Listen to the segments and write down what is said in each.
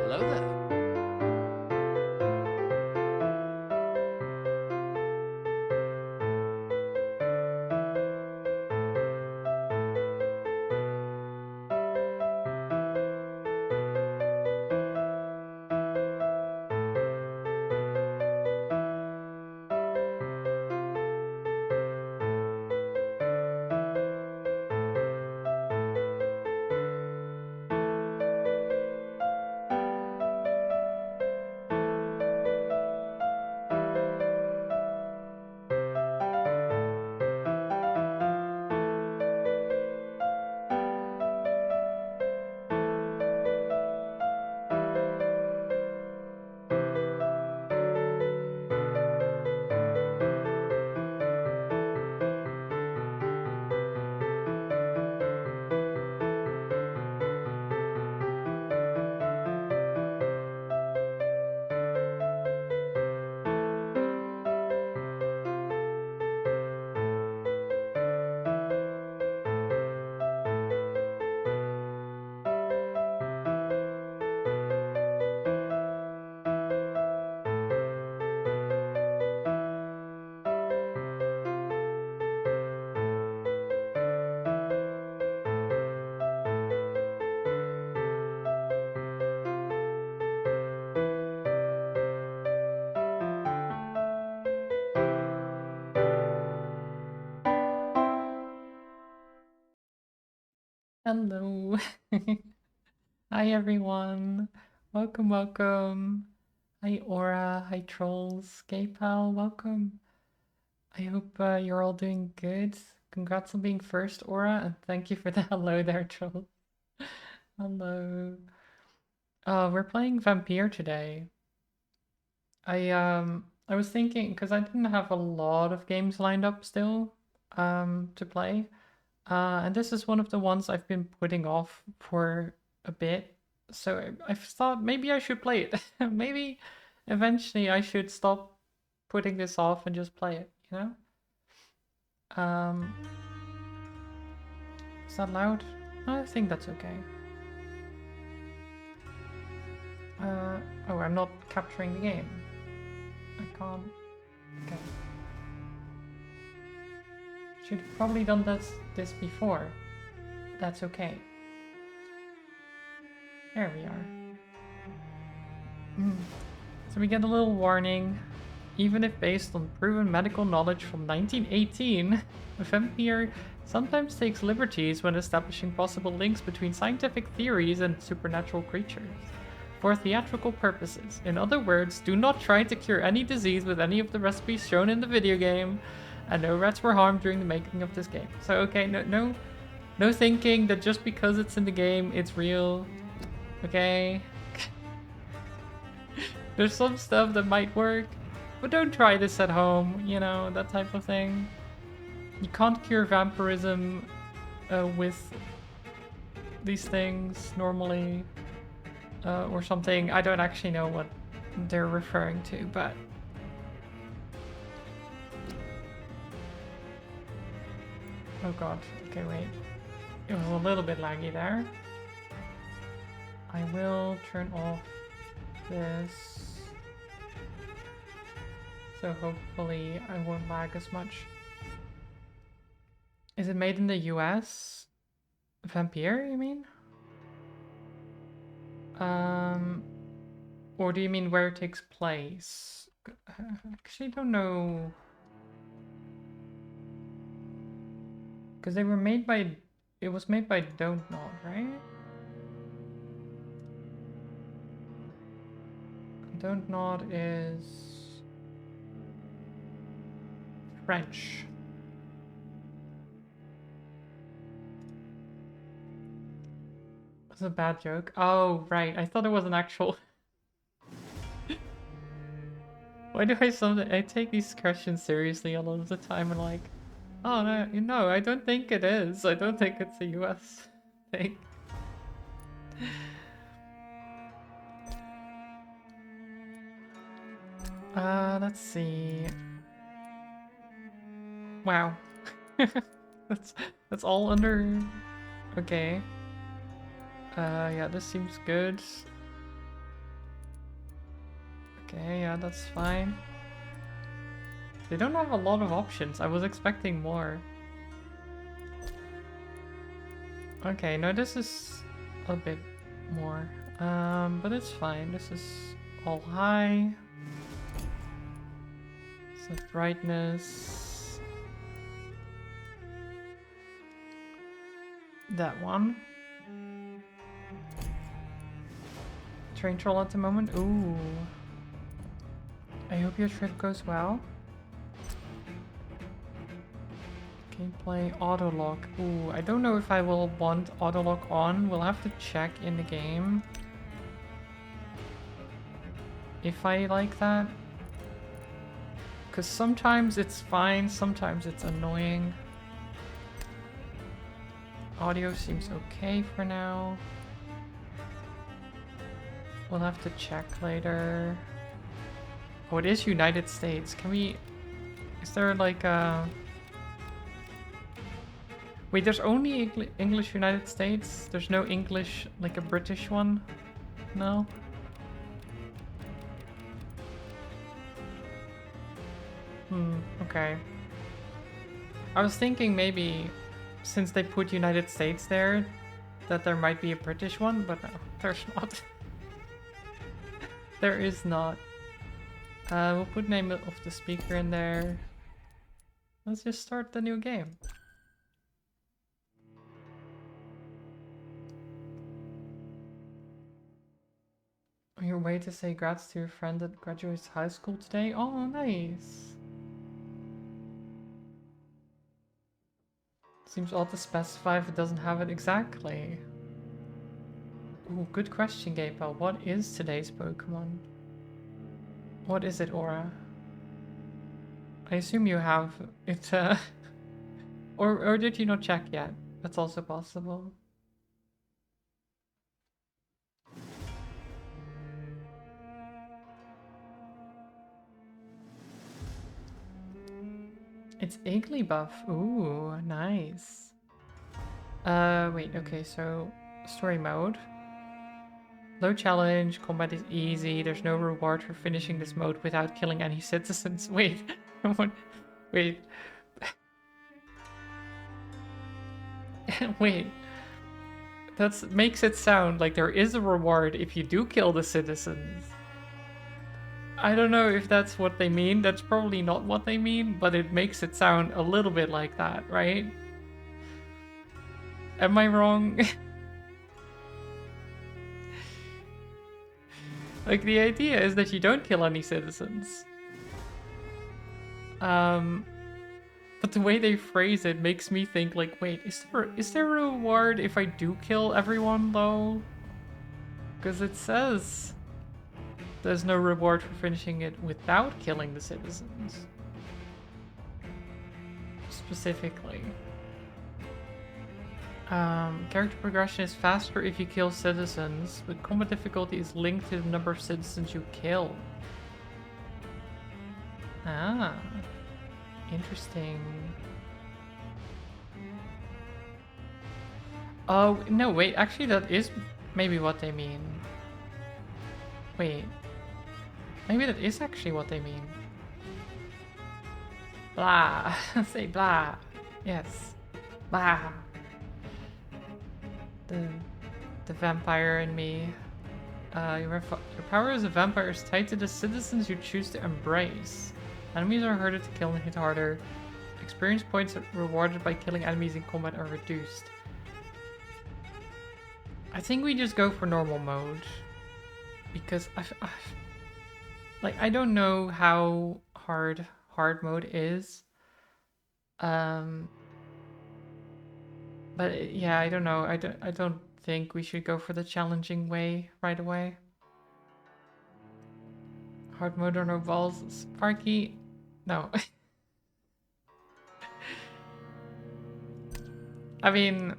Hello there. Hello. Hi everyone. Welcome, welcome. Hi Aura, hi Trolls, Gaypal, welcome. I hope you're all doing good. Congrats on being first, Aura, and thank you for the hello there, Troll. Hello. We're playing Vampyr today. I was thinking because I didn't have a lot of games lined up still to play. And this is one of the ones I've been putting off for a bit. So I thought maybe I should play it. Maybe eventually I should stop putting this off and just play it, you know? Um, is that loud? I think that's okay. Oh, I'm not capturing the game. I can't. Okay. Should have probably done this before. That's okay. There we are. So we get a little warning. Even if based on proven medical knowledge from 1918, Vampyr sometimes takes liberties when establishing possible links between scientific theories and supernatural creatures. For theatrical purposes. In other words, do not try to cure any disease with any of the recipes shown in the video game, and no rats were harmed during the making of this game. So okay, no thinking that just because it's in the game, it's real. Okay? There's some stuff that might work, but don't try this at home, you know, that type of thing. You can't cure vampirism with these things normally, or something. I don't actually know what they're referring to, but... Oh god, okay, wait. It was a little bit laggy there. I will turn off this. So hopefully I won't lag as much. Is it made in the US? Vampyr, you mean? Or do you mean where it takes place? Actually, don't know. Because they were made by... It was made by Don't Nod, right? Don't Nod is... French. That's a bad joke. Oh, right. I thought it was an actual... Why do I take these questions seriously a lot of the time and like... Oh, no, I don't think it is. I don't think it's a US thing. Let's see. Wow. that's all under... Okay. Yeah, this seems good. Okay, yeah, that's fine. They don't have a lot of options. I was expecting more. Okay, no, this is a bit more. But it's fine. This is all high. Set brightness. That one. Train troll at the moment. Ooh. I hope your trip goes well. Gameplay auto lock. Ooh, I don't know if I will want auto lock on. We'll have to check in the game if I like that. Because sometimes it's fine, sometimes it's annoying. Audio seems okay for now. We'll have to check later. Oh, it is United States. Can we... Is there like a... Wait, there's only English United States? There's no English, like a British one? No? Okay. I was thinking maybe, since they put United States there, that there might be a British one, but no, there's not. There is not. We'll put name of the speaker in there. Let's just start the new game. On your way to say grats to your friend that graduates high school today? Oh, nice. Seems odd to specify if it doesn't have it exactly. Ooh, good question, Gapel. What is today's Pokemon? What is it, Aura? I assume you have it, or did you not check yet? That's also possible. It's Igglybuff. Ooh, nice. Wait, okay, so story mode. Low challenge, combat is easy, there's no reward for finishing this mode without killing any citizens. Wait, what? Wait. Wait. That makes it sound like there is a reward if you do kill the citizens. I don't know if that's what they mean. That's probably not what they mean, but it makes it sound a little bit like that, right? Am I wrong? Like, the idea is that you don't kill any citizens. But the way they phrase it makes me think, like, wait, is there a reward if I do kill everyone, though? Because it says there's no reward for finishing it without killing the citizens. Specifically. Character progression is faster if you kill citizens, but combat difficulty is linked to the number of citizens you kill. Ah, interesting. Oh, no, wait, actually that is maybe what they mean. Wait, maybe that is actually what they mean. Blah, say blah, yes, blah. The vampire in me. Your power as a vampire is tied to the citizens you choose to embrace. Enemies are harder to kill and hit harder. Experience points rewarded by killing enemies in combat are reduced. I think we just go for normal mode. Because I don't know how hard mode is. But yeah, I don't know. I don't think we should go for the challenging way right away. Hard mode or no balls. Sparky? No. I mean,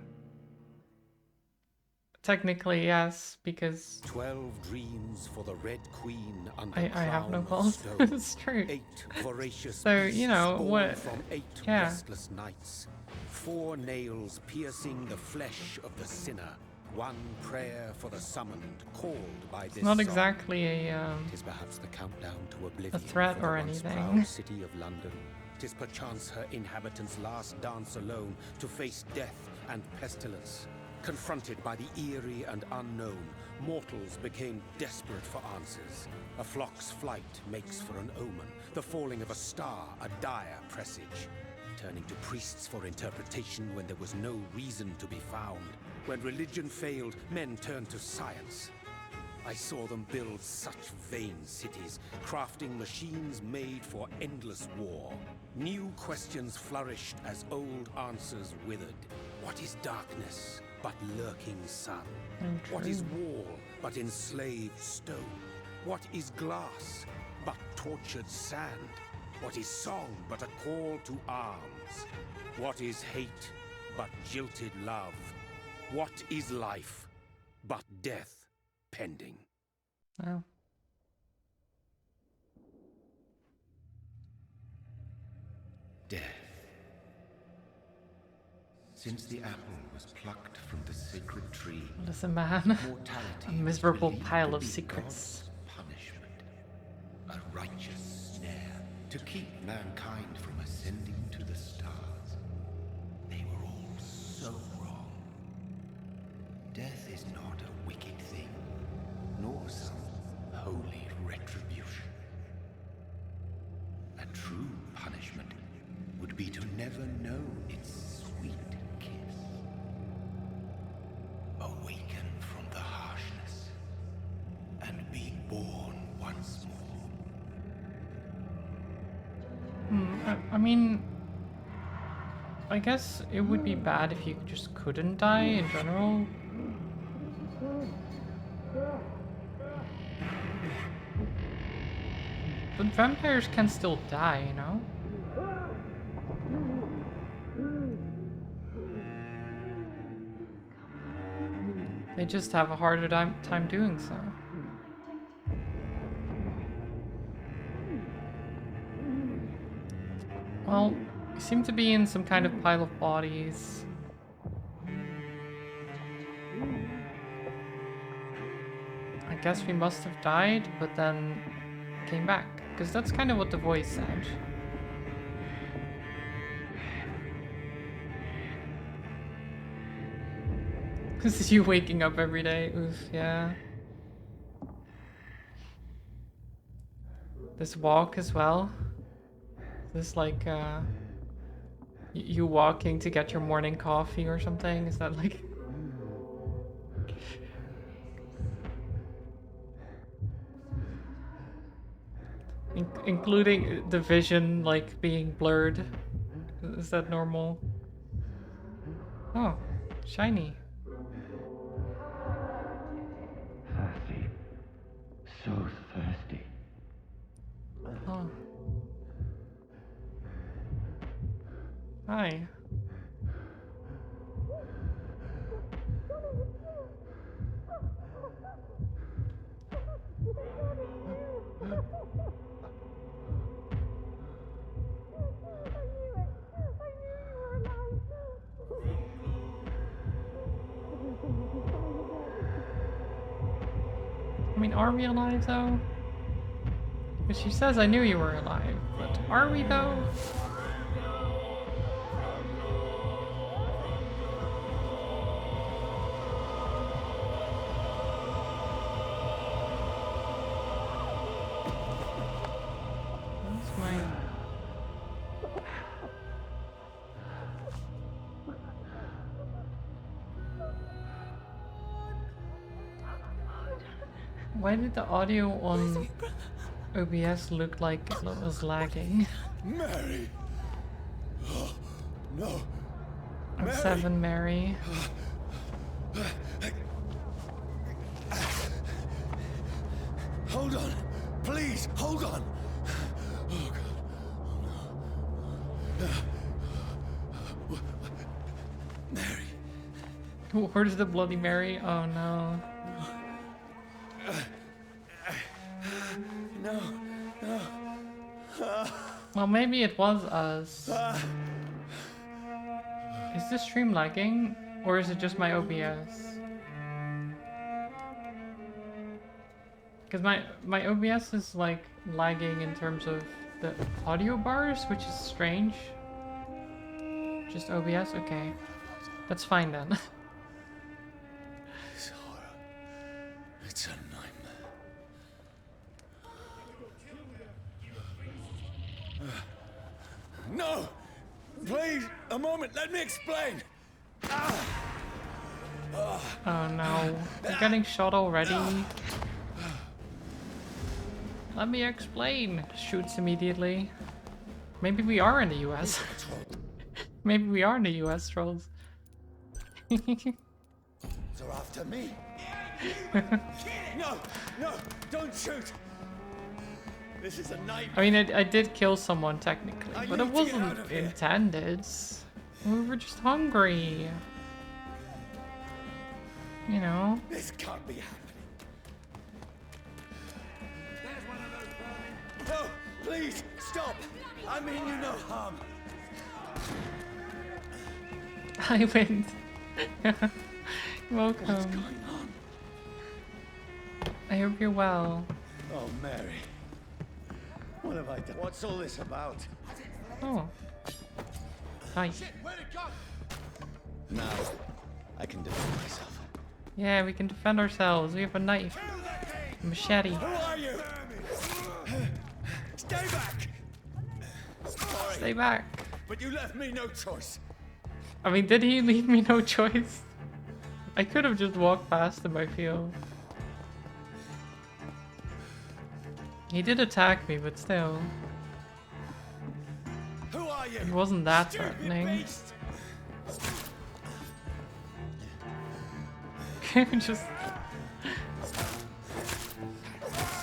technically yes, because 12 dreams for the Red Queen under I have no crown of balls. stone. It's true. 8 voracious So, you know, beasts what- born from 8 yeah. restless nights. 4 nails piercing the flesh of the sinner. One prayer for the summoned, called by this It's not song. exactly Tis perhaps the countdown to oblivion a threat for the or once anything. proud city of London. Tis perchance her inhabitants' last dance alone to face death and pestilence. Confronted by the eerie and unknown, mortals became desperate for answers. A flock's flight makes for an omen, the falling of a star a dire presage. Turning to priests for interpretation when there was no reason to be found. When religion failed, men turned to science. I saw them build such vain cities, crafting machines made for endless war. New questions flourished as old answers withered. What is darkness but lurking sun? What is wall but enslaved stone? What is glass but tortured sand? What is song but a call to arms? What is hate but jilted love? What is life but death pending? Oh. Death. Since the apple was plucked from the sacred tree, Listen, man. mortality A was miserable believed pile to of be secrets. God's punishment, a righteous snare to keep mankind from ascending to the stars. They were all so wrong. Death is not a wicked thing, nor some holy retribution. A true punishment would be to never know its sweet kiss. Awaken from the harshness and be born once more. I mean, I guess it would be bad if you just couldn't die in general. But vampires can still die, you know? They just have a harder time doing so. Well, we seem to be in some kind of pile of bodies. I guess we must have died, but then came back. Because that's kind of what the voice said. This is you waking up every day. Oof, yeah. This walk as well. This like you walking to get your morning coffee or something? Is that like including the vision like being blurred? Is that normal? Oh, shiny. Thirsty. So thirsty. Oh. Hi. I mean, are we alive though? Because she says I knew you were alive, but are we though? That's my... Why did the audio on OBS look like it was lagging? Mary! Oh, no! Oh, 7 Mary. Hold on! Please, hold on! Oh, God. Oh, no. Mary! Where's the Bloody Mary? Oh no. No, no. Well, maybe it was us. Is this stream lagging? Or is it just my OBS? Because my OBS is like lagging in terms of the audio bars, which is strange. Just OBS? Okay. That's fine then. This horror. It's a nightmare. No! Please, a moment, let me explain! Oh no. You're getting shot already. Let me explain. Shoots immediately. Maybe we are in the US. Maybe we are in the US, trolls. So after me. No, no, don't shoot. This is a nightmare. I mean, I did kill someone technically, I but it need to get out wasn't of here. intended. We were just hungry. You know? This can't be happening. No, please, stop. I mean you no harm. I win. What's Welcome. going on? I hope you're well. Oh, Mary. What have I done? What's all this about? Oh. Nice. Where'd it go? Now, I can defend myself. Yeah, we can defend ourselves. We have a knife. A machete. Who are you? Stay back! Sorry, Stay back. but you left me no choice. I mean, did he leave me no choice? I could have just walked past him, I feel. He did attack me, but still. Who are you? It wasn't that Stupid threatening. beast! Just...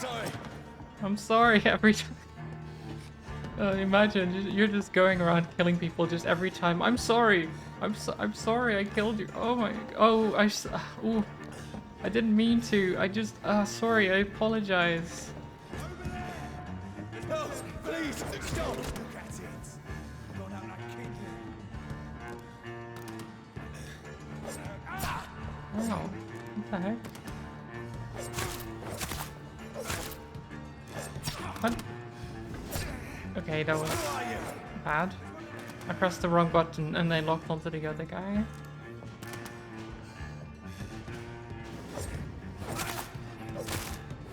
Sorry. I'm sorry every time. Imagine, you're just going around killing people just every time. I'm sorry. I'm sorry I killed you. Oh my... Oh, ooh. I didn't mean to. I just... sorry, I apologize. No, please, stop! Look at it. Gone out like king. Wow. What the heck? What? Okay, that was Who are you? bad. I pressed the wrong button and they locked onto the other guy.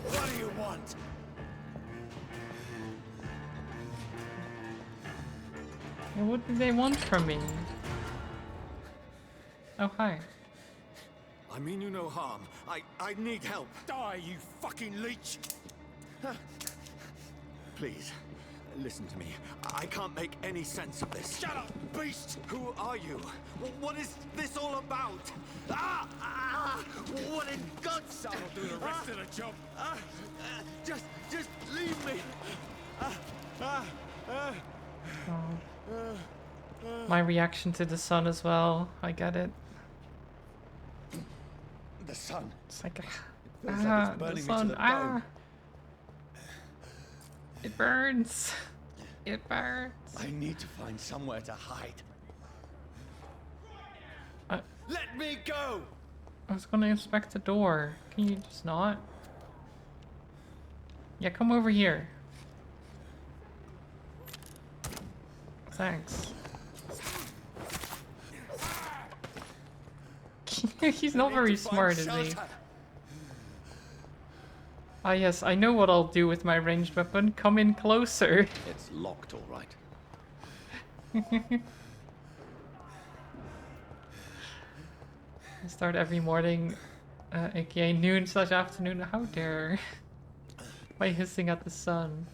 What do you want? Yeah, what do they want from me? Oh, hi. I mean you no harm. I need help. Die, you fucking leech! Please, listen to me. I can't make any sense of this. Shut up, beast! Who are you? What is this all about? What in God's name? I'll do the rest of the job. Just leave me. My reaction to the sun as well. I get it. The sun. It's like, Feels like it's the burning me to sun. the bone. It burns. It burns. I need to find somewhere to hide. I Let me go! was gonna inspect the door. Can you just not? Yeah, come over here. Thanks. He's not very smart, is he? Ah yes, I know what I'll do with my ranged weapon. Come in closer. It's locked, all right. I start every morning, aka noon/afternoon. How dare? By hissing at the sun.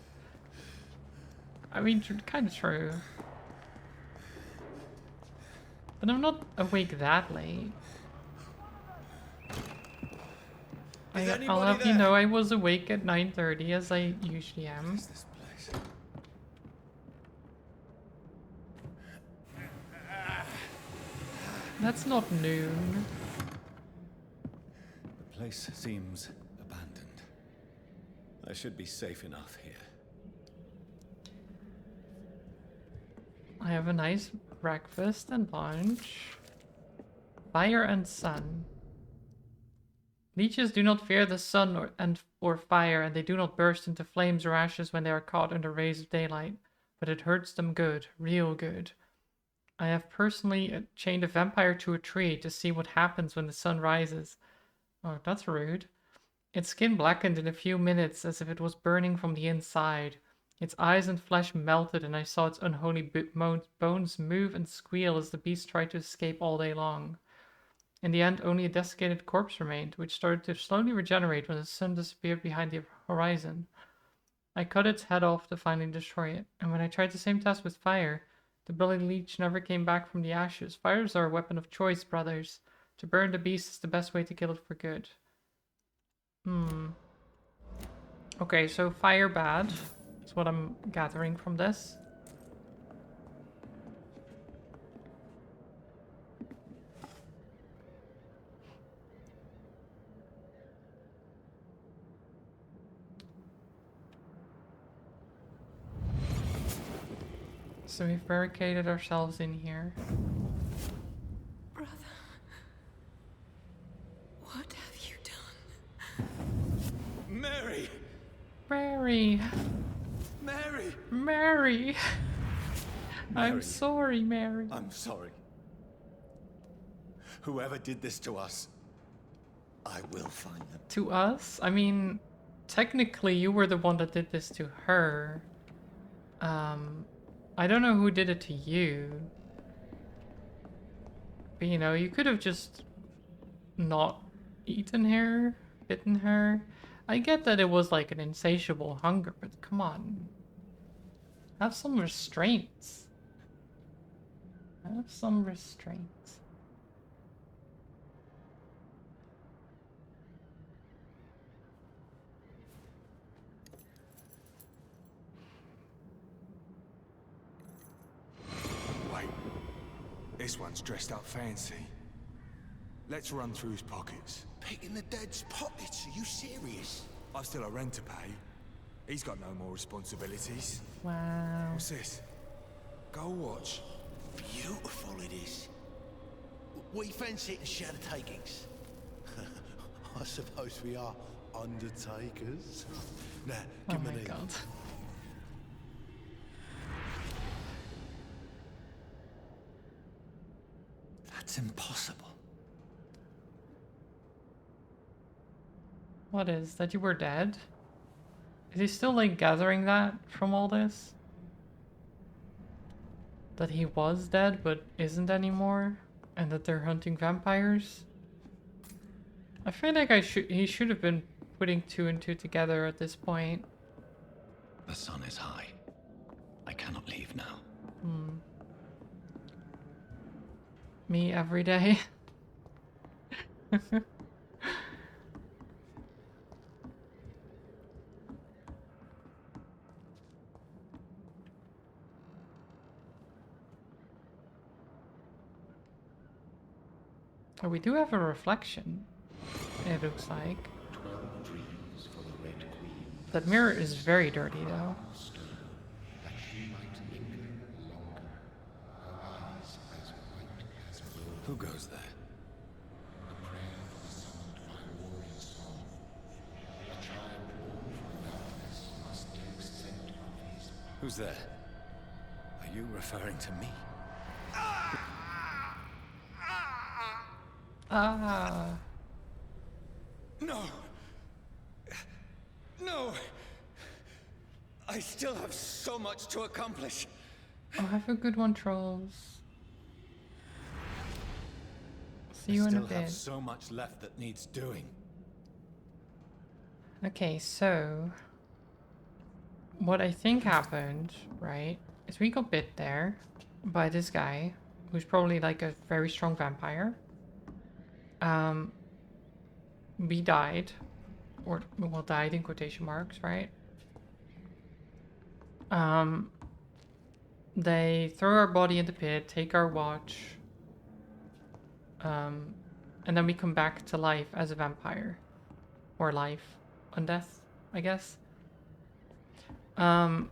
I mean, kind of true. But I'm not awake that late. I'll have you know I was awake at 9:30 as I usually am. What's this place? That's not noon. The place seems abandoned. I should be safe enough here. I have a nice breakfast and lunch. Fire and sun. Leeches do not fear the sun or fire, and they do not burst into flames or ashes when they are caught under rays of daylight. But it hurts them good, real good. I have personally chained a vampire to a tree to see what happens when the sun rises. Oh, that's rude. Its skin blackened in a few minutes as if it was burning from the inside. Its eyes and flesh melted, and I saw its unholy bones move and squeal as the beast tried to escape all day long. In the end, only a desiccated corpse remained, which started to slowly regenerate when the sun disappeared behind the horizon. I cut its head off to finally destroy it, and when I tried the same test with fire, the bloody leech never came back from the ashes. Fires are a weapon of choice, brothers. To burn the beast is the best way to kill it for good. Okay, so fire bad. That's what I'm gathering from this. So we've barricaded ourselves in here. Brother, what have you done? Mary! Mary! Mary! Mary! I'm Mary. sorry, Mary. I'm sorry. Whoever did this to us, I will find them. To us? I mean, technically you were the one that did this to her. I don't know who did it to you. But you know, you could have just not eaten her, bitten her. I get that it was like an insatiable hunger, but come on. Have some restraints. Have some restraints. Wait, this one's dressed up fancy. Let's run through his pockets. Picking the dead's pockets? Are you serious? I've still a rent to pay. He's got no more responsibilities. Wow. What's this? Go watch. Beautiful it is. We fancy it and share the takings. I suppose we are undertakers. Now, Oh give me my these. god. That's impossible. What is? That you were dead? Is he still like gathering that from all this? That he was dead but isn't anymore? And that they're hunting vampires? I feel like he should have been putting two and two together at this point. The sun is high. I cannot leave now. Me every day. Oh, we do have a reflection, it looks like. 12 dreams for the Red Queen. That mirror is very dirty though. That she might linger longer. Her eyes as white as wool. Who goes there? A prayer for the summoned by warrior song. The child born from darkness must take scent of his path. Who's there? Are you referring to me? Ah. No! No! I still have so much to accomplish. Oh, have a good one, trolls. See you in a Still have bit. so much left that needs doing. Okay, so what I think happened, right, is we got bit there by this guy who's probably like a very strong vampire. We died, or well, died in quotation marks, right? They throw our body in the pit, take our watch, and then we come back to life as a vampire, or life on death, I guess. Then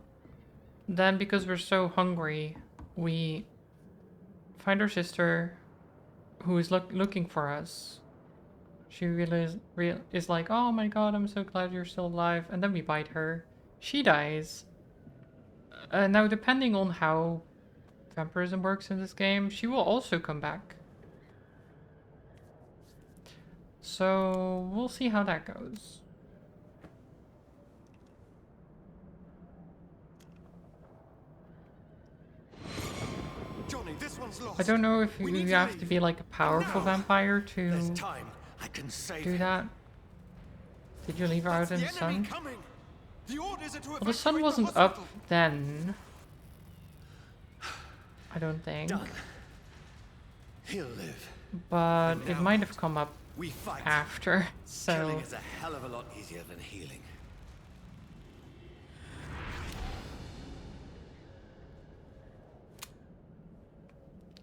because we're so hungry, we find our sister, who is looking for us. She is like, oh my god, I'm so glad you're still alive. And then we bite her. She dies. Now, depending on how vampirism works in this game, she will also come back. So, we'll see how that goes. Johnny, this one's lost. I don't know if We you need to have to leave. be like a powerful vampire There's to time. I can save do him. that. Did you leave her out in the The enemy sun? coming. The orders are to Well, the sun evacuate wasn't hospital. up then. I don't think. Done. He'll live. But And it now might have come up We fight. after, Killing so... is a hell of a lot easier than healing.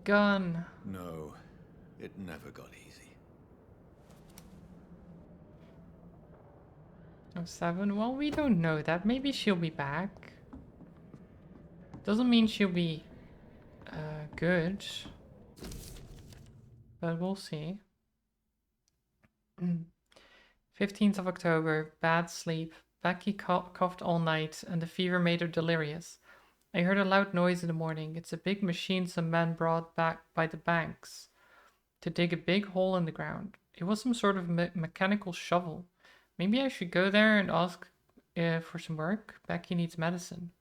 Gun. No, it never got easy. Oh, 7? Well, we don't know that. Maybe she'll be back. Doesn't mean she'll be good. But we'll see. 15th of October. Bad sleep. Becky coughed all night and the fever made her delirious. I heard a loud noise in the morning. It's a big machine some men brought back by the banks to dig a big hole in the ground. It was some sort of mechanical shovel. Maybe I should go there and ask for some work. Becky needs medicine.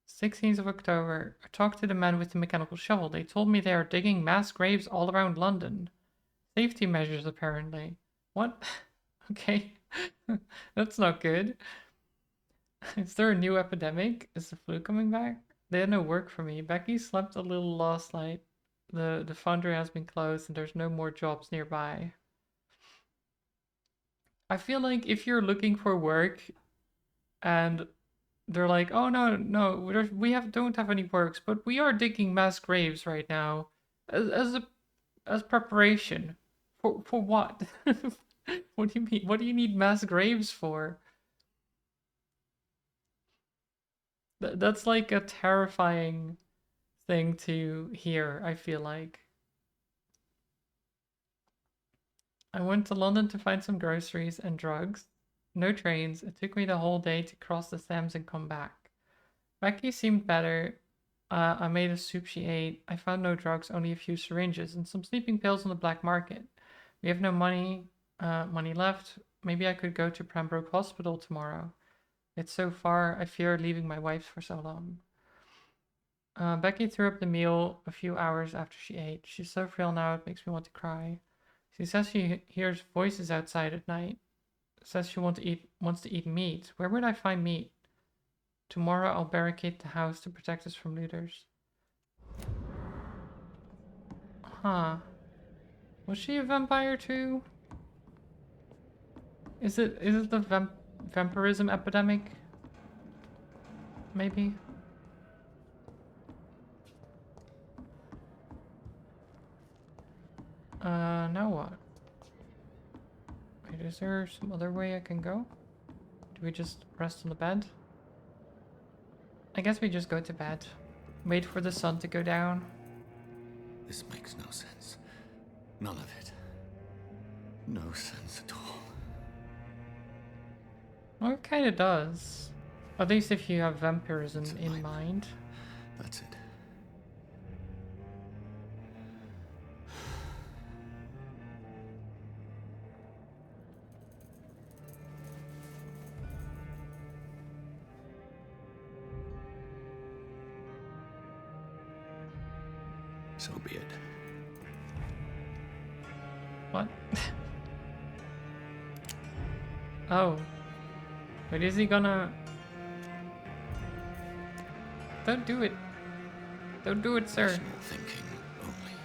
16th of October. I talked to the men with the mechanical shovel. They told me they are digging mass graves all around London. Safety measures, apparently. What? Okay. That's not good. Is there a new epidemic? Is the flu coming back? They had no work for me. Becky slept a little last night. The foundry has been closed and there's no more jobs nearby. I feel like if you're looking for work and they're like, oh no, we don't have any works, but we are digging mass graves right now as preparation. For what? What do you mean? What do you need mass graves for? That's like a terrifying thing to hear, I feel like. I went to London to find some groceries and drugs. No trains. It took me the whole day to cross the Thames and come back. Becky seemed better. I made a soup she ate. I found no drugs, only a few syringes and some sleeping pills on the black market. We have no money left. Maybe I could go to Pembroke Hospital tomorrow. It's so far. I fear leaving my wife for so long. Becky threw up the meal a few hours after she ate. She's so frail now it makes me want to cry. She says she hears voices outside at night. Says she wants to eat meat. Where would I find meat? Tomorrow I'll barricade the house to protect us from looters. Huh. Was she a vampire too? Is it the vampirism epidemic? Maybe? Now what? Wait, is there some other way I can go? Do we just rest on the bed? I guess we just go to bed. Wait for the sun to go down. This makes no sense. None of it. No sense at all. Well, it kind of does. At least if you have vampirism It's a in lie. mind. That's it. So be it. What? Oh. But is he gonna... Don't do it. Don't do it, sir. Rational thinking only.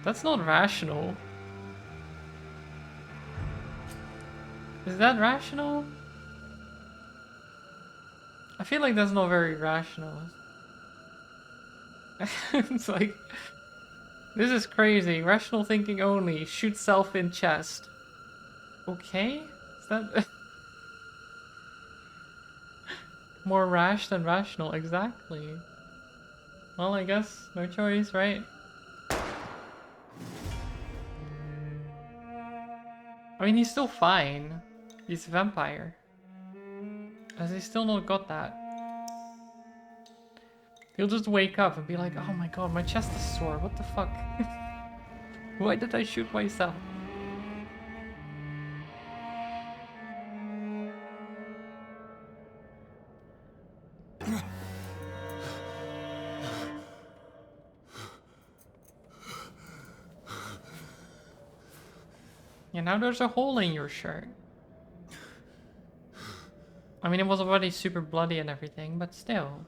That's not rational. Is that rational? I feel like that's not very rational. It's like... This is crazy. Rational thinking only. Shoot self in chest. Okay? Is that... More rash than rational, exactly. Well, I guess no choice, right? I mean, he's still fine. He's a vampire. Has he still not got that? He'll just wake up and be like, oh my god, my chest is sore. What the fuck? Why did I shoot myself? And now there's a hole in your shirt. I mean, it was already super bloody and everything, but still.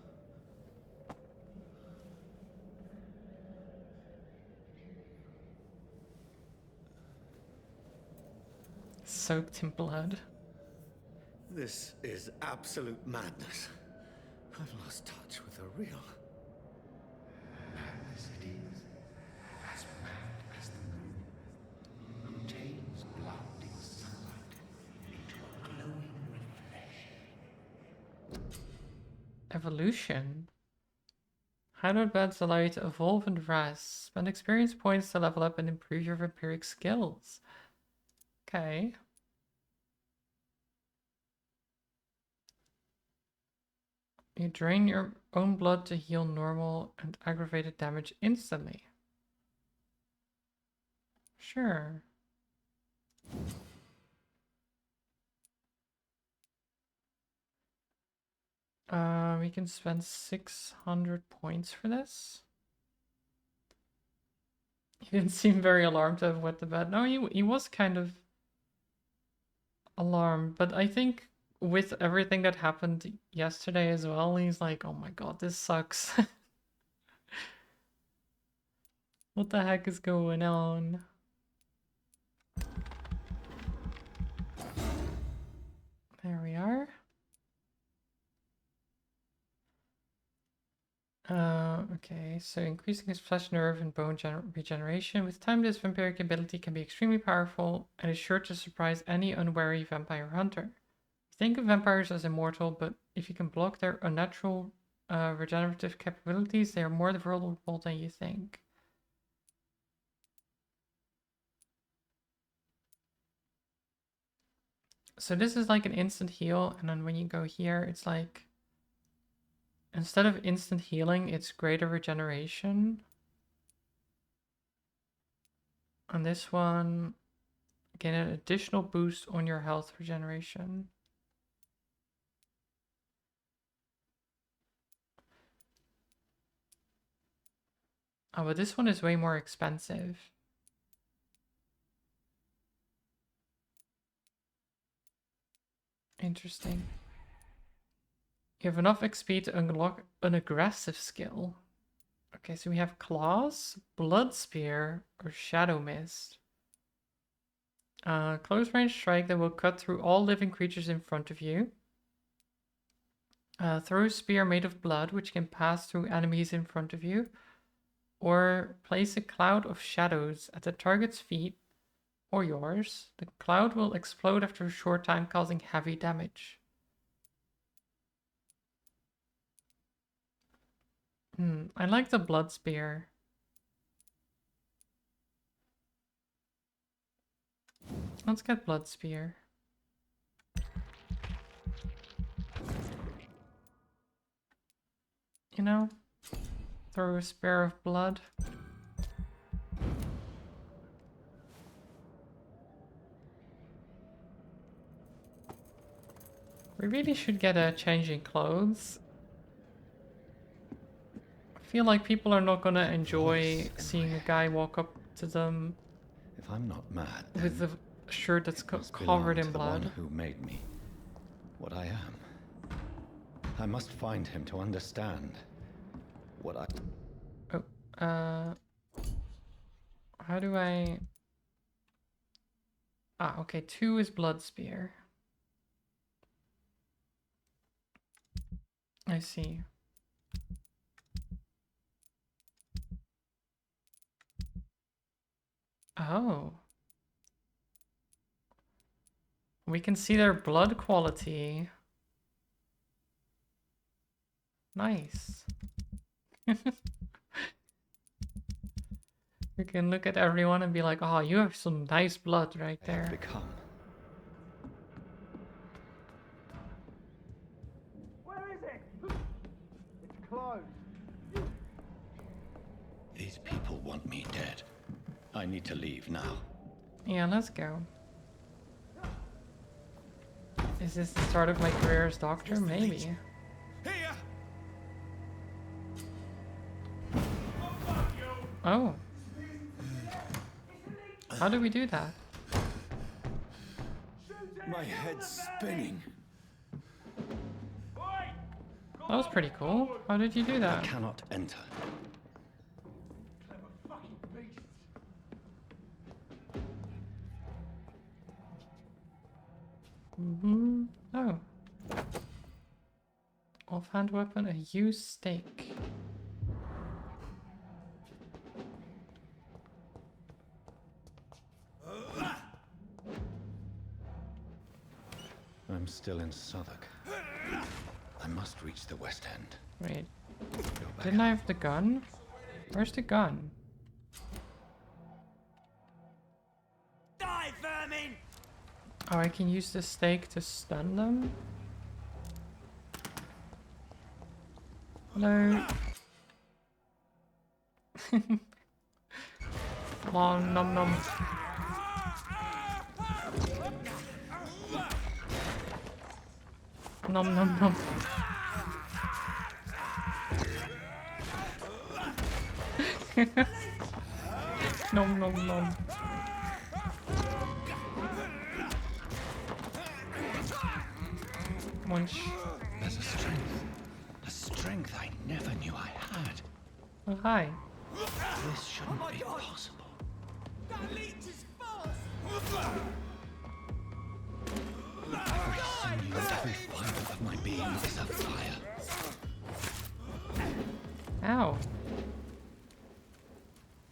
Soaked in blood. This is absolute madness. I've lost touch with the real. Madness it is, as mad as the moon, who tames blinding sunlight into a glowing reflection. Evolution? Hydroid beds allow you to evolve and rest. Spend experience points to level up and improve your vampiric skills. Okay. You drain your own blood to heal normal and aggravated damage instantly. Sure. We can spend 600 points for this. He didn't seem very alarmed to have wet the bed. No, he was kind of alarmed, but I think with everything that happened yesterday as well, he's like, oh my god, this sucks. What the heck is going on? There we are. Okay, so increasing his flesh, nerve, and bone regeneration. With time, this vampiric ability can be extremely powerful and is sure to surprise any unwary vampire hunter. Think of vampires as immortal, but if you can block their unnatural regenerative capabilities, they are more vulnerable than you think. So this is like an instant heal, and then when you go here, it's like, instead of instant healing, it's greater regeneration. On this one, get an additional boost on your health regeneration. Oh, but this one is way more expensive. Interesting. You have enough XP to unlock an aggressive skill. Okay, so we have Claws, Blood Spear, or Shadow Mist. Close range strike that will cut through all living creatures in front of you. Throw a spear made of blood, which can pass through enemies in front of you. Or place a cloud of shadows at the target's feet or yours. The cloud will explode after a short time, causing heavy damage. I like the blood spear. Let's get blood spear. You know, throw a spear of blood. We really should get a changing clothes. I feel like people are not gonna enjoy seeing a guy walk up to them If I'm not mad, with then a shirt that's it must covered belong in to the one blood. who made me what I am. I must find him to understand what I... Oh, how do I... Ah, okay, 2 is blood spear. I see. Oh. We can see their blood quality. Nice. We can look at everyone and be like, oh, you have some nice blood right have there. become. want me dead. I need to leave now. Yeah, let's go. Is this the start of my career as doctor? Maybe. Here! Oh. How do we do that? My head's spinning. That was pretty cool. How did you do I that? cannot enter. Oh. Offhand weapon, a used stake. I'm still in Southwark. I must reach the West End. Wait, Go back. didn't I have the gun? Where's the gun? Die, vermin! Oh, I can use the stake to stun them? Hello? Come on, nom nom. Nom nom nom. Nom nom nom. Munch. There's a strength I never knew I had. Oh, hi. This shouldn't be possible. That leech is fast! Every sinew and every fibre of my being is afire. Ow.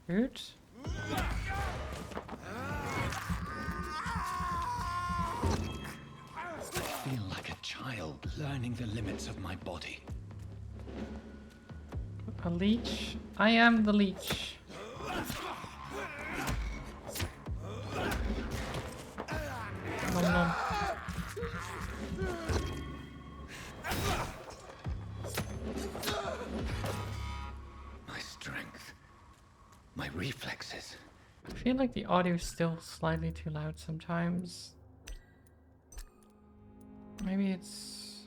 Rude. I feel like a child learning the limits of my body. A leech? I am the leech. Nom nom. My strength. My reflexes. I feel like the audio is still slightly too loud sometimes. Maybe it's...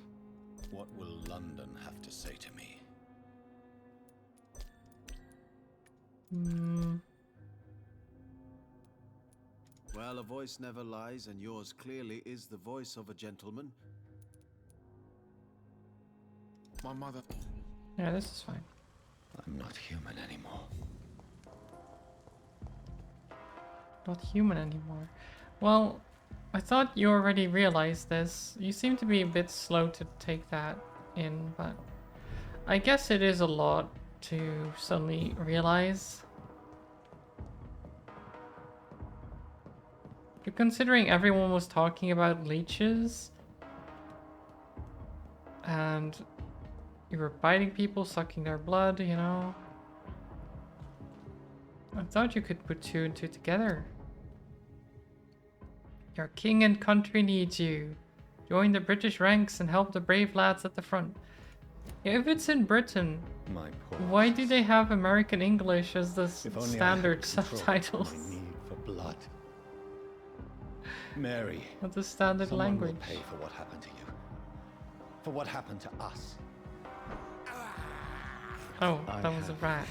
What will London have to say to me? Well, a voice never lies, and yours clearly is the voice of a gentleman. My mother... Yeah, this is fine. I'm not human anymore. Not human anymore. Well, I thought you already realized this. You seem to be a bit slow to take that in, but I guess it is a lot to suddenly realize. Considering everyone was talking about leeches and you were biting people, sucking their blood, you know. I thought you could put two and two together. Your king and country needs you. Join the British ranks and help the brave lads at the front. Yeah, if it's in Britain, My poor. why do they have American English as the If only I standard had control of subtitles? My need for blood. Mary. That's the standard Someone language. will pay for what happened to you. For what happened to us. Oh, I that was a have rat.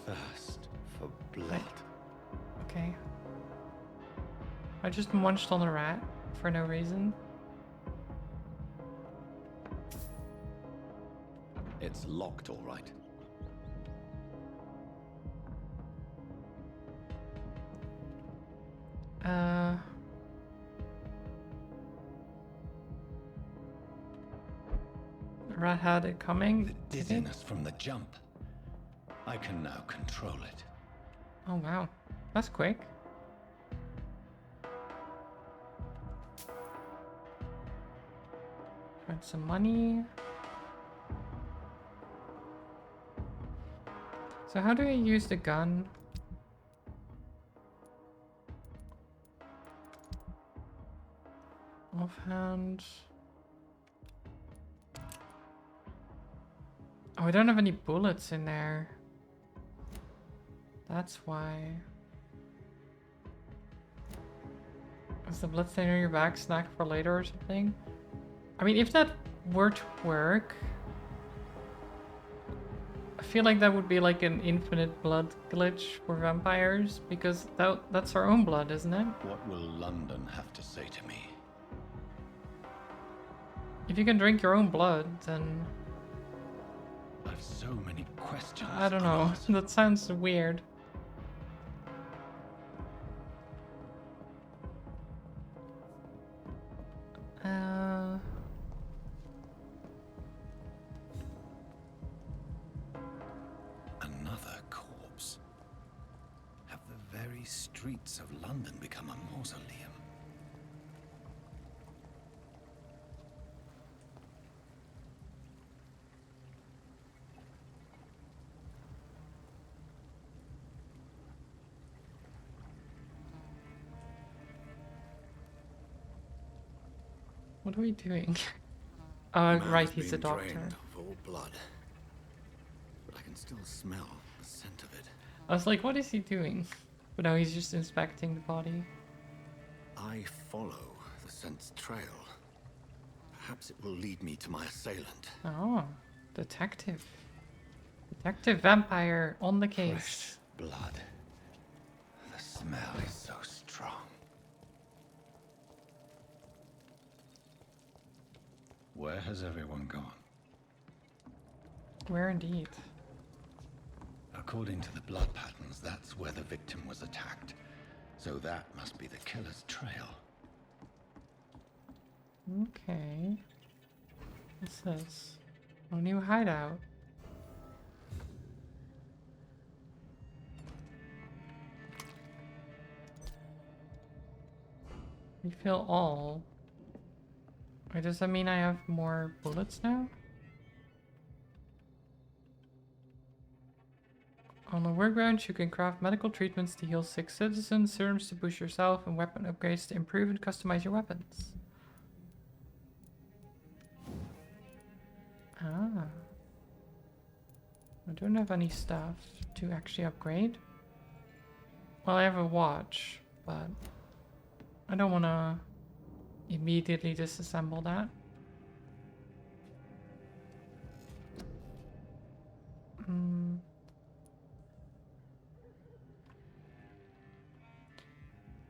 Thirst for blood. Okay. I just munched on a rat for no reason. It's locked, all right. The rat had it coming. The did it? dizziness from the jump. I can now control it. Oh wow, that's quick. Find some money. So how do I use the gun? Offhand. Oh, I don't have any bullets in there. That's why. Is the bloodstain on your back snack for later or something? I mean, if that were to work, I feel like that would be like an infinite blood glitch for vampires, because that's our own blood, isn't it? What will London have to say to me? If you can drink your own blood, then I've so many questions. I don't know. unanswered. That sounds weird. Another corpse. Have the very streets of London become a mausoleum? What are we doing? Oh, Man right, has he's a been doctor. drained of all blood, but I can still smell the scent of it. I was like, what is he doing? But no, he's just inspecting the body. I follow the scent's trail. Perhaps it will lead me to my assailant. Oh, detective. Detective Vampire on the case. Fresh blood. The smell is so strong. Where has everyone gone? Where indeed? According to the blood patterns, that's where the victim was attacked. So that must be the killer's trail. Okay. What's this? No new hideout. Refill all. Wait, does that mean I have more bullets now? On the workbench, you can craft medical treatments to heal sick citizens, serums to boost yourself, and weapon upgrades to improve and customize your weapons. Ah. I don't have any stuff to actually upgrade. Well, I have a watch, but I don't want to immediately disassemble that.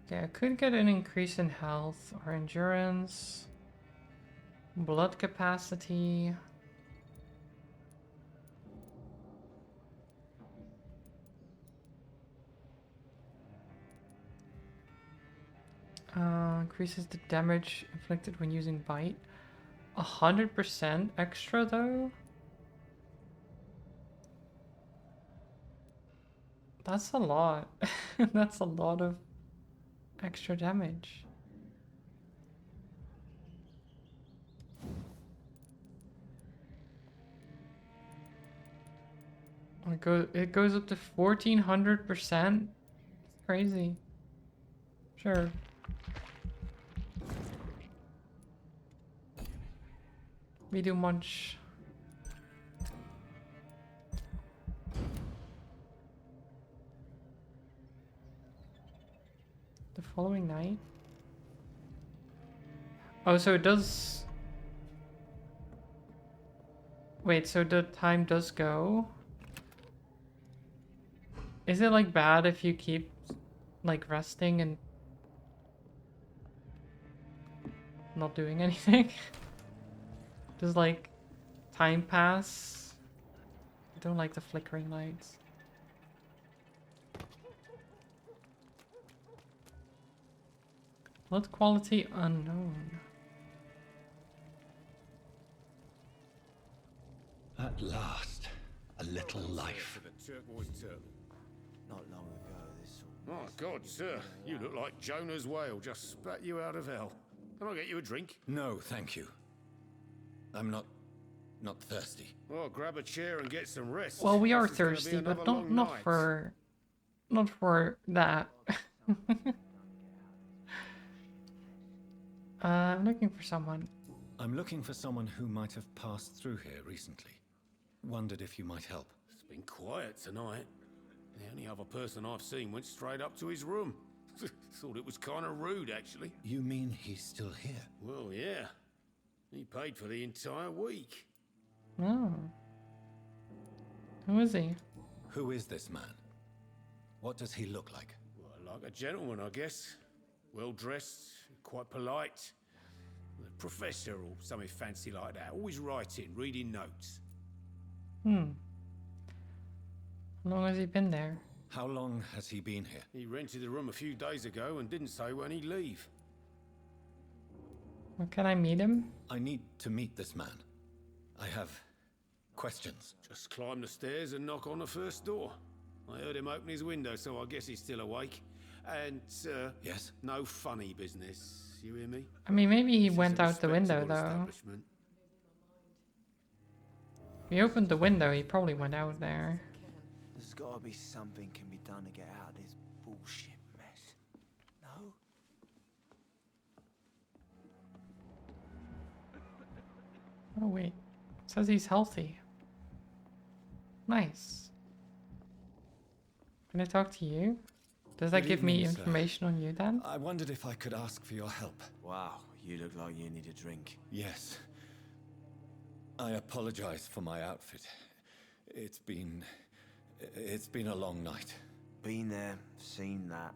Okay, I could get an increase in health or endurance, blood capacity. Increases the damage inflicted when using bite. 100% extra though? That's a lot. That's a lot of extra damage. It goes up to 1400%. Crazy. Sure. We do much. The following night? Oh, so it does... Wait, so the time does go? Is it like bad if you keep like resting and not doing anything? Does like time pass? I don't like the flickering lights. Blood quality unknown. At last, a little life. Not long ago, this sort Oh, God, sir. You look like Jonah's whale just spat you out of hell. Can I get you a drink? No, thank you. I'm not thirsty. Well, grab a chair and get some rest. Well, we are This is gonna be thirsty, but another not long night. for that. I'm looking for someone. I'm looking for someone who might have passed through here recently. Wondered if you might help. It's been quiet tonight. The only other person I've seen went straight up to his room. Thought it was kind of rude, actually. You mean he's still here? Well, yeah. He paid for the entire week. Oh. Who is he? Who is this man? What does he look like? Well, like a gentleman, I guess. Well-dressed, quite polite. A professor or something fancy like that. Always writing, reading notes. How long has he been there? How long has he been here? He rented the room a few days ago and didn't say when he'd leave. Well, can I meet him? I need to meet this man. I have questions. Just climb the stairs and knock on the first door. I heard him open his window, so I guess he's still awake. And, Yes? no funny business. You hear me? I mean, maybe he This is went a out the window, respectable though. establishment. If he opened the window, he probably went out there. There's gotta be something can be done to get out of this bullshit mess. No? Oh, wait. It says he's healthy. Nice. Can I talk to you? Does that Good give me evening, sir. information on you then? I wondered if I could ask for your help. Wow, you look like you need a drink. Yes. I apologize for my outfit. It's been a long night. Been there, seen that.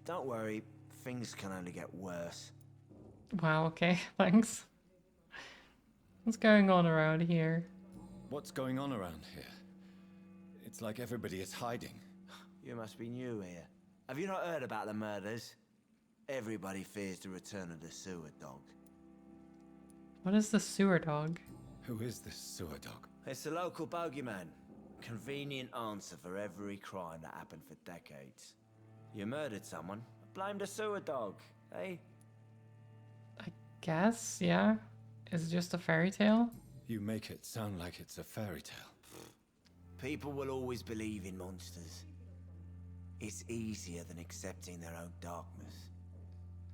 Don't worry, things can only get worse. Wow, okay, thanks. What's going on around here? What's going on around here? It's like everybody is hiding. You must be new here. Have you not heard about the murders? Everybody fears the return of the sewer dog. What is the sewer dog? Who is this sewer dog? It's the local bogeyman. Convenient answer for every crime that happened for decades. You murdered someone, blame the sewer dog, eh? I guess, yeah. Is it just a fairy tale? You make it sound like it's a fairy tale. People will always believe in monsters. It's easier than accepting their own darkness.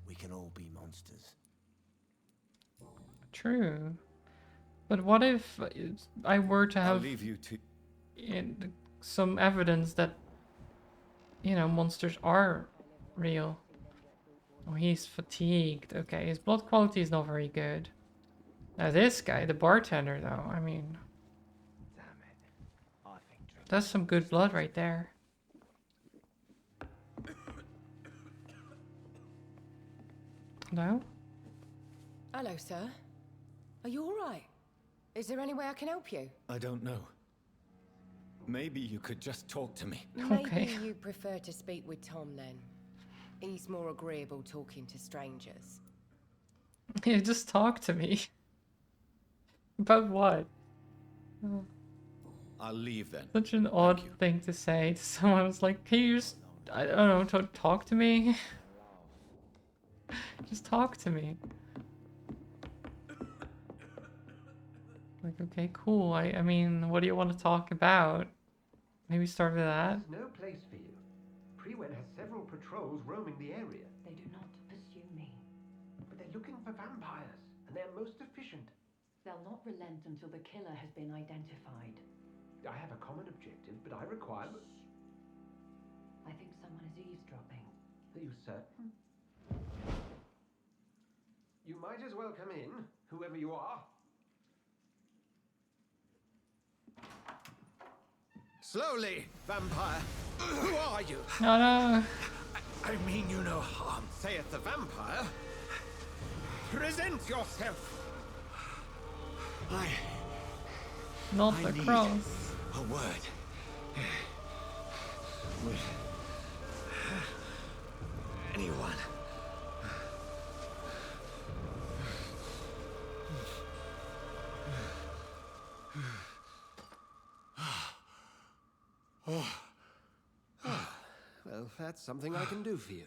We can all be monsters. True. But what if I were to I'll have leave you to... some evidence that, you know, monsters are real? Oh, he's fatigued. Okay, his blood quality is not very good. Now this guy, the bartender, though, I mean... Damn it. I think drink. That's some good blood right there. Hello? Hello, sir. Are you all right? Is there any way I can help you? I don't know. Maybe you could just talk to me. Okay. Maybe you prefer to speak with Tom then. He's more agreeable talking to strangers. Yeah, just talk to me. About what? I'll leave then. Such an odd thing to say to someone. Who's like, can you just, I don't know, talk to me? Just talk to me. Like, okay, cool. I mean, what do you want to talk about? Maybe start with that. There's no place for you. Prewen has several patrols roaming the area. They do not pursue me. But they're looking for vampires, and they're most efficient. They'll not relent until the killer has been identified. I have a common objective, but I require... I think someone is eavesdropping. Are you certain? You might as well come in, whoever you are. Slowly, vampire. Who are you? No, no. I mean you no harm, saith the vampire. Present yourself. Not I the need cross. a word. With anyone. Well, that's something I can do for you.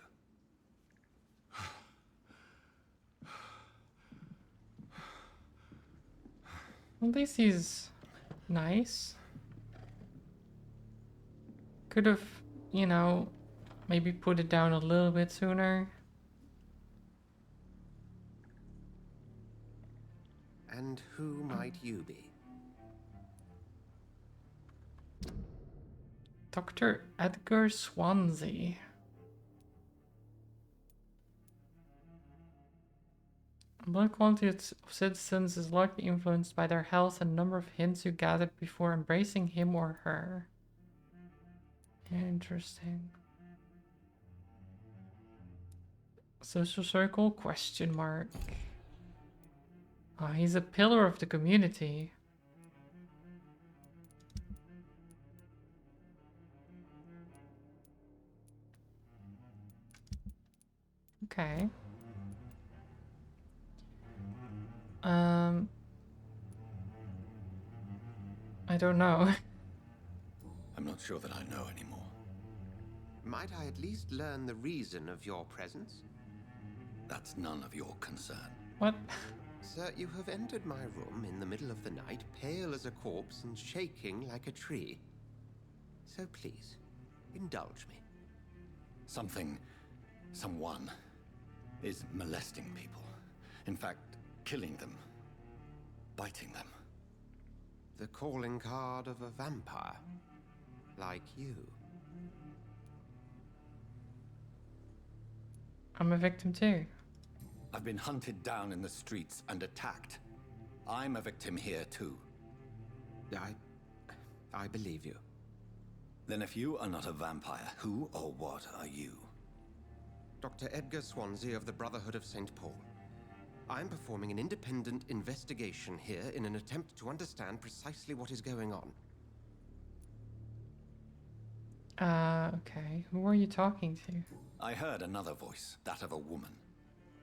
At least he's nice. Could have, you know, maybe put it down a little bit sooner. And who might you be? Dr. Edgar Swansea. Blood quality of citizens is largely influenced by their health and number of hints you gathered before embracing him or her. Interesting. Social circle? Question mark. Oh, he's a pillar of the community. Okay. I don't know. I'm not sure that I know anymore. Might I at least learn the reason of your presence? That's none of your concern. What? Sir, you have entered my room in the middle of the night, pale as a corpse and shaking like a tree. So please, indulge me. Someone is molesting people. In fact, killing them. Biting them. The calling card of a vampire. Like you. I'm a victim too. I've been hunted down in the streets and attacked. I'm a victim here too. I believe you. Then if you are not a vampire, who or what are you? Dr. Edgar Swansea of the Brotherhood of St. Paul. I'm performing an independent investigation here in an attempt to understand precisely what is going on. Okay. Who are you talking to? I heard another voice, that of a woman.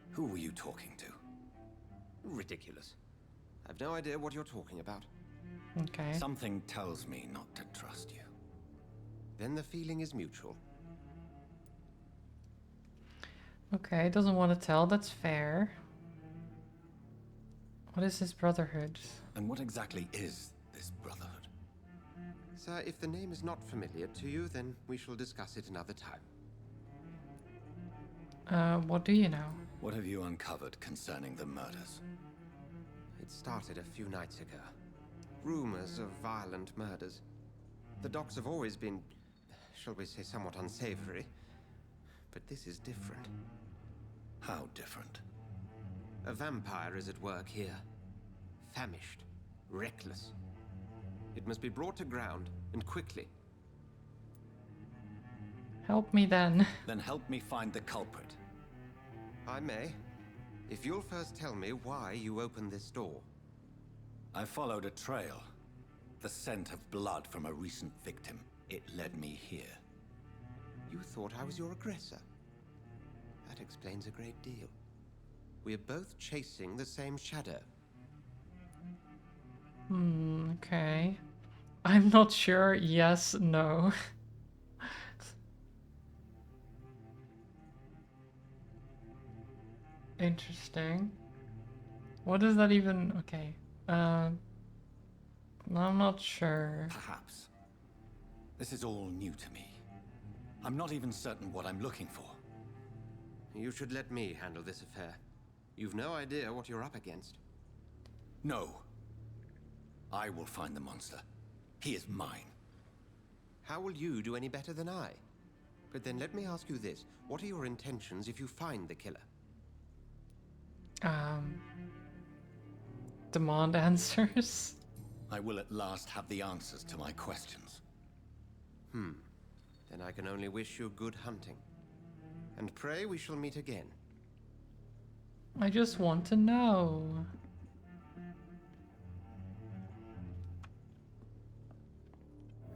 Who were you talking to? Ridiculous. I've no idea what you're talking about. Okay. Something tells me not to trust you. Then the feeling is mutual. Okay, doesn't want to tell. That's fair. What is this brotherhood? And what exactly is this brotherhood? Sir, if the name is not familiar to you, then we shall discuss it another time. What do you know? What have you uncovered concerning the murders? It started a few nights ago. Rumors of violent murders. The docks have always been, shall we say, somewhat unsavory. But this is different. How different? A vampire is at work here. Famished. Reckless. It must be brought to ground, and quickly. Help me then. Then help me find the culprit. I may. If you'll first tell me why you opened this door. I followed a trail. The scent of blood from a recent victim. It led me here. You thought I was your aggressor. That explains a great deal. We're both chasing the same shadow. Okay. I'm not sure. Yes, no. Interesting. What does that even... Okay. I'm not sure. Perhaps. This is all new to me. I'm not even certain what I'm looking for. You should let me handle this affair. You've no idea what you're up against. No. I will find the monster. He is mine. How will you do any better than I? But then let me ask you this. What are your intentions if you find the killer? Demand answers. I will at last have the answers to my questions. Then I can only wish you good hunting. And pray we shall meet again. I just want to know.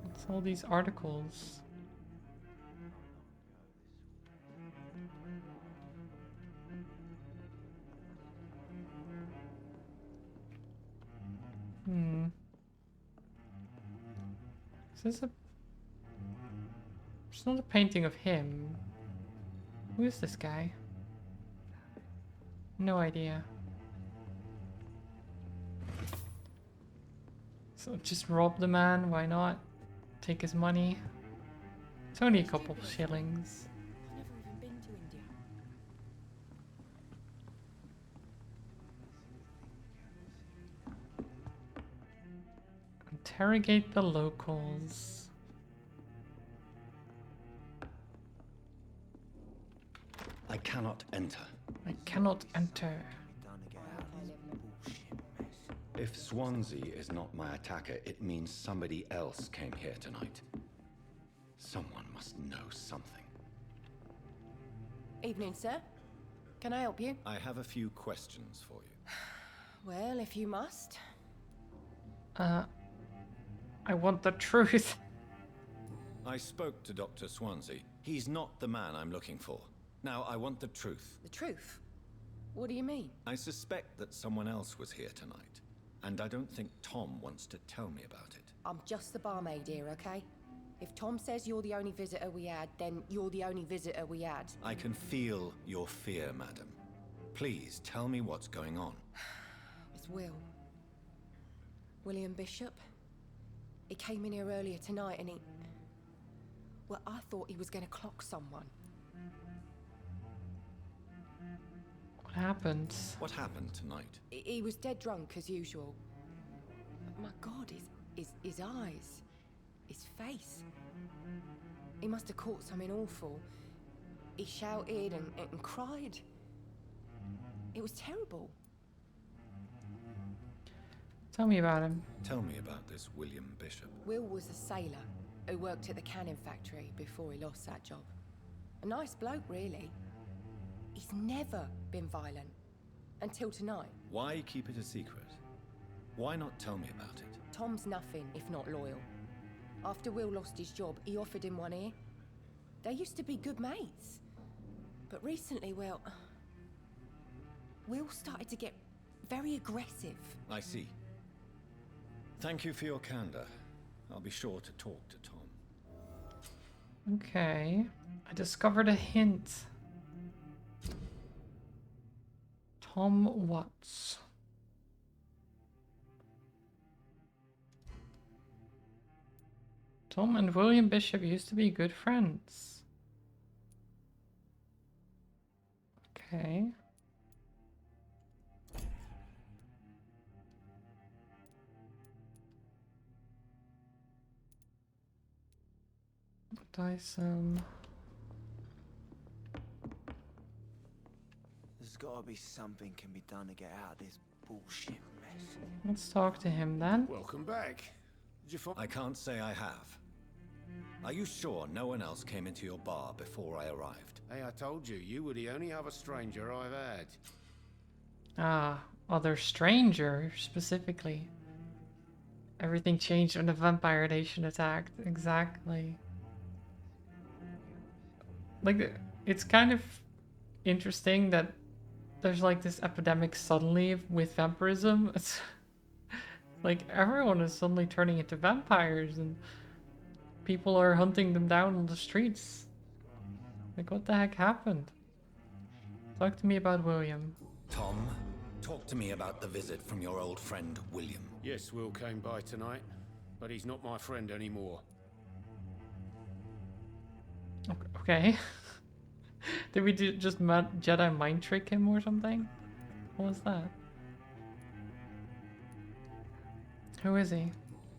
What's all these articles? Is this a... It's not a painting of him. Who is this guy? No idea. So just rob the man, why not? Take his money. It's only a couple of shillings. I've never even been to India. Interrogate the locals. cannot enter. I cannot enter. If Swansea is not my attacker, it means somebody else came here tonight. Someone must know something. Evening, sir. Can I help you? I have a few questions for you. Well, if you must. I want the truth. I spoke to Dr. Swansea. He's not the man I'm looking for. Now, I want the truth. The truth? What do you mean? I suspect that someone else was here tonight, and I don't think Tom wants to tell me about it. I'm just the barmaid here, okay? If Tom says you're the only visitor we had, then you're the only visitor we had. I can feel your fear, madam. Please tell me what's going on. It's Will. William Bishop. He came in here earlier tonight and he... Well, I thought he was going to clock someone. What happened? What happened tonight? He was dead drunk, as usual. But my God, his eyes... his face... He must have caught something awful. He shouted and cried. It was terrible. Tell me about him. Tell me about this William Bishop. Will was a sailor who worked at the cannon factory before he lost that job. A nice bloke, really. He's never been violent. Until tonight. Why keep it a secret? Why not tell me about it? Tom's nothing if not loyal. After Will lost his job, he offered him one ear. They used to be good mates. But recently, well... Will started to get very aggressive. I see. Thank you for your candor. I'll be sure to talk to Tom. Okay. I discovered a hint. Tom Watts. Tom and William Bishop used to be good friends. Okay. Dyson. There's gotta be something can be done to get out of this bullshit mess. Let's talk to him then. Welcome back. Did you find... I can't say I have. Are you sure no one else came into your bar before I arrived? Hey, I told you, you were the only other stranger I've had. Ah, other stranger, specifically. Everything changed when the Vampire Nation attacked. Exactly. Like, it's kind of interesting that there's like this epidemic suddenly with vampirism. It's like everyone is suddenly turning into vampires and people are hunting them down on the streets. Like, what the heck happened? Talk to me about William. Tom, talk to me about the visit from your old friend, William. Yes, Will came by tonight, but he's not my friend anymore. Okay. Did we just Jedi mind trick him or something? What was that? Who is he?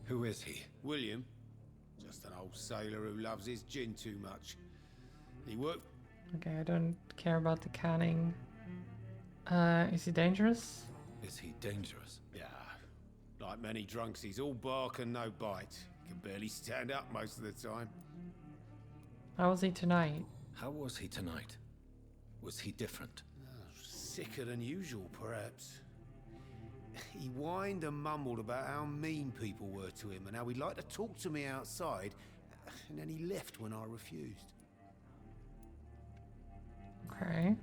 Who is he? William. Just an old sailor who loves his gin too much. He worked... Okay, I don't care about the canning. Is he dangerous? Is he dangerous? Yeah. Like many drunks, he's all bark and no bite. He can barely stand up most of the time. How was he tonight? How was he tonight? Was he different? Sicker than usual, perhaps. He whined and mumbled about how mean people were to him and how he'd like to talk to me outside, and then he left when I refused. Okay.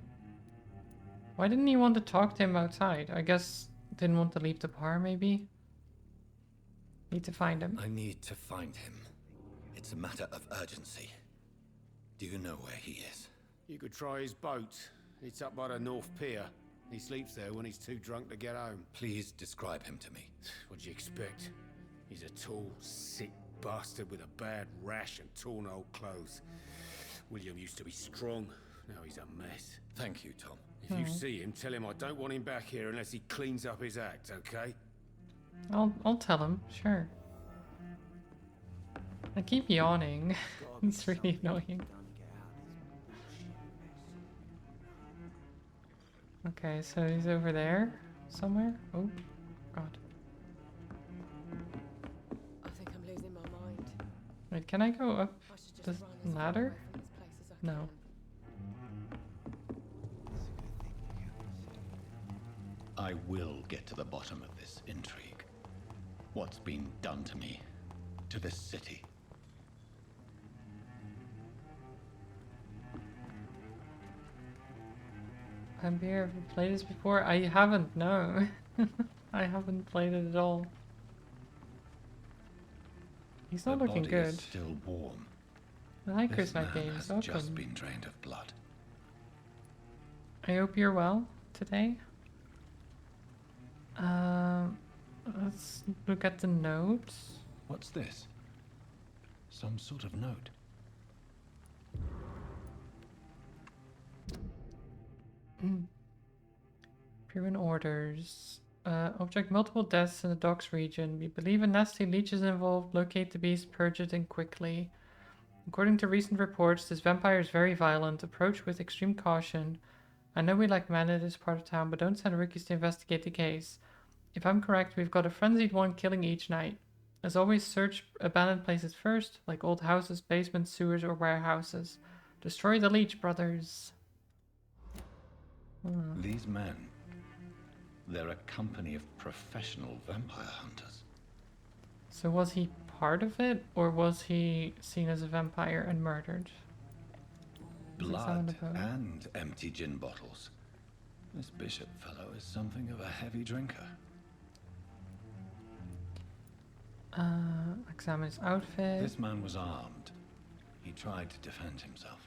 Why didn't he want to talk to him outside? I guess didn't want to leave the bar, maybe? Need to find him. I need to find him. It's a matter of urgency. Do you know where he is? You could try his boat. It's up by the North Pier. He sleeps there when he's too drunk to get home. Please describe him to me. What do you expect? He's a tall, sick bastard with a bad rash and torn old clothes. William used to be strong. Now he's a mess. Thank you, Tom. If you see him, tell him I don't want him back here unless he cleans up his act, okay? I'll tell him, sure. I keep yawning. It's really annoying. Okay, so he's over there somewhere. Oh, God. I think I'm losing my mind. Wait, can I go up I should just this run as far ladder? away from this place as I No. I will get to the bottom of this intrigue. What's been done to me, to this city. Vampyr, have you played this before? I haven't, no. I haven't played it at all. He's not The looking body good. is still warm. I like This Christmas man games. has just Welcome. been drained of blood. I hope you're well today. Let's look at the notes. What's this? Some sort of note. Pyrrhon orders. Object multiple deaths in the docks region. We believe a nasty leech is involved. Locate the beast, purge it, and quickly. According to recent reports, this vampire is very violent. Approach with extreme caution. I know we lack men in this part of town, but don't send rookies to investigate the case. If I'm correct, we've got a frenzied one killing each night. As always, search abandoned places first, like old houses, basements, sewers, or warehouses. Destroy the leech, brothers. These men, they're a company of professional vampire hunters. So was he part of it, or was he seen as a vampire and murdered? Blood and empty gin bottles. This bishop fellow is something of a heavy drinker. Examine his outfit. This man was armed. He tried to defend himself.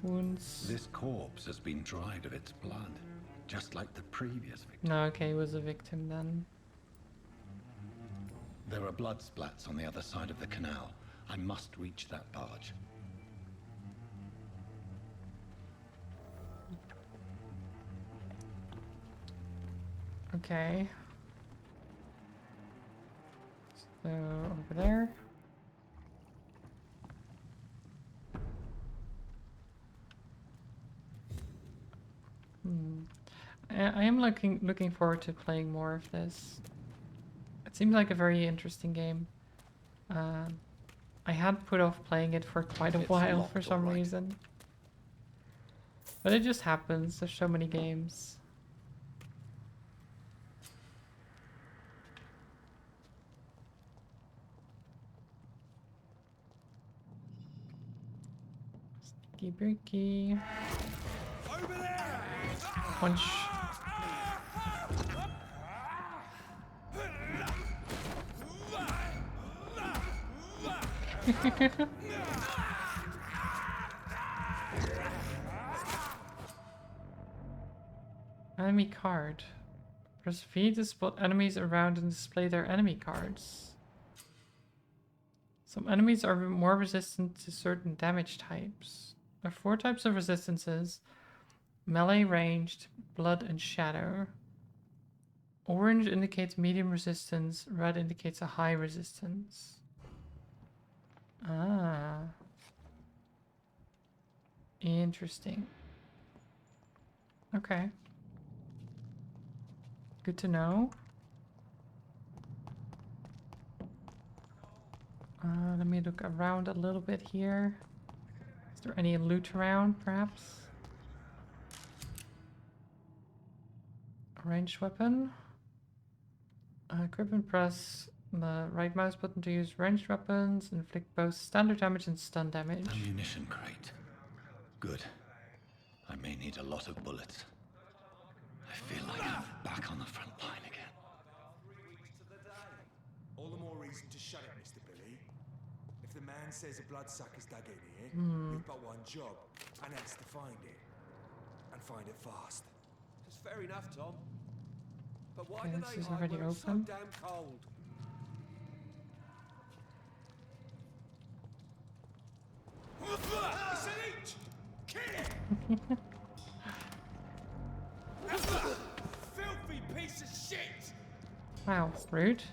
Wounds. This corpse has been dried of its blood, just like the previous victim. No, okay, he was a victim then. There are blood splats on the other side of the canal. I must reach that barge. Okay. So, over there. I am looking forward to playing more of this. It seems like a very interesting game. I had put off playing it for quite a while for some reason. But it just happens, there's so many games. Sticky bricky. Over there! Punch. Enemy card. Press V to spot enemies around and display their enemy cards. Some enemies are more resistant to certain damage types. There are 4 types of resistances: melee, ranged, blood, and shadow. Orange indicates medium resistance, red indicates a high resistance. Ah. Interesting. Okay. Good to know. Let me look around a little bit here. Is there any loot around, perhaps? A ranged weapon. Grip and press the right mouse button to use ranged weapons. Inflict both standard damage and stun damage. Ammunition crate. Good. I may need a lot of bullets. I feel like I'm back on the front line again. All the more reason to shut it, Mr. Billy. If the man says a bloodsucker's dug in here, you've but one job, and that's to find it. And find it fast. That's fair enough, Tom. But why Okay, do this they is hide already when it's so open. damn cold? It's an each! Kill it! Filthy piece of shit! Wow, rude.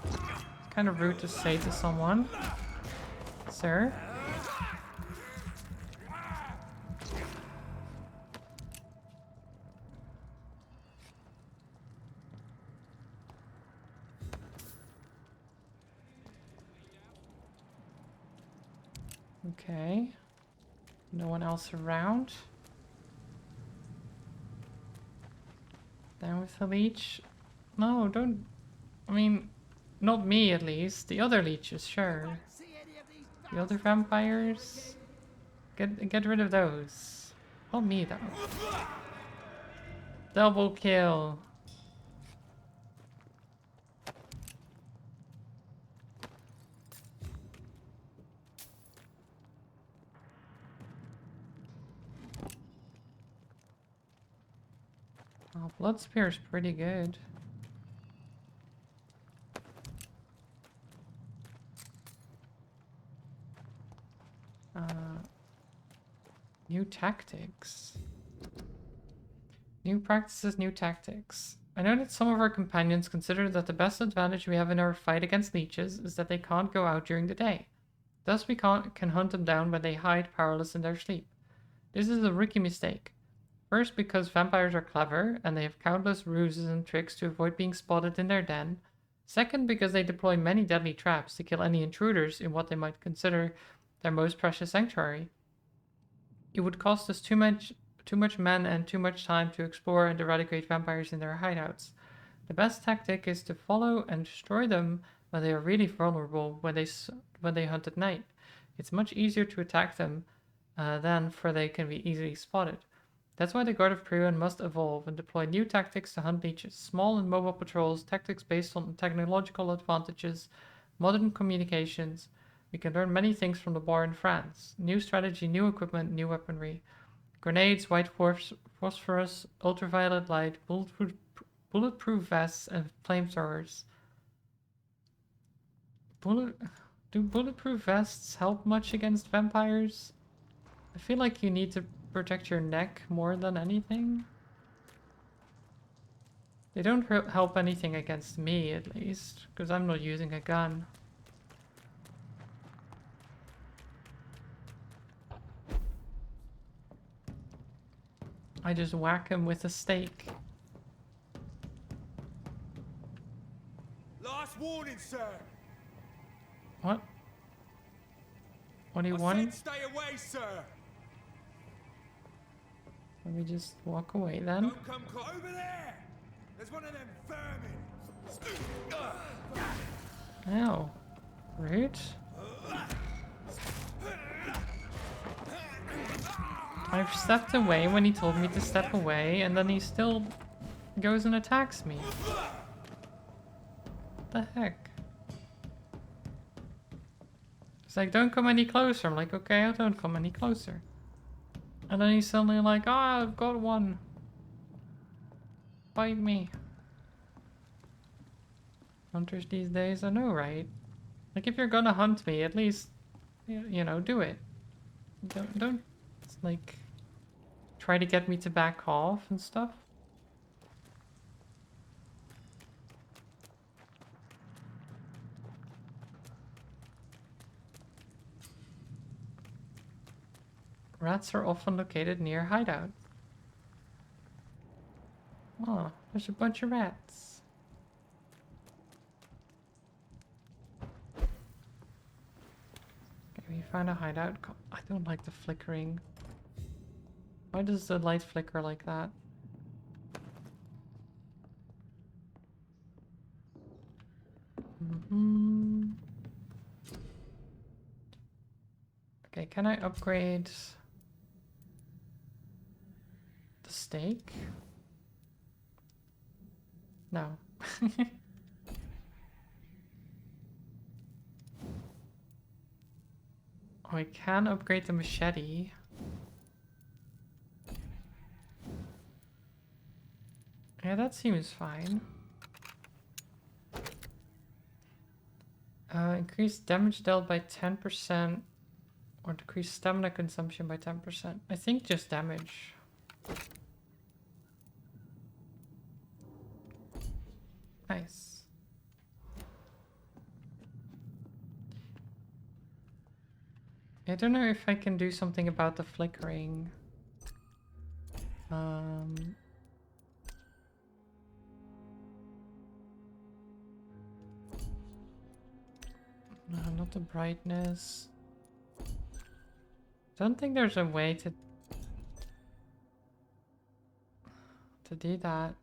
It's kind of rude to say to someone. Sir? Okay. No one else around. Down with the leech. No, don't... I mean, not me at least. The other leeches, sure. The other vampires? Get rid of those. Not me though. Double kill. Oh, Blood Spear is pretty good. New tactics. New practices, new tactics. I know that some of our companions consider that the best advantage we have in our fight against leeches is that they can't go out during the day. Thus we can hunt them down when they hide powerless in their sleep. This is a rookie mistake. First, because vampires are clever and they have countless ruses and tricks to avoid being spotted in their den. Second, because they deploy many deadly traps to kill any intruders in what they might consider their most precious sanctuary. It would cost us too much men and too much time to explore and eradicate vampires in their hideouts. The best tactic is to follow and destroy them when they are really vulnerable when they hunt at night. It's much easier to attack them then, for they can be easily spotted. That's why the Guard of Priwen must evolve and deploy new tactics to hunt leeches. Small and mobile patrols, tactics based on technological advantages, modern communications. We can learn many things from the bar in France. New strategy, new equipment, new weaponry. Grenades, white phosphorus, ultraviolet light, bulletproof vests, and flamethrowers. Do bulletproof vests help much against vampires? I feel like you need to protect your neck more than anything. They don't help anything against me, at least, because I'm not using a gun. I just whack him with a stake. Last warning, sir. What? What do you I want? said stay away, sir. Let me just walk away then. Don't come close. Over there. There's one of them vermin. Ow. Rude. I've stepped away when he told me to step away, and then he still goes and attacks me. What the heck? He's like, don't come any closer. I'm like, okay, I don't come any closer. And then he's suddenly like, oh, I've got one. Bite me. Hunters these days, I know, right? Like, if you're gonna hunt me, at least, you know, do it. Don't like, try to get me to back off and stuff. Rats are often located near hideout. Oh, there's a bunch of rats. Okay, we found a hideout. I don't like the flickering. Why does the light flicker like that? Okay, can I upgrade the stake? No. Oh, I can upgrade the machete. Yeah, that seems fine. Increase damage dealt by 10% or decrease stamina consumption by 10%. I think just damage. Nice. I don't know if I can do something about the flickering. No, not the brightness. Don't think there's a way to do that.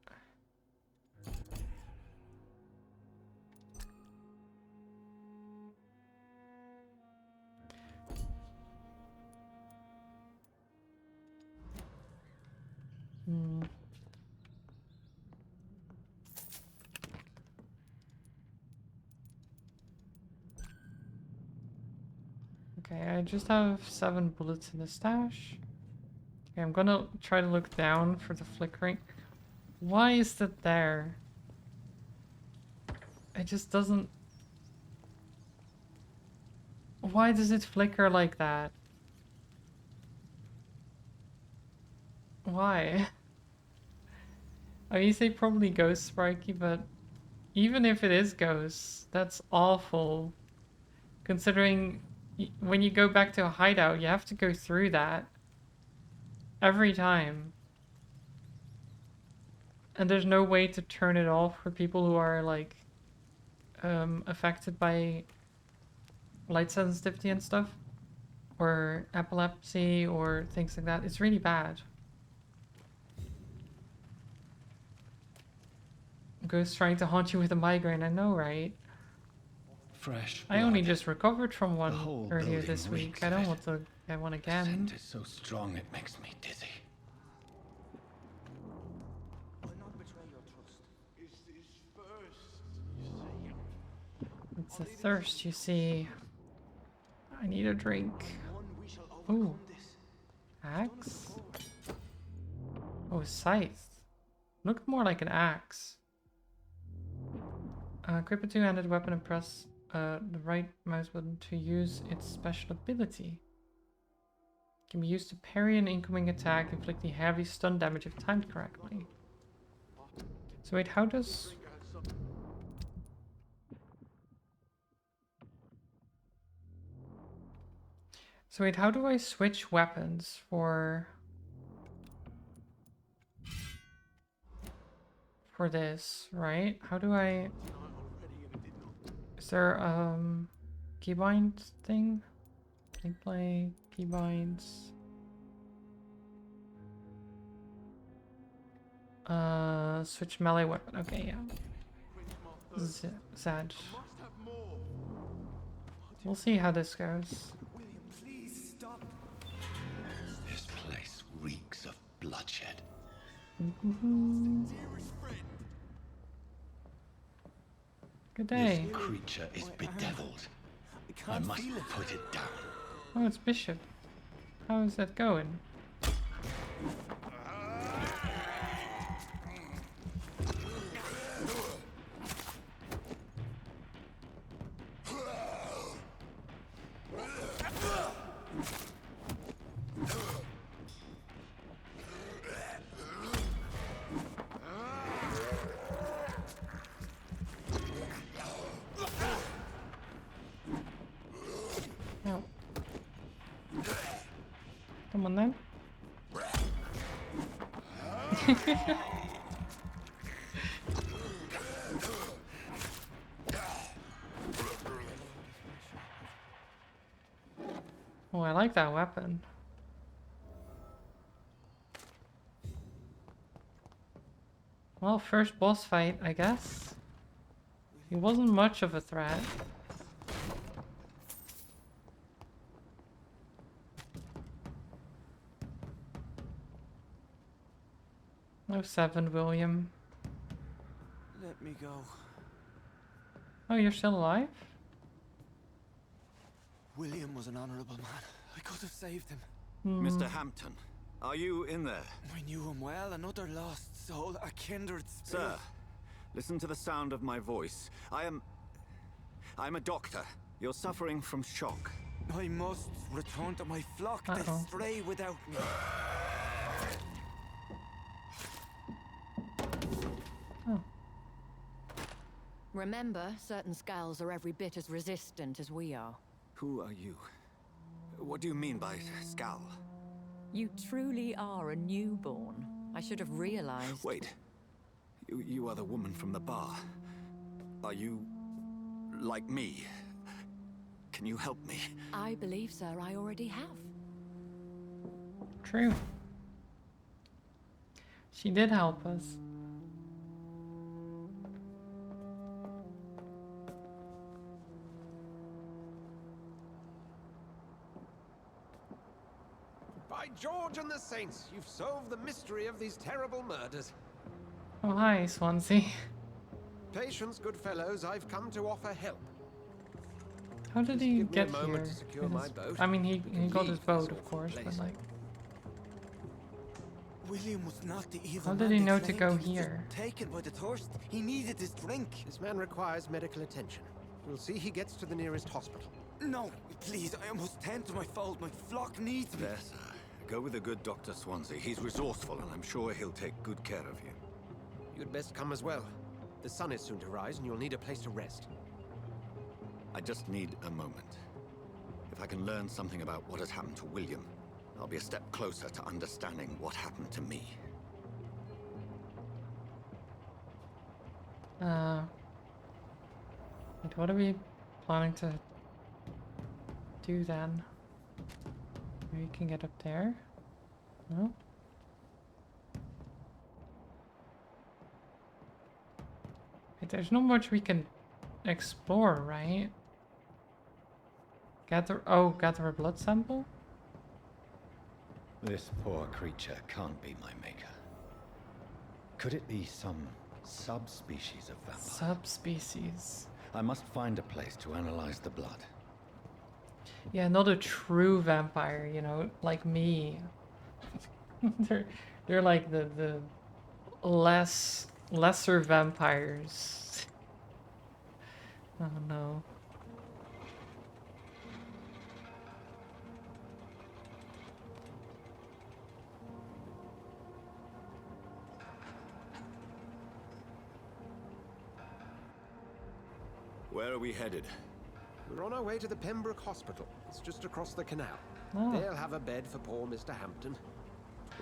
Okay, I just have 7 bullets in the stash. Okay, I'm gonna try to look down for the flickering. Why is that there? It just doesn't... Why does it flicker like that? Why? I mean, you say probably ghost Sparky, but even if it is ghosts, that's awful. Considering when you go back to a hideout, you have to go through that every time. And there's no way to turn it off for people who are like affected by light sensitivity and stuff, or epilepsy or things like that. It's really bad. Ghost trying to haunt you with a migraine, I know, right? Fresh I only blood. just recovered from one The whole earlier building this week. reeks I of don't it. want to get one The again. scent is so strong it makes me dizzy. I'll not betray your trust. It's this first, you see. It's a thirst, you see. I need a drink. One we shall Ooh. overcome this. Axe? Oh, scythe. Looked more like an axe. Equip a two-handed weapon and press the right mouse button to use its special ability. Can be used to parry an incoming attack, inflicting heavy stun damage if timed correctly. So wait, how does... So wait, how do I switch weapons for this, right? How do I... Is there keybind thing? Gameplay, keybinds. Switch melee weapon. Okay, yeah. Zed. We'll see how this goes. Please stop. This place reeks of bloodshed. Good day. This creature is bedeviled. I must put it down. Oh, it's Bishop. How is that going? No. Come on then. Oh, I like that weapon. Well, first boss fight, I guess. He wasn't much of a threat. No 7, William. Let me go. Oh, you're still alive? William was an honorable man. I could have saved him. Mr. Hampton, are you in there? I knew him well, another lost soul, a kindred spirit. Sir, listen to the sound of my voice. I'm a doctor. You're suffering from shock. I must return to my flock that stray without me. Oh. Remember, certain skulls are every bit as resistant as we are. Who are you? What do you mean by Skal? You truly are a newborn. I should have realized. Wait. You are the woman from the bar. Are you... like me? Can you help me? I believe, sir, I already have. True. She did help us. By George and the Saints, you've solved the mystery of these terrible murders. Oh, hi, Swansea. Patience, good fellows, I've come to offer help. How did Just he give me get a moment here? to secure my boat. I mean, he We got can his leave boat, this of awful course, but place. like, William was not the evil how man did he they know to claimed. go He was just here? taken by the thirst. He needed his drink. This man requires medical attention. We'll see he gets to the nearest hospital. No, please, I must tend to my fold. My flock needs me. There, sir. Go with the good Dr. Swansea. He's resourceful, and I'm sure he'll take good care of you. You'd best come as well. The sun is soon to rise, and you'll need a place to rest. I just need a moment. If I can learn something about what has happened to William, I'll be a step closer to understanding what happened to me. Wait, what are we planning to do then? Maybe we can get up there? No? Wait, there's not much we can explore, right? Gather a blood sample? This poor creature can't be my maker. Could it be some subspecies of vampire? Subspecies. I must find a place to analyze the blood. Yeah, not a true vampire, you know, like me. they're like the lesser vampires. Oh no. Where are we headed? We're on our way to the Pembroke Hospital. It's just across the canal. Oh. They'll have a bed for poor Mr. Hampton.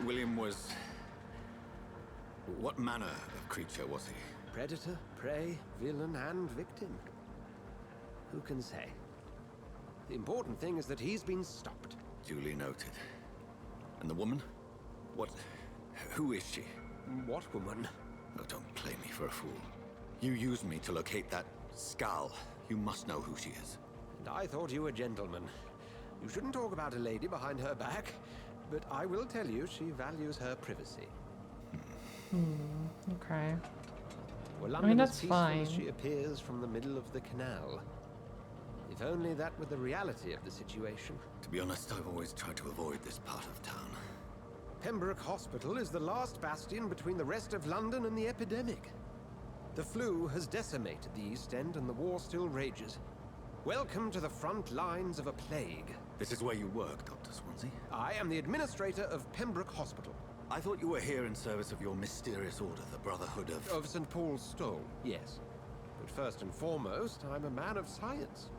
William was... What manner of creature was he? Predator, prey, villain, and victim. Who can say? The important thing is that he's been stopped. Duly noted. And the woman? What... Who is she? What woman? Oh, don't play me for a fool. You used me to locate that Skal. You must know who she is. And I thought you a gentleman. You shouldn't talk about a lady behind her back, but I will tell you she values her privacy. Okay. Well, I mean, London that's is peaceful fine. as she appears from the middle of the canal. If only that were the reality of the situation. To be honest, I've always tried to avoid this part of town. Pembroke Hospital is the last bastion between the rest of London and the epidemic. The flu has decimated the East End and the war still rages. Welcome to the front lines of a plague. This is where you work, Dr. Swansea? I am the administrator of Pembroke Hospital. I thought you were here in service of your mysterious order, the Brotherhood of... Of St. Paul's Stole, yes. But first and foremost, I'm a man of science.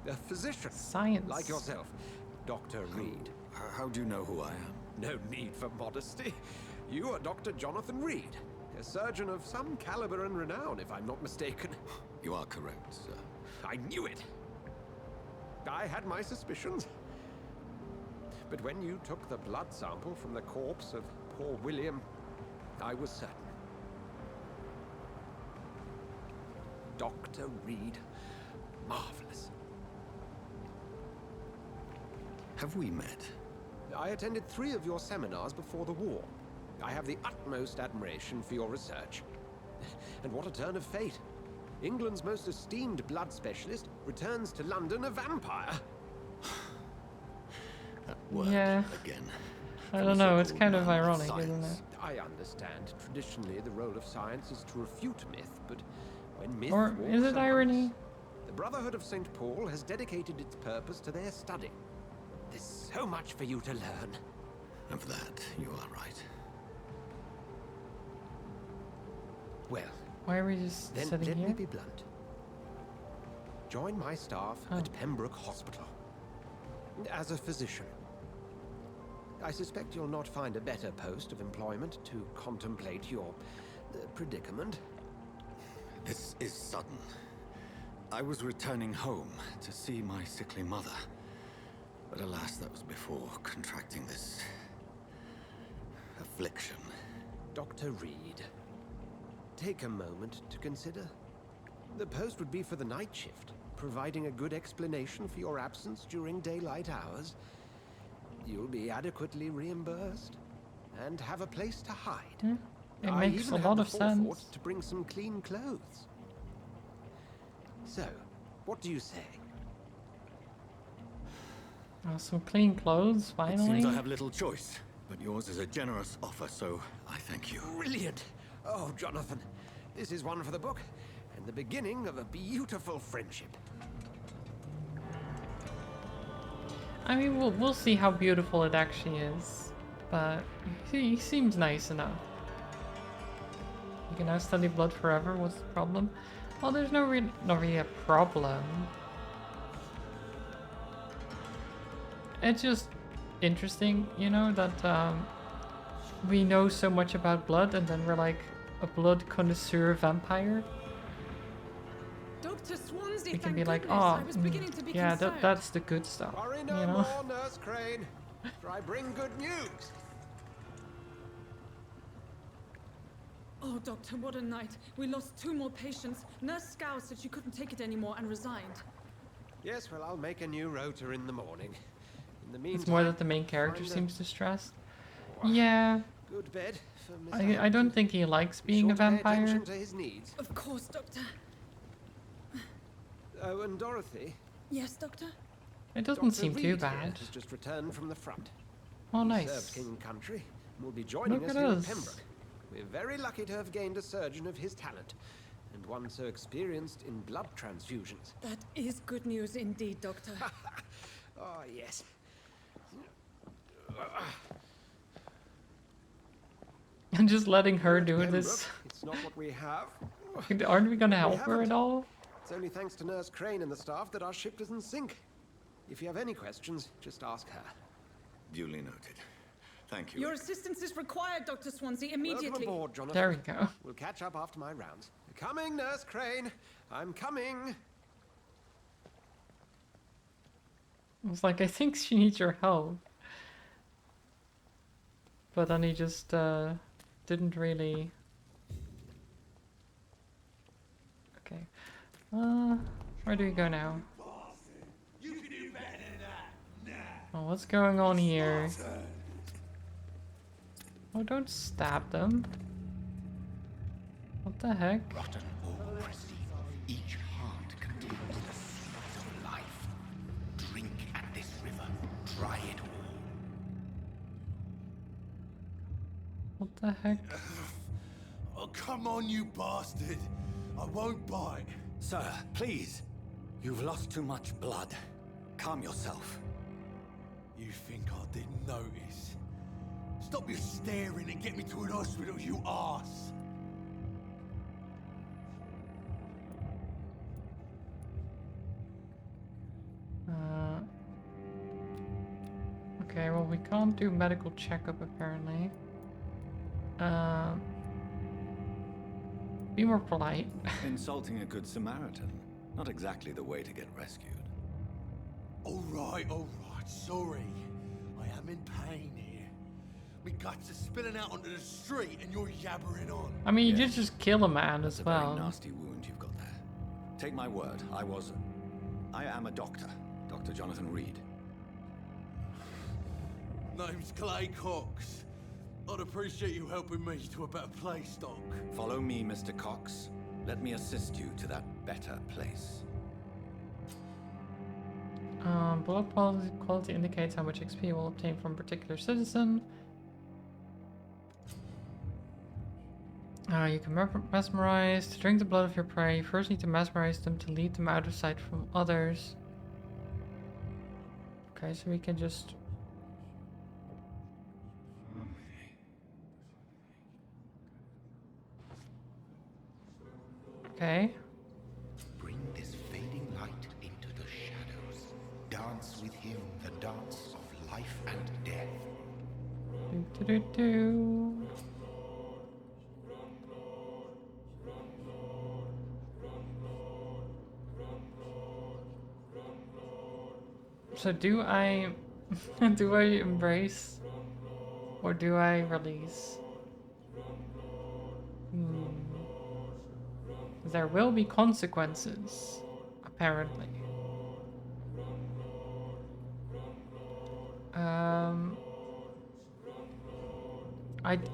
A physician. Science. Like yourself, Dr. Reed. How do you know who I am? No need for modesty. You are Dr. Jonathan Reed, a surgeon of some caliber and renown, if I'm not mistaken. You are correct, sir. I knew it. I had my suspicions. But when you took the blood sample from the corpse of poor William, I was certain. Dr. Reed. Marvelous. Have we met? I attended 3 of your seminars before the war. I have the utmost admiration for your research. And what a turn of fate. England's most esteemed blood specialist returns to London a vampire. That word Yeah. again. I From don't know, it's so-called kind of man ironic, isn't science. it? I understand. Traditionally, the role of science is to refute myth, but when myth Or walks is it among irony? us, the Brotherhood of St. Paul has dedicated its purpose to their study. There's so much for you to learn. Of that, you are right. Well, Why are we just then sitting let here? me be blunt. Join my staff Oh. at Pembroke Hospital. as a physician. I suspect you'll not find a better post of employment to contemplate your predicament. This is sudden. I was returning home to see my sickly mother. But alas, that was before contracting this affliction. Dr. Reed, take a moment to consider. The post would be for the night shift, providing a good explanation for your absence during daylight hours. You'll be adequately reimbursed and have a place to hide. It I makes even a have lot the of sense. forethought to bring some clean clothes. So, what do you say? Oh, some clean clothes, It finally. seems I have little choice, but yours is a generous offer, so I thank you. Brilliant! Oh, Jonathan, this is one for the book, and the beginning of a beautiful friendship. I mean, we'll see how beautiful it actually is, but he seems nice enough. You can now study blood forever. What's the problem? Well, there's not really a problem. It's just interesting, you know, that we know so much about blood, and then we're like a blood connoisseur vampire. Dr. Swansea, We can thank be like, goodness. oh, I was beginning to be yeah, concerned. that's the good stuff, Worry you no know. more, Nurse Crane, for I bring good news. Oh, Doctor, what a night. We lost 2 more patients. Nurse Scow said she couldn't take it anymore and resigned. Yes, well, I'll make a new rota in the morning. In the meantime, It's more that the main character find a seems distressed. Yeah, good bed for Miss I don't think he likes being a Sure to pay vampire. attention to his needs. Of course, Doctor. Oh, and Dorothy. Yes, Doctor? It doesn't Dr. seem Reed too here bad. has just returned from the front. Oh, He nice. served King Country and will be joining Look us at here in us. Pembroke. We're very lucky to have gained a surgeon of his talent, and one so experienced in blood transfusions. That is good news indeed, Doctor. Oh, yes. And just letting her do Pembroke, this. It's not what we have. Aren't we gonna help her haven't. at all? It's only thanks to Nurse Crane and the staff that our ship doesn't sink. If you have any questions, just ask her. Duly noted. Thank you. Your assistance is required, Dr. Swansea, immediately. Welcome aboard, Jonathan. There we go. We'll catch up after my rounds. Coming, Nurse Crane. I'm coming. I was like, I think she needs your help. But then he just didn't really. Okay. Where do we go now? Oh, what's going on here? Oh, don't stab them. What the heck? Rotten all perceive. Each heart contains the seeds of life. Drink at this river. Try it all. What the heck? Oh, come on, you bastard. I won't bite. Sir, please. You've lost too much blood. Calm yourself. You think I didn't notice? Stop your staring and get me to an hospital, you arse! Okay, well, we can't do medical checkup apparently. Be more polite. Insulting a good Samaritan. Not exactly the way to get rescued. All right, sorry. I am in pain here. Me guts are spilling out onto the street and you're yabbering on. I mean, you did just kill a man That's as a well. very nasty wound you've got there. Take my word, I am a doctor. Dr. Jonathan Reed. Name's Clay Cox. I'd appreciate you helping me to a better place, Doc. Follow me, Mr. Cox. Let me assist you to that better place. Blood quality indicates how much XP you will obtain from a particular citizen. You can mesmerize. To drink the blood of your prey, you first need to mesmerize them to lead them out of sight from others. Okay, so we can just... Okay. Bring this fading light into the shadows. dance with him the dance of life and death. Do, do, do, do. So do I do I embrace or do I release? There will be consequences, apparently.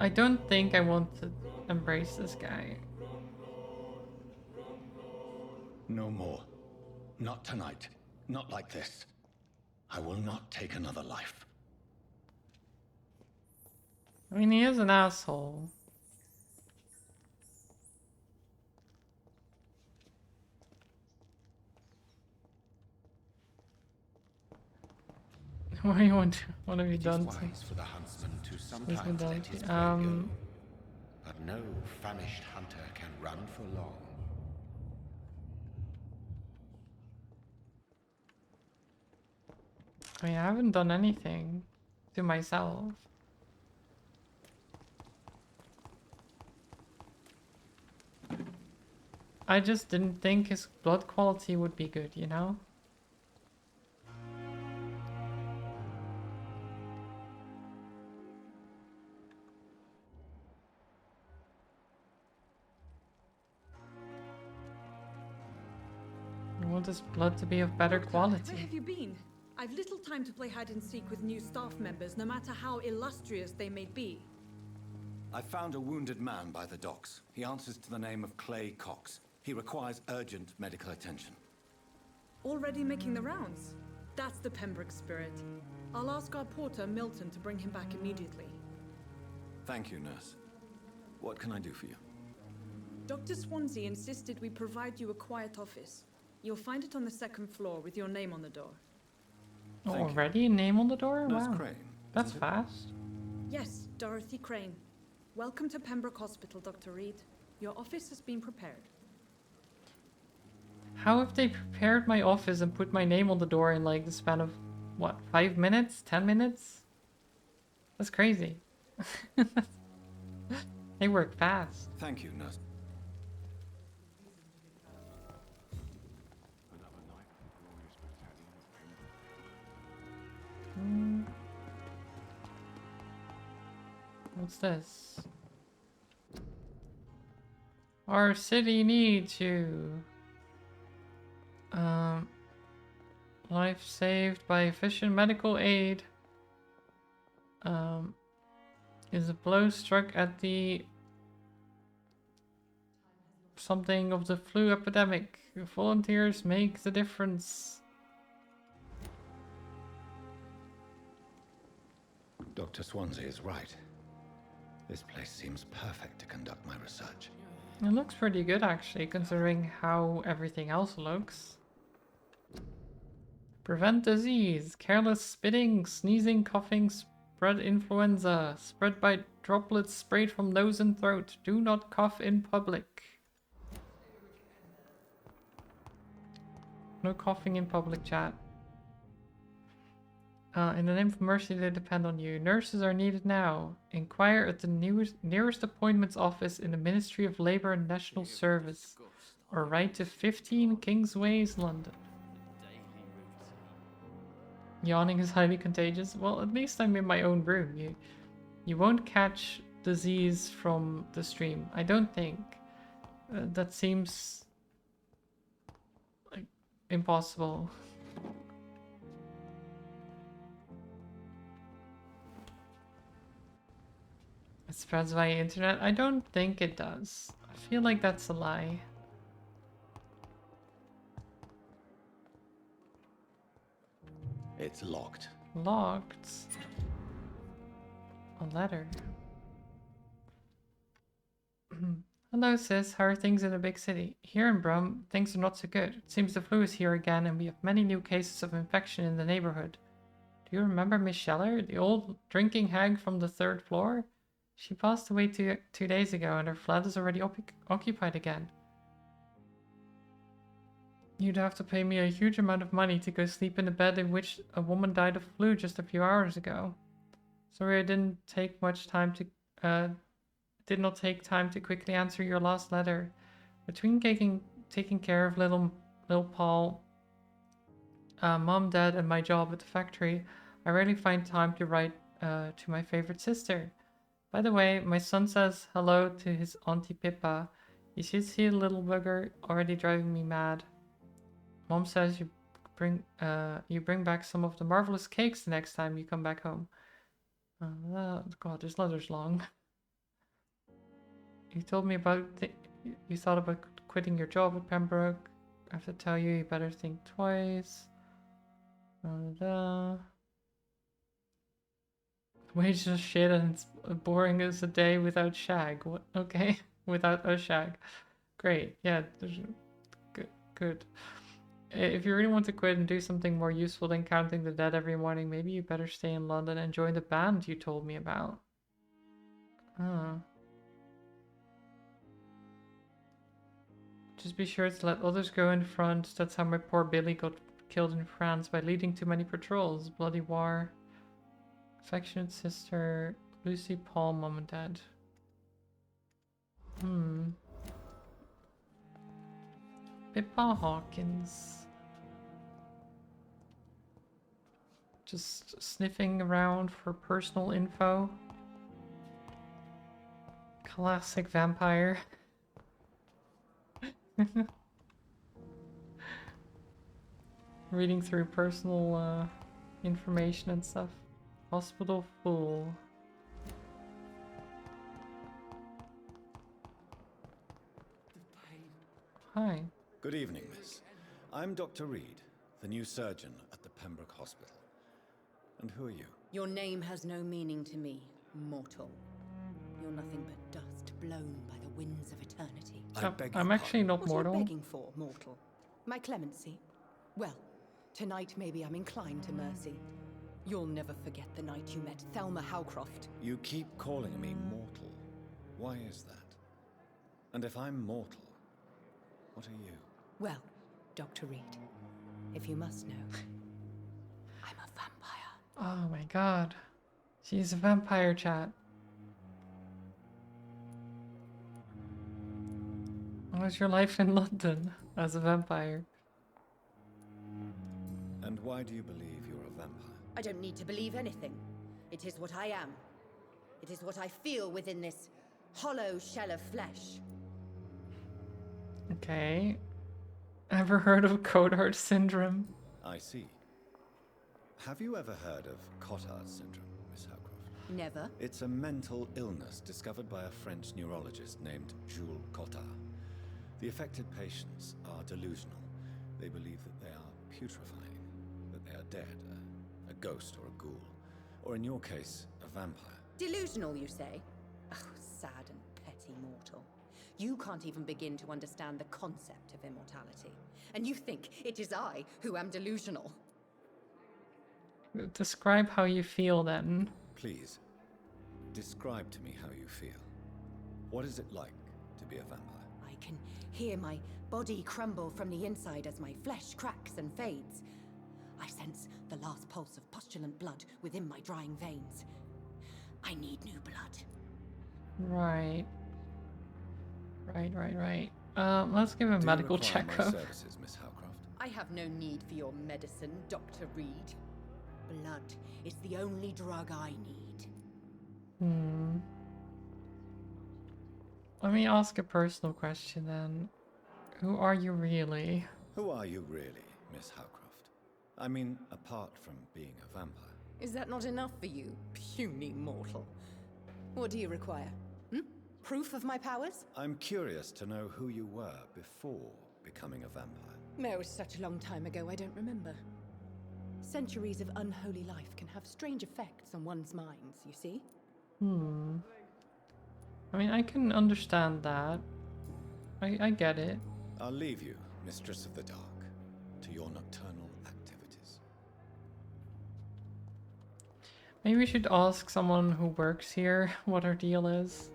I don't think I want to embrace this guy. No more. Not tonight. Not like this. I will not take another life. I mean, he is an asshole. What do you want? What have you done? It is wise for the huntsman to What's sometimes been done let to his you? prey go, but no famished hunter can run for long. I mean, I haven't done anything to myself. I just didn't think his blood quality would be good, you know? I want his blood to be of better Doctor, quality. where have you been? I've little time to play hide and seek with new staff members, no matter how illustrious they may be. I found a wounded man by the docks. He answers to the name of Clay Cox. He requires urgent medical attention. Already making the rounds? That's the Pembroke spirit. I'll ask our porter, Milton, to bring him back immediately. Thank you, nurse. What can I do for you? Dr. Swansea insisted we provide you a quiet office. You'll find it on the second floor with your name on the door. Oh, already a name on the door? Nurse Wow. Crane, That's fast. Yes, Dorothy Crane. Welcome to Pembroke Hospital, Dr. Reed. Your office has been prepared. How have they prepared my office and put my name on the door in like the span of, what, 5 minutes? 10 minutes? That's crazy. They work fast. Thank you, nurse. What's this? Our city needs you. Life saved by efficient medical aid. Is a blow struck at the something of the flu epidemic. Volunteers make the difference. Dr. Swansea is right. This place seems perfect to conduct my research. It looks pretty good actually, considering how everything else looks. Prevent disease. Careless spitting, sneezing, coughing, spread influenza. Spread by droplets sprayed from nose and throat. Do not cough in public. No coughing in public, chat. In the name of mercy, they depend on you. Nurses are needed now. Inquire at the nearest appointments office in the Ministry of Labour and National Service. Or write to 15 Kingsways, London. Yawning is highly contagious. Well, at least I'm in my own room. You won't catch disease from the stream. I don't think. That seems like impossible. It spreads via internet? I don't think it does. I feel like that's a lie. It's locked. Locked? A letter. Hello sis, how are things in the big city? Here in Brum, things are not so good. It seems the flu is here again and we have many new cases of infection in the neighborhood. Do you remember Miss Scheller, the old drinking hag from the 3rd floor? She passed away two days ago and her flat is already occupied again. You'd have to pay me a huge amount of money to go sleep in a bed in which a woman died of flu just a few hours ago. Sorry I didn't take much time to, did not take time to quickly answer your last letter. Between taking care of little Paul, mom, dad, and my job at the factory, I rarely find time to write to my favorite sister. By the way, my son says hello to his auntie Pippa. You should see the little bugger already driving me mad. Mom says you bring back some of the marvelous cakes the next time you come back home. God, this letter's long. You told me about you thought about quitting your job at Pembroke. I have to tell you, you better think twice. Wages are shit and it's boring as a day without shag. What? Okay, without a shag. Great. Yeah, good. If you really want to quit and do something more useful than counting the dead every morning, maybe you better stay in London and join the band you told me about. Just be sure to let others go in front. That's how my poor Billy got killed in France, by leading too many patrols. Bloody war. Affectionate sister, Lucy, Paul, mom and dad. Pippa Hawkins. Just sniffing around for personal info. Classic vampire. Reading through personal information and stuff. Hospital fool. Hi. Good evening, miss. I'm Dr. Reed, the new surgeon at the Pembroke Hospital. And who are you? Your name has no meaning to me, mortal. You're nothing but dust blown by the winds of eternity. I'm actually not mortal. What are you begging for, mortal? My clemency? Well, tonight maybe I'm inclined to mercy. You'll never forget the night you met Thelma Howcroft. You keep calling me mortal. Why is that? And if I'm mortal, what are you? Well, Dr. Reed, if you must know, I'm a vampire. Oh my god. She's a vampire, chat. How's your life in London as a vampire? And why do you believe you're a vampire? I don't need to believe anything. It is what I am. It is what I feel within this hollow shell of flesh. Okay. Ever heard of Cotard syndrome? I see. Have you ever heard of Cotard syndrome, Miss Howcroft? Never. It's a mental illness discovered by a French neurologist named Jules Cotard. The affected patients are delusional. They believe that they are putrefying, that they are dead, a ghost or a ghoul, or in your case, a vampire. Delusional, you say? Oh, sad and petty mortal. You can't even begin to understand the concept of immortality. And you think it is I who am delusional. Describe how you feel then. Please, describe to me how you feel. What is it like to be a vampire? I can hear my body crumble from the inside as my flesh cracks and fades. I sense the last pulse of postulant blood within my drying veins. I need new blood. Right. Right. Let's give a medical checkup. Services, Miss Howcroft? I have no need for your medicine, Dr. Reed. Blood is the only drug I need. Let me ask a personal question then. Who are you really? Who are you really, Miss Howcroft? I mean, apart from being a vampire. Is that not enough for you, puny mortal? What do you require? Proof of my powers? I'm curious to know who you were before becoming a vampire. It was such a long time ago, I don't remember. Centuries of unholy life can have strange effects on one's minds, you see? I mean, I can understand that. I get it. I'll leave you, Mistress of the Dark, to your nocturnal activities. Maybe we should ask someone who works here what her deal is.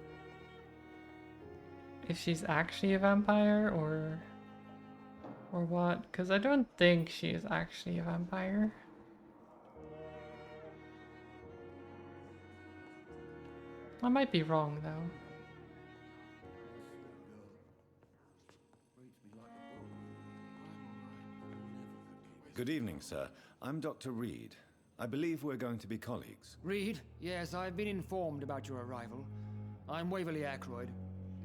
If she's actually a vampire or Or what? Because I don't think she is actually a vampire. I might be wrong, though. Good evening, sir. I'm Dr. Reed. I believe we're going to be colleagues. Reed? Yes, I've been informed about your arrival. I'm Waverly Ackroyd.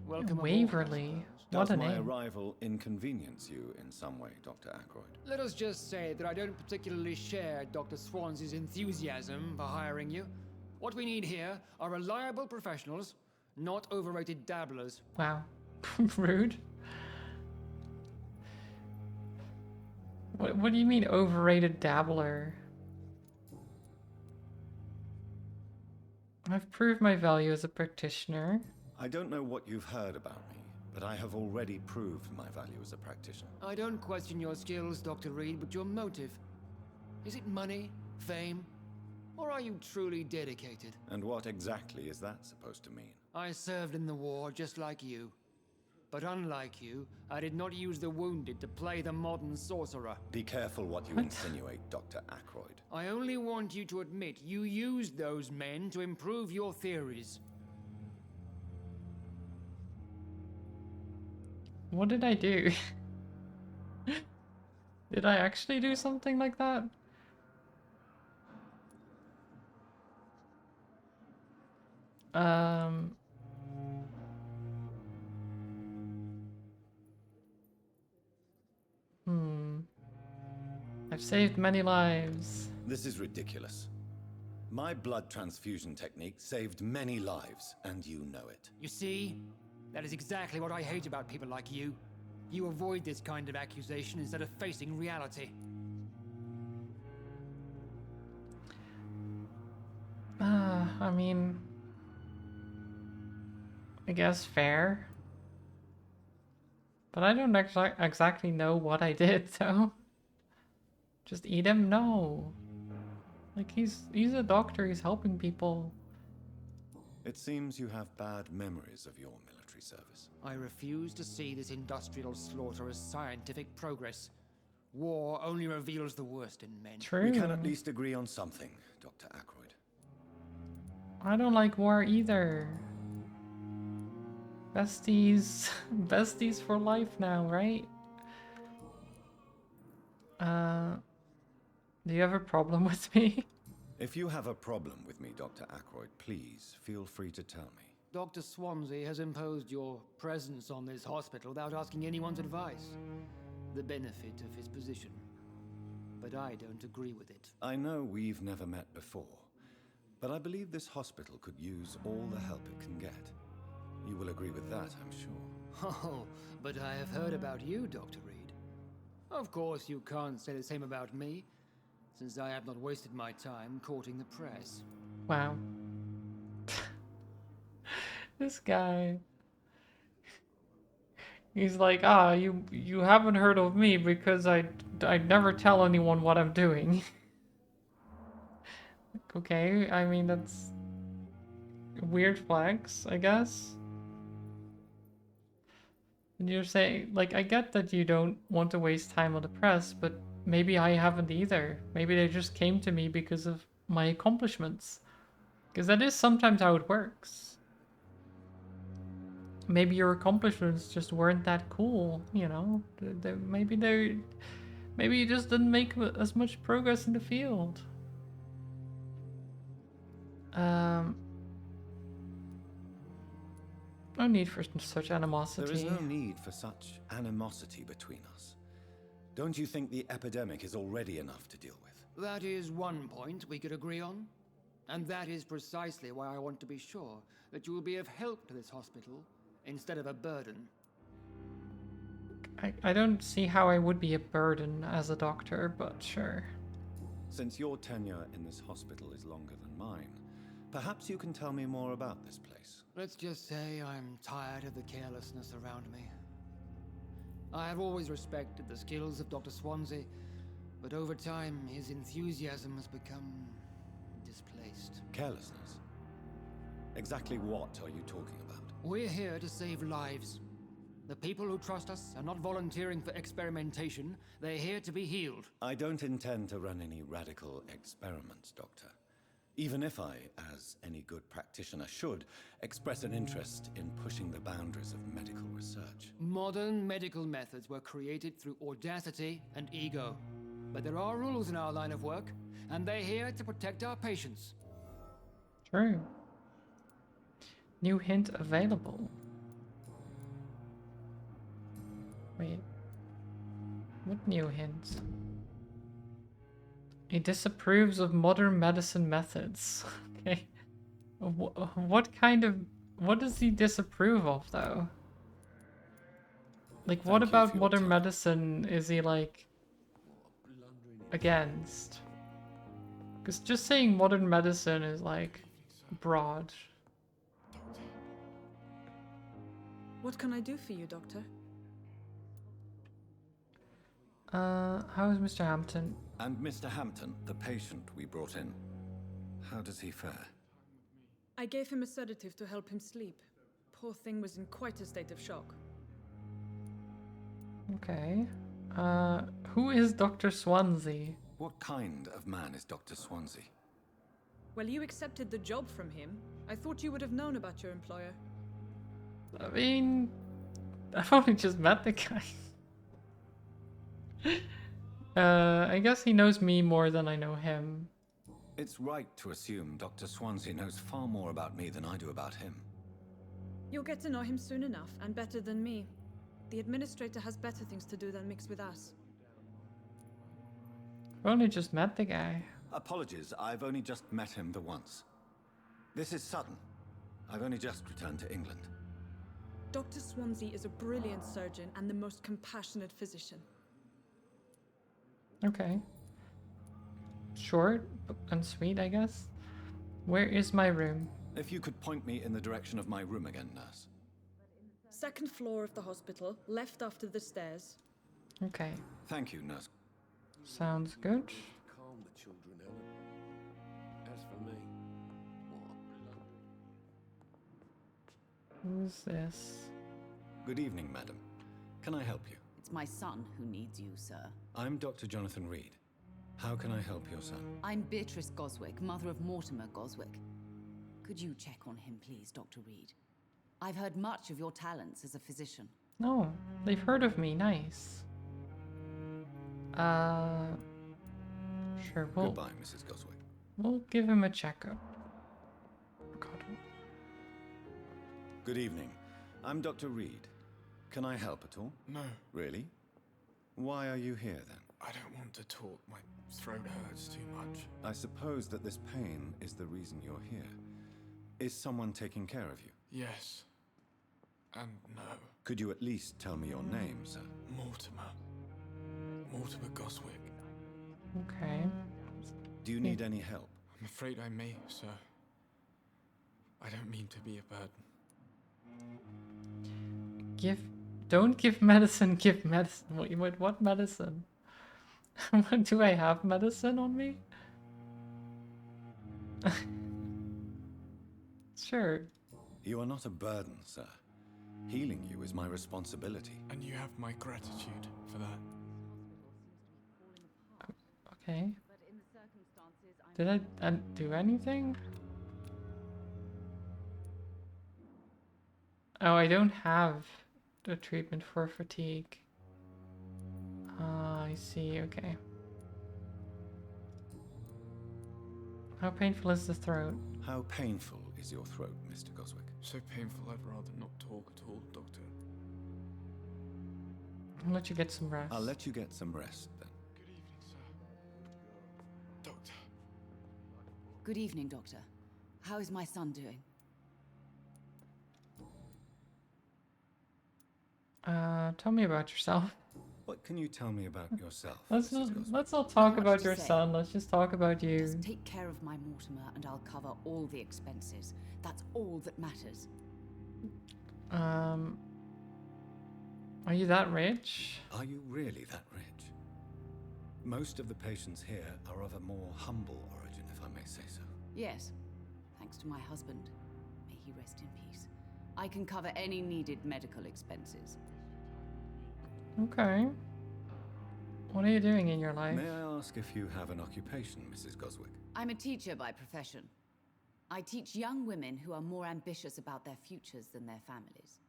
Welcome Waverly? Does What a my name. arrival inconvenience you in some way, Dr. Ackroyd? Let us just say that I don't particularly share Dr. Swansea's enthusiasm for hiring you. What we need here are reliable professionals, not overrated dabblers. Wow. Rude. What do you mean overrated dabbler? I've proved my value as a practitioner. I don't know what you've heard about me, but I have already proved my value as a practitioner. I don't question your skills, Dr. Reed, but your motive. Is it money, fame, or are you truly dedicated? And what exactly is that supposed to mean? I served in the war just like you. But unlike you, I did not use the wounded to play the modern sorcerer. Be careful what you insinuate, Dr. Ackroyd. I only want you to admit you used those men to improve your theories. What did I do? Did I actually do something like that? I've saved many lives. This is ridiculous. My blood transfusion technique saved many lives, and you know it. You see? That is exactly what I hate about people like you. You avoid this kind of accusation instead of facing reality. I mean... I guess fair. But I don't exactly know what I did, so... Just eat him? No. Like, he's a doctor, he's helping people. It seems you have bad memories of your military service. I refuse to see this industrial slaughter as scientific progress. War only reveals the worst in men. True. We can at least agree on something, Dr. Ackroyd. I don't like war either. Besties. Besties for life now, right? Do you have a problem with me? If you have a problem with me, Dr. Ackroyd, please feel free to tell me. Dr. Swansea has imposed your presence on this hospital without asking anyone's advice. The benefit of his position. But I don't agree with it. I know we've never met before, but I believe this hospital could use all the help it can get. You will agree with that, I'm sure. Oh, but I have heard about you, Dr. Reed. Of course, you can't say the same about me, since I have not wasted my time courting the press. Wow. This guy. He's like, you haven't heard of me because I never tell anyone what I'm doing. Okay, I mean, that's a weird flex, I guess. And you're saying, like, I get that you don't want to waste time on the press, but maybe I haven't either. Maybe they just came to me because of my accomplishments. Because that is sometimes how it works. Maybe your accomplishments just weren't that cool, you know? Maybe you just didn't make as much progress in the field. No need for such animosity. There is no need for such animosity between us. Don't you think the epidemic is already enough to deal with? That is one point we could agree on. And that is precisely why I want to be sure that you will be of help to this hospital instead of a burden. I don't see how I would be a burden as a doctor, but sure. Since your tenure in this hospital is longer than mine, perhaps you can tell me more about this place. Let's just say I'm tired of the carelessness around me. I have always respected the skills of Dr. Swansea, but over time his enthusiasm has become displaced. Carelessness? Exactly what are you talking about? We're here to save lives. The people who trust us are not volunteering for experimentation. They're here to be healed. I don't intend to run any radical experiments, Doctor. Even if I, as any good practitioner should, express an interest in pushing the boundaries of medical research. Modern medical methods were created through audacity and ego. But there are rules in our line of work, and they're here to protect our patients. True. New hint available. Wait. What new hint? He disapproves of modern medicine methods. Okay. What does he disapprove of, though? Like, what about modern medicine is he, like, against? Because just saying modern medicine is, like, broad. What can I do for you, Doctor? How is Mr. Hampton? And Mr. Hampton, the patient we brought in, how does he fare? I gave him a sedative to help him sleep. Poor thing was in quite a state of shock. Okay. Who is Dr. Swansea? What kind of man is Dr. Swansea? Well, you accepted the job from him. I thought you would have known about your employer. I mean, I've only just met the guy. I guess he knows me more than I know him. It's right to assume Dr. Swansea knows far more about me than I do about him. You'll get to know him soon enough, and better than me. The administrator has better things to do than mix with us. I've only just met the guy. Apologies, I've only just met him the once. This is sudden. I've only just returned to England. Dr. Swansea is a brilliant surgeon and the most compassionate physician. Okay. Short and sweet, I guess. Where is my room? If you could point me in the direction of my room again, nurse. Second floor of the hospital, left after the stairs. Okay. Thank you, nurse. Sounds good. Calm the children, Ellen. As for me, Who's this? Good evening, madam. Can I help you? It's my son who needs you, sir. I'm Dr. Jonathan Reed. How can I help your son? I'm Beatrice Goswick, mother of Mortimer Goswick. Could you check on him, please, Dr. Reed? I've heard much of your talents as a physician. No, they've heard of me. Nice. Sure, Goodbye, Mrs. Goswick. We'll give him a checkup. God. Good evening. I'm Dr. Reed. Can I help at all? No. Really? Why are you here, then? I don't want to talk. My throat hurts too much. I suppose that this pain is the reason you're here. Is someone taking care of you? Yes. And no. Could you at least tell me your name, sir? Mortimer. Mortimer Goswick. Okay. Do you need any help? I'm afraid I may, sir. I don't mean to be a burden. Don't give medicine, give medicine. Wait, what medicine? Do I have medicine on me? Sure. You are not a burden, sir. Healing you is my responsibility. And you have my gratitude for that. Okay. Did I do anything? Oh, I don't have the treatment for fatigue. Ah, I see, okay. How painful is the throat? How painful is your throat, Mr. Goswick? So painful I'd rather not talk at all, Doctor. I'll let you get some rest. I'll let you get some rest, then. Good evening, sir. Doctor. Good evening, Doctor. How is my son doing? Tell me about yourself. What can you tell me about yourself? Let's not talk about your son. Let's just talk about you. Just take care of my Mortimer and I'll cover all the expenses. That's all that matters. Are you that rich? Are you really that rich? Most of the patients here are of a more humble origin, if I may say so. Yes, thanks to my husband. May he rest in peace. I can cover any needed medical expenses. Okay. What are you doing in your life? May I ask if you have an occupation, Mrs. Goswick? I'm a teacher by profession. I teach young women who are more ambitious about their futures than their families.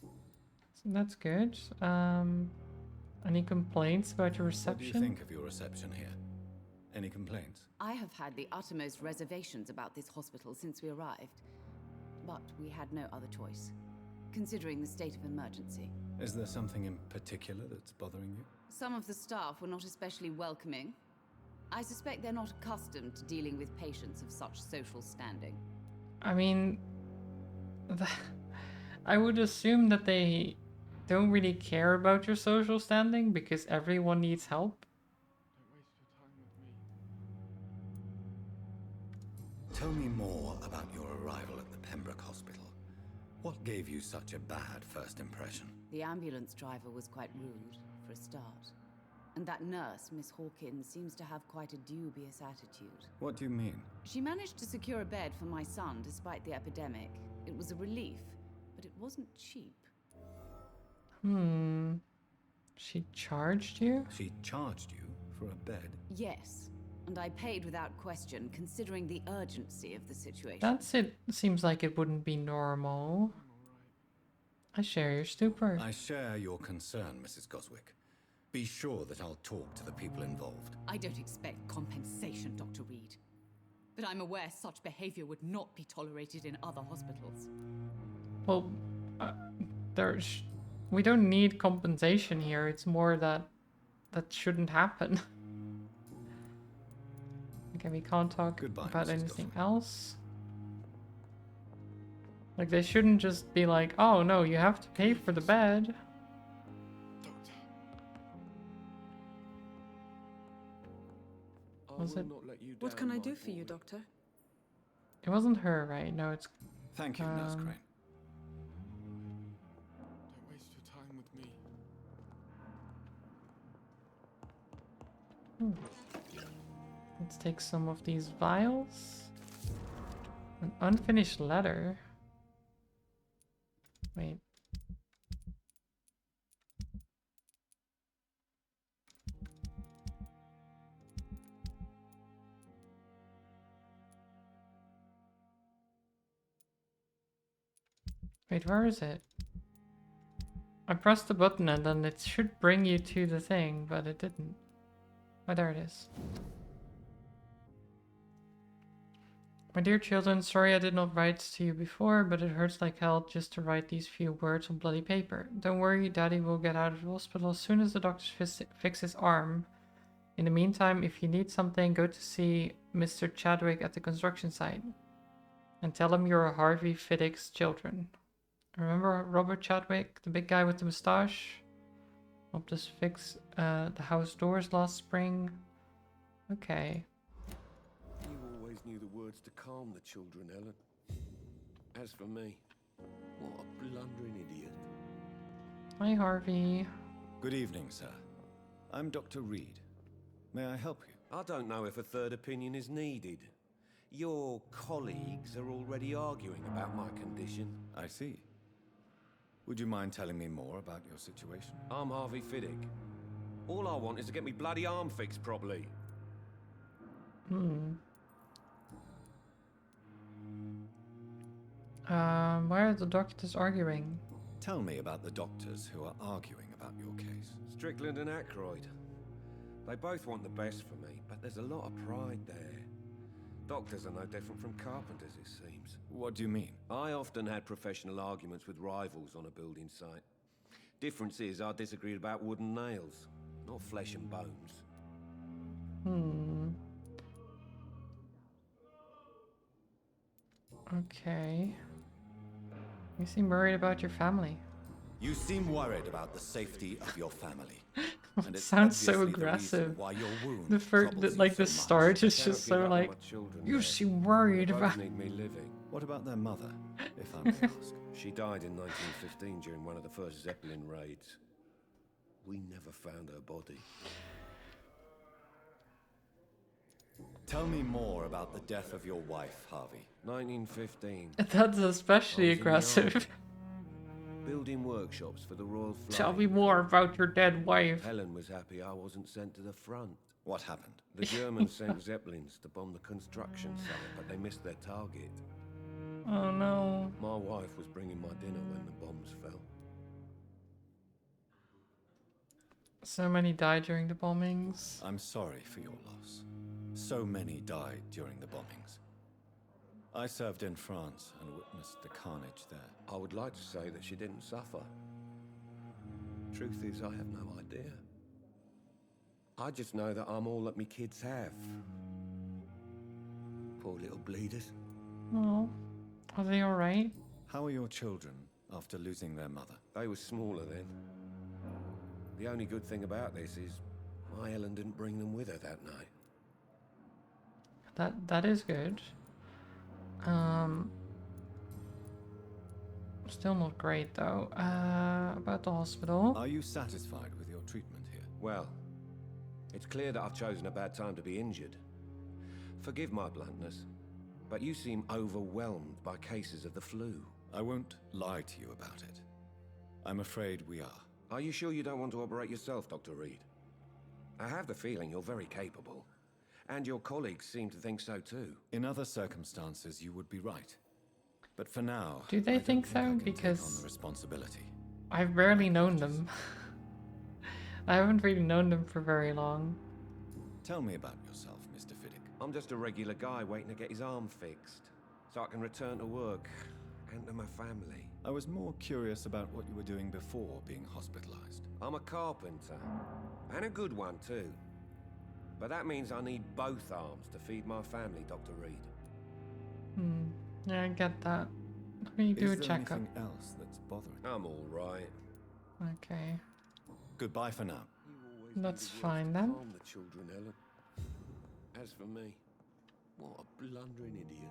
So that's good. Any complaints about your reception? What do you think of your reception here? Any complaints? I have had the uttermost reservations about this hospital since we arrived. But we had no other choice, considering the state of emergency. Is there something in particular that's bothering you? Some of the staff were not especially welcoming. I suspect they're not accustomed to dealing with patients of such social standing. I mean, I would assume that they don't really care about your social standing because everyone needs help. Tell me more about your arrival at the Pembroke Hospital. What gave you such a bad first impression? The ambulance driver was quite rude, for a start. And that nurse, Miss Hawkins, seems to have quite a dubious attitude. What do you mean? She managed to secure a bed for my son despite the epidemic. It was a relief, but it wasn't cheap. She charged you? She charged you for a bed? Yes, and I paid without question, considering the urgency of the situation. That's it. Seems like it wouldn't be normal. I share your stupor. I share your concern, Mrs. Goswick. Be sure that I'll talk to the people involved. I don't expect compensation, Dr. Reed. But I'm aware such behavior would not be tolerated in other hospitals. Well, we don't need compensation here. It's more that shouldn't happen. Okay, we can't talk about anything else. Like, they shouldn't just be like, oh no, you have to pay for the bed. Was it? What can I do for you, Doctor? It wasn't her, right? No, it's... Thank you, Nurse Crane. Don't waste your time with me. Let's take some of these vials. An unfinished letter. Wait. Wait, where is it? I pressed the button and then it should bring you to the thing, but it didn't. Oh, there it is. My dear children, sorry I did not write to you before, but it hurts like hell just to write these few words on bloody paper. Don't worry, Daddy will get out of the hospital as soon as the doctors fix his arm. In the meantime, if you need something, go to see Mr. Chadwick at the construction site. And tell him you're Harvey Fiddick's children. Remember Robert Chadwick, the big guy with the moustache? Helped us fix the house doors last spring. Okay. You always knew the words to calm the children, Ellen. As for me, what a blundering idiot. Hi, Harvey. Good evening, sir. I'm Dr. Reed. May I help you? I don't know if a third opinion is needed. Your colleagues are already arguing about my condition. I see. Would you mind telling me more about your situation? I'm Harvey Fiddick. All I want is to get me bloody arm fixed properly. Why are the doctors arguing? Tell me about the doctors who are arguing about your case. Strickland and Aykroyd. They both want the best for me, but there's a lot of pride there. Doctors are no different from carpenters, it seems. What do you mean? I often had professional arguments with rivals on a building site. Difference is I disagreed about wooden nails, not flesh and bones. Okay. You seem worried about your family. You seem worried about the safety of your family. And It it's sounds so obviously the aggressive. reason why your wound The troubles you the so start much. is just so like, you seem worried They both about. need me living. What about their mother, if I may ask? She died in 1915 during one of the first Zeppelin raids. We never found her body. Tell me more about the death of your wife, Harvey. 1915. That's especially I was in the aggressive. army. building workshops for the Royal Flying. Tell me more about your dead wife. Helen was happy I wasn't sent to the front. What happened? The Germans sent Zeppelins to bomb the construction site, but they missed their target. Oh no. My wife was bringing my dinner when the bombs fell. So many died during the bombings. I'm sorry for your loss. So many died during the bombings. I served in France and witnessed the carnage there. I would like to say that she didn't suffer. Truth is, I have no idea. I just know that I'm all that me kids have. Poor little bleeders. Oh, are they alright? How are your children after losing their mother? They were smaller then. The only good thing about this is my Helen didn't bring them with her that night. That is good. Still not great though. About the hospital. Are you satisfied with your treatment here? Well, it's clear that I've chosen a bad time to be injured. Forgive my bluntness, but you seem overwhelmed by cases of the flu. I won't lie to you about it. I'm afraid we are. Are you sure you don't want to operate yourself, Dr. Reed? I have the feeling you're very capable. And your colleagues seem to think so too. In other circumstances, you would be right. But for now, do they think so? I can because take on the responsibility. I've barely known them. I haven't really known them for very long. Tell me about yourself, Mr. Fiddick. I'm just a regular guy waiting to get his arm fixed, so I can return to work and to my family. I was more curious about what you were doing before being hospitalized. I'm a carpenter, and a good one too. But that means I need both arms to feed my family, Dr. Reed. Yeah, I get that. Let me do a checkup. Is there anything else that's bothering you? I'm all right. Okay. Goodbye for now. That's fine then. Calm the children, Helen. As for me, what a blundering idiot.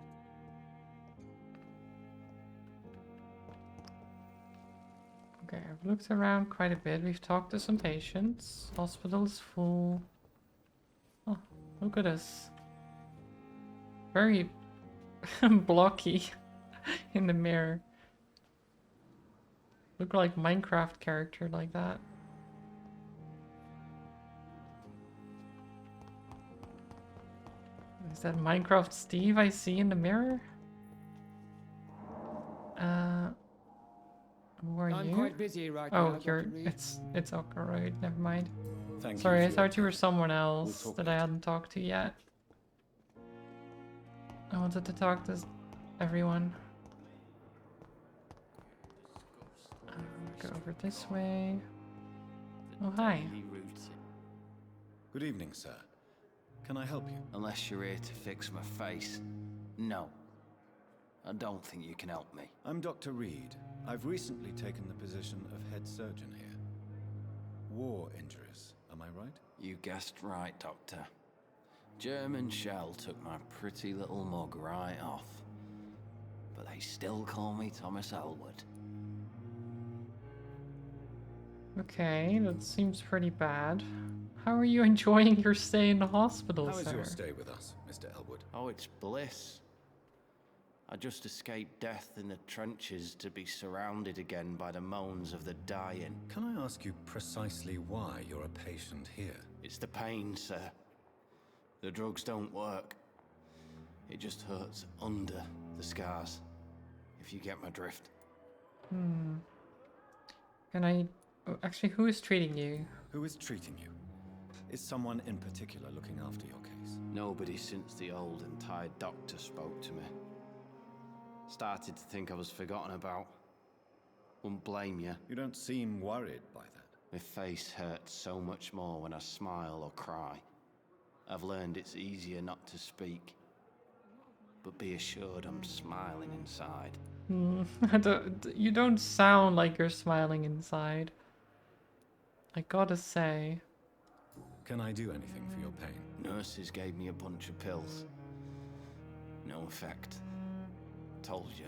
Okay, I've looked around quite a bit. We've talked to some patients. Hospital's full. Oh, look at us. Very blocky in the mirror. Look like Minecraft character like that. Is that Minecraft Steve I see in the mirror? Who are you? I'm quite busy right now. now. You're. It's okay, right? Never mind. Thank Sorry, you I thought you were someone else talk that I hadn't talked to yet. I wanted to talk to everyone. Go over this way. Oh, hi. Good evening, sir. Can I help you? Unless you're here to fix my face. No. I don't think you can help me. I'm Dr. Reed. I've recently taken the position of head surgeon here. War injuries, am I right? You guessed right, Doctor. German shell took my pretty little mug right off. But they still call me Thomas Elwood. Okay, that seems pretty bad. How are you enjoying your stay in the hospital, How sir? is your stay with us, Mr. Elwood? Oh, it's bliss. I just escaped death in the trenches to be surrounded again by the moans of the dying. Can I ask you precisely why you're a patient here? It's the pain, sir. The drugs don't work. It just hurts under the scars, if you get my drift. Can I... oh, actually, who is treating you? Who is treating you? Is someone in particular looking after your case? Nobody since the old and tired doctor spoke to me. Started to think I was forgotten about. Wouldn't blame you. You don't seem worried by that. My face hurts so much more when I smile or cry. I've learned it's easier not to speak. But be assured I'm smiling inside. You don't sound like you're smiling inside. I gotta say. Can I do anything for your pain? Nurses gave me a bunch of pills. No effect. Told you.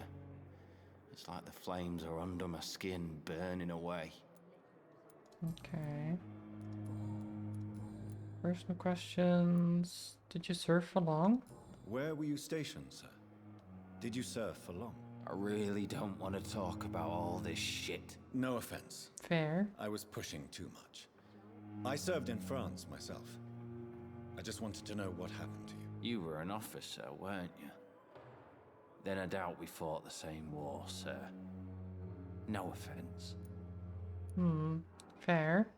It's like the flames are under my skin, burning away. Okay. Personal questions. Did you serve for long? Where were you stationed, sir? Did you serve for long? I I really don't want to talk about all this shit. No offense. Fair. I was pushing too much. I served in France myself. I just wanted to know what happened to you. You were an officer, weren't you? Then I doubt we fought the same war, sir. No offense. Fair.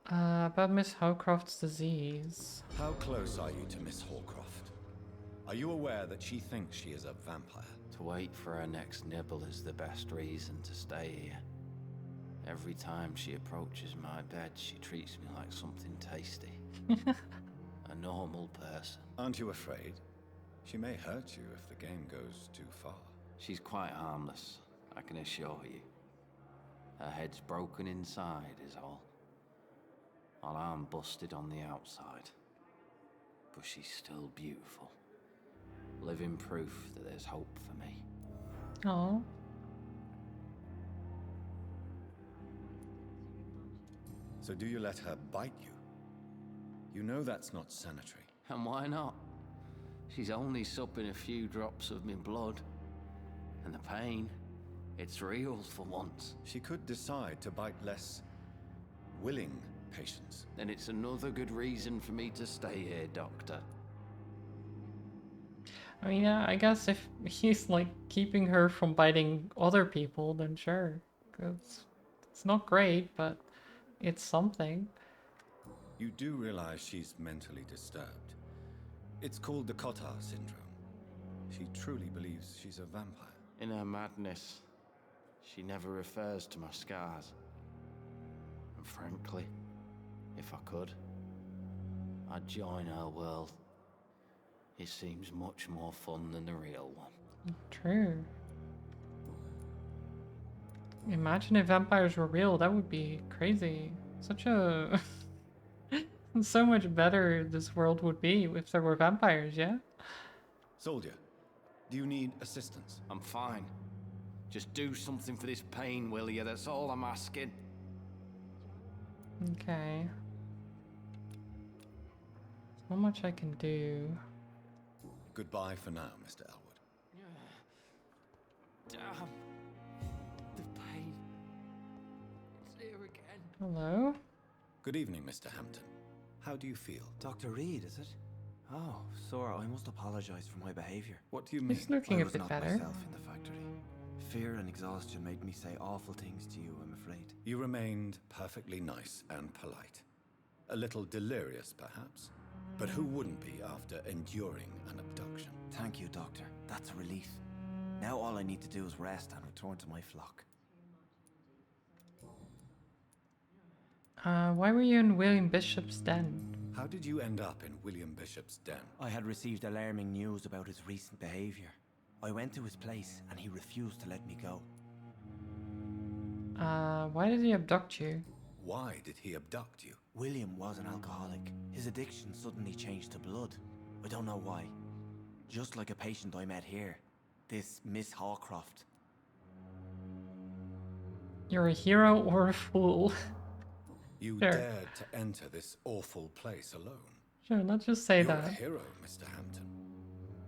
About Miss Howcroft's disease. How close are you to Miss Hawcroft? Are you aware that she thinks she is a vampire? To wait for her next nibble is the best reason to stay here. Every time she approaches my bed, she treats me like something tasty. A normal person. Aren't you afraid? She may hurt you if the game goes too far. She's quite harmless, I can assure you. Her head's broken inside is all. While I'm busted on the outside. But she's still beautiful. Living proof that there's hope for me. Oh. So do you let her bite you? You know that's not sanitary. And why not? She's only supping a few drops of me blood. And the pain, it's real for once. She could decide to bite less willing patients. Then it's another good reason for me to stay here, Doctor. I mean, yeah, I guess if he's like keeping her from biting other people, then sure. 'Cause it's not great, but it's something. You do realize she's mentally disturbed. It's called the Cotard syndrome. She truly believes she's a vampire. In her madness, she never refers to my scars. And frankly, if I could, I'd join her world. It seems much more fun than the real one. True. Imagine if vampires were real, that would be crazy. Such a... so much better this world would be if there were vampires, yeah? Soldier, do you need assistance? I'm fine. Just do something for this pain, will you? That's all I'm asking. Okay. Not much I can do. Goodbye for now, Mr. Elwood. Damn. The pain. It's here again. Hello? Good evening, Mr. Hampton. How do you feel? Dr. Reed, is it? Oh, Sora, I must apologize for my behavior. What do you mean? He's looking I a was bit not better. myself in the factory. Fear and exhaustion made me say awful things to you, I'm afraid. You remained perfectly nice and polite. A little delirious, perhaps. But who wouldn't be after enduring an abduction? Thank you, Doctor. That's a relief. Now all I need to do is rest and return to my flock. Why were you in William Bishop's den? How did you end up in William Bishop's den? I had received alarming news about his recent behavior. I went to his place and he refused to let me go. Why did he abduct you? Why did he abduct you? William was an alcoholic. His addiction suddenly changed to blood. I don't know why. Just like a patient I met here. This Miss Hawcroft. You're a hero or a fool? You Sure. dared to enter this awful place alone. Sure, let's just say You're that. a hero, Mr. Hampton.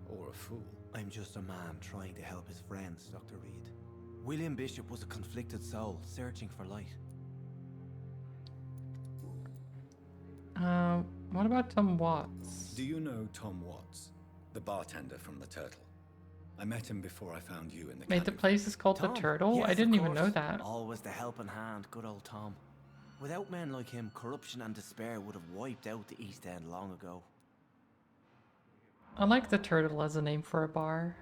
Or a fool. I'm just a man trying to help his friends, Dr. Reed. William Bishop was a conflicted soul, searching for light. What about Tom Watts? Do you know Tom Watts? The bartender from the Turtle. I met him before I found you in the Wait, the place is called Tom? the Turtle? Yes, I didn't of even know course. that. Always the helping hand, good old Tom. Without men like him, corruption and despair would have wiped out the East End long ago. I like the Turtle as a name for a bar.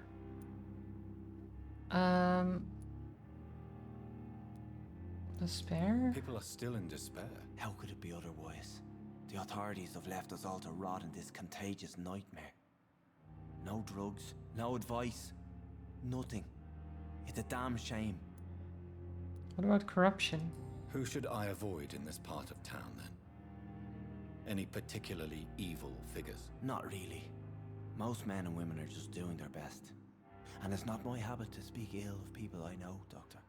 Despair? People are still in despair. How could it be otherwise? The authorities have left us all to rot in this contagious nightmare. No drugs, no advice, nothing. It's a damn shame. What about corruption? Who should I avoid in this part of town, then? Any particularly evil figures? Not really. Most men and women are just doing their best. And it's not my habit to speak ill of people I know, Doctor.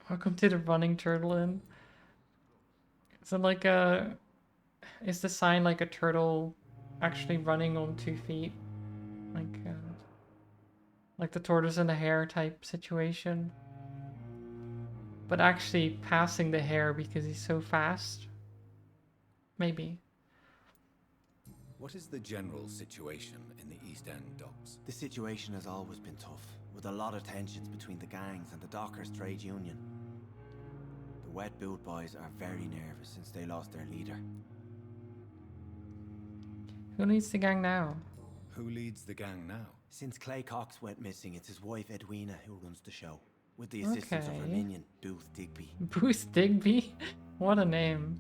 Welcome to the Running Turtle Inn. Is it like a... Is the sign like a turtle actually running on 2 feet? Like, Like the tortoise and the hare type situation. But actually passing the hare because he's so fast. Maybe. What is the general situation in the East End docks? The situation has always been tough, with a lot of tensions between the gangs and the dockers' trade union. The wet boot boys are very nervous since they lost their leader. Who leads the gang now? Who leads the gang now? Since Clay Cox went missing, it's his wife Edwina who runs the show, with the assistance of her minion, Booth Digby. Booth Digby? What a name.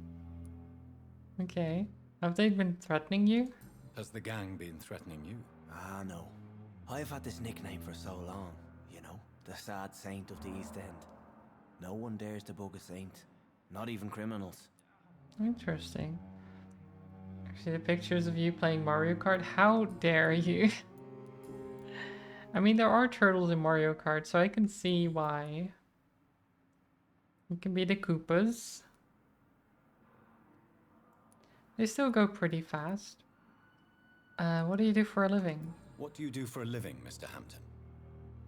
Okay. Have they been threatening you? Has the gang been threatening you? Ah, no. I've had this nickname for so long, you know, the sad saint of the East End. No one dares to bug a saint, not even criminals. Interesting. See the pictures of you playing Mario Kart? How dare you? I mean, there are turtles in Mario Kart, so I can see why. You can be the Koopas. They still go pretty fast. What do you do for a living? What do you do for a living, Mr. Hampton?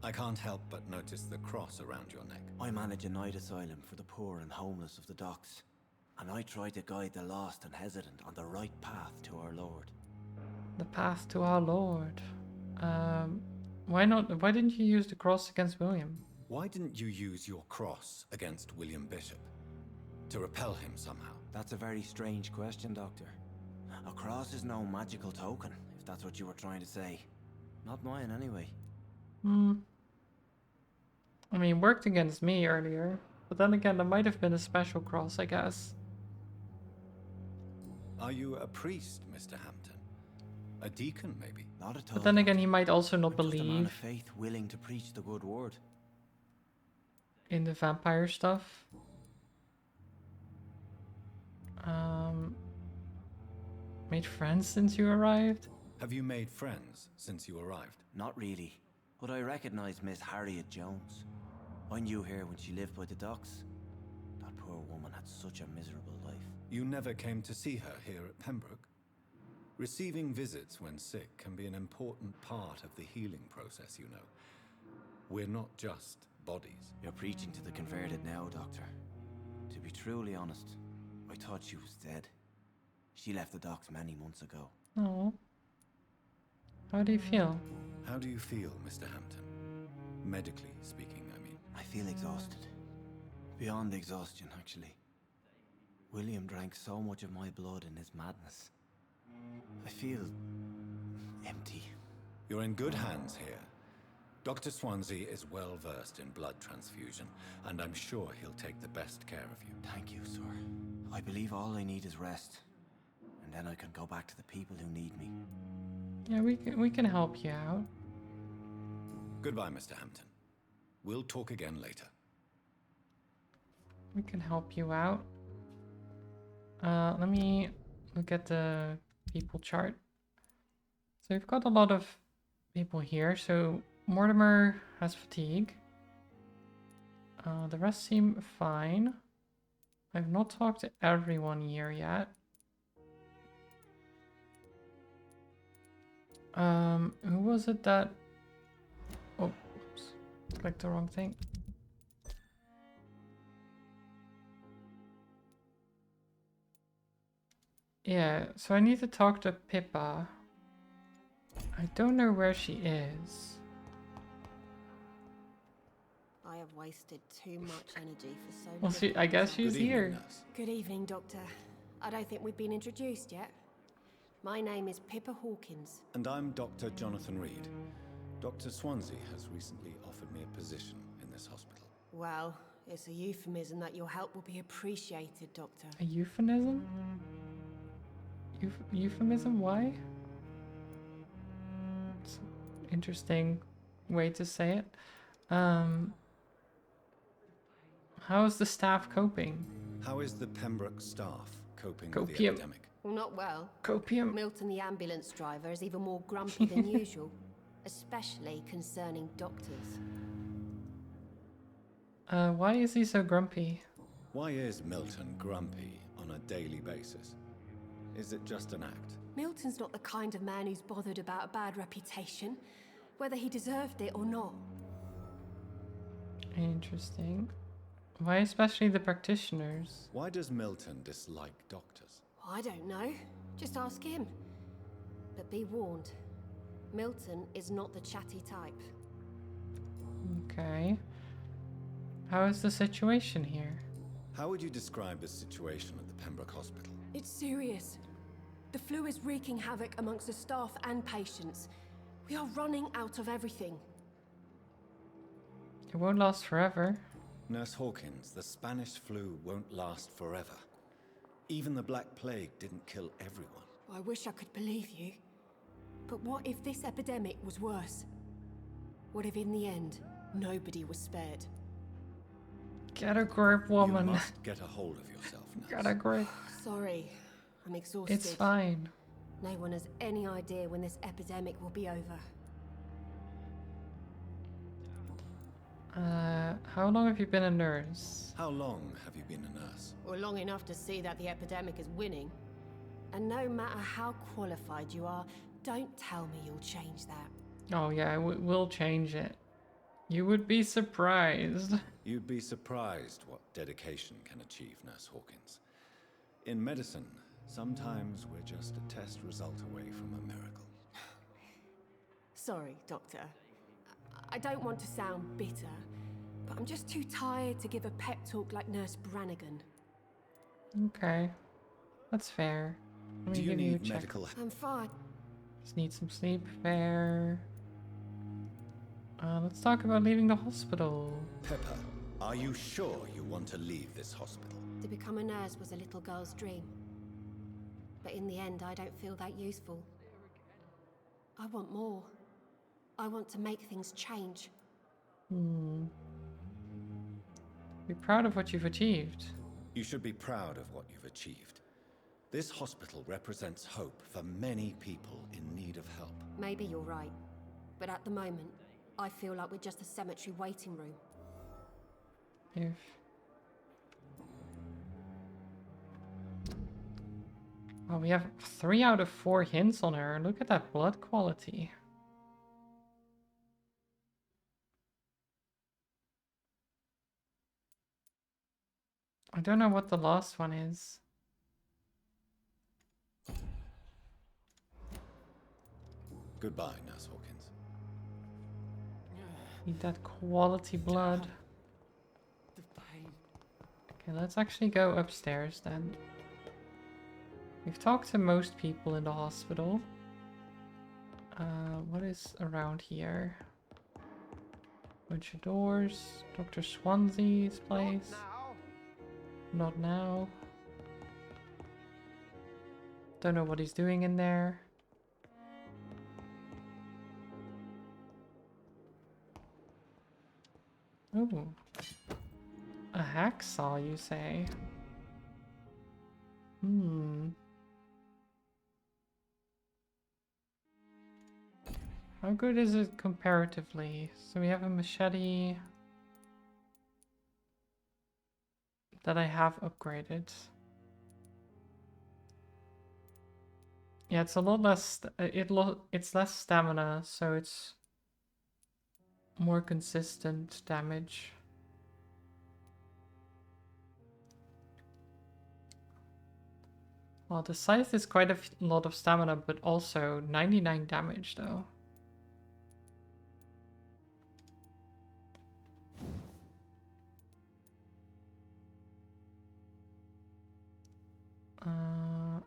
I can't help but notice the cross around your neck. I manage a night asylum for the poor and homeless of the docks. And I try to guide the lost and hesitant on the right path to our Lord. The path to our Lord. Why not? Why didn't you use the cross against William? Why didn't you use your cross against William Bishop? To repel him somehow? That's a very strange question, Doctor. A cross is no magical token, if that's what you were trying to say. Not mine, anyway. I mean, worked against me earlier. But then again, there might have been a special cross, I guess. Are you a priest, Mr. Hampton? A deacon, maybe? Not at all. But then again, he might also not I'm just a man believe of faith willing to preach the good word. in the vampire stuff. Made friends since you arrived? Have you made friends since you arrived? Not really, but I recognize Miss Harriet Jones. I knew her when she lived by the docks. That poor woman had such a miserable life. You never came to see her here at Pembroke? Receiving visits when sick can be an important part of the healing process, you know. We're not just bodies. You're preaching to the converted now, Doctor. To be truly honest, I thought she was dead. She left the docks many months ago. Oh. How do you feel? How do you feel, Mr. Hampton? Medically speaking, I mean. I feel exhausted. Beyond exhaustion, actually. William drank so much of my blood in his madness. I feel empty. You're in good hands here. Dr. Swansea is well versed in blood transfusion, and I'm sure he'll take the best care of you. Thank you, sir. I believe all I need is rest. And then I can go back to the people who need me. Yeah, we can help you out. Goodbye, Mr. Hampton. We'll talk again later. We can help you out. Let me look at the people chart. So we've got a lot of people here. So Mortimer has fatigue. The rest seem fine. I've not talked to everyone here yet. Who was it that... Oh, oops. Clicked the wrong thing. Yeah, so I need to talk to Pippa. I don't know where she is. I have wasted too much energy for so Well, I guess she's here. Good evening, Doctor. I don't think we've been introduced yet. My name is Pippa Hawkins. And I'm Dr. Jonathan Reed. Dr. Swansea has recently offered me a position in this hospital. Well, it's a euphemism that your help will be appreciated, Doctor. A euphemism? Euphemism? Why? It's an interesting way to say it. How is the staff coping? How is the Pembroke staff coping with the Copium. epidemic? Well, not well. Copium. Milton, the ambulance driver, is even more grumpy than usual, especially concerning doctors. Why is he so grumpy? Why is Milton grumpy on a daily basis? Is it just an act? Milton's not the kind of man who's bothered about a bad reputation. whether he deserved it or not. Interesting. Why especially the practitioners? Why does Milton dislike doctors? I don't know. Just ask him. But be warned, Milton is not the chatty type. Okay. How is the situation here? How would you describe the situation at the Pembroke Hospital? It's serious. The flu is wreaking havoc amongst the staff and patients. We are running out of everything. It won't last forever. Nurse Hawkins, the Spanish flu won't last forever. Even the Black Plague didn't kill everyone. I wish I could believe you. But what if this epidemic was worse? What if in the end, nobody was spared? Get a grip, woman. You must get a hold of yourself, nurse. Get a grip. Sorry, I'm exhausted. It's fine. No one has any idea when this epidemic will be over. How long have you been a nurse? How long have you been a nurse? Well, long enough to see that the epidemic is winning. And no matter how qualified you are, don't tell me you'll change that. Oh yeah, we'll change it. You would be surprised. You'd be surprised what dedication can achieve, Nurse Hawkins. In medicine, sometimes we're just a test result away from a miracle. Sorry, Doctor. I don't want to sound bitter, but I'm just too tired to give a pep talk like Nurse Brannigan. Okay. That's fair. Let me Do you give need a check. medical help? I'm fine. Just need some sleep. Fair. Let's talk about leaving the hospital. Pepper, are you sure you want to leave this hospital? To become a nurse was a little girl's dream. But in the end, I don't feel that useful. I want more. I want to make things change. Be proud of what you've achieved. You should be proud of what you've achieved. This hospital represents hope for many people in need of help. Maybe you're right. But at the moment, I feel like we're just a cemetery waiting room. If... Oh, we have 3 out of 4 hints on her. Look at that blood quality. I don't know what the last one is. Goodbye, Nurse Hawkins. Need that quality blood. Okay, let's actually go upstairs then. We've talked to most people in the hospital. What is around here? Bunch of doors. Dr. Swansea's place. Not now. Don't know what he's doing in there. Ooh. A hacksaw, you say? How good is it comparatively? So we have a machete that I have upgraded. Yeah, it's a lot less. It's less stamina, so it's more consistent damage. Well, the scythe is quite a lot of stamina, but also 99 damage though.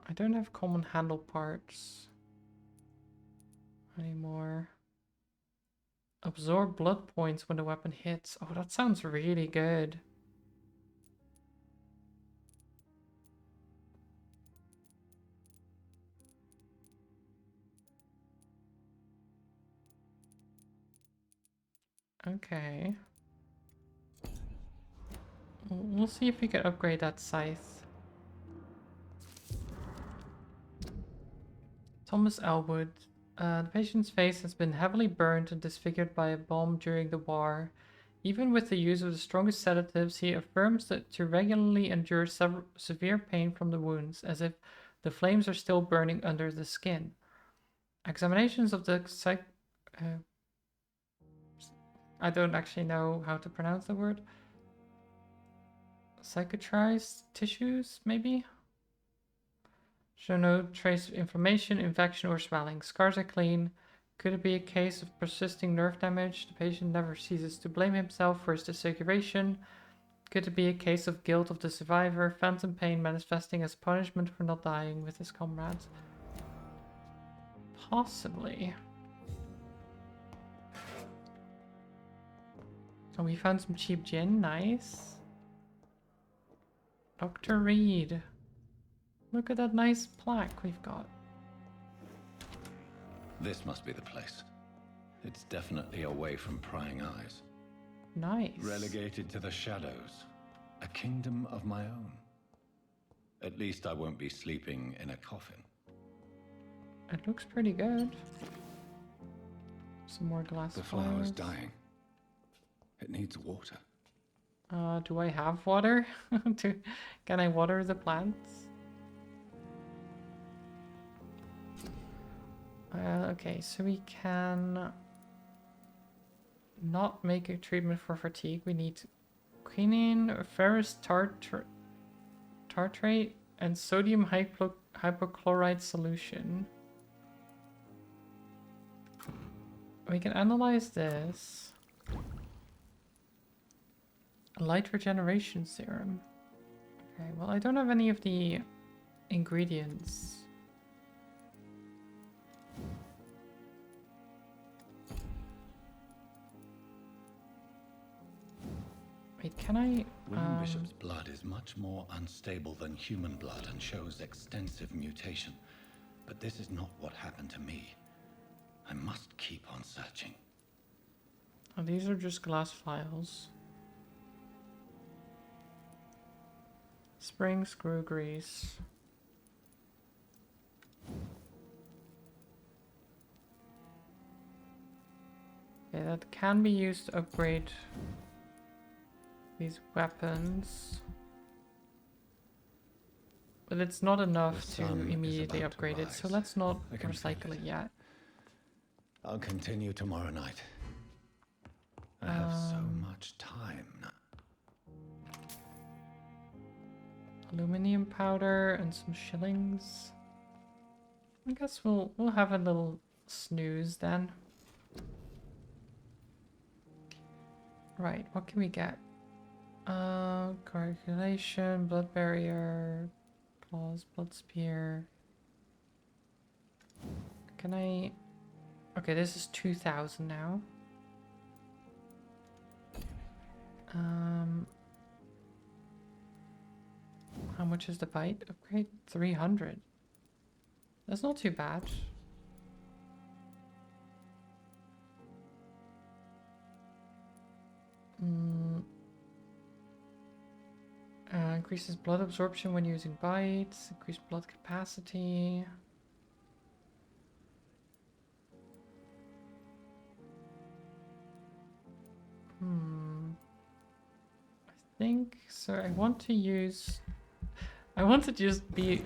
I don't have common handle parts anymore. Absorb blood points when the weapon hits. Oh, that sounds really good. Okay. We'll see if we can upgrade that scythe. Thomas Elwood. The patient's face has been heavily burned and disfigured by a bomb during the war. Even with the use of the strongest sedatives, he affirms that to regularly endure severe pain from the wounds, as if the flames are still burning under the skin. Examinations of the I don't actually know how to pronounce the word. Cicatrized tissues, maybe? Show no trace of inflammation, infection, or swelling. Scars are clean. Could it be a case of persisting nerve damage? The patient never ceases to blame himself for his disfiguration. Could it be a case of guilt of the survivor? Phantom pain manifesting as punishment for not dying with his comrades? Possibly. So we found some cheap gin. Nice. Dr. Reed. Look at that nice plaque we've got. This must be the place. It's definitely away from prying eyes. Nice. Relegated to the shadows. A kingdom of my own. At least I won't be sleeping in a coffin. It looks pretty good. Some more glass The flowers. flower's dying. It needs water. Do I have water? Can I water the plants? Okay, so we can not make a treatment for fatigue. We need quinine, ferrous tartrate, and sodium hypochlorite solution. We can analyze this. Light regeneration serum. Okay, well, I don't have any of the ingredients. Wait, can I... William Bishop's blood is much more unstable than human blood and shows extensive mutation. But this is not what happened to me. I must keep on searching. Oh, these are just glass files. Spring screw grease. Okay, that can be used to upgrade these weapons. But it's not enough to immediately upgrade it, so let's not recycle it yet. I'll continue tomorrow night. I have so much time now. Aluminium powder and some shillings. I guess we'll have a little snooze then. Right, what can we get? Coagulation, blood barrier, claws, blood spear. Can I... Okay, this is 2,000 now. How much is the bite upgrade? 300. That's not too bad. Increases blood absorption when using bites. Increased blood capacity. I think so. I want to just be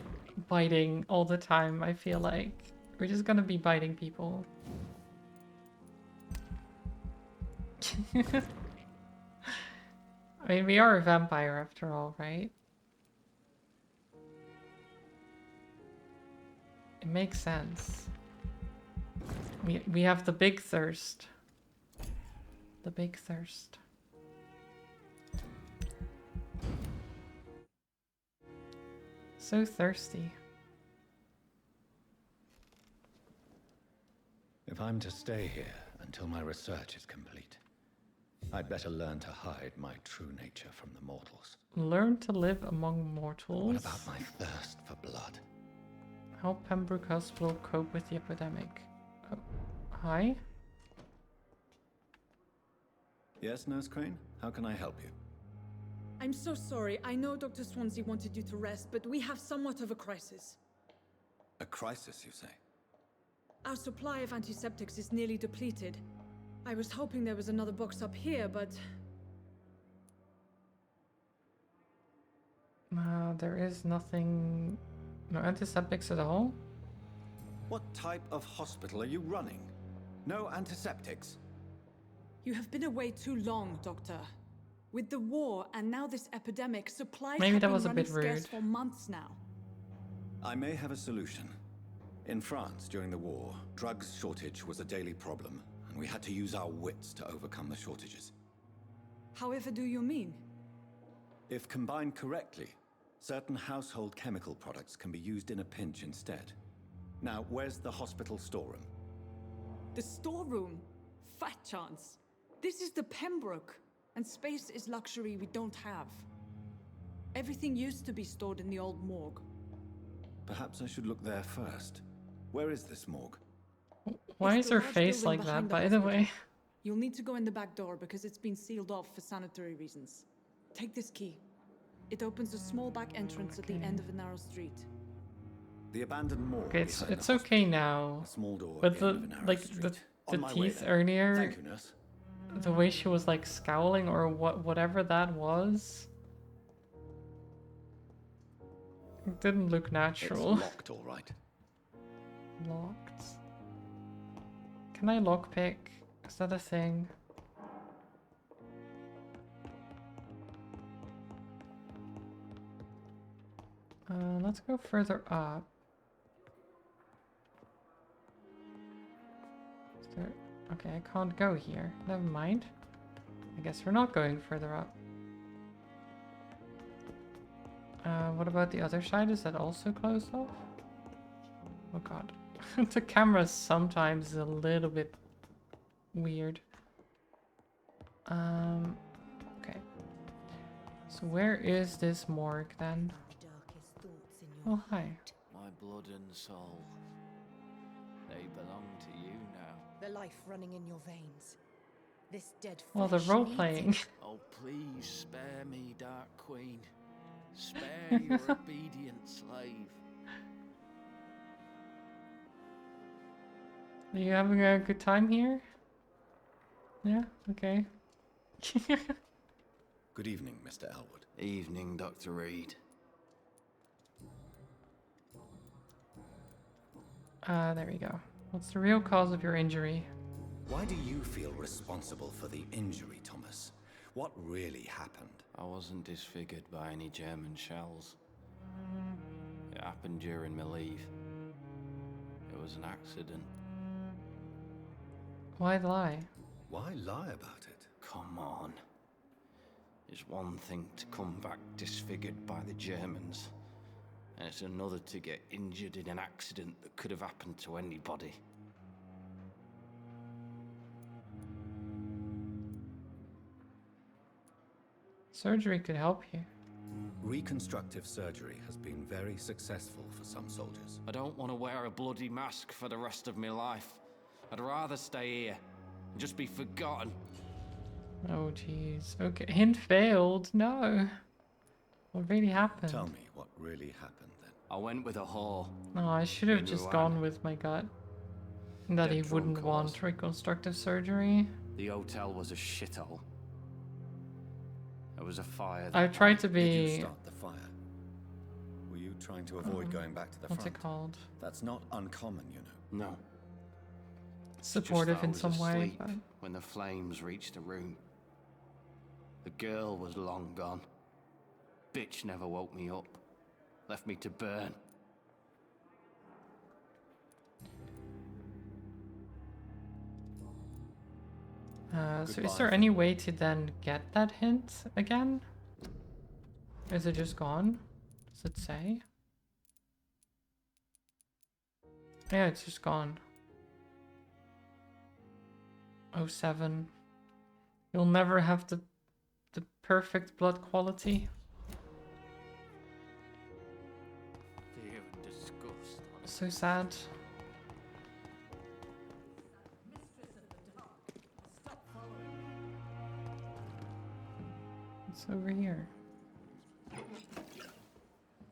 biting all the time. I feel like we're just gonna be biting people. I mean, we are a vampire after all, right? It makes sense. We have the big thirst. The big thirst. So thirsty. If I'm to stay here until my research is complete, I'd better learn to hide my true nature from the mortals. Learn to live among mortals. What about my thirst for blood? How Pembroke Hospital cope with the epidemic. Oh, hi? Yes, Nurse Crane? How can I help you? I'm so sorry. I know Dr. Swansea wanted you to rest, but we have somewhat of a crisis. A crisis, you say? Our supply of antiseptics is nearly depleted. I was hoping there was another box up here, but... There is nothing... No antiseptics at all? What type of hospital are you running? No antiseptics? You have been away too long, Doctor. With the war and now this epidemic, supplies Maybe have that been was a running bit scarce rude. for months now. I may have a solution. In France, during the war, drugs shortage was a daily problem, and we had to use our wits to overcome the shortages. However do you mean? If combined correctly, certain household chemical products can be used in a pinch instead. Now, where's the hospital storeroom? The storeroom? Fat chance. This is the Pembroke, and space is luxury we don't have. Everything used to be stored in the old morgue. Perhaps I should look there first. Where is this morgue? Why It's is the her large face building like behind that, by the hospital. way? You'll need to go in the back door because it's been sealed off for sanitary reasons. Take this key. It opens a small back entrance at the end of a narrow street. The abandoned morgue. Okay, it's behind the okay now. A small door But at the end of a narrow like street. the On my way teeth then. earlier, Thank you, nurse. the way she was like scowling or whatever that was, it didn't look natural. It's locked, all right. Locked. Can I lockpick? Is that a thing? Let's go further up. Is there... Okay, I can't go here. Never mind. I guess we're not going further up. What about the other side? Is that also closed off? Oh god. The camera sometimes is a little bit weird. Okay. So where is this morgue then? Oh, hi. My blood and soul. They belong to you now. The life running in your veins. This dead Well, the flesh role needs playing. it. Oh, please spare me, Dark Queen. Spare your obedient slave. Are you having a good time here? Yeah, okay. Good evening, Mr. Elwood. Evening, Dr. Reed. There we go. What's the real cause of your injury? Why do you feel responsible for the injury, Thomas? What really happened? I wasn't disfigured by any German shells. It happened during my leave. It was an accident. Why lie? Why lie about it? Come on. It's one thing to come back disfigured by the Germans, and it's another to get injured in an accident that could have happened to anybody. Surgery could help you. Reconstructive surgery has been very successful for some soldiers. I don't want to wear a bloody mask for the rest of my life. I'd rather stay here and just be forgotten. Oh jeez. Okay, hint failed. No. What really happened? Tell me what really happened then. I went with a whore. No, I should have in just Rouen. gone with my gut. That he Dead wouldn't drunk want was. reconstructive surgery. The hotel was a shithole. There was a fire. I tried to Did you be... start the fire? Were you trying to avoid going back to the What's front? it called? That's not uncommon, you know. No. Supportive in Just that I was some way, asleep but... when the flames reached the room. The girl was long gone. Bitch never woke me up. Left me to burn. So is there any way to then get that hint again? Is it just gone? Does it say? Yeah, it's just gone. 07. You'll never have the perfect blood quality. Fear and disgust. So sad. It's over here.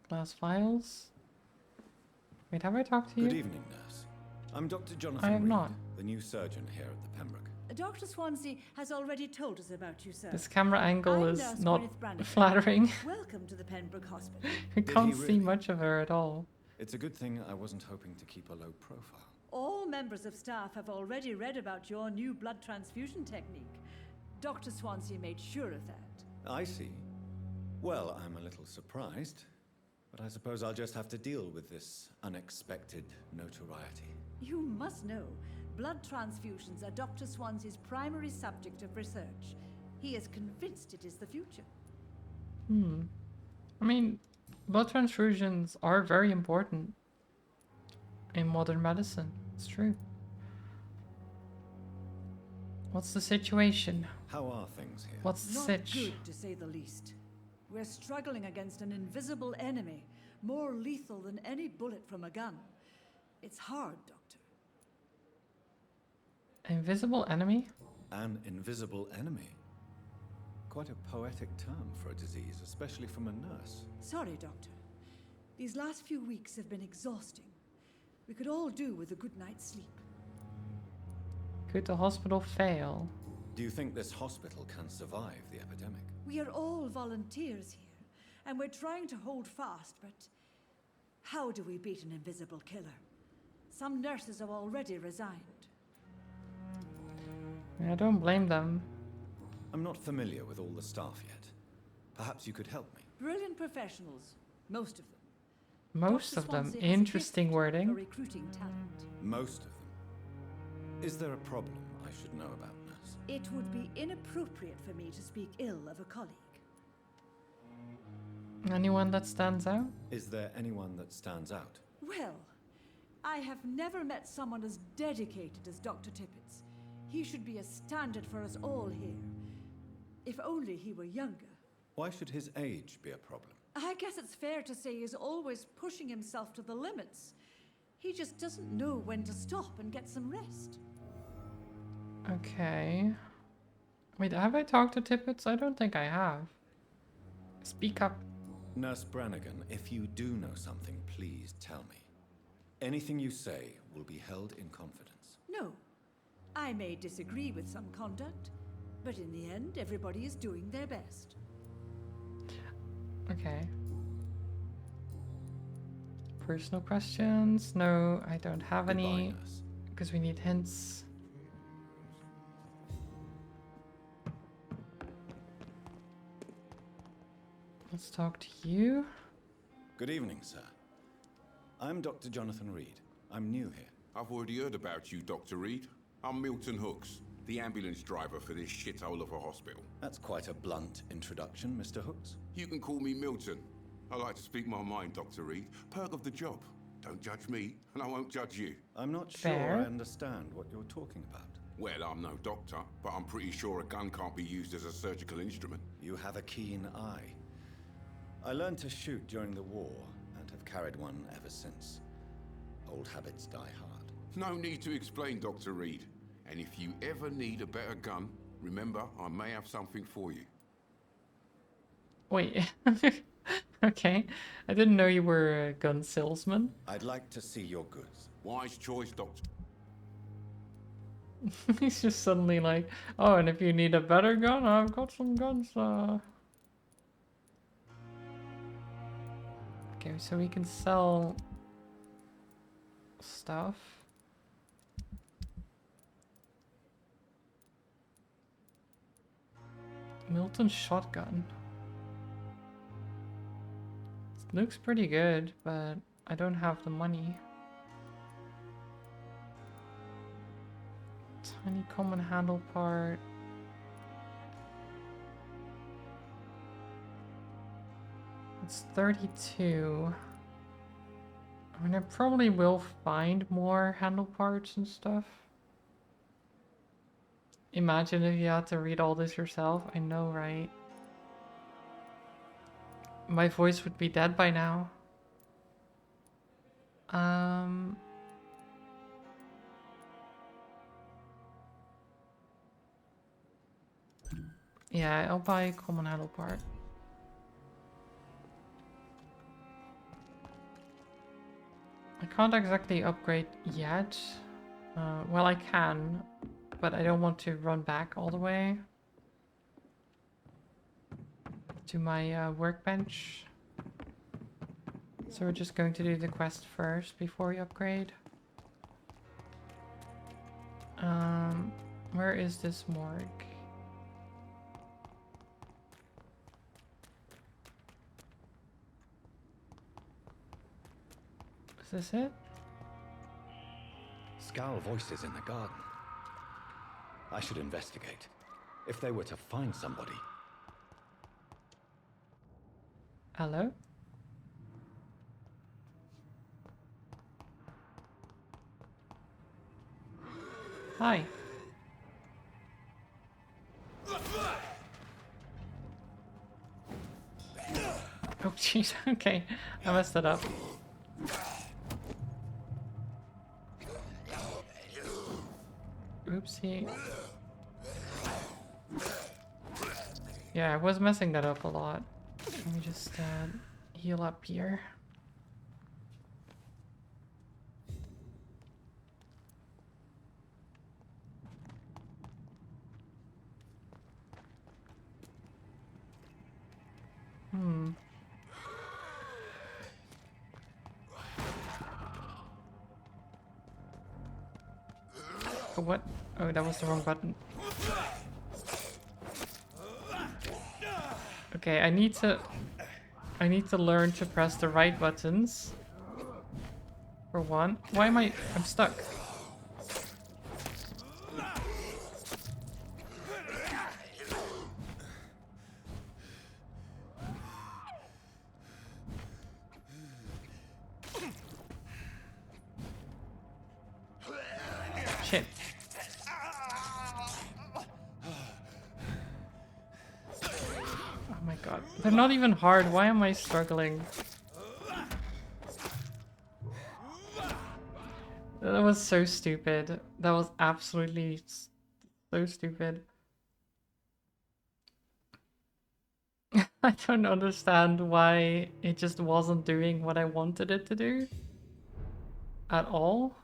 Glass files. Wait, have I talked to you? Good evening, nurse. I'm Dr. Jonathan I have Reed, not. the new surgeon here at the Pembroke. Dr. Swansea has already told us about you, sir. This camera angle I'm is Nurse not Gwyneth Brannigan. flattering. Welcome to the Pembroke Hospital. I Did can't he see really? much of her at all. It's a good thing I wasn't hoping to keep a low profile. All members of staff have already read about your new blood transfusion technique. Dr. Swansea made sure of that. I see. Well, I'm a little surprised, but I suppose I'll just have to deal with this unexpected notoriety. You must know, blood transfusions are Dr. Swansea's primary subject of research. He is convinced it is the future. I mean, blood transfusions are very important in modern medicine. It's true. What's the situation? How are things here? What's the Not sitch? good, to say the least. We're struggling against an invisible enemy, more lethal than any bullet from a gun. It's hard, Doctor. Invisible enemy? An invisible enemy? Quite a poetic term for a disease, especially from a nurse. Sorry, Doctor. These last few weeks have been exhausting. We could all do with a good night's sleep. Could the hospital fail? Do you think this hospital can survive the epidemic? We are all volunteers here, and we're trying to hold fast, but how do we beat an invisible killer? Some nurses have already resigned. I don't blame them. I'm not familiar with all the staff yet. Perhaps you could help me. Brilliant professionals, most of them. Most Dr. of them. Swansea has a Interesting gift wording. for recruiting talent. Most of them. Is there a problem I should know about, nurse? It would be inappropriate for me to speak ill of a colleague. Anyone that stands out? Is there anyone that stands out? Well, I have never met someone as dedicated as Dr. Tippett. He should be a standard for us all here. If only he were younger. Why should his age be a problem? I guess it's fair to say he's always pushing himself to the limits. He just doesn't know when to stop and get some rest. Okay. Wait, have I talked to Tippett? I don't think I have. Speak up. Nurse Brannigan, if you do know something, please tell me. Anything you say will be held in confidence. No. I may disagree with some conduct, but in the end, everybody is doing their best. Okay. Personal questions? No, I don't have any. Because we need hints. Let's talk to you. Good evening, sir. I'm Dr. Jonathan Reed. I'm new here. I've already heard about you, Dr. Reed. I'm Milton Hooks, the ambulance driver for this shithole of a hospital. That's quite a blunt introduction, Mr. Hooks. You can call me Milton. I like to speak my mind, Dr. Reed. Perk of the job. Don't judge me, and I won't judge you. I'm not sure I understand what you're talking about. Well, I'm no doctor, but I'm pretty sure a gun can't be used as a surgical instrument. You have a keen eye. I learned to shoot during the war, and have carried one ever since. Old habits die hard. No need to explain, Dr. Reed. And if you ever need a better gun, remember, I may have something for you. Wait. Okay. I didn't know you were a gun salesman. I'd like to see your goods. Wise choice, Doctor. He's just suddenly like, oh, and if you need a better gun, I've got some guns. Okay, so we can sell stuff. Milton shotgun. It looks pretty good, but I don't have the money. Tiny common handle part. It's 32. I mean, I probably will find more handle parts and stuff. Imagine if you had to read all this yourself. I know, right? My voice would be dead by now. Yeah, I'll buy a common handle part. I can't exactly upgrade yet. Well, I can, but I don't want to run back all the way to my workbench. So we're just going to do the quest first before we upgrade. Where is this morgue? Is this it? Scowl voices in the garden. I should investigate. If they were to find somebody. Hello? Hi. Oh jeez, okay. I messed it up. Oopsie. Yeah, I was messing that up a lot. Let me just heal up here. What? Oh, that was the wrong button. Okay, I need to learn to press the right buttons. For one. Why am I'm stuck. Shit. Oh my god. They're not even hard. Why am I struggling? That was so stupid. That was absolutely so stupid. I don't understand why it just wasn't doing what I wanted it to do. At all.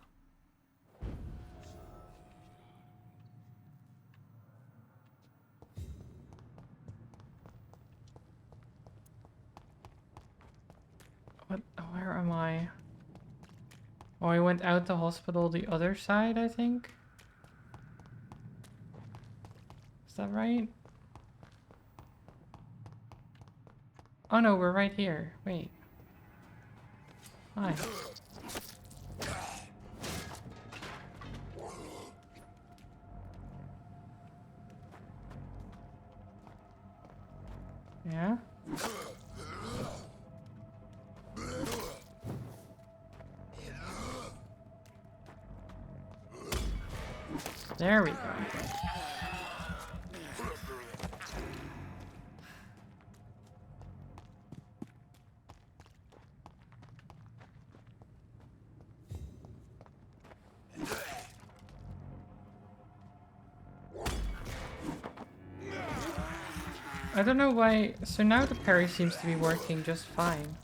What? Where am I? Oh, I went out the hospital the other side, I think. Is that right? Oh no, we're right here. Wait. Hi. Yeah? There we go. I don't know why. So now the parry seems to be working just fine.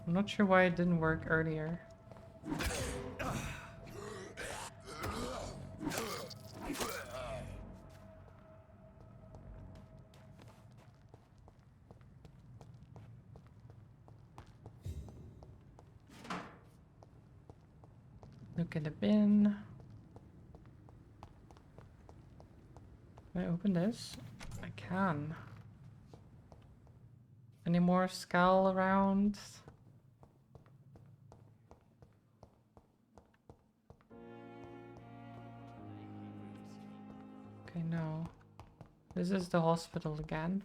I'm not sure why it didn't work earlier. Look at the bin. Can I open this? I can. Any more skull around? Okay, no. This is the hospital again.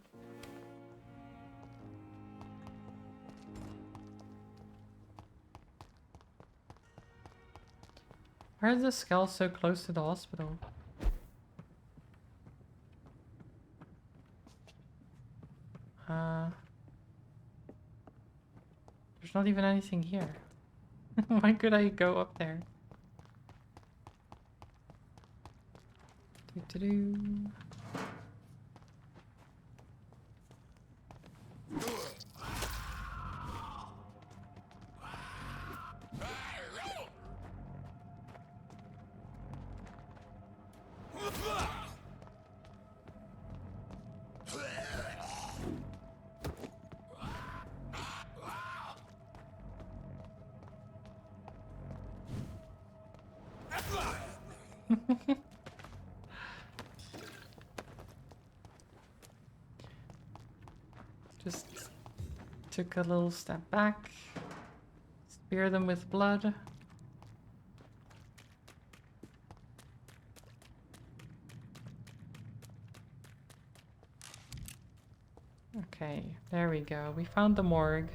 Why are the skulls so close to the hospital? There's not even anything here. Why could I go up there? Do-do-do. Just took a little step back. Spear them with blood. Okay, there we go. We found the morgue.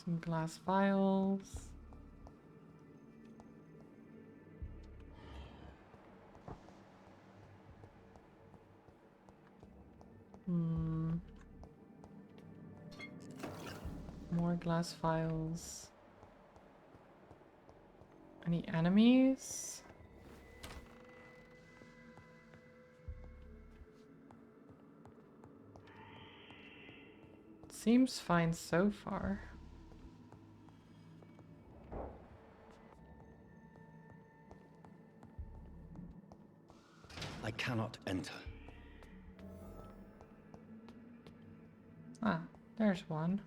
Some glass vials. More glass vials. Any enemies? Seems fine so far. I cannot enter. Ah, there's one.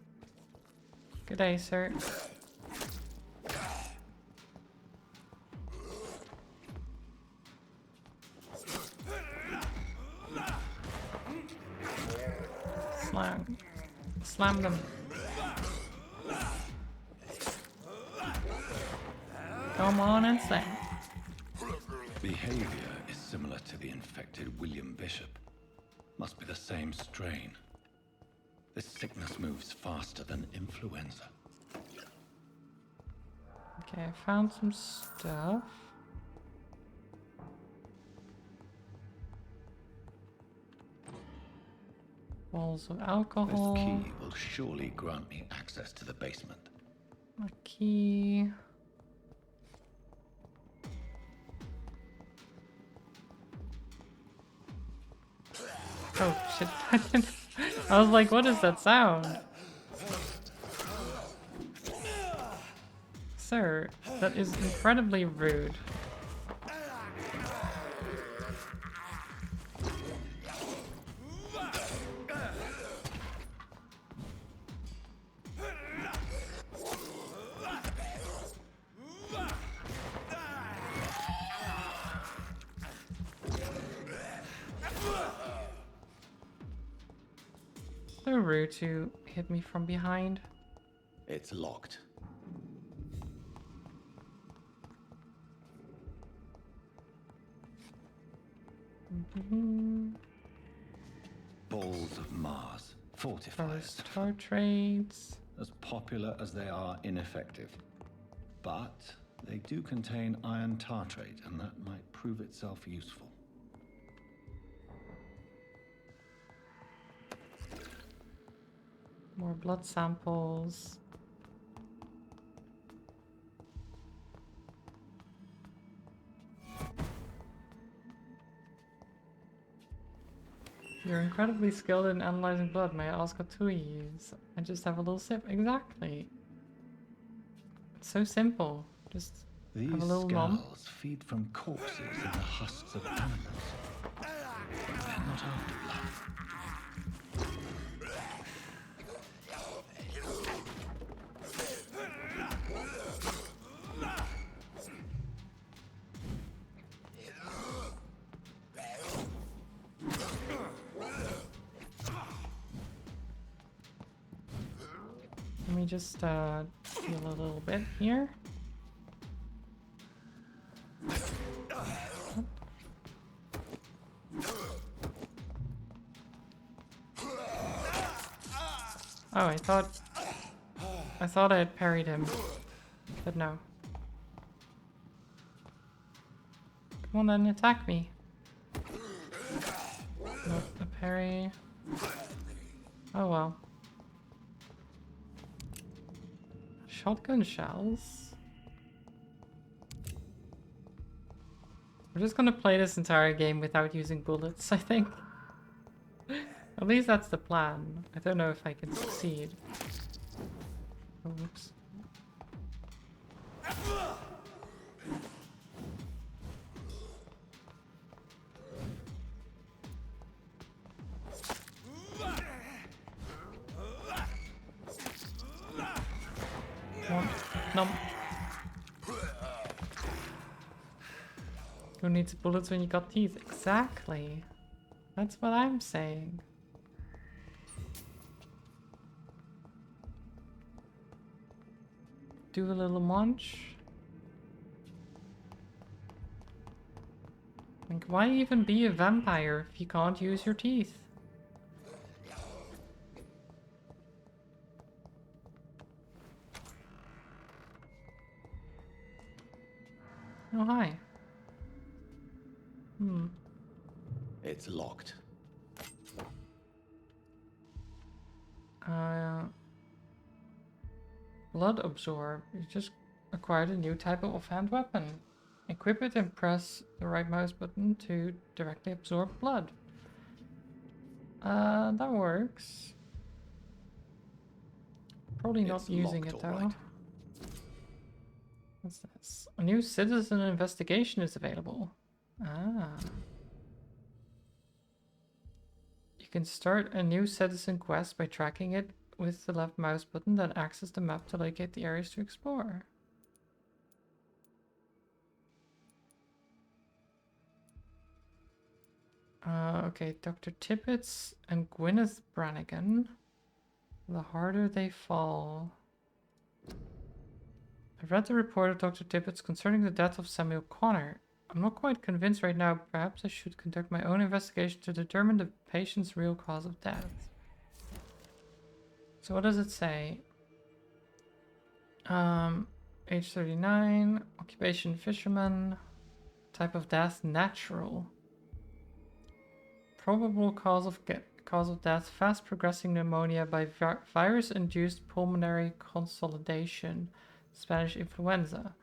Good day, sir. Slam them. Come on and slam. Behavior is similar to the infected William Bishop. Must be the same strain. This sickness moves faster than influenza. Okay, I found some stuff. Bottles of alcohol. This key will surely grant me access to the basement. A key. Oh shit, I was like, what is that sound? Sir, that is incredibly rude. So rude to hit me from behind. It's locked. Balls of Mars, fortifiers. Tartrates. As popular as they are ineffective. But they do contain iron tartrate, and that might prove itself useful. More blood samples. You're incredibly skilled in analyzing blood. May I ask what tool you use? I just have a little sip. Exactly. It's so simple. Just These have a little nom. skulls feed from corpses in the husks of animals. They're not after blood. Let me just heal a little bit here. Oh, I thought I had parried him, but no. Come on then, attack me. Nope, a parry. Oh well. Shotgun shells. We're just gonna play this entire game without using bullets, I think. At least that's the plan. I don't know if I can succeed. Oh, whoops. Nom. Who needs bullets when you got teeth? Exactly. That's what I'm saying. Do a little munch. Like, why even be a vampire if you can't use your teeth? Oh, hi. It's locked. Blood absorb. You just acquired a new type of offhand weapon. Equip it and press the right mouse button to directly absorb blood. That works. Probably not using it though. Right. What's this? A new citizen investigation is available. Ah. You can start a new citizen quest by tracking it with the left mouse button, then access the map to locate the areas to explore. Okay, Dr. Tippett and Gwyneth Brannigan. The harder they fall. I've read the report of Dr. Tippett concerning the death of Samuel Connor. I'm not quite convinced right now. Perhaps I should conduct my own investigation to determine the patient's real cause of death. So what does it say? Age 39, occupation fisherman, type of death natural. Probable cause of death, fast progressing pneumonia by virus-induced pulmonary consolidation, Spanish influenza.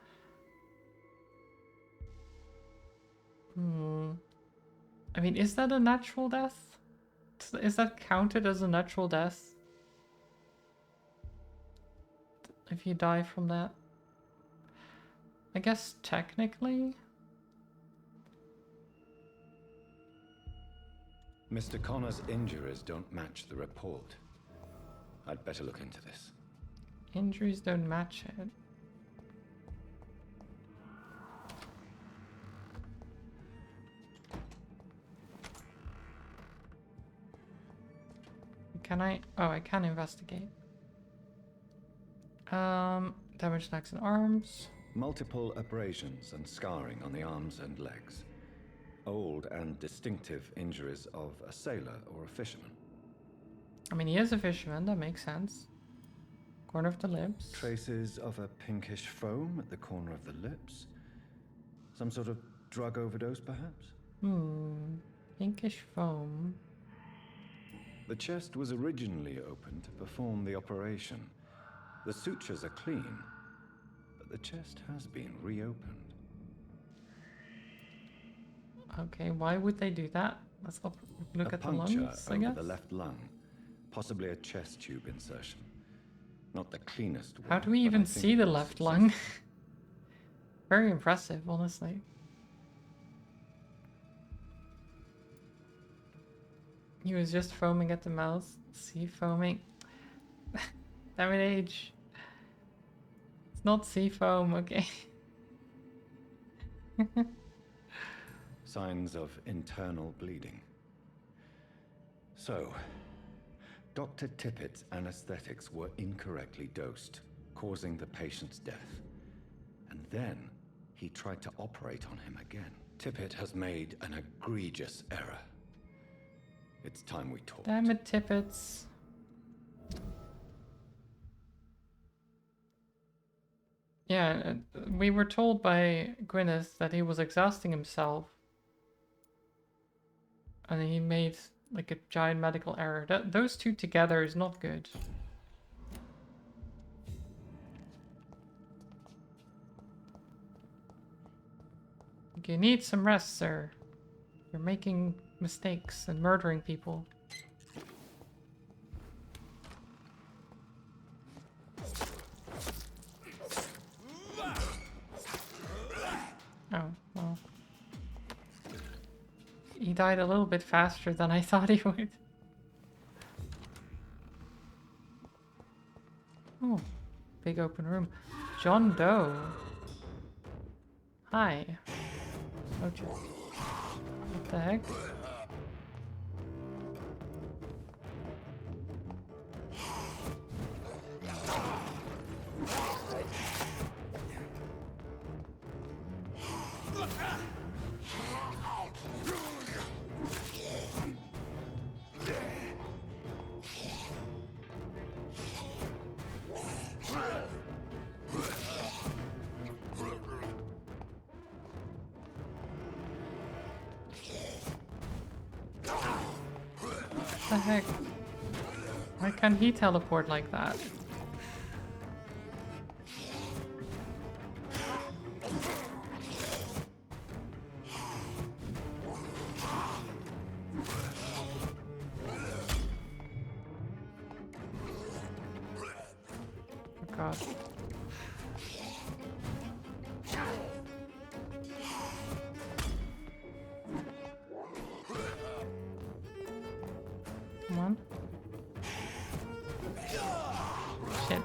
I mean, is that a natural death? Is that counted as a natural death? If you die from that? I guess technically. Mr. Connor's injuries don't match the report. I'd better look into this. Injuries don't match it. Can I? Oh, I can investigate. Damaged legs and arms. Multiple abrasions and scarring on the arms and legs. Old and distinctive injuries of a sailor or a fisherman. I mean, he is a fisherman, that makes sense. Corner of the lips. Traces of a pinkish foam at the corner of the lips. Some sort of drug overdose, perhaps? Pinkish foam. The chest was originally opened to perform the operation. The sutures are clean, but the chest has been reopened. Okay, why would they do that? Let's look at the lungs, I guess. Over the left lung, possibly a chest tube insertion. Not the cleanest one. How do we even see the left lung? Very impressive, honestly. He was just foaming at the mouth. Sea foaming. Damn it, Age. It's not sea foam, okay. Signs of internal bleeding. So, Dr. Tippett's anesthetics were incorrectly dosed, causing the patient's death. And then he tried to operate on him again. Tippett has made an egregious error. It's time we talked. Damn it, Tippets. Yeah, we were told by Gwyneth that he was exhausting himself. And he made like a giant medical error. Those two together is not good. You need some rest, sir. You're making mistakes and murdering people. Oh, well. He died a little bit faster than I thought he would. Oh, big open room. John Doe. Hi. Oh, what the heck? What the heck? Why can't he teleport like that? Oh god. Come on. Shit.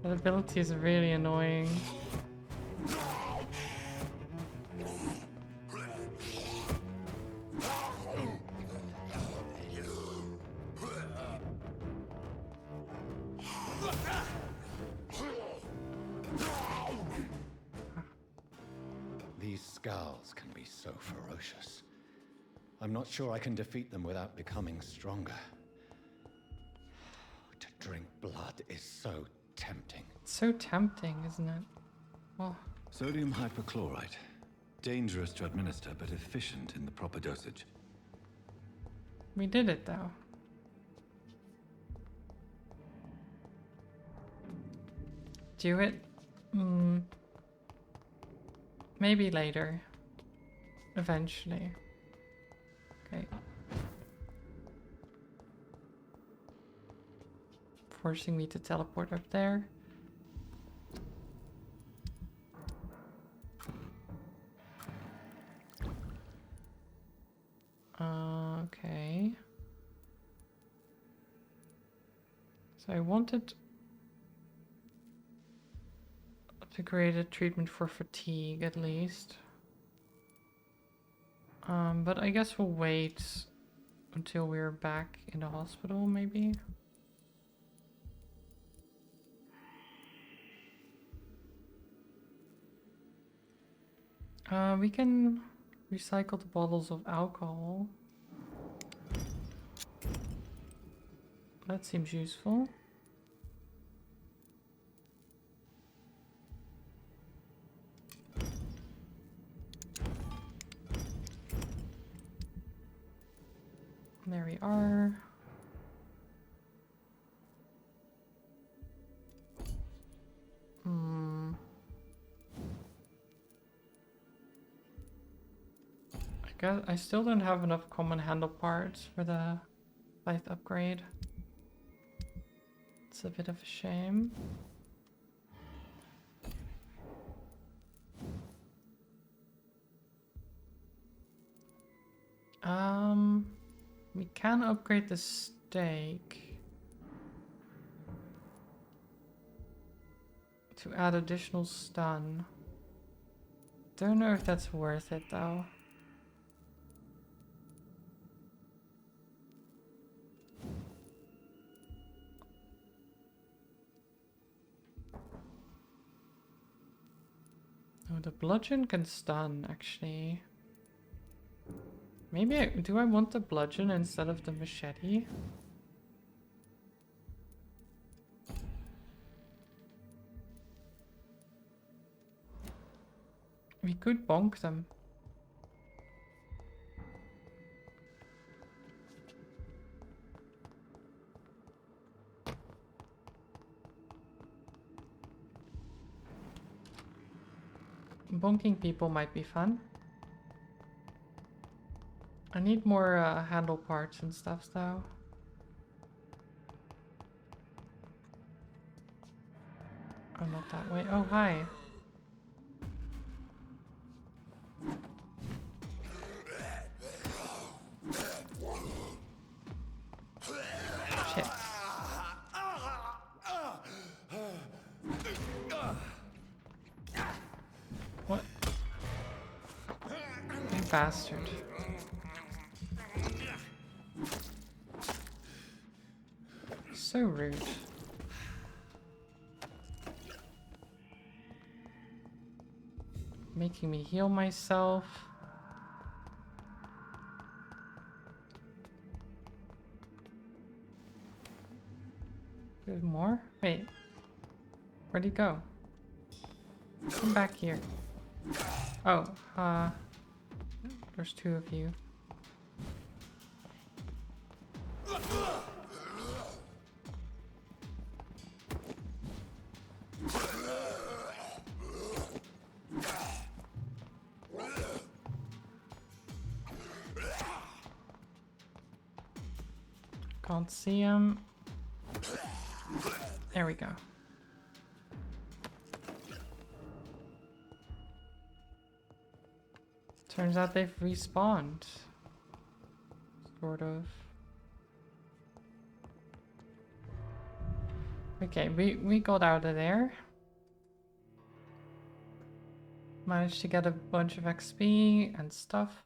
That ability is really annoying. These skulls can be so ferocious. I'm not sure I can defeat them without becoming stronger. To drink blood is so tempting. It's so tempting, isn't it? Oh. Sodium hypochlorite. Dangerous to administer, but efficient in the proper dosage. We did it though. Do it? Maybe later. Eventually. Okay. Forcing me to teleport up there. Okay. So I wanted to create a treatment for fatigue at least. But I guess we'll wait until we're back in the hospital, maybe. We can recycle the bottles of alcohol. That seems useful. There we are. I guess I still don't have enough common handle parts for the 5th upgrade. It's a bit of a shame. We can upgrade the stake to add additional stun. Don't know if that's worth it though. Oh, the bludgeon can stun actually. Maybe do I want the bludgeon instead of the machete? We could bonk them. Bonking people might be fun. I need more handle parts and stuff though. Oh, not that way. Oh, hi. bastard. So rude. Making me heal myself. Good, more? Wait. Where'd he go? Come back here. Oh, there's two of you. Can't see him. There we go. Turns out they've respawned. Sort of. Okay, we got out of there. Managed to get a bunch of XP and stuff.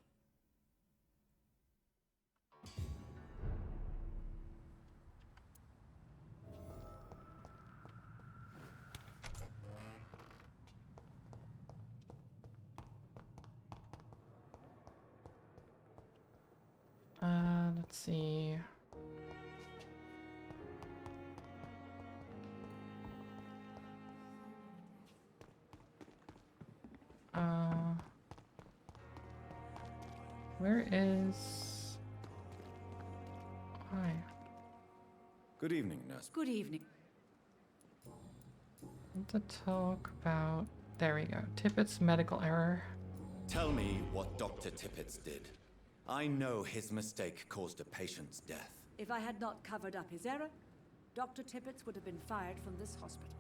Let's see. Where is... Hi. Good evening, nurse. Good evening. Want to talk about... There we go. Tippett's medical error. Tell me what Dr. Tippett did. I know his mistake caused a patient's death. If I had not covered up his error, Dr. Tippett would have been fired from this hospital.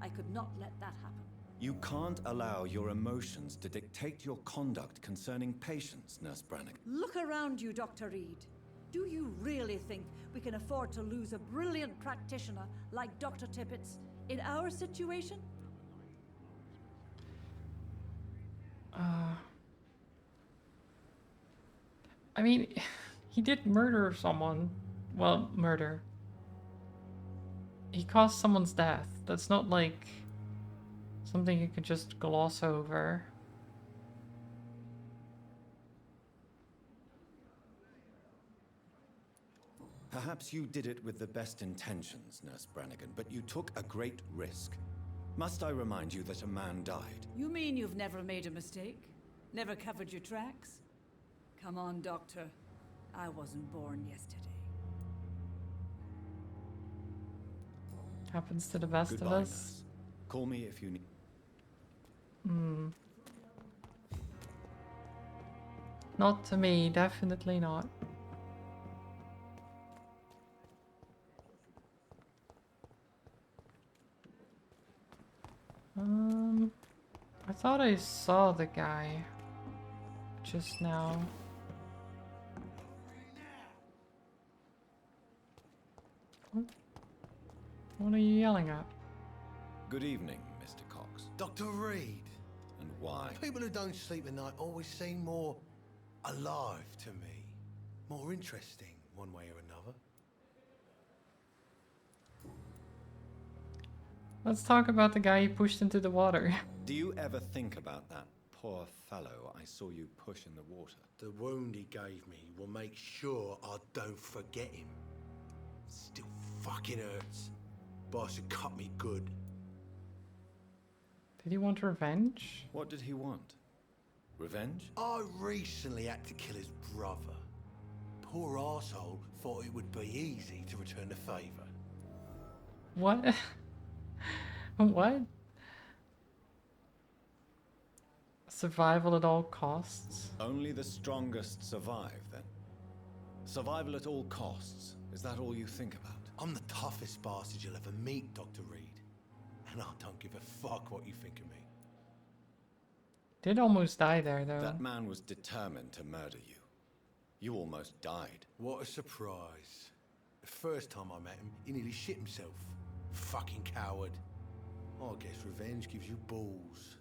I could not let that happen. You can't allow your emotions to dictate your conduct concerning patients, Nurse Brannigan. Look around you, Dr. Reed. Do you really think we can afford to lose a brilliant practitioner like Dr. Tippett's in our situation? I mean, he did murder someone. Well, murder. He caused someone's death. That's not like something you could just gloss over. Perhaps you did it with the best intentions, Nurse Brannigan, but you took a great risk. Must I remind you that a man died? You mean you've never made a mistake? Never covered your tracks? Come on, Doctor. I wasn't born yesterday. Happens to the best Goodbye, of us. Nurse. Call me if you need... Not to me, definitely not. I thought I saw the guy just now. What are you yelling at? Good evening, Mr. Cox. Dr. Reed. And why? People who don't sleep at night always seem more alive to me. More interesting, one way or another. Let's talk about the guy you pushed into the water. Do you ever think about that poor fellow I saw you push in the water? The wound he gave me will make sure I don't forget him. Still fucking hurts. Boss had cut me good. Did he want revenge? What did he want? Revenge? I recently had to kill his brother. Poor arsehole thought it would be easy to return the favour. What? What? Survival at all costs? Only the strongest survive, then. Survival at all costs. Is that all you think about? I'm the toughest bastard you'll ever meet, Dr. Reed. And I don't give a fuck what you think of me. Did almost die there, though. That man was determined to murder you. You almost died. What a surprise. The first time I met him, he nearly shit himself. Fucking coward. I guess revenge gives you balls.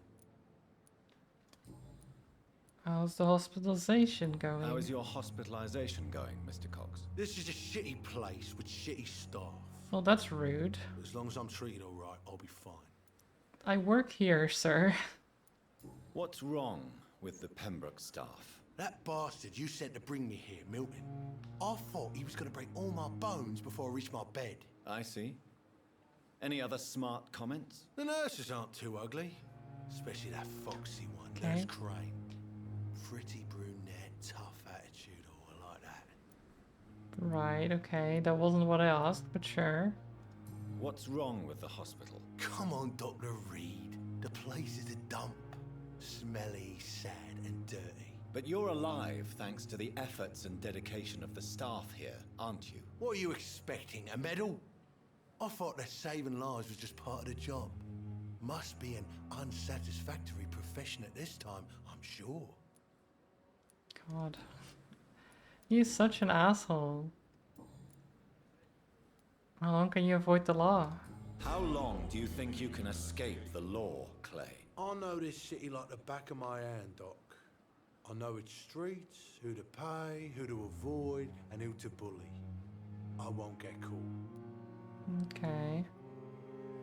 How's the hospitalization going? How is your hospitalization going, Mr. Cox? This is a shitty place with shitty staff. Well, that's rude. As long as I'm treated all right, I'll be fine. I work here, sir. What's wrong with the Pembroke staff? That bastard you sent to bring me here, Milton. I thought he was going to break all my bones before I reached my bed. I see. Any other smart comments? The nurses aren't too ugly. Especially that foxy one, Okay. Nurse Crane. Pretty brunette, tough attitude, all like that. Right, okay. That wasn't what I asked, but sure. What's wrong with the hospital? Come on, Dr. Reed. The place is a dump. Smelly, sad, and dirty. But you're alive thanks to the efforts and dedication of the staff here, aren't you? What are you expecting, a medal? I thought that saving lives was just part of the job. Must be an unsatisfactory profession at this time, I'm sure. God. He's such an asshole. How long can you avoid the law? How long do you think you can escape the law, Clay? I know this city like the back of my hand, Doc. I know its streets, who to pay, who to avoid, and who to bully. I won't get caught. Okay.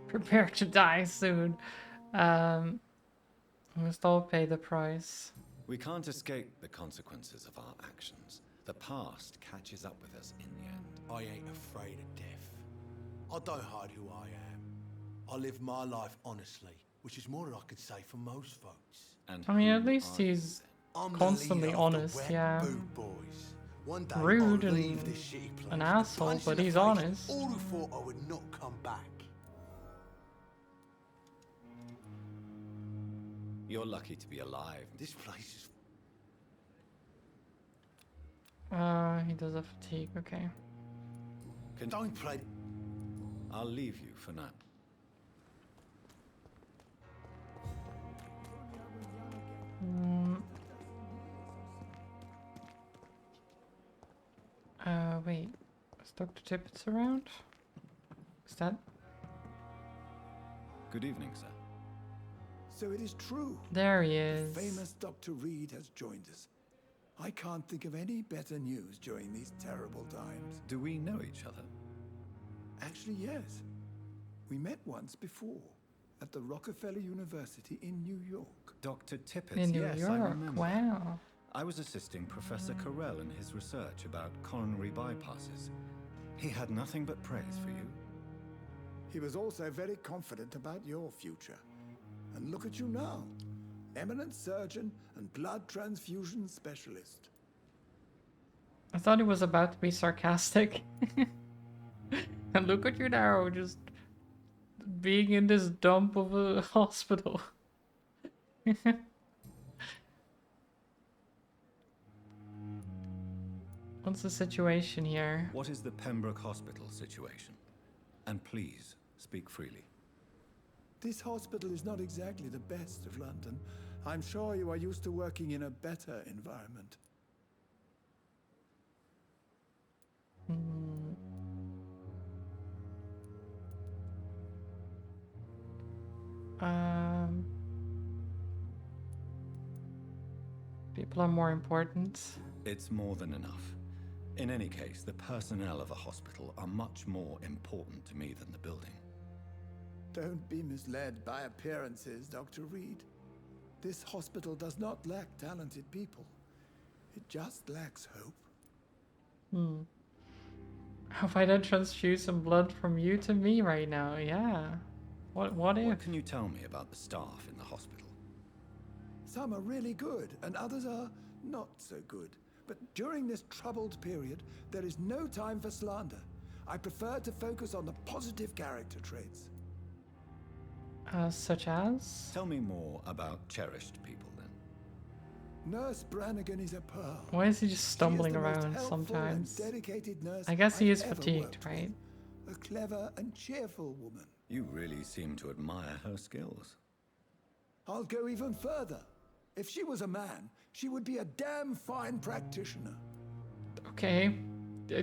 Prepare to die soon. We must all pay the price. We can't escape the consequences of our actions. The past catches up with us in the end. I ain't afraid of death. I don't hide who I am. I live my life honestly, which is more than I could say for most folks. And I mean, at least he's I'm the constantly leader of the honest, Wet yeah. Boot Boys. One day Rude I'll and leave this shitty place, an asshole, punch in but the he's face honest. All who thought I would not come back. You're lucky to be alive. This place is... He does have fatigue, okay. Don't play... I'll leave you for now. Wait. Is Dr. Tippett around? Is that... Good evening, sir. So it is true. There he is. The famous Dr. Reed has joined us. I can't think of any better news during these terrible times. Do we know each other? Actually, yes. We met once before at the Rockefeller University in New York. Dr. Tippett, In New yes, York, I remember. wow. I was assisting Professor Carell in his research about coronary bypasses. He had nothing but praise for you. He was also very confident about your future. And look at you now. Eminent surgeon and blood transfusion specialist. I thought he was about to be sarcastic. And look at you now, just being in this dump of a hospital. What's the situation here? What is the Pembroke Hospital situation? And please, speak freely. This hospital is not exactly the best of London. I'm sure you are used to working in a better environment. People are more important. It's more than enough. In any case, the personnel of a hospital are much more important to me than the building. Don't be misled by appearances, Dr. Reed. This hospital does not lack talented people. It just lacks hope. How if I don't transfuse some blood from you to me right now? Yeah. What if? What can you tell me about the staff in the hospital? Some are really good, and others are not so good. But during this troubled period, there is no time for slander. I prefer to focus on the positive character traits. Such as? Tell me more about cherished people, then. Nurse Brannigan is a pearl. Why is he just stumbling She is the most around helpful and sometimes? dedicated nurse I guess he I've is ever fatigued, worked right? with. A clever and cheerful woman. You really seem to admire her skills. I'll go even further. If she was a man, she would be a damn fine practitioner. Okay.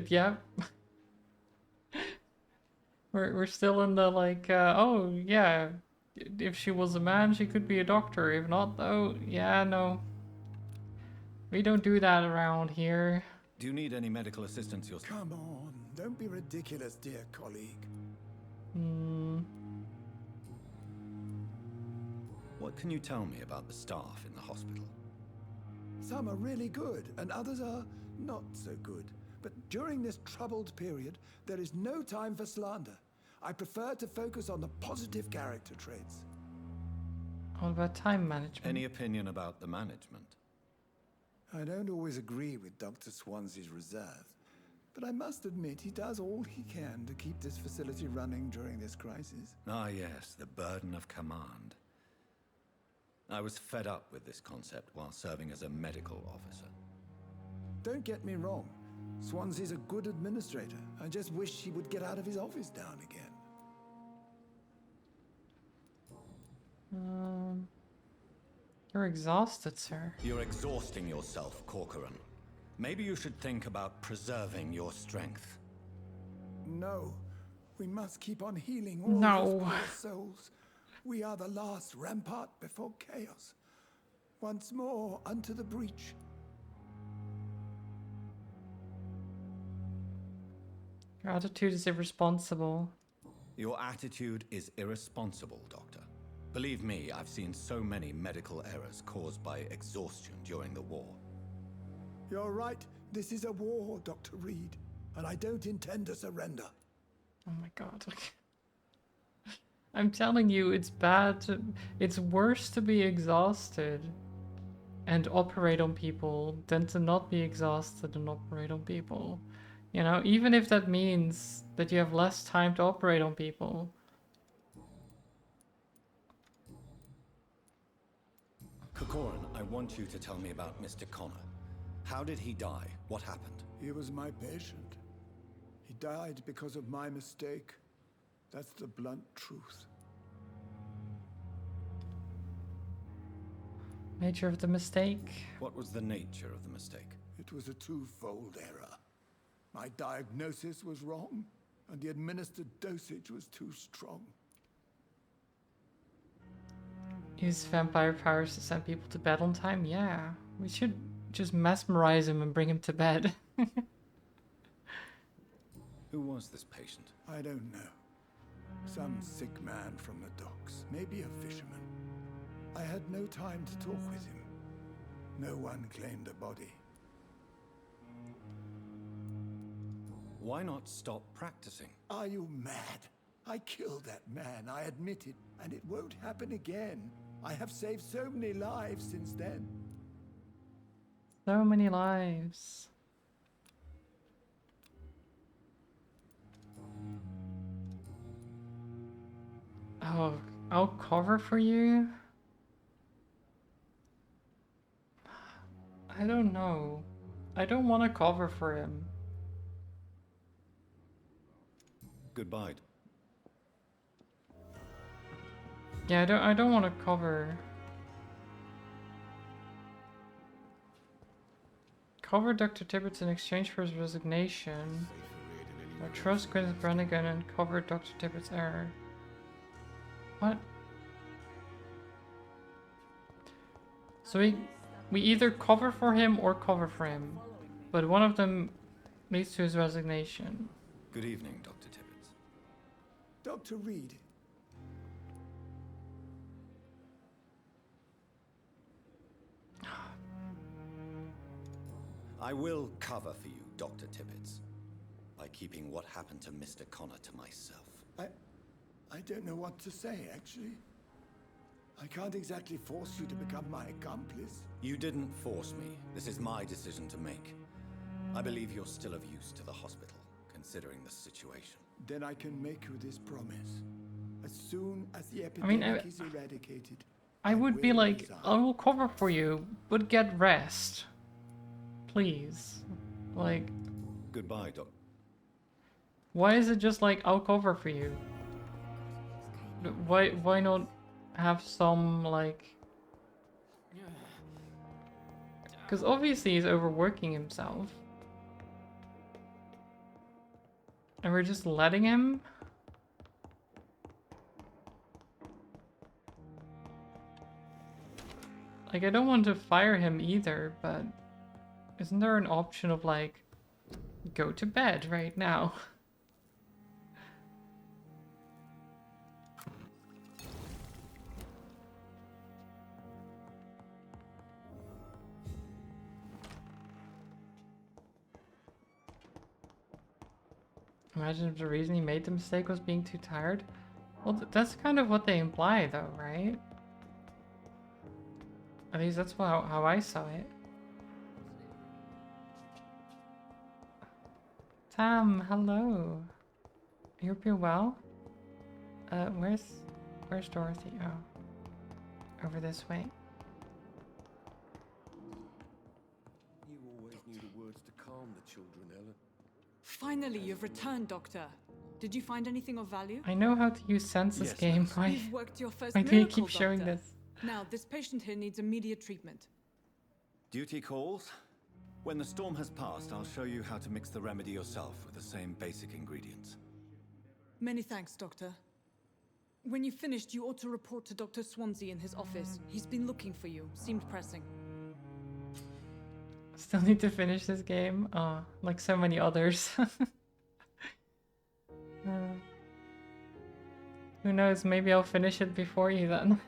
Yeah. We're still in the like, oh yeah, if she was a man, she could be a doctor. If not, though, yeah, no. We don't do that around here. Do you need any medical assistance yourself? Come on, don't be ridiculous, dear colleague. What can you tell me about the staff in the hospital? Some are really good, and others are not so good. But during this troubled period, there is no time for slander. I prefer to focus on the positive character traits. What about time management? Any opinion about the management? I don't always agree with Dr. Swansea's reserve, but I must admit he does all he can to keep this facility running during this crisis. Ah yes, the burden of command. I was fed up with this concept while serving as a medical officer. Don't get me wrong. Swansea's a good administrator. I just wish he would get out of his office down again. You're exhausted, sir. You're exhausting yourself, Corcoran. Maybe you should think about preserving your strength. No. We must keep on healing all those poor souls. We are the last rampart before chaos. Once more unto the breach. Your attitude is irresponsible. Your attitude is irresponsible, Doctor. Believe me, I've seen so many medical errors caused by exhaustion during the war. You're right. This is a war, Dr. Reed, and I don't intend to surrender. Oh my god. I'm telling you, it's bad it's worse to be exhausted and operate on people than to not be exhausted and operate on people. You know, even if that means that you have less time to operate on people. Corcoran, I want you to tell me about Mr. Connor. How did he die? What happened? He was my patient. He died because of my mistake. That's the blunt truth. Nature of the mistake? What was the nature of the mistake? It was a twofold error. My diagnosis was wrong, and the administered dosage was too strong. Use vampire powers to send people to bed on time? Yeah. We should just mesmerize him and bring him to bed. Who was this patient? I don't know. Some sick man from the docks, maybe a fisherman. I had no time to talk with him. No one claimed a body. Why not stop practicing? Are you mad? I killed that man, I admit it, and it won't happen again. I have saved so many lives since then. So many lives. Oh, I'll cover for you? I don't know. I don't want to cover for him. Goodbye. Yeah, I don't want to cover. Cover Dr. Tibbets in exchange for his resignation. Or trust Gwyneth Brannigan and cover Dr. Tibbets' error. What? So we either cover for him or cover for him. But one of them leads to his resignation. Good evening, Dr. Tibbets. Dr. Reed. I will cover for you, Dr. Tibbets, by keeping what happened to Mr. Connor to myself. I don't know what to say, actually. I can't exactly force you to become my accomplice. You didn't force me. This is my decision to make. I believe you're still of use to the hospital, considering the situation. Then I can make you this promise. As soon as the epidemic is eradicated, I would be like, I will cover for you, but get rest. Please. Like... Goodbye, Doc. Why is it just like, I'll cover for you? Why not have some, like... Because obviously he's overworking himself. And we're just letting him? Like, I don't want to fire him either, but... Isn't there an option of like, go to bed right now? Imagine if the reason he made the mistake was being too tired. Well, that's kind of what they imply though, right? At least that's how I saw it. Tam, hello. I hope you're well. Where's Dorothy? Oh, over this way. You always knew the words to calm the children, Ellen. Finally, you've returned, Doctor. Did you find anything of value? I know how to use sense this game. You've worked your first Why do you miracle, keep showing Doctor. this? Now, this patient here needs immediate treatment. Duty calls. When the storm has passed, I'll show you how to mix the remedy yourself with the same basic ingredients. Many thanks, Doctor. When you've finished, you ought to report to Dr. Swansea in his office. He's been looking for you. Seemed pressing. Still need to finish this game. Like so many others. Who knows? Maybe I'll finish it before you then.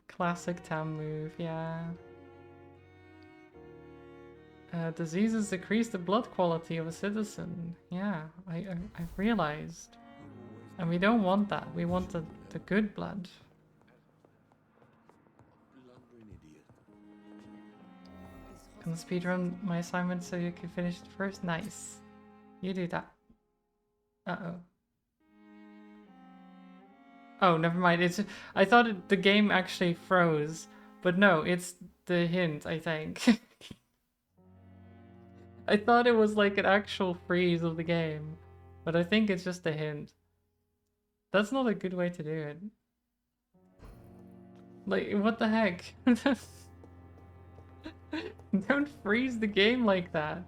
Classic Tam move, yeah. Diseases decrease the blood quality of a citizen. Yeah, I've realized. And we don't want that. We want the good blood. Can speedrun my assignment so you can finish it first? Nice. You do that. Uh-oh. Oh, never mind. It's I thought the game actually froze, but no, it's the hint, I think. I thought it was like an actual freeze of the game, but I think it's just a hint. That's not a good way to do it. Like, what the heck? Don't freeze the game like that.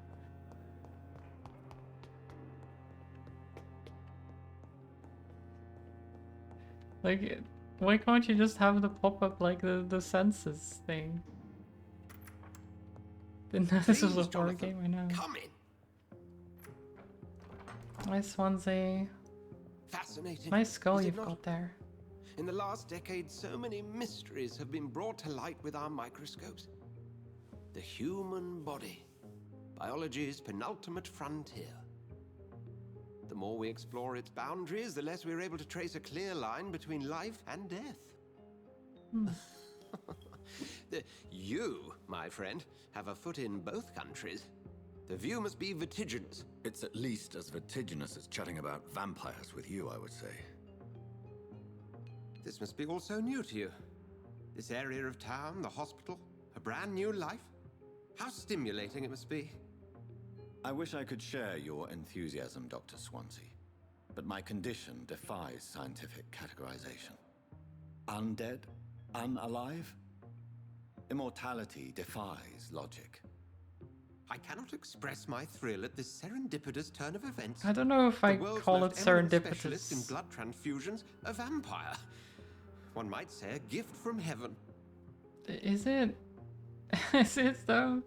Like, why can't you just have the pop-up like the census thing? Didn't know this was a horror game, I know. Come in. Nice Swansea. Fascinating. Nice skull is it you've not? got there. In the last decade, so many mysteries have been brought to light with our microscopes. The human body. Biology's penultimate frontier. The more we explore its boundaries, the less we're able to trace a clear line between life and death. You, my friend, have a foot in both countries. The view must be vertiginous. It's at least as vertiginous as chatting about vampires with you, I would say. This must be all so new to you. This area of town, the hospital, a brand new life. How stimulating it must be. I wish I could share your enthusiasm, Dr. Swansea, but my condition defies scientific categorization. Undead? Unalive? Immortality defies logic. I cannot express my thrill at this serendipitous turn of events. I don't know if I The world's call it most eminent specialist in serendipitous. blood transfusions, a vampire. One might say a gift from heaven. Is it? Is it though?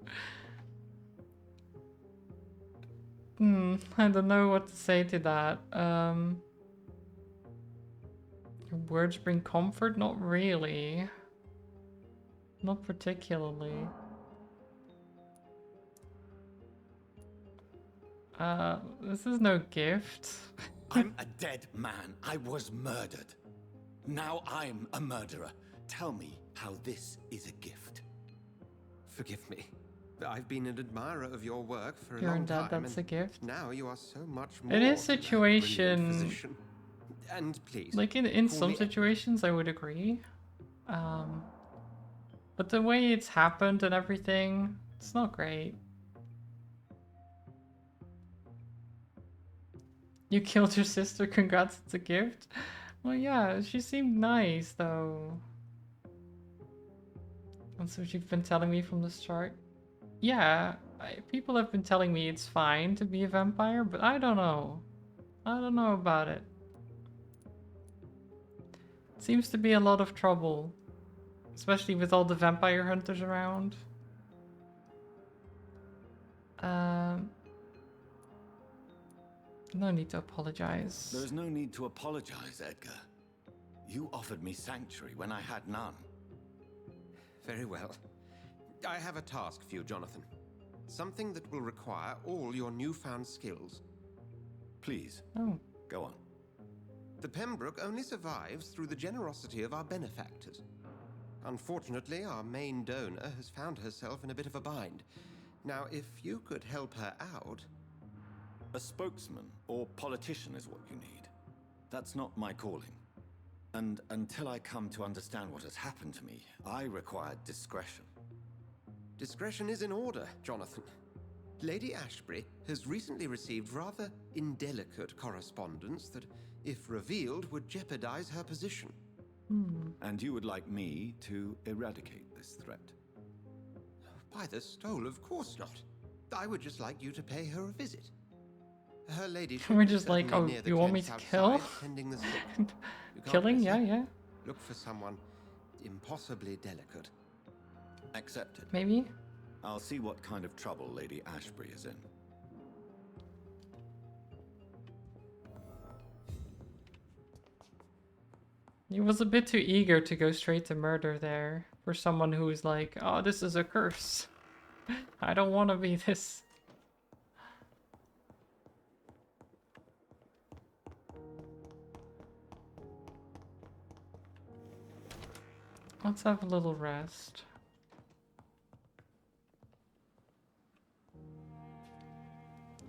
I don't know what to say to that. Your words bring comfort? Not really. Not particularly. This is no gift. I'm a dead man. I was murdered. Now I'm a murderer. Tell me how this is a gift. Forgive me. I've been an admirer of your work for a You're long dead, time. that's and a gift. Now you are so much more. In his than a brilliant situation, physician. And please, like in call some me- situations, I would agree. But the way it's happened and everything, it's not great. You killed your sister, congrats, it's a gift. Well, yeah, she seemed nice, though. That's what you've been telling me from the start. Yeah, people have been telling me it's fine to be a vampire, but I don't know. I don't know about it. Seems to be a lot of trouble. Especially with all the vampire hunters around. No need to apologize. There's no need to apologize, Edgar. You offered me sanctuary when I had none. Very well. I have a task for you, Jonathan. Something that will require all your newfound skills. Please. Oh. Go on. The Pembroke only survives through the generosity of our benefactors. Unfortunately, our main donor has found herself in a bit of a bind. Now, if you could help her out... A spokesman or politician is what you need. That's not my calling. And until I come to understand what has happened to me, I require discretion. Discretion is in order, Jonathan. Lady Ashbury has recently received rather indelicate correspondence that, if revealed, would jeopardize her position. And you would like me to eradicate this threat? By the stole, of course not. I would just like you to pay her a visit. Her ladyship We're is just like, certainly oh, near the you want me tents to kill? outside, tending the sick. You can't Killing? miss Yeah, her. yeah. Look for someone impossibly delicate. Accepted. Maybe? I'll see what kind of trouble Lady Ashbury is in. He was a bit too eager to go straight to murder there. For someone who is like, oh, this is a curse. I don't want to be this. Let's have a little rest.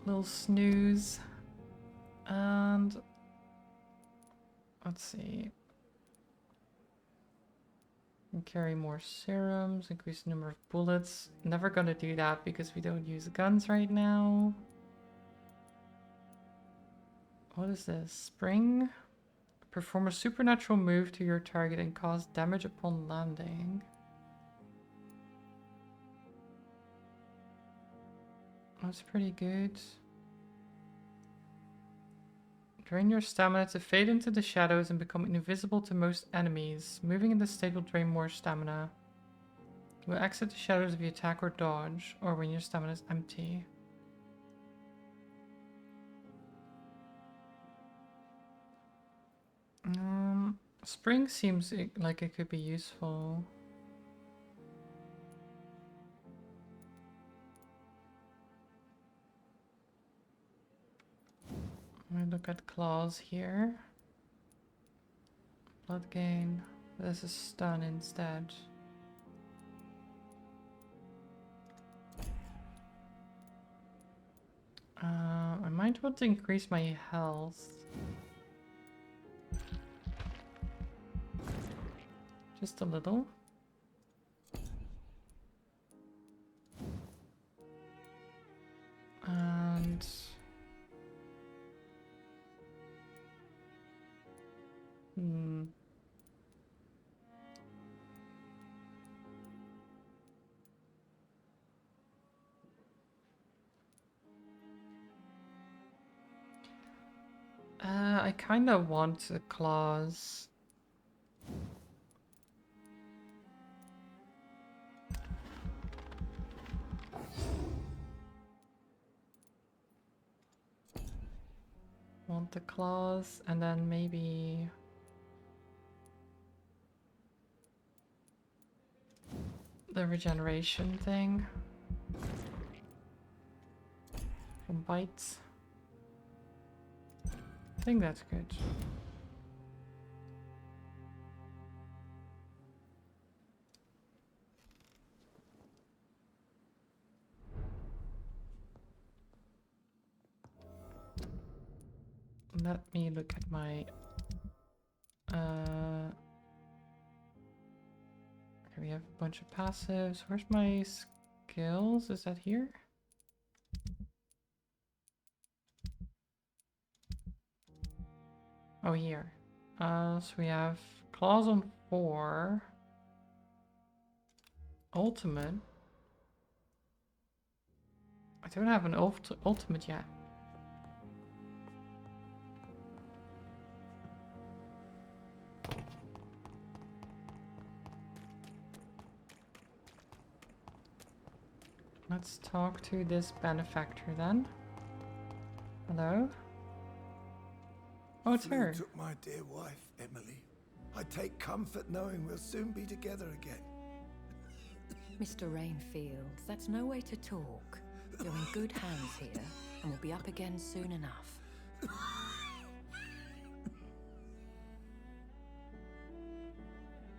Little snooze. And let's see. And carry more serums, increase the number of bullets. Never gonna do that because we don't use guns right now. What is this? Spring? Perform a supernatural move to your target and cause damage upon landing. That's pretty good. Drain your stamina to fade into the shadows and become invisible to most enemies. Moving in this state will drain more stamina. You will exit the shadows if you attack or dodge, or when your stamina is empty. Spring seems like it could be useful. Let me look at claws here. Blood gain. This is stun instead. I might want to increase my health. Just a little. And I kind of want a claws. Want the claws, and then maybe the regeneration thing from bites. I think that's good. Let me look at my okay, we have a bunch of passives. Where's my skills? Is that here? Oh, here. So we have claws on 4. Ultimate. I don't have an ultimate yet. Let's talk to this benefactor then. Hello? Oh, it's Flu her. took my dear wife, Emily. I take comfort knowing we'll soon be together again. Mr. Rainfield, that's no way to talk. You're in good hands here, and we'll be up again soon enough.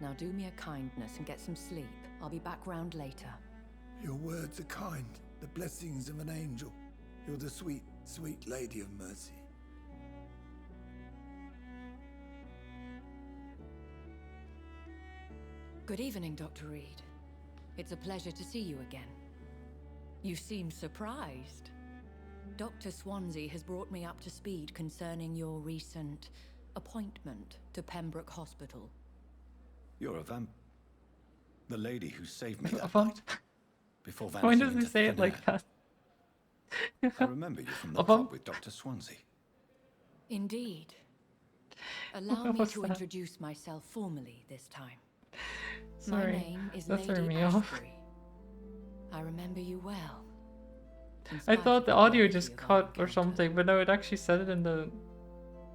Now do me a kindness and get some sleep. I'll be back round later. Your words are kind, the blessings of an angel. You're the sweet, sweet Lady of Mercy. Good evening, Dr. Reed. It's a pleasure to see you again. You seem surprised. Dr. Swansea has brought me up to speed concerning your recent appointment to Pembroke Hospital. You're a the lady who saved me that What? night. Before Why vanishing does he into say it thin like air. that? I remember you from the Of him? pub with Dr. Swansea. Indeed. Allow What me was to that? introduce myself formally this time. Sorry, My name is that threw Lady me off. Ashbury. I remember you well. In I spite thought of the audio gravity just of our cut or encounter. something, but no, it actually said it in the...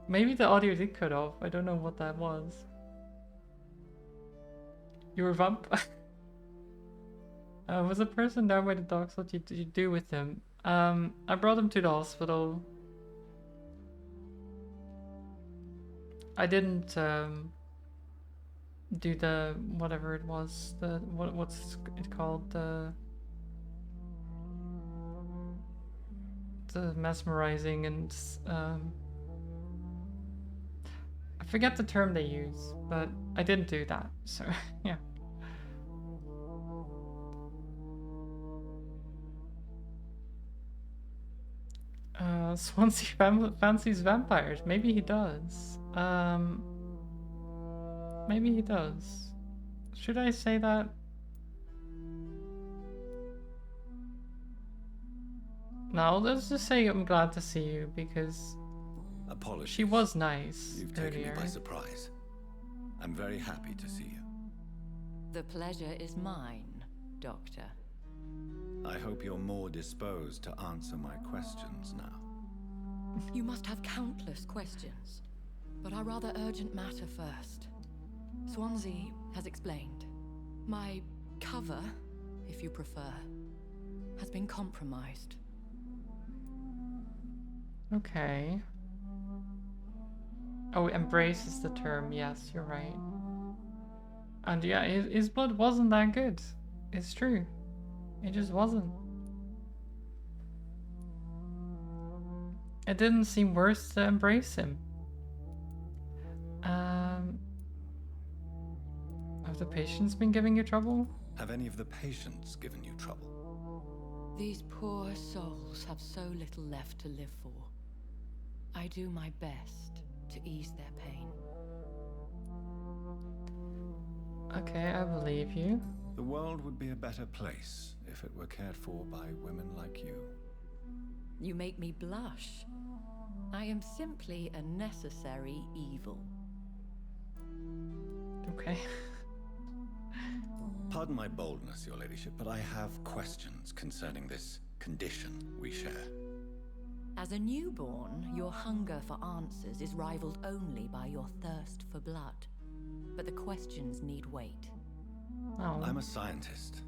Maybe the audio did cut off. I don't know what that was. You were vampire. Was a person down by the docks? What did you do with him? I brought him to the hospital. I didn't do the whatever it was. The what's it called? The mesmerizing and I forget the term they use, but I didn't do that. So yeah. Swansea fancies vampires. Maybe he does. Maybe he does. Should I say that? No, let's just say I'm glad to see you because Apologies. she was nice You've taken me earlier. by surprise. I'm very happy to see you. The pleasure is mine, Doctor. I hope you're more disposed to answer my questions now. You must have countless questions, but our rather urgent matter first. Swansea has explained. My cover, if you prefer, has been compromised. Okay. Oh, embrace is the term. Yes, you're right. And yeah, his blood wasn't that good. It's true. It just wasn't. It didn't seem worse to embrace him. Have the patients been giving you trouble? Have any of the patients given you trouble? These poor souls have so little left to live for. I do my best to ease their pain. Okay, I believe you. The world would be a better place if it were cared for by women like you. You make me blush. I am simply a necessary evil. Okay. Pardon my boldness, your ladyship, but I have questions concerning this condition we share. As a newborn, your hunger for answers is rivaled only by your thirst for blood. But the questions need wait. Oh. I'm a scientist.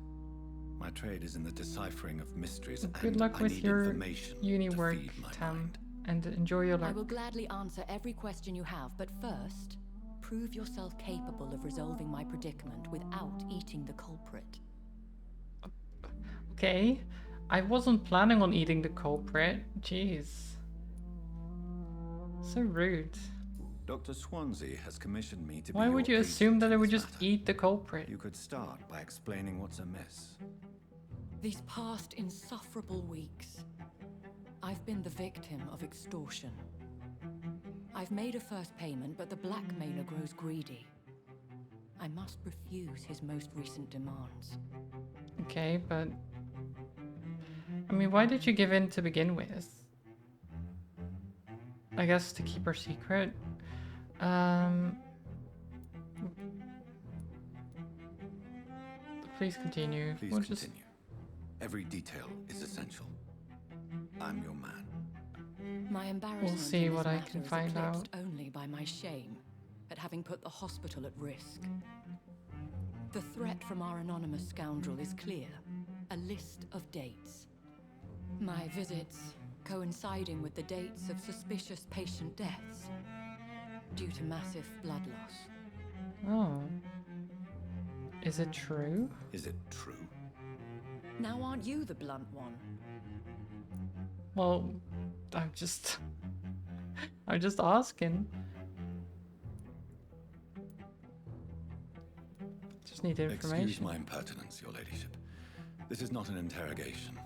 My trade is in the deciphering of mysteries, Good and luck I with need your information uni to work, feed my Tam, mind. and enjoy your I luck. will gladly answer every question you have, but first, prove yourself capable of resolving my predicament without eating the culprit. Okay, I wasn't planning on eating the culprit. Jeez. So rude. Dr. Swansea has commissioned me to Why be would your you assume agent that I in would this just matter. eat the culprit? You could start by explaining what's amiss. These past insufferable weeks, I've been the victim of extortion. I've made a first payment, but the blackmailer grows greedy. I must refuse his most recent demands. Okay, but... I mean, why did you give in to begin with? I guess to keep our secret? Please continue. Please We'll just continue. Every detail is essential. I'm your man. My embarrassment see in this what I matter can is find eclipsed out. only by my shame at having put the hospital at risk. The threat from our anonymous scoundrel is clear. A list of dates. My visits coinciding with the dates of suspicious patient deaths due to massive blood loss. Oh. Is it true? Is it true? Now aren't you the blunt one? Well, I'm just asking. Just need information. Excuse my impertinence, your ladyship. This is not an interrogation.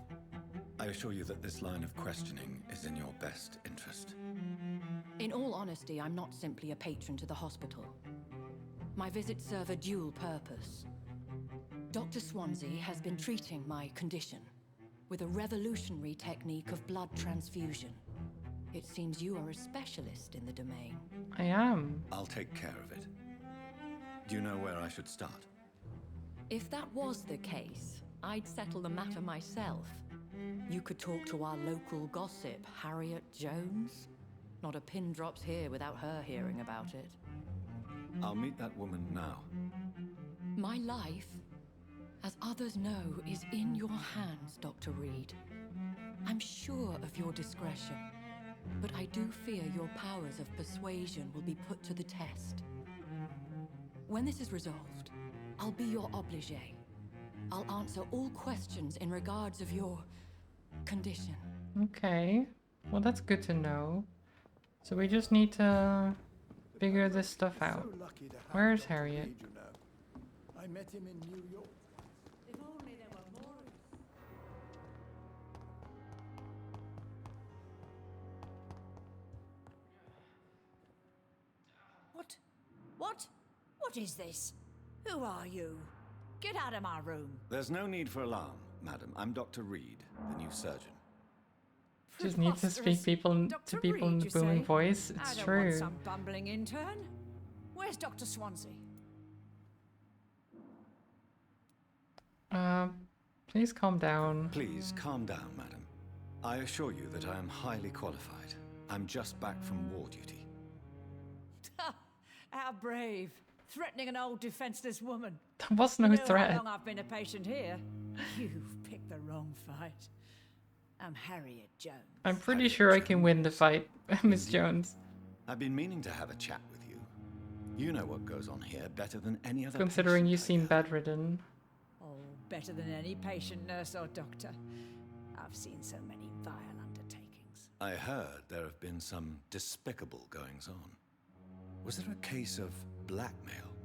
I assure you that this line of questioning is in your best interest. In all honesty, I'm not simply a patron to the hospital. My visits serve a dual purpose. Dr. Swansea has been treating my condition with a revolutionary technique of blood transfusion. It seems you are a specialist in the domain. I am. I'll take care of it. Do you know where I should start? If that was the case, I'd settle the matter myself. You could talk to our local gossip, Harriet Jones. Not a pin drops here without her hearing about it. I'll meet that woman now. My life, as others know, is in your hands, Dr. Reed. I'm sure of your discretion, but I do fear your powers of persuasion will be put to the test. When this is resolved, I'll be your obligé. I'll answer all questions in regards of your condition. Okay. Well, that's good to know. So we just need to figure this stuff out. Where's Harriet? I met him in New York. If only there were more. What? What? What is this? Who are you? Get out of my room. There's no need for alarm, madam. I'm Dr. Reed, the new surgeon. Just need to speak to people in the booming voice. It's I don't true. want some bumbling intern. Where's Dr. Swansea? Please calm down. Please calm down, madam. I assure you that I am highly qualified. I'm just back from war duty. How brave. Threatening an old defenseless woman. That was no You know threat. How long I've been a patient here? You've picked the wrong fight. I'm Harriet Jones. I'm pretty sure I can win the fight, Miss Jones. I've been meaning to have a chat with you. You know what goes on here better than any other Considering you seem bedridden. Oh, better than any patient, nurse, or doctor. I've seen so many vile undertakings. I heard there have been some despicable goings-on. Was there a case of blackmail?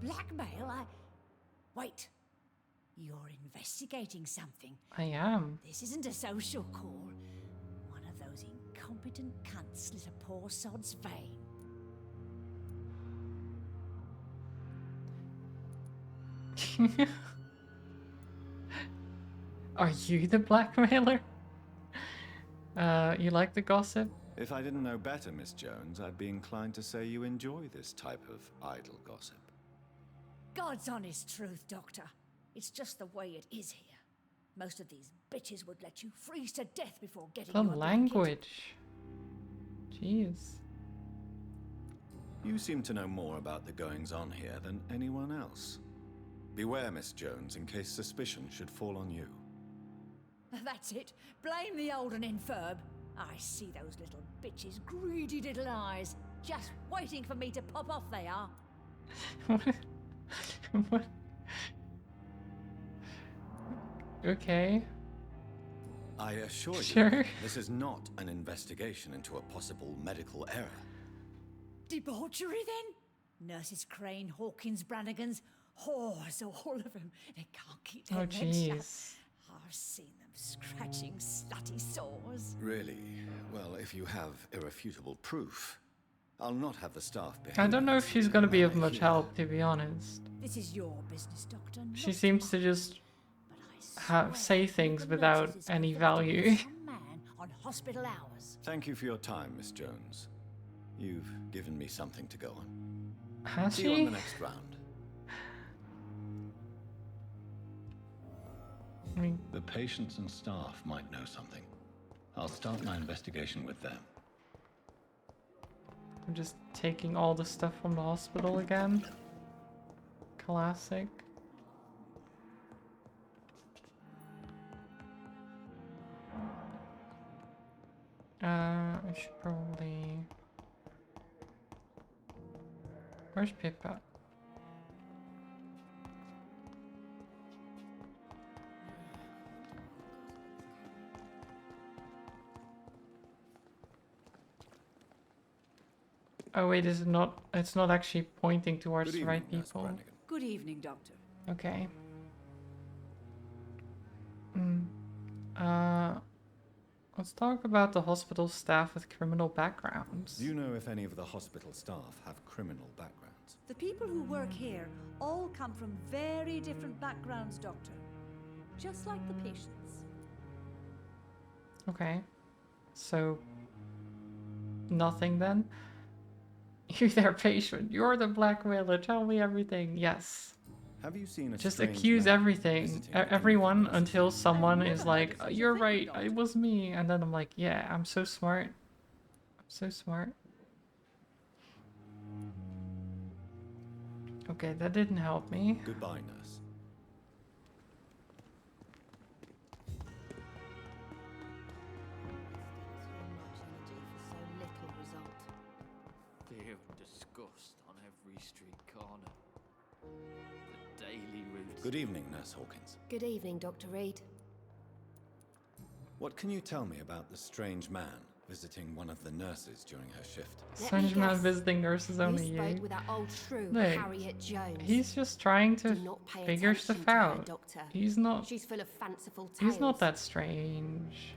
Blackmail? Wait. You're investigating something. I am. This isn't a social call. One of those incompetent cunts slit a poor sod's vein. Are you the blackmailer? You like the gossip? If I didn't know better, Miss Jones, I'd be inclined to say you enjoy this type of idle gossip. God's honest truth, Doctor. It's just the way it is here. Most of these bitches would let you freeze to death before getting The your language. Jeez. You seem to know more about the goings-on here than anyone else. Beware, Miss Jones, in case suspicion should fall on you. That's it. Blame the old and infirm. I see those little bitches' greedy little eyes. Just waiting for me to pop off they are. What? Okay. I assure Sure. you, this is not an investigation into a possible medical error. Debauchery, then? Nurses Crane, Hawkins, Brannigans, whores, all of them. They can't keep their Oh, legs jeez. shut. I've seen them scratching slutty sores. Really? Well, if you have irrefutable proof, I'll not have the staff behave. I don't know if she's gonna be of much help, to be honest. This is your business, Doctor. She seems to just say things without any value. Some man on hospital hours. Thank you for your time, Miss Jones. You've given me something to go on. Has See you she? on the next round. I mean, The patients and staff might know something. I'll start my investigation with them. I'm just taking all the stuff from the hospital again. Classic. I should probably... Where's Pippa? Oh wait, is it not? It's not actually pointing towards the right people. Good evening, Doctor. Okay. Let's talk about the hospital staff with criminal backgrounds. Do you know if any of the hospital staff have criminal backgrounds? The people who work here all come from very different backgrounds, Doctor. Just like the patients. Okay. So, nothing then? You there, patient. You're the blackmailer. Tell me everything. Yes. Have you seen a Just strange accuse man everything, visiting everyone, until someone is like, "You're right, it was me," and then I'm like, "Yeah, I'm so smart. I'm so smart." Okay, that didn't help me. Goodbye, nurse. Fear and disgust on every street corner. The daily routine. Good evening, Nurse Hawkins. Good evening, Dr. Reed. What can you tell me about the strange man visiting one of the nurses during her shift? Strange man visiting nurses only You spoke with that old shrew, Look, Harriet Jones. he's just trying to Do not pay figure attention stuff to her, out. Doctor. He's not. She's full of fanciful tales. He's not that strange.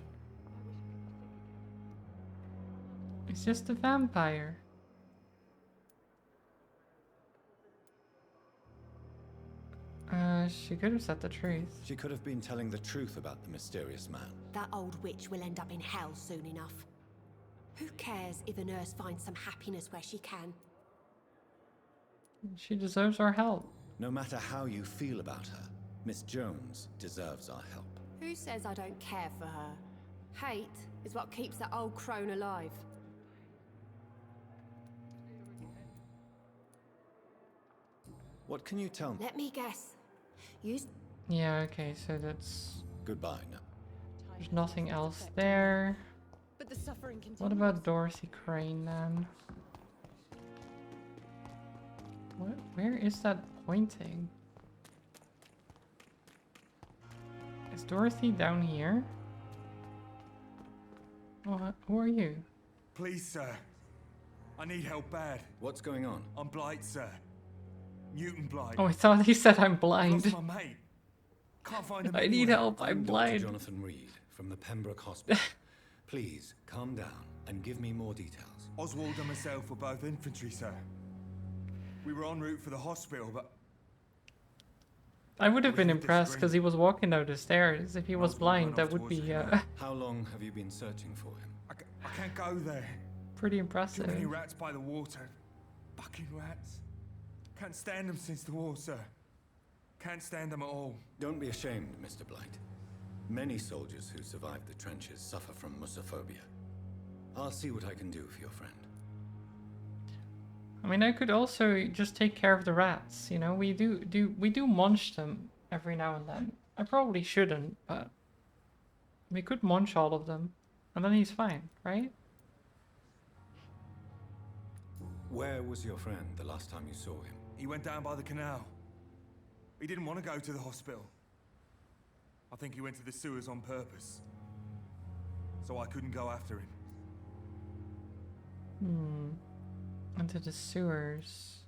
He's just a vampire. She could have said the truth. She could have been telling the truth about the mysterious man. That old witch will end up in hell soon enough. Who cares if a nurse finds some happiness where she can? She deserves our help. No matter how you feel about her, Miss Jones deserves our help. Who says I don't care for her? Hate is what keeps that old crone alive. What can you tell me? Let me guess. You... Yeah, okay, so that's... Goodbye, no. There's nothing else there. But the suffering continues. What about Dorothy Crane then? What? Where is that pointing? Is Dorothy down here? Oh, who are you? Please, sir. I need help bad. What's going on? I'm Blight, sir. Mutant Blight. Oh, I thought he said I'm I blind. lost my mate. Can't find him I need anywhere. help, I'm Dr. blind. Jonathan Reed from the Pembroke Hospital. Please, calm down and give me more details. Oswald and myself were both infantry, sir. We were en route for the hospital, but... I would have been impressed because he was walking down the stairs. If he was blind, that would be How long have you been searching for him? I can't go there. pretty Too impressive. many rats by the water. Fucking rats. Can't stand them since the war, sir. Can't stand them at all. Don't be ashamed, Mr. Blight. Many soldiers who survived the trenches suffer from musophobia. I'll see what I can do for your friend. I mean, I could also just take care of the rats. You know, we do munch them every now and then. I probably shouldn't, but we could munch all of them, and then he's fine, right? Where was your friend the last time you saw him? He went down by the canal. He didn't want to go to the hospital. I think he went to the sewers on purpose. So I couldn't go after him. Into the sewers.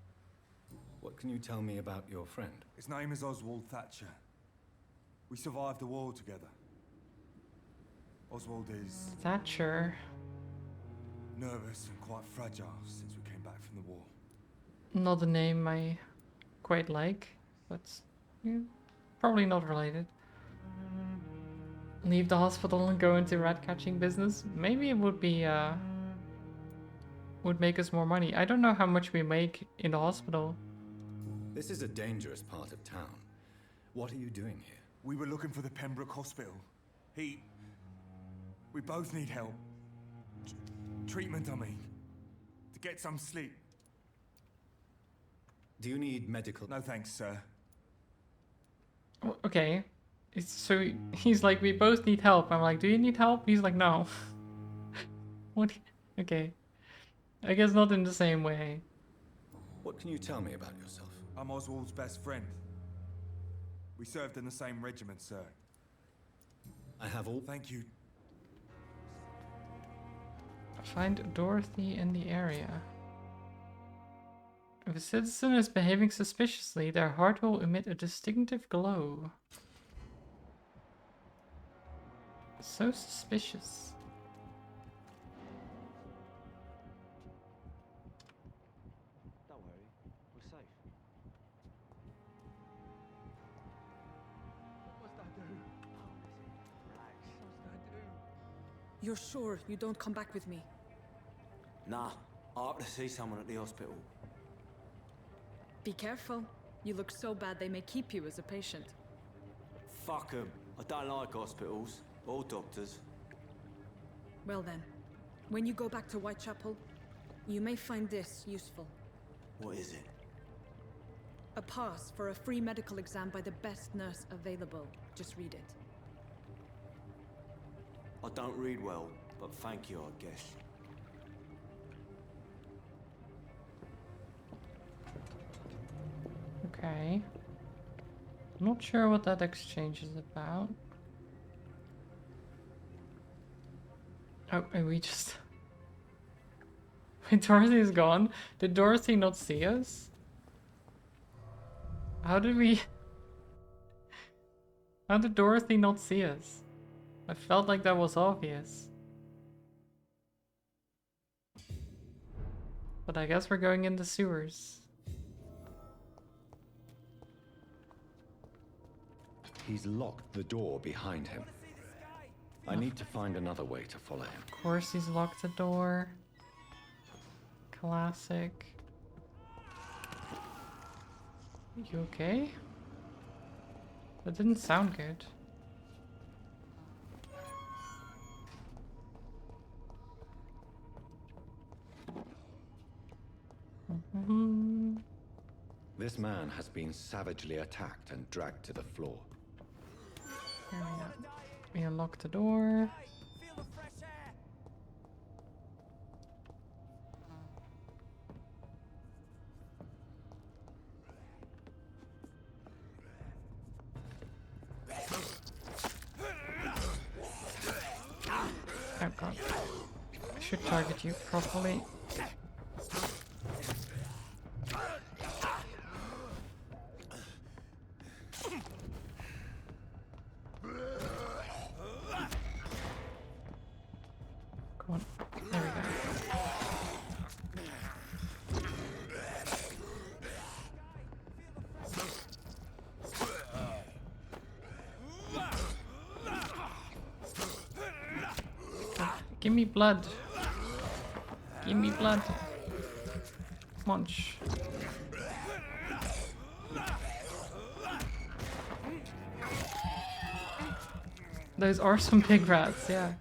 What can you tell me about your friend? His name is Oswald Thatcher. We survived the war together. Oswald is Thatcher. nervous and quite fragile since we came back from the war. Not a name I quite like, but yeah, probably not related. Leave the hospital and go into rat catching business. Maybe it would be would make us more money. I don't know how much we make in the hospital. This is a dangerous part of town. What are you doing here? We were looking for the Pembroke Hospital. We both need help. Treatment, I mean. To get some sleep. Do you need medical? No thanks, sir. Okay. So he's like, we both need help. I'm like, do you need help? He's like, no. What? Okay. I guess not in the same way. What can you tell me about yourself? I'm Oswald's best friend. We served in the same regiment, sir. I have all... Thank you. Find Dorothy in the area. If a citizen is behaving suspiciously, their heart will emit a distinctive glow. So suspicious. Don't worry, we're safe. What's that do? What's that do? You're sure you don't come back with me? Nah, I ought to see someone at the hospital. Be careful. You look so bad they may keep you as a patient. Fuck 'em. I don't like hospitals. Or doctors. Well then, when you go back to Whitechapel, you may find this useful. What is it? A pass for a free medical exam by the best nurse available. Just read it. I don't read well, but thank you, I guess. Okay. Not sure what that exchange is about. Oh, and we just... Wait, Dorothy's gone? Did Dorothy not see us? How did we... How did Dorothy not see us? I felt like that was obvious. But I guess we're going in the sewers. He's locked the door behind him. I need to find another way to follow him. Of course he's locked the door. Classic. You okay? That didn't sound good. This man has been savagely attacked and dragged to the floor. Here we go. We unlock the door. Oh god. I should target you properly. Come on. There we go. Give me blood. Give me blood. Munch. Those are some big rats, yeah.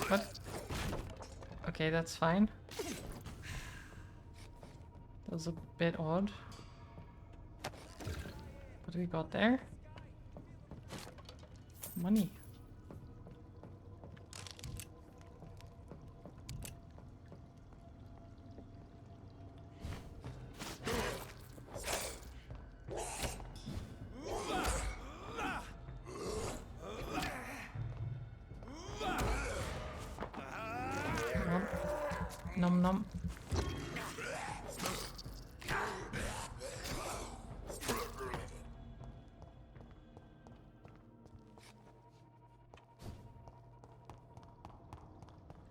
What? Okay, that's fine. That was a bit odd. What do we got there? Money. Nom nom.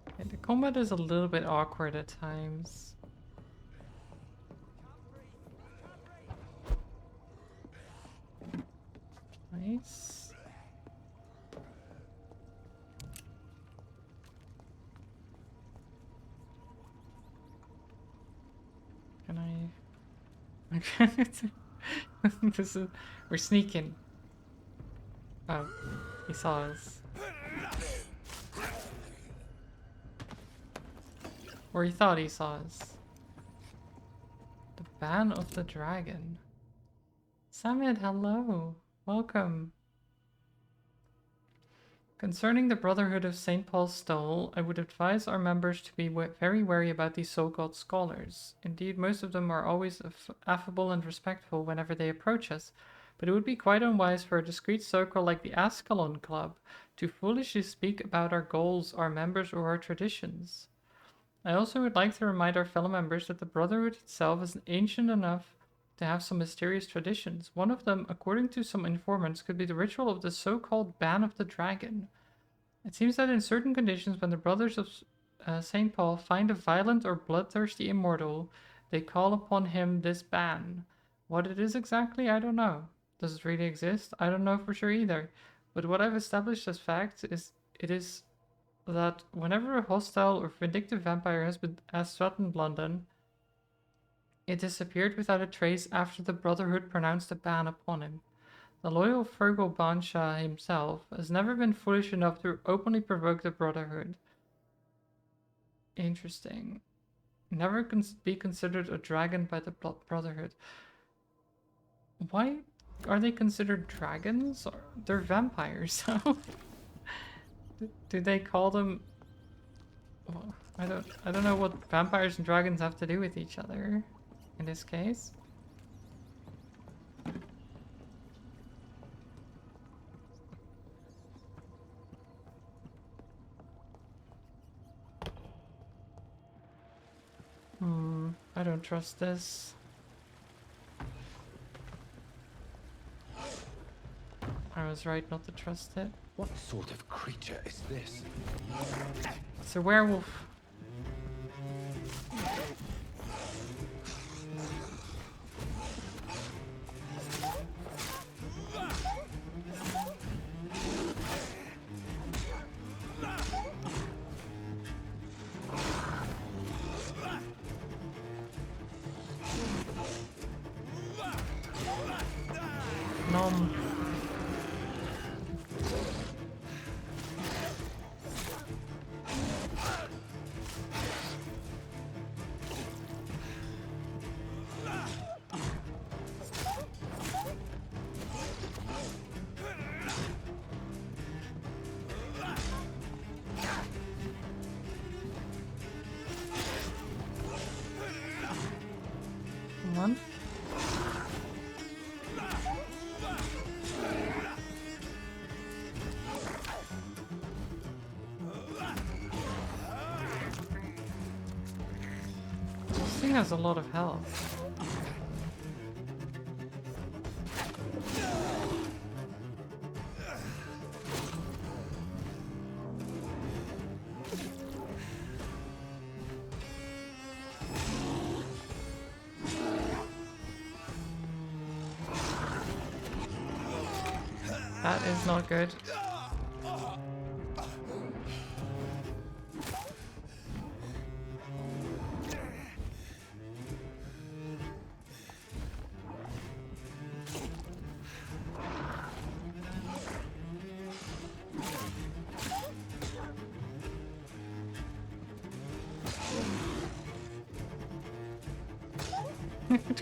Okay, the combat is a little bit awkward at times. Nice. Can I... We're sneaking. Oh, he saw us. Or he thought he saw us. The Ban of the Dragon. Samid, hello. Welcome. Concerning the Brotherhood of St. Paul's Stole, I would advise our members to be very wary about these so-called scholars. Indeed, most of them are always affable and respectful whenever they approach us, but it would be quite unwise for a discreet circle like the Ascalon Club to foolishly speak about our goals, our members, or our traditions. I also would like to remind our fellow members that the Brotherhood itself is ancient enough to have some mysterious traditions. One of them, according to some informants, could be the ritual of the so-called Ban of the Dragon. It seems that in certain conditions, when the Brothers of St. Paul find a violent or bloodthirsty immortal, they call upon him this ban. What it is exactly, I don't know. Does it really exist? I don't know for sure either. But what I've established as fact is that whenever a hostile or vindictive vampire has threatened London, it disappeared without a trace after the Brotherhood pronounced a ban upon him. The loyal Fergal Bansha himself has never been foolish enough to openly provoke the Brotherhood. Interesting. Never be considered a dragon by the Brotherhood. Why are they considered dragons? They're vampires, so... Do they call them... Well, I don't know what vampires and dragons have to do with each other in this case. I don't trust this. I was right not to trust it. What sort of creature is this? It's a werewolf. Nom. Come on. This thing has a lot of health. That is not good.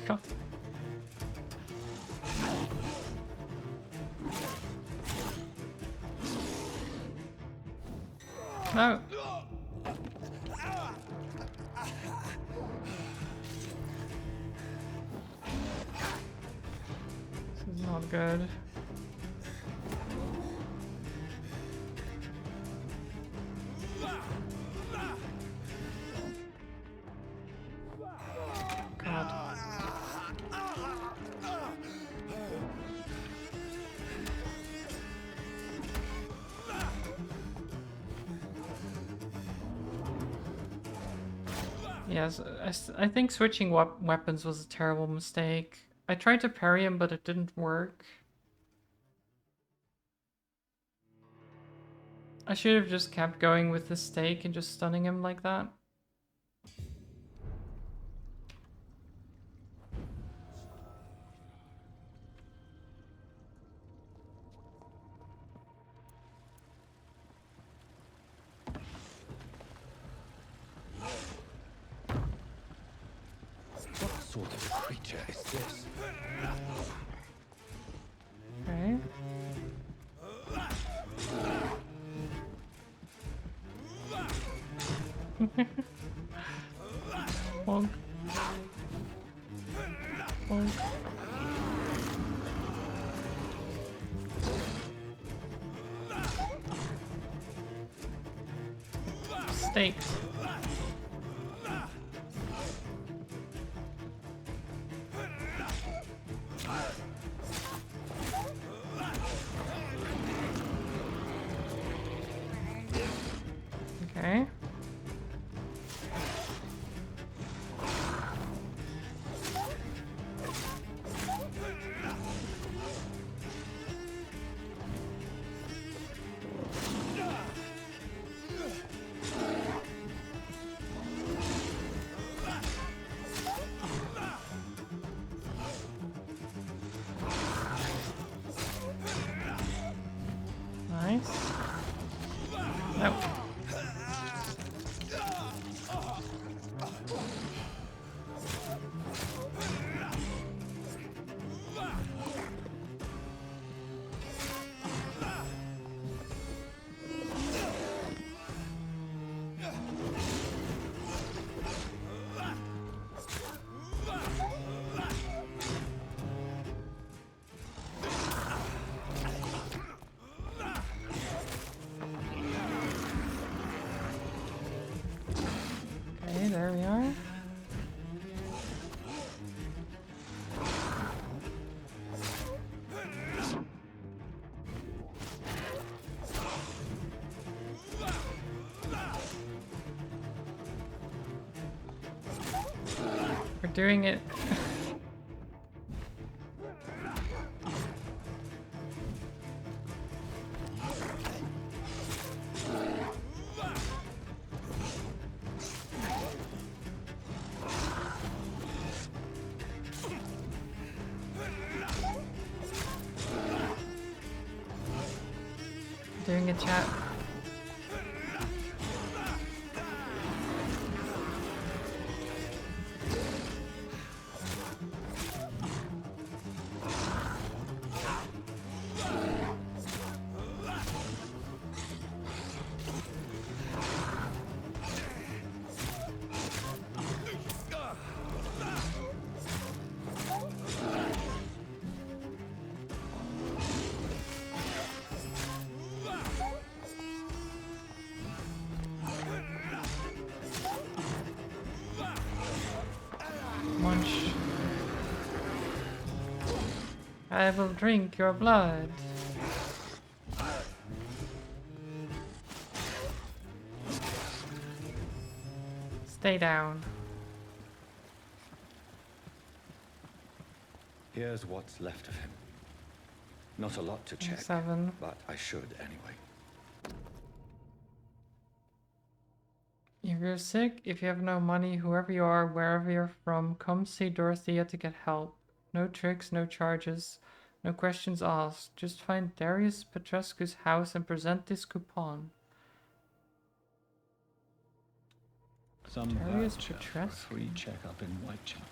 God. No. This is not good. God. Yes, I think switching weapons was a terrible mistake. I tried to parry him, but it didn't work. I should have just kept going with the stake and just stunning him like that. creature is this? Okay. Bonk. Bonk. Steaks. Okay. Nice. No. Okay, there we are. We're doing it. Doing a chat. Munch. I will drink your blood. Stay down. Here's what's left of him. Not a lot to check, 7. but I should anyway. If you're sick, if you have no money, whoever you are, wherever you're from, come see Dorothea to get help. No tricks, no charges, no questions asked. Just find Darius Petrescu's house and present this coupon. Some Darius voucher for a Petrescu? free checkup in Whitechapel.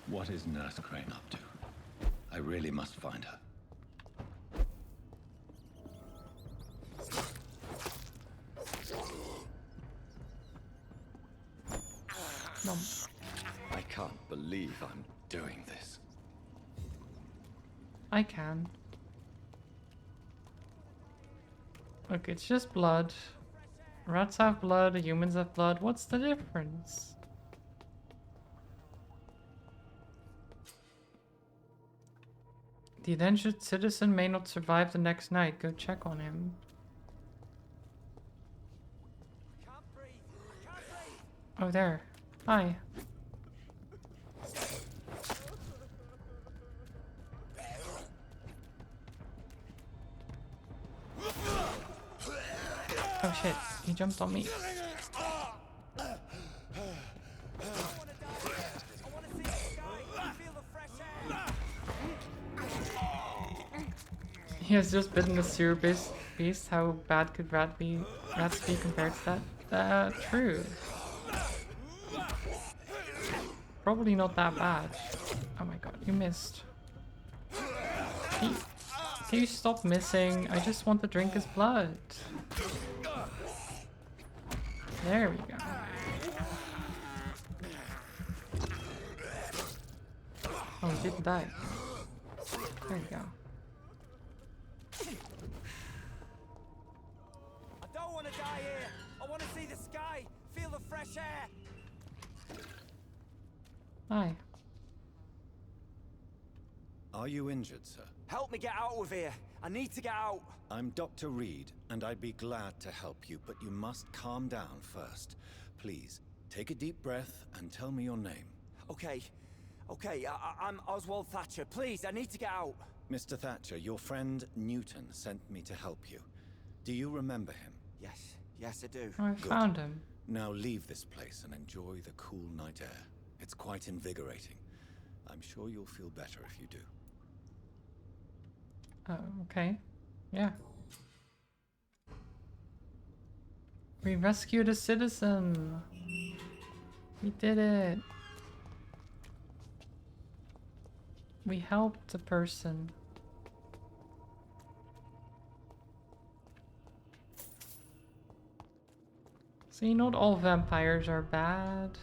What is Nurse Crane up to? I really must find her. Nom. I can't believe I'm doing this. I can. Look, it's just blood. Rats have blood, humans have blood. What's the difference? The indentured citizen may not survive the next night. Go check on him. Oh, there. Hi. Oh shit, he jumped on me. He has just bitten a sewer beast. How bad could rats be compared to that? True. Probably not that bad. You missed. Can you stop missing? I just want to drink his blood. There we go. Oh, he didn't die. There you go. I don't want to die here. I want to see the sky, feel the fresh air. Hi. Are you injured, sir? Help me get out of here. I need to get out. I'm Dr. Reed, and I'd be glad to help you, but you must calm down first. Please, take a deep breath and tell me your name. Okay. I'm Oswald Thatcher. Please, I need to get out. Mr. Thatcher, your friend Newton sent me to help you. Do you remember him? Yes, I do. I found him. Now leave this place and enjoy the cool night air. It's quite invigorating. I'm sure you'll feel better if you do. Okay. Yeah. We rescued a citizen. We did it. We helped a person. See, not all vampires are bad.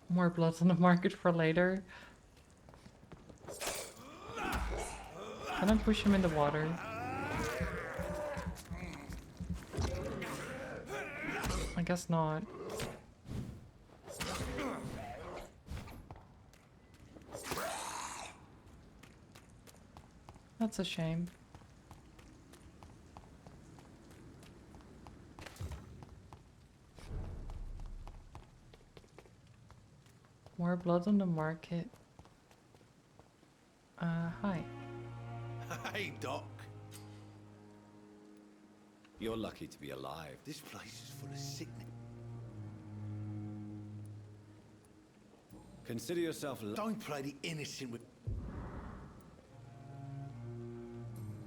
More blood on the market for later. Can I push him in the water? I guess not. That's a shame. More blood on the market. Hi. Hey, Doc. You're lucky to be alive. This place is full of sickness. Consider yourself Don't play the innocent with...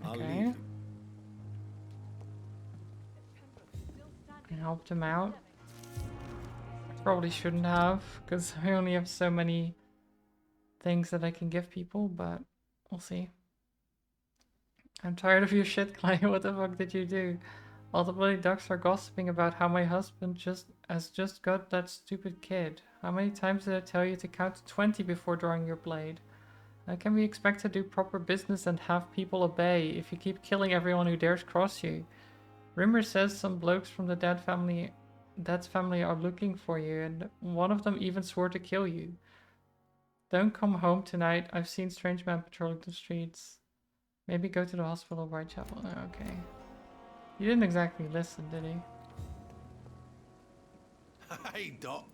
I'll leave Okay. you. I helped him out. Probably shouldn't have, because I only have so many things that I can give people, but we'll see. I'm tired of your shit, Clay. What the fuck did you do? All the bloody ducks are gossiping about how my husband has just got that stupid kid. How many times did I tell you to count to 20 before drawing your blade? How can we expect to do proper business and have people obey if you keep killing everyone who dares cross you? Rumor says some blokes from the Dad's family are looking for you, and one of them even swore to kill you. Don't come home tonight. I've seen strange men patrolling the streets. Maybe go to the hospital, Whitechapel. Oh, okay. He didn't exactly listen, did he? Hey, Doc.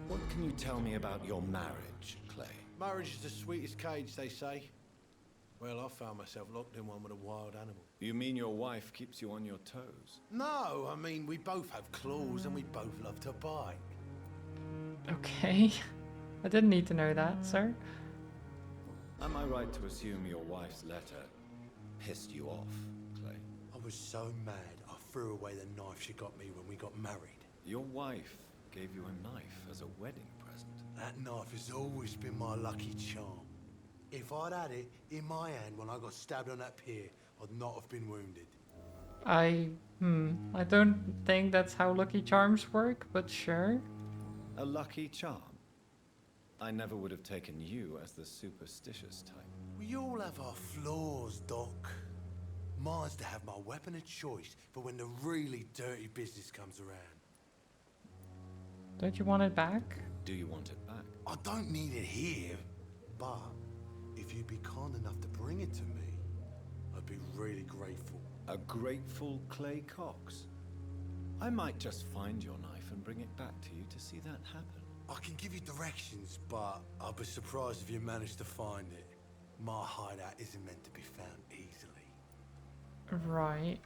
What can you tell me about your marriage, Clay? Marriage is the sweetest cage, they say. Well, I found myself locked in one with a wild animal. You mean your wife keeps you on your toes? No, I mean, we both have claws and we both love to bite. Okay. I didn't need to know that, sir. Am I right to assume your wife's letter pissed you off, Clay? I was so mad, I threw away the knife she got me when we got married. Your wife gave you a knife as a wedding present. That knife has always been my lucky charm. If I'd had it in my hand when I got stabbed on that pier, I'd not have been wounded. I don't think that's how Lucky Charms work, but sure. A lucky charm? I never would have taken you as the superstitious type. We all have our flaws, Doc. Mine's to have my weapon of choice for when the really dirty business comes around. Don't you want it back? Do you want it back? I don't need it here, but if you'd be kind enough to bring it to me, I'd be really grateful. A grateful Clay Cox? I might just find your knife and bring it back to you to see that happen. I can give you directions, but I'll be surprised if you manage to find it. My hideout isn't meant to be found easily. Right.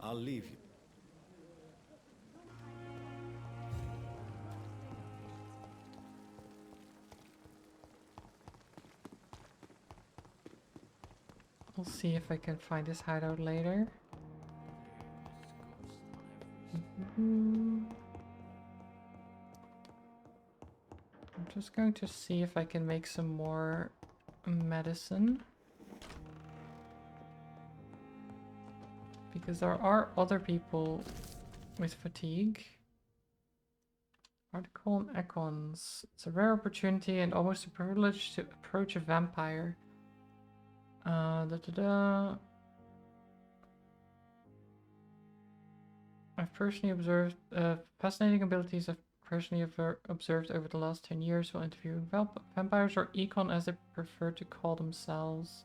I'll leave you. We'll see if I can find his hideout later. I'm just going to see if I can make some more medicine. Because there are other people with fatigue. Article on Econs. It's a rare opportunity and almost a privilege to approach a vampire. I've personally observed fascinating abilities I've personally observed over the last 10 years while interviewing vampires, or econ as they prefer to call themselves.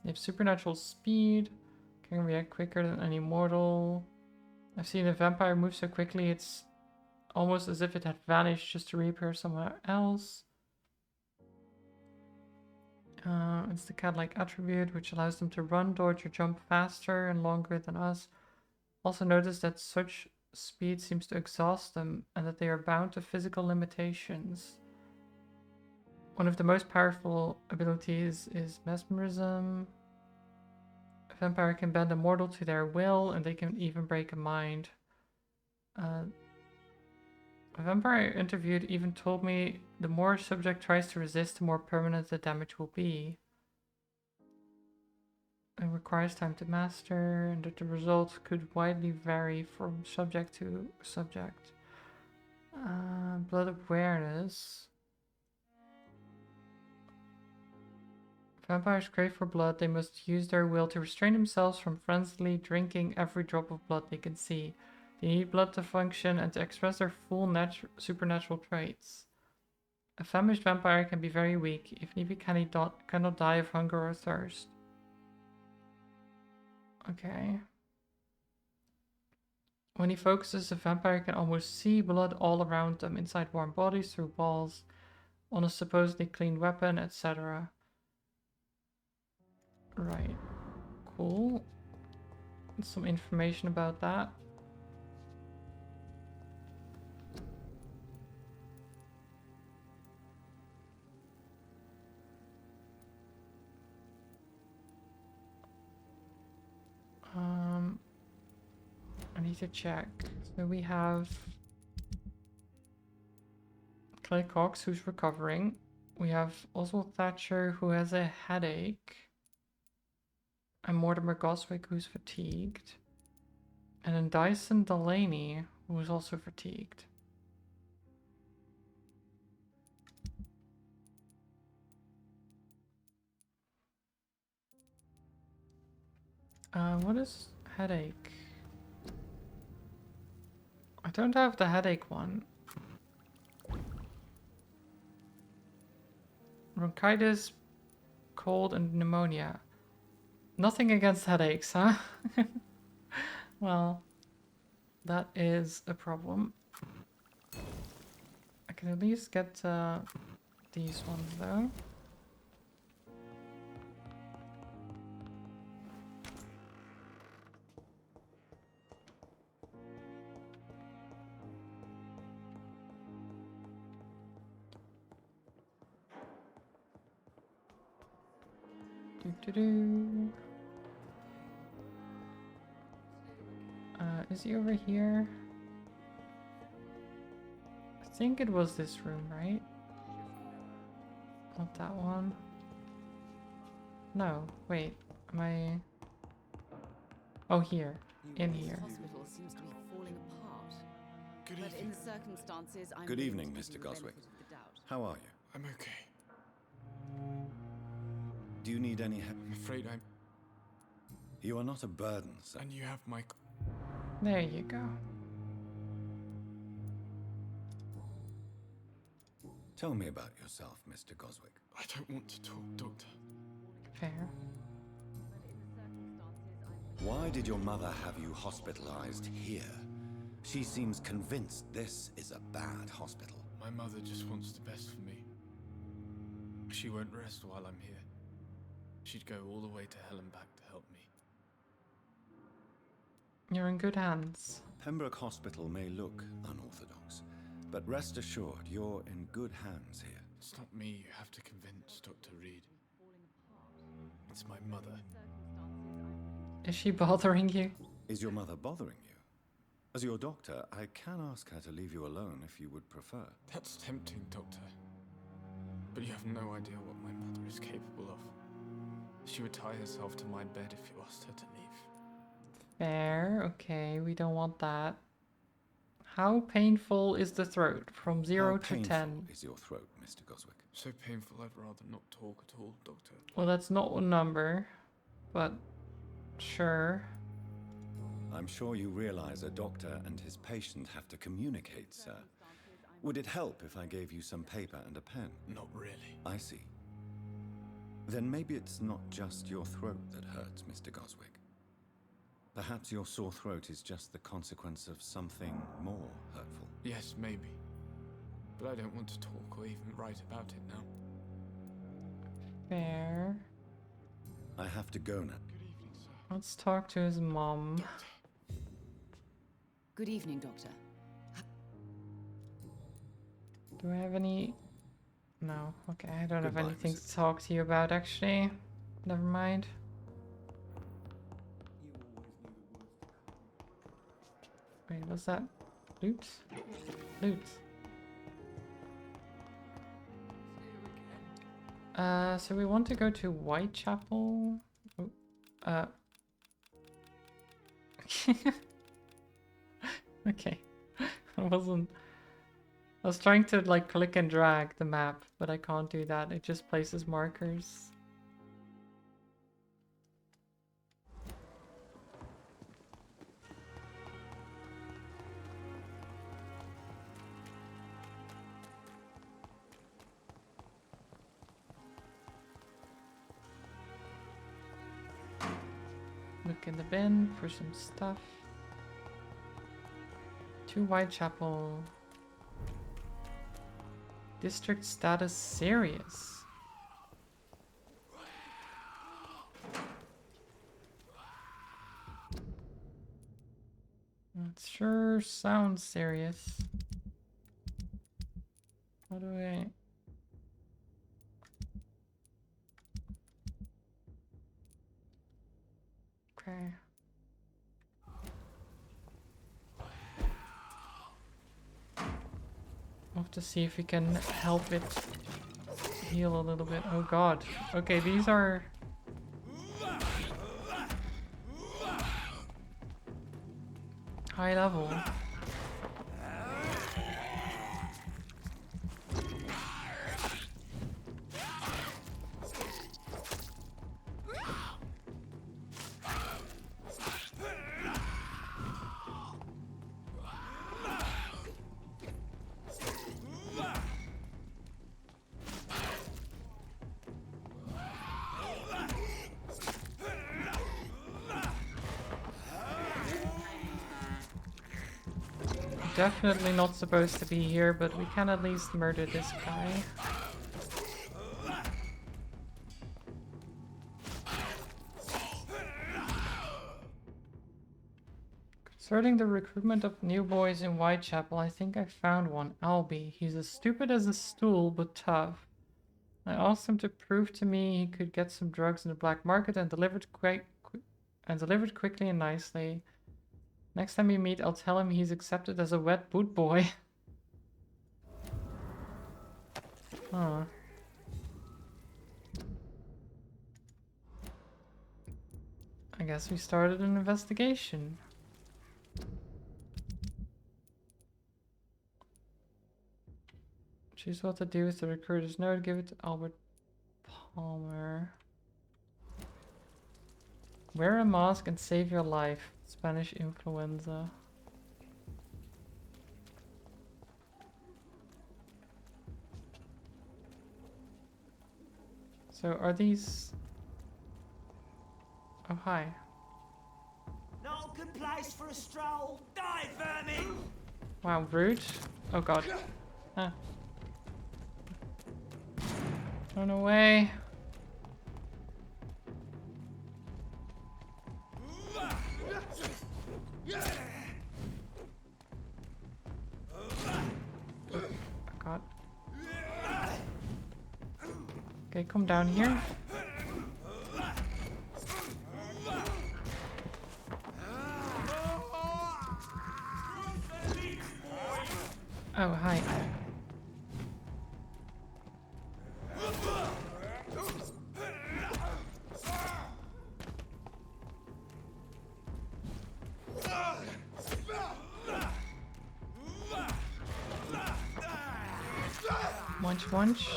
They have supernatural speed, can react quicker than any mortal. I've seen a vampire move so quickly it's almost as if it had vanished just to reappear somewhere else. It's the cat-like attribute which allows them to run, dodge, or jump faster and longer than us. Also notice that such speed seems to exhaust them and that they are bound to physical limitations. One of the most powerful abilities is mesmerism. A vampire can bend a mortal to their will and they can even break a mind. A vampire I interviewed even told me the more a subject tries to resist, the more permanent the damage will be. It requires time to master, and that the results could widely vary from subject to subject. Blood awareness. Vampires crave for blood. They must use their will to restrain themselves from frenziedly drinking every drop of blood they can see. They need blood to function and to express their full supernatural traits. A famished vampire can be very weak, even if he cannot die of hunger or thirst. Okay. When he focuses, a vampire can almost see blood all around them, inside warm bodies, through walls, on a supposedly clean weapon, etc. Right. Cool. Some information about that. I need to check. So we have Clay Cox, who's recovering. We have Oswald Thatcher, who has a headache. And Mortimer Goswick, who's fatigued. And then Dyson Delaney, who is also fatigued. What is headache? I don't have the headache one. Bronchitis, cold, and pneumonia. Nothing against headaches, huh? Well, that is a problem. I can at least get these ones though. Is he over here? I think it was this room, right? Not that one. No, wait. Am I... Oh, here. In here. Hospital seems to be falling apart. But in the circumstances, I'm Good willing evening, to Mr. give you the Goswick. benefit of the doubt. How are you? I'm okay. Do you need any help? I'm afraid I'm... You are not a burden, sir. And you have my... There you go. Tell me about yourself, Mr. Goswick. I don't want to talk, Doctor. Fair. Why did your mother have you hospitalized here? She seems convinced this is a bad hospital. My mother just wants the best for me. She won't rest while I'm here. She'd go all the way to hell and back to help me. You're in good hands. Pembroke Hospital may look unorthodox, but rest assured you're in good hands here. It's not me you have to convince, Dr. Reed. It's my mother. Is she bothering you? Is your mother bothering you? As your doctor, I can ask her to leave you alone if you would prefer. That's tempting, Doctor. But you have no idea what my mother is capable of. She would tie herself to my bed if you asked her to leave. Fair. Okay, we don't want that. How painful is the throat? From 0 to 10. How painful is your throat, Mr. Goswick? So painful I'd rather not talk at all, Doctor. Well, that's not a number, but sure. I'm sure you realize a doctor and his patient have to communicate, sir. Would it help if I gave you some paper and a pen? Not really. I see. Then maybe it's not just your throat that hurts, Mr. Goswick. Perhaps your sore throat is just the consequence of something more hurtful. Yes, maybe. But I don't want to talk or even write about it now. Fair. I have to go now. Let's talk to his mom. Good evening, Doctor. Do I have any... No. Okay, I don't have Goodbye, anything to talk to you about, actually. Never mind. Wait, what's that? Loot? Loot. So we want to go to Whitechapel. Oh, okay. I was trying to like click and drag the map, but I can't do that. It just places markers. Look in the bin for some stuff. To Whitechapel. District status serious. It sure sounds serious. How do I... Okay. We'll have to see if we can help it heal a little bit. Oh god. Okay, these are... high level. Definitely not supposed to be here, but we can at least murder this guy. Concerning the recruitment of new boys in Whitechapel, I think I found one. Albie. He's as stupid as a stool, but tough. I asked him to prove to me he could get some drugs in the black market and delivered quickly and nicely. Next time we meet, I'll tell him he's accepted as a wet boot boy. Huh. I guess we started an investigation. Choose what to do with the recruiter's note. Give it to Albert Palmer. Wear a mask and save your life. Spanish influenza. So are these... Oh, hi. No good place for a stroll. Die, vermin! Wow, rude. Oh god. Ah. Run away. God. Okay, come down here. Oh, hi. Munch, munch.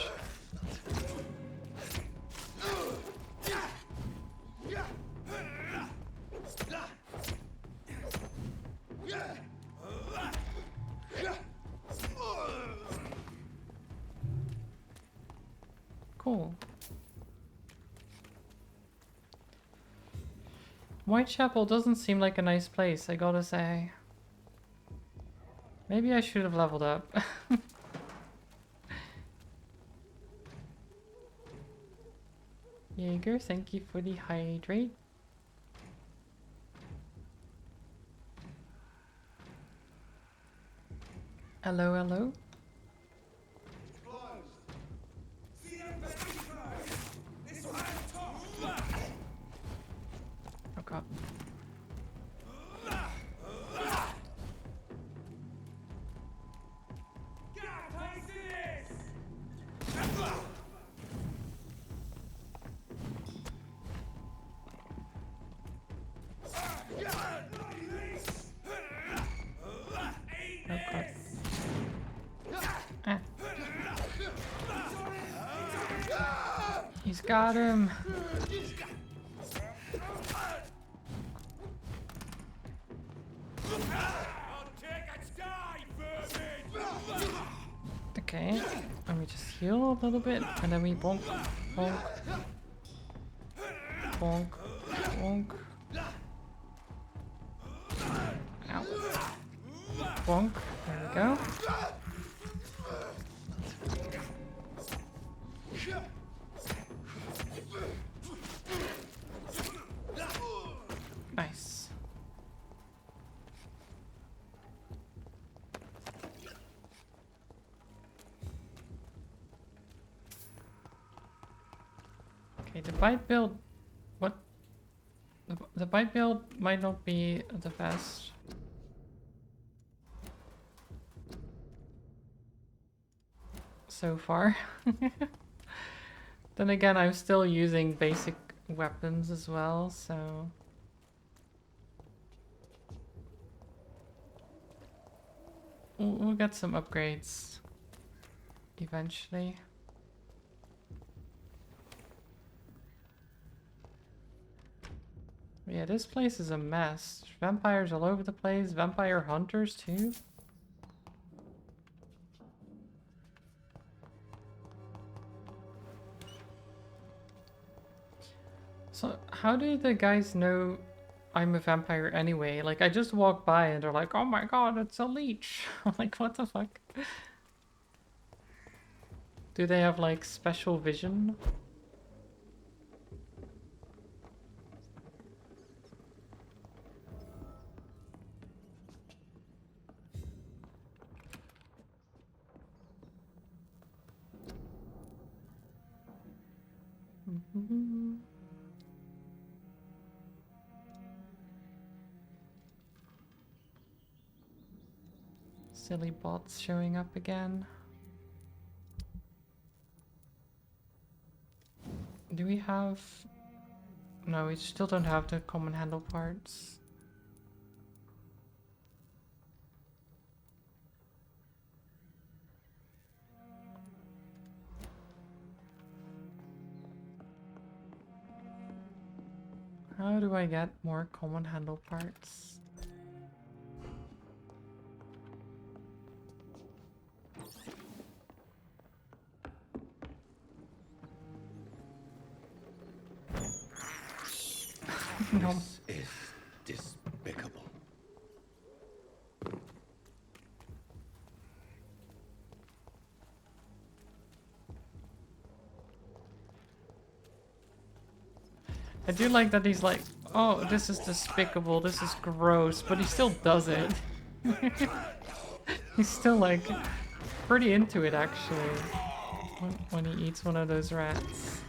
Cool. Whitechapel doesn't seem like a nice place, I gotta say. Maybe I should have leveled up. Jaeger, thank you for the hydrate. Hello, hello. Oh god. He's got him. Okay, let me just heal a little bit, and then we bonk, bonk, bonk, bonk. Ow. Bonk. There we go. Nice. Okay, the bite build. What? The bite build might not be the best. So far. Then again, I'm still using basic weapons as well, so... We'll get some upgrades eventually. Yeah, this place is a mess. Vampires all over the place, vampire hunters too. So, how do the guys know I'm a vampire anyway? Like, I just walk by and they're like, oh my god, it's a leech. I'm like, what the fuck? Do they have, like, special vision? Mm-hmm. Silly bots showing up again. Do we have... No, we still don't have the common handle parts. How do I get more common handle parts? No. This is despicable. I do like that he's like, oh, this is despicable, this is gross, but he still does it. He's still like pretty into it actually when he eats one of those rats.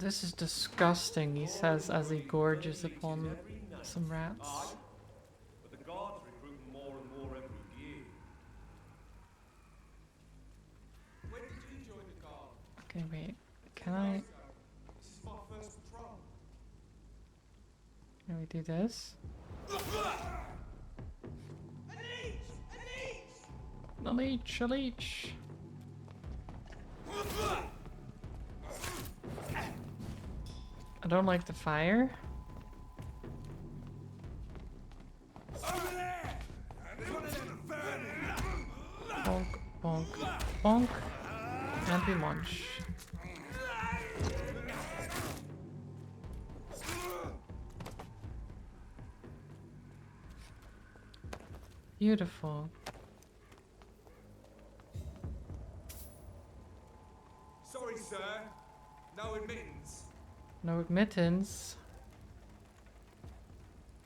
This is disgusting, he says as he gorges upon some rats. But the guards recruit more and more every year. When did you join the guard? Okay, wait. Can I... This is my first patrol. Can we do this? A leech! A leech! I don't like the fire. Bonk, bonk, bonk. And we munch. Beautiful. Sorry, sir. No admittance. No admittance.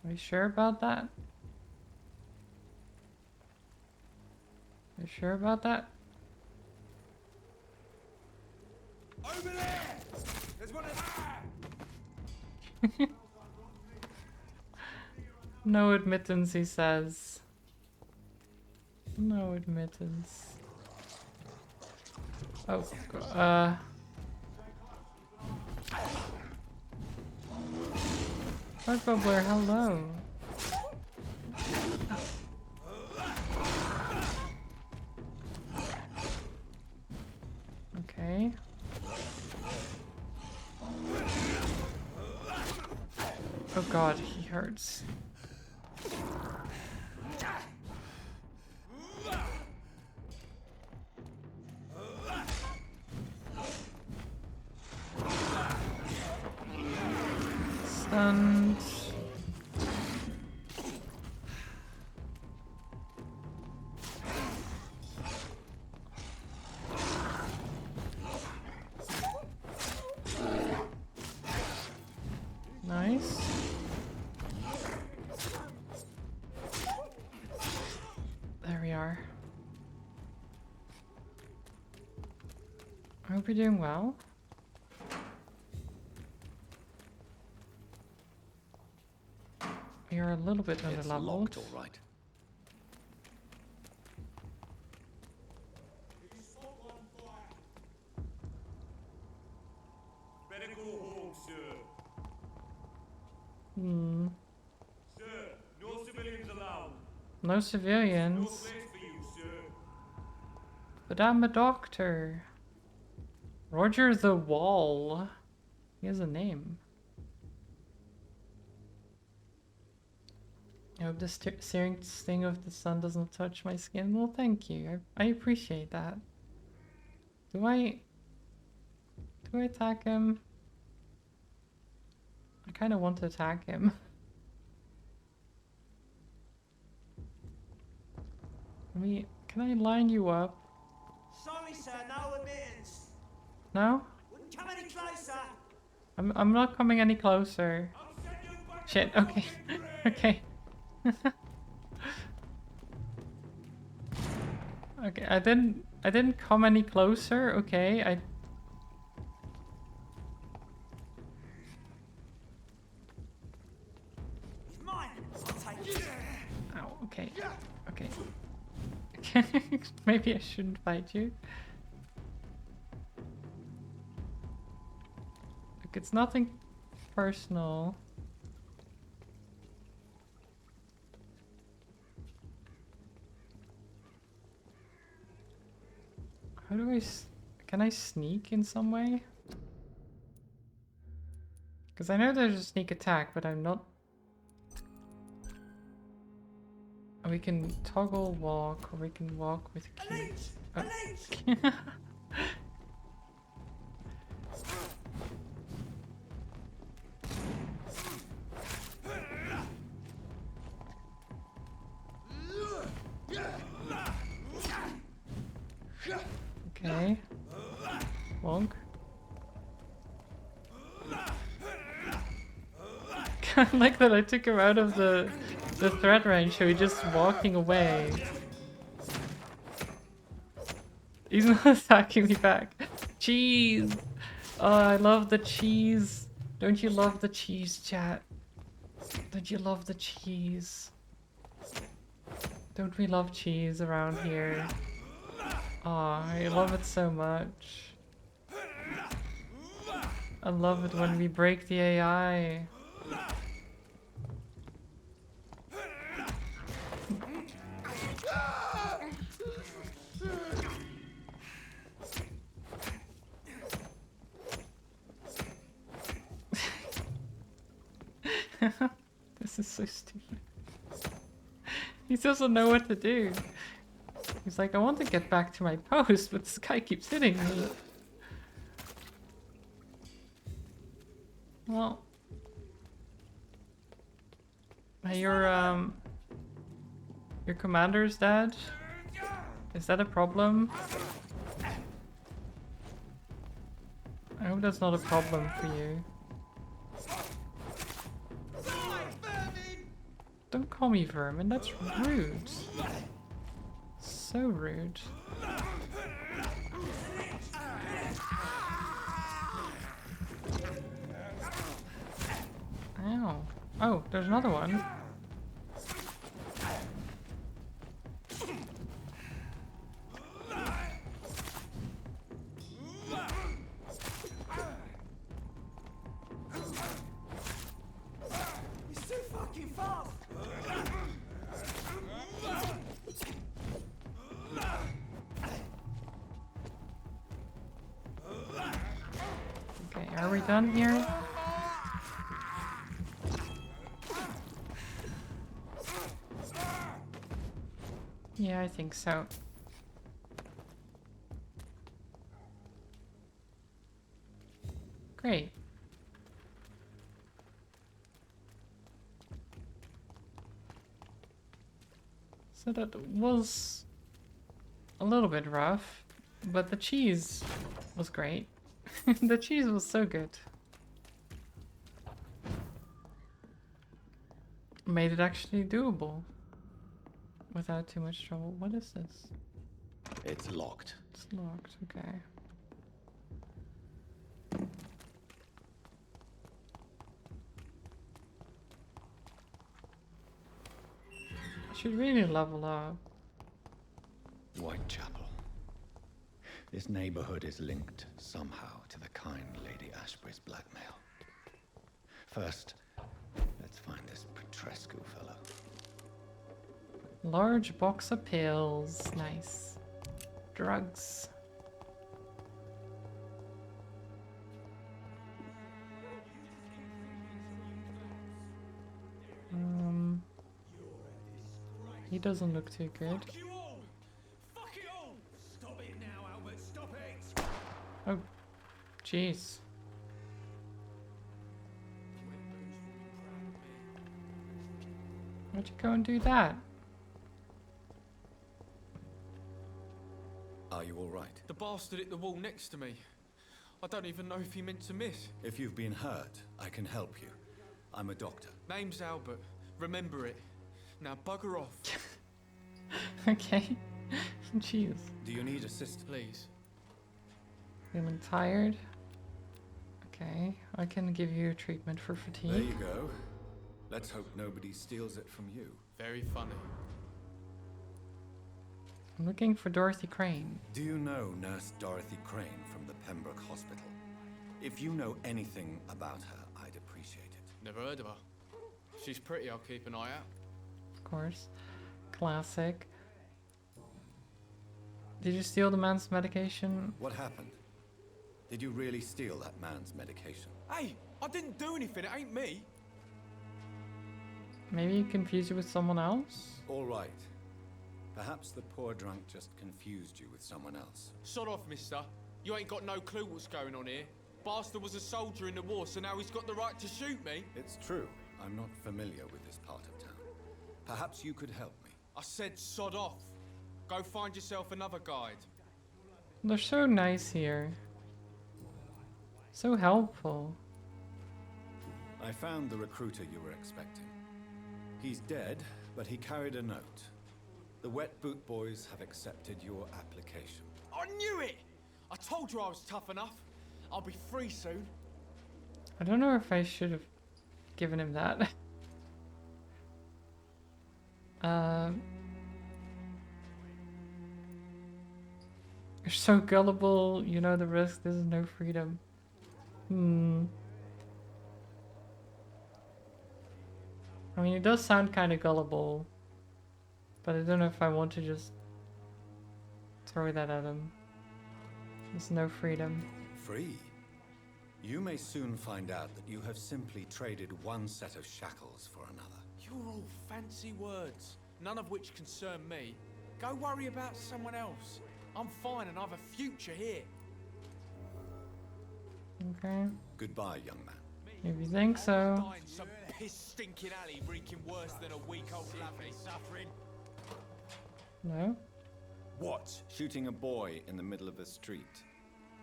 Are you sure about that? Are you sure about that? Over there! There's one of No admittance, he says. No admittance. Oh, Hi, Bubbler, hello. Okay. Oh god, he hurts. Stunned. Nice. There we are. I hope you're doing well. You're a little bit It's underleveled. locked, all right. Better go home, sir. Hmm. Sir, no civilians allowed. No civilians. No place for you, sir. But I'm a doctor. Roger the Wall. He has a name. I hope the searing sting of the sun doesn't touch my skin. Well, thank you. I appreciate that. Do I attack him? I kind of want to attack him. Can I line you up? Sorry, sir, no admittance. No? Wouldn't come any closer. I'm not coming any closer. Shit, okay. Okay. Okay, I didn't come any closer. Okay, It's mine. I'll take it. Ow, okay. Okay. Maybe I shouldn't fight you. Look, it's nothing personal. How do I... Can I sneak in some way? Because I know there's a sneak attack, but I'm not... We can toggle walk, or we can walk with Q. Oh. Okay. Wonk. I like that I took him out of the threat range, so he's just walking away. He's not attacking me back. Jeez. Oh, I love the cheese. Don't you love the cheese, chat? Don't you love the cheese? Don't we love cheese around here? Oh, I love it so much. I love it when we break the AI. This is so stupid. He doesn't know what to do. He's like, I want to get back to my post, but this guy keeps hitting me. Well, hey, your commander's dead? Is that a problem? I hope that's not a problem for you. Don't call me vermin, that's rude. So rude. Ow. Oh, there's another one. He's too fucking fast! Okay, are we done here? Yeah, I think so. Great. So that was a little bit rough, but the cheese was great. The cheese was so good. Made it actually doable without too much trouble. What is this? It's locked. It's locked, okay. I should really level up. Whitechapel. This neighborhood is linked somehow to the kind Lady Ashbury's blackmail. First, let's find this Petrescu fellow. Large box of pills. Nice. Drugs. He doesn't look too good. Oh, jeez. Why'd you go and do that? Are you all right? The bastard hit the wall next to me. I don't even know if he meant to miss. If you've been hurt, I can help you. I'm a doctor. Name's Albert. Remember it. Now bugger off. Okay. Jeez. Do you need assistance? Please. Feeling tired? Okay, I can give you treatment for fatigue. There you go. Let's hope nobody steals it from you. Very funny. I'm looking for Dorothy Crane. Do you know Nurse Dorothy Crane from the Pembroke Hospital? If you know anything about her, I'd appreciate it. Never heard of her. If she's pretty, I'll keep an eye out. Of course. Classic. Did you steal the man's medication? What happened? Did you really steal that man's medication? Hey, I didn't do anything. It ain't me. Maybe he confused you with someone else? All right. Perhaps the poor drunk just confused you with someone else. Sod off, mister. You ain't got no clue what's going on here. Bastard was a soldier in the war, so now he's got the right to shoot me. It's true. I'm not familiar with this part of town. Perhaps you could help me. I said sod off. Go find yourself another guide. They're so nice here. So helpful. I found the recruiter you were expecting. He's dead, but he carried a note. The Wet Boot Boys have accepted your application. I knew it! I told you I was tough enough. I'll be free soon. I don't know if I should have given him that. You're so gullible, you know the risk, this is no freedom. I mean, it does sound kind of gullible, but I don't know if I want to just throw that at him. There's no freedom. Free? You may soon find out that you have simply traded one set of shackles for another. You're all fancy words, none of which concern me. Go worry about someone else. I'm fine and I've a future here. Okay. Goodbye, young man. If you think so. Die in some piss-stinking alley reeking worse than a week-old lavvy. Suffering. No? What? Shooting a boy in the middle of the street.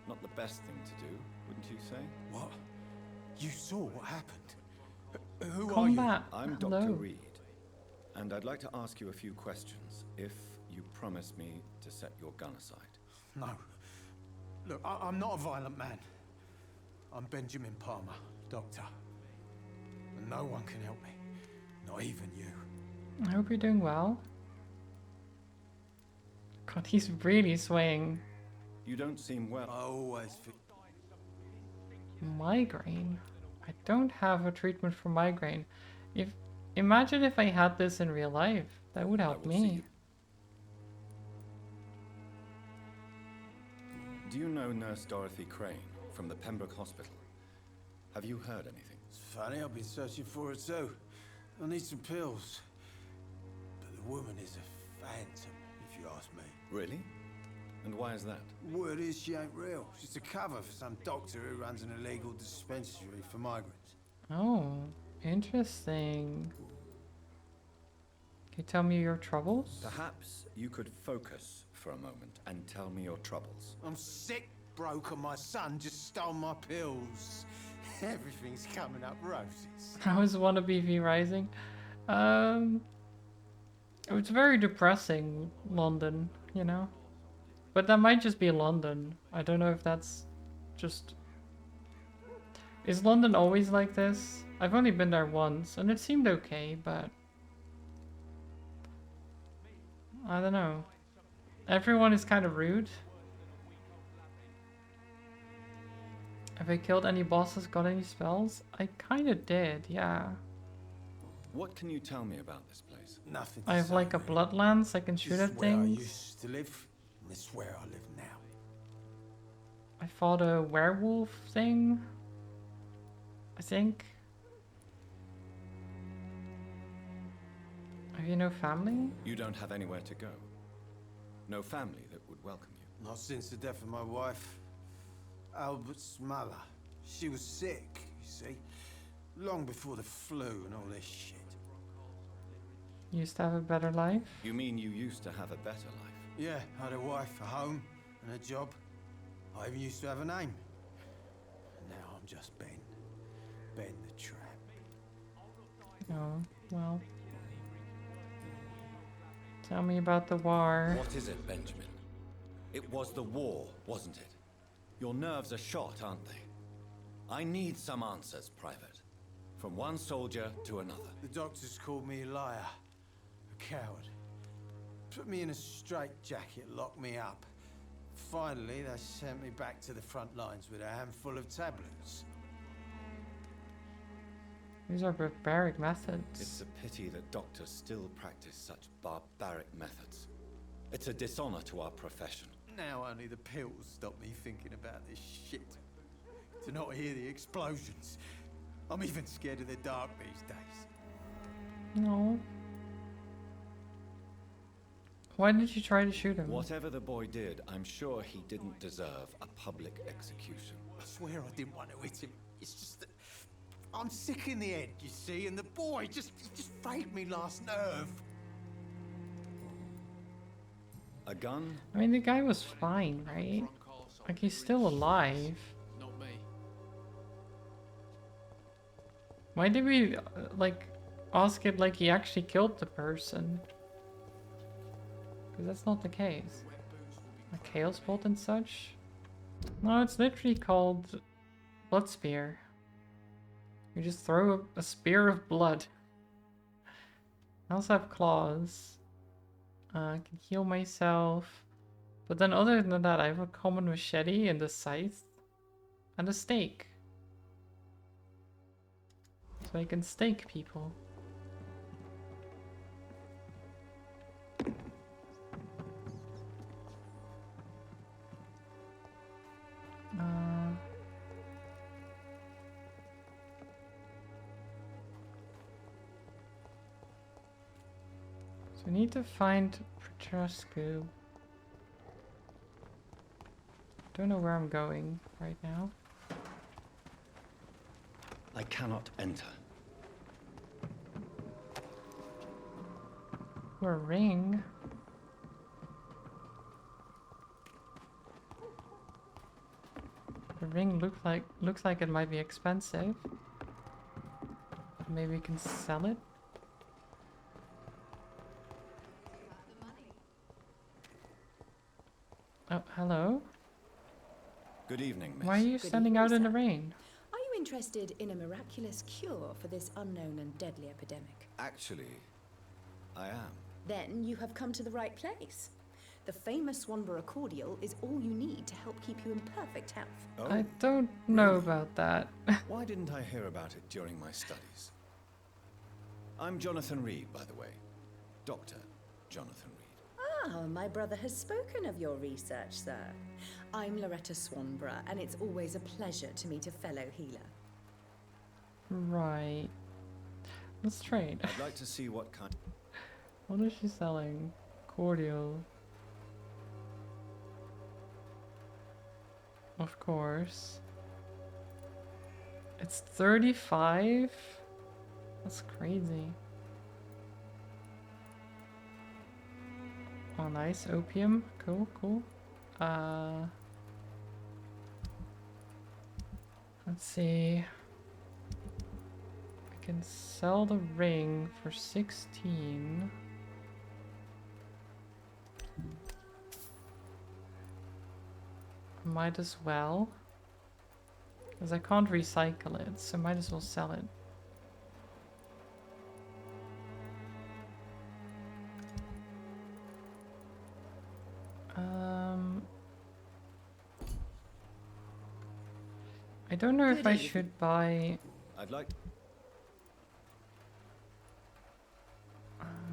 Not the best thing to do, wouldn't you say? What? You saw what happened? Who are Combat. you? I'm Hello. Dr. Reed, and I'd like to ask you a few questions, if you promise me to set your gun aside. No. Look, I'm not a violent man. I'm Benjamin Palmer, doctor. And no one can help me. Not even you. I hope you're doing well. God, he's really swaying. You don't seem well. I always feel... Migraine? I don't have a treatment for migraine. Imagine if I had this in real life. That would help me. Do you know Nurse Dorothy Crane from the Pembroke Hospital? Have you heard anything? It's funny, I've been searching for her too. I need some pills. But the woman is a phantom, if you ask me. Really? And why is that? Word is she ain't real. She's a cover for some doctor who runs an illegal dispensary for migrants. Oh, interesting. Can you tell me your troubles? Perhaps you could focus for a moment and tell me your troubles. I'm sick, broke, and my son just stole my pills. Everything's coming up roses. How is Wannabe V Rising? It's very depressing, London, you know? But that might just be London. I don't know if that's just... Is London always like this? I've only been there once, and it seemed okay, but... I don't know. Everyone is kind of rude. Have I killed any bosses, got any spells? I kind of did, yeah. What can you tell me about this place? Nothing. I have like a blood lance, I can shoot at Where I things. used to live, and this is where I live now. I fought a werewolf thing, I think. Have you no family? You don't have anywhere to go. No family that would welcome you. Not since the death of my wife, Albert's mother. She was sick, you see. Long before the flu and all this shit. You used to have a better life? You mean you used to have a better life? Yeah, I had a wife, a home, and a job. I even used to have a name. And now I'm just Ben. Ben the Tramp. Oh, well. Tell me about the war. What is it, Benjamin? It was the war, wasn't it? Your nerves are shot, aren't they? I need some answers, Private. From one soldier to another. The doctors called me a liar. A coward. Put me in a straitjacket, locked me up. Finally, they sent me back to the front lines with a handful of tablets. These are barbaric methods. It's a pity that doctors still practice such barbaric methods. It's a dishonor to our profession. Now only the pills stop me thinking about this shit. To not hear the explosions. I'm even scared of the dark these days. No. Why did you try to shoot him? Whatever the boy did, I'm sure he didn't deserve a public execution. I swear I didn't want to hit him. It's just that I'm sick in the head, you see, and the boy just frayed me last nerve. A gun? I mean, the guy was fine, right? Like, he's still alive. Not me. Why did we, like, ask it like he actually killed the person? Because that's not the case. Like, Chaos Bolt and such? No, it's literally called blood spear. You just throw a spear of blood. I also have claws. I can heal myself. But then other than that, I have a common machete and a scythe. And a stake. So I can stake people. So I need to find Petruscu. Don't know where I'm going right now. I cannot enter. Or a ring. The ring looks like it might be expensive. Maybe we can sell it. Oh, hello. Good evening, miss. Why are you standing out in the rain? Are you interested in a miraculous cure for this unknown and deadly epidemic? Actually, I am. Then you have come to the right place. The famous Swanborough cordial is all you need to help keep you in perfect health. Oh, I don't know about that. why didn't I hear about it during my studies? I'm Jonathan Reed, by the way. Dr. Jonathan Reed. Ah, my brother has spoken of your research, sir. I'm Loretta Swanborough, and it's always a pleasure to meet a fellow healer. Right. Let's trade. I'd like to see what kind... What is she selling? Cordial. Of course. It's 35? That's crazy. Oh, nice. Opium. Cool, cool. Let's see. I can sell the ring for 16. Might as well. Because I can't recycle it, so might as well sell it. I don't know if I should buy... I'd like...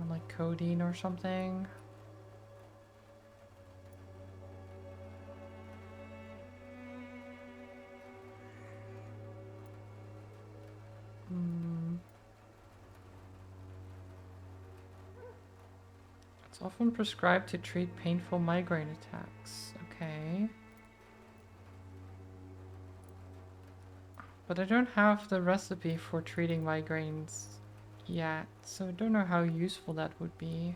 like codeine or something. It's often prescribed to treat painful migraine attacks. Okay. But I don't have the recipe for treating migraines yet, so I don't know how useful that would be.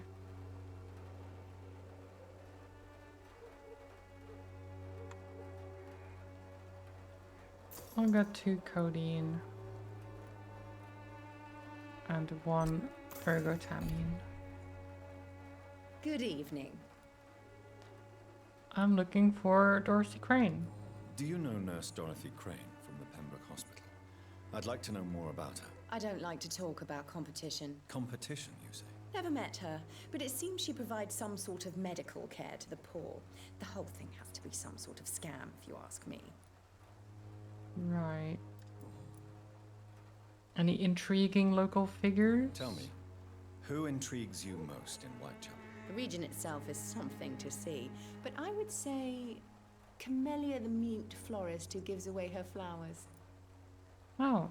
I'll get 2 codeine and 1 ergotamine. Good evening. I'm looking for Dorothy Crane. Do you know Nurse Dorothy Crane from the Pembroke Hospital? I'd like to know more about her. I don't like to talk about competition. Competition, you say? Never met her, but it seems she provides some sort of medical care to the poor. The whole thing has to be some sort of scam, if you ask me. Right. Any intriguing local figures? Tell me, who intrigues you most in Whitechapel? The region itself is something to see, but I would say Camellia the mute florist who gives away her flowers. Oh.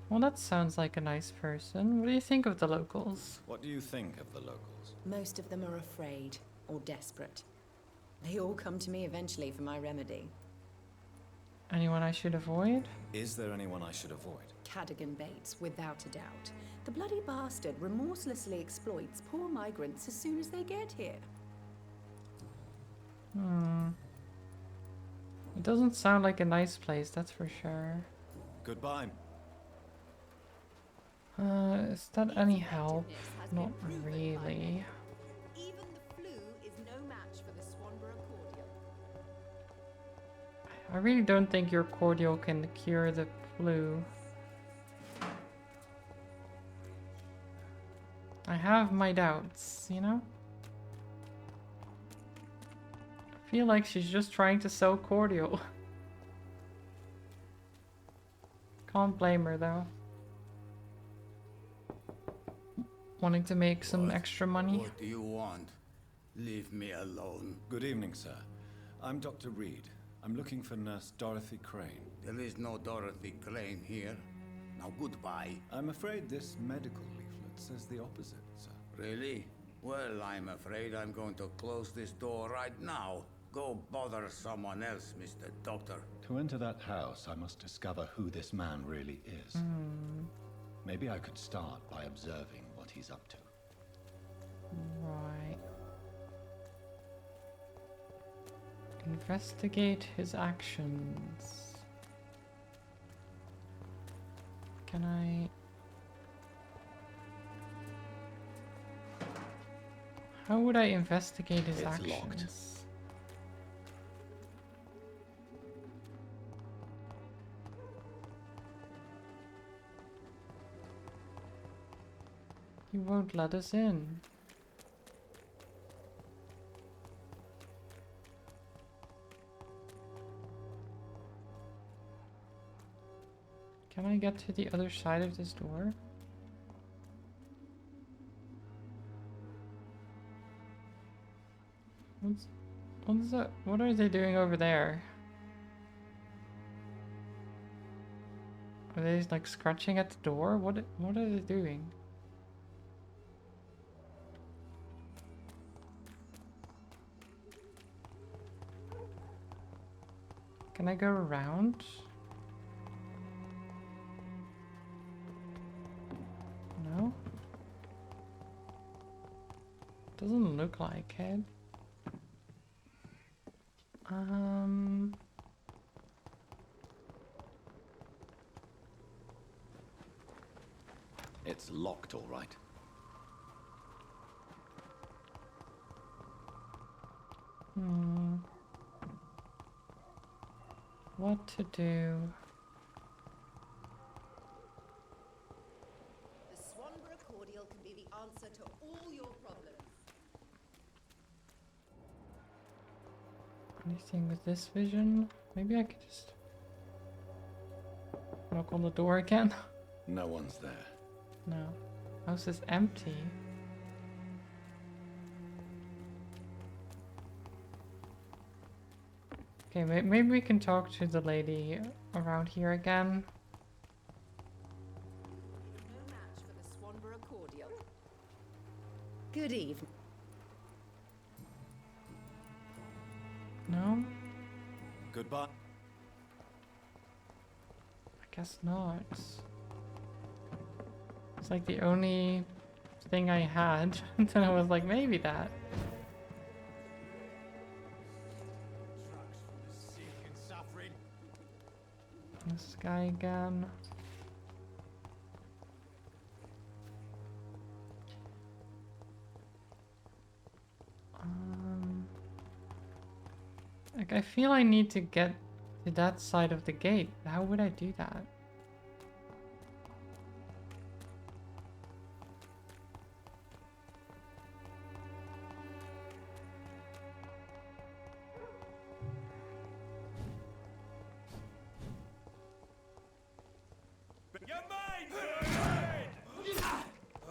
Well, that sounds like a nice person. What do you think of the locals? What do you think of the locals? Most of them are afraid or desperate. They all come to me eventually for my remedy. Anyone I should avoid? Is there anyone I should avoid? Cadogan Bates, without a doubt. The bloody bastard remorselessly exploits poor migrants as soon as they get here. It doesn't sound like a nice place, that's for sure. Goodbye. Is that any help? Not really. Even the flu is no match for the Swanborough cordial. I really don't think your cordial can cure the flu. I have my doubts, you know? I feel like she's just trying to sell cordial. Can't blame her though. Wanting to make some extra money. What do you want? Leave me alone. Good evening, sir. I'm Dr. Reed. I'm looking for Nurse Dorothy Crane. There is no Dorothy Crane here. Now goodbye. I'm afraid this medical leaflet says the opposite, sir. Really? Well, I'm afraid I'm going to close this door right now. Go bother someone else, Mr. Doctor. To enter that house, I must discover who this man really is. Maybe I could start by observing what he's up to. Right. Investigate his actions. Can I... How would I investigate his actions? Locked. He won't let us in. Can I get to the other side of this door? What's that? What are they doing over there? Are they like scratching at the door? What are they doing? Can I go around? No? Doesn't look like it. It's locked, all right. What to do? The Swanborough cordial can be the answer to all your problems. Anything with this vision? Maybe I could just knock on the door again. No one's there. No. House is empty. Okay, maybe we can talk to the lady around here again. No match for the Swanborough cordial. Good evening. No? Goodbye. I guess not. It's like the only thing I had. And then I was like, maybe that. This guy again. Like, I feel I need to get to that side of the gate. How would I do that?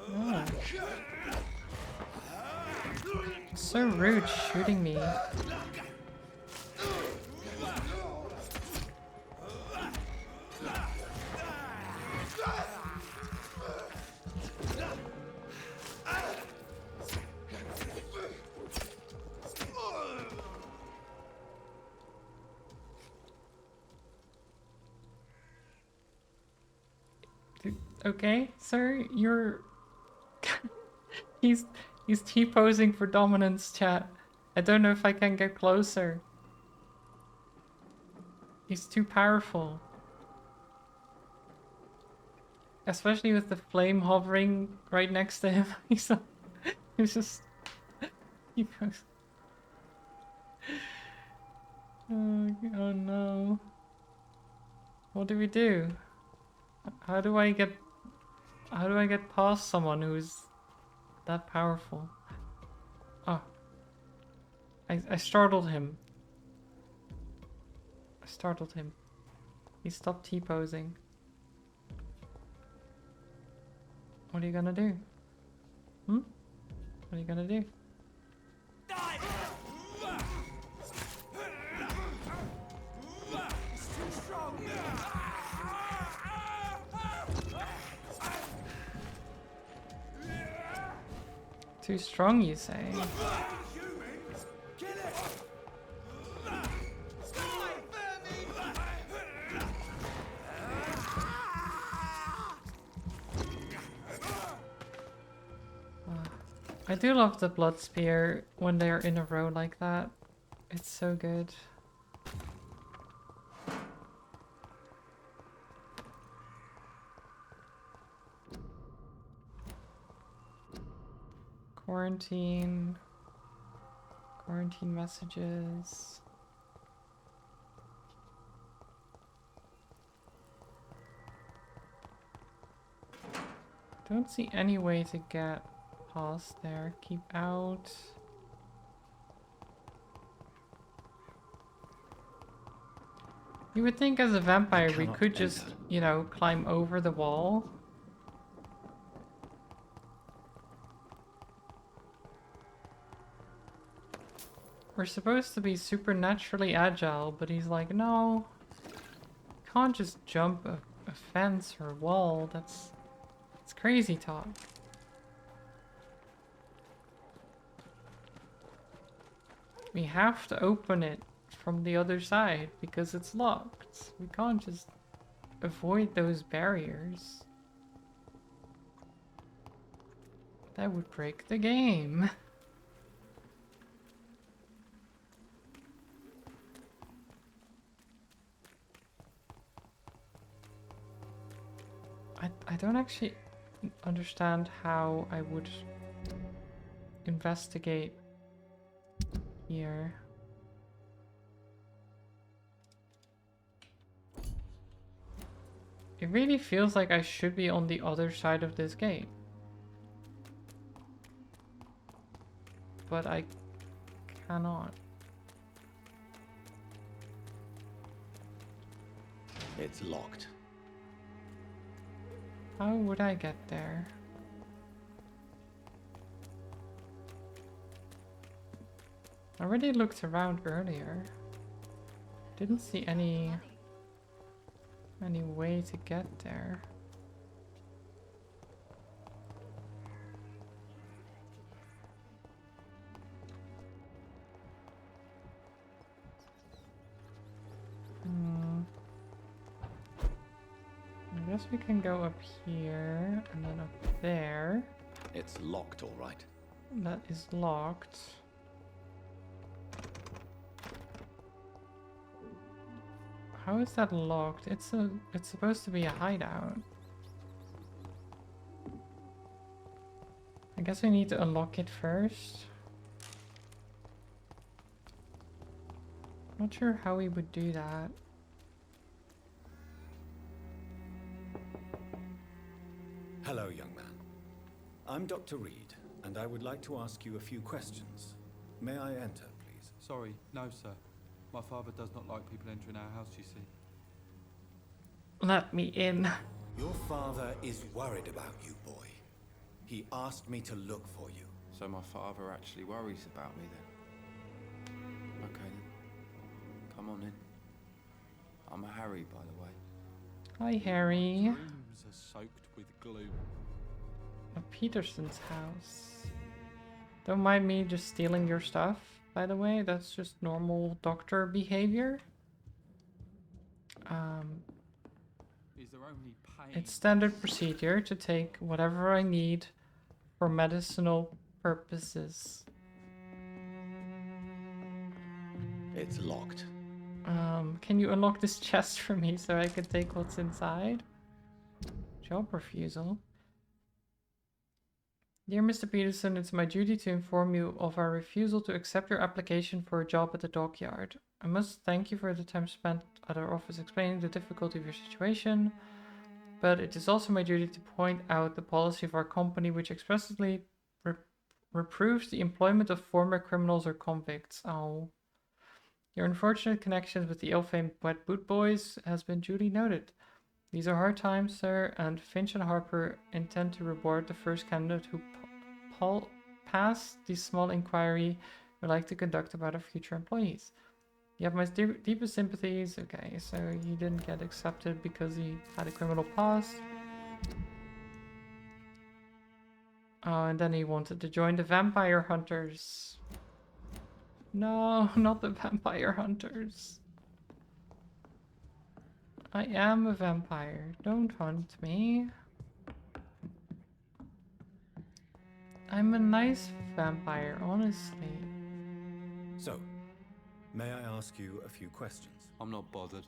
Oh. So rude shooting me. Okay, sir, you're... he's T-posing for dominance, chat. I don't know if I can get closer. He's too powerful. Especially with the flame hovering right next to him. He's just... T-pose. Oh no. What do we do? How do I get past someone who's that powerful? Oh. I startled him. I startled him. He stopped T-posing. What are you gonna do? Hmm? What are you gonna do? Too strong, you say? I do love the blood spear when they're in a row like that. It's so good. Quarantine messages. Don't see any way to get past there. Keep out. You would think as a vampire we could just, you know, climb over the wall. We're supposed to be supernaturally agile, but he's like, no, can't just jump a fence or a wall. That's crazy talk. We have to open it from the other side because it's locked. We can't just avoid those barriers. That would break the game. I don't actually understand how I would investigate here. It really feels like I should be on the other side of this gate. But I cannot. It's locked. How would I get there? I already looked around earlier. Didn't see any way to get there. I guess we can go up here and then up there. It's locked, all right. That is locked. How is that locked? It's supposed to be a hideout. I guess we need to unlock it first. Not sure how we would do that. Hello, young man. I'm Dr. Reed, and I would like to ask you a few questions. May I enter, please? Sorry, no, sir. My father does not like people entering our house, you see. Let me in. Your father is worried about you, boy. He asked me to look for you. So my father actually worries about me then? Okay then. Come on in. I'm a Harry, by the way. Hi, Harry. Rooms are soaked with gloom. A Peterson's house. Don't mind me just stealing your stuff, by the way. That's just normal doctor behavior. Is there only pain? It's standard procedure to take whatever I need for medicinal purposes. It's locked. Can you unlock this chest for me so I can take what's inside? Job refusal. Dear Mr. Peterson, it's my duty to inform you of our refusal to accept your application for a job at the dockyard. I must thank you for the time spent at our office explaining the difficulty of your situation, but it is also my duty to point out the policy of our company which expressly reproves the employment of former criminals or convicts. Oh. Your unfortunate connections with the ill-famed Wet Boot Boys has been duly noted. These are hard times, sir, and Finch and Harper intend to reward the first candidate who passed the small inquiry we'd like to conduct about our future employees. You have my deepest sympathies. Okay, so he didn't get accepted because he had a criminal past. Oh, and then he wanted to join the Vampire Hunters. No, not the Vampire Hunters. I am a vampire. Don't hunt me. I'm a nice vampire, honestly. So, may I ask you a few questions? I'm not bothered.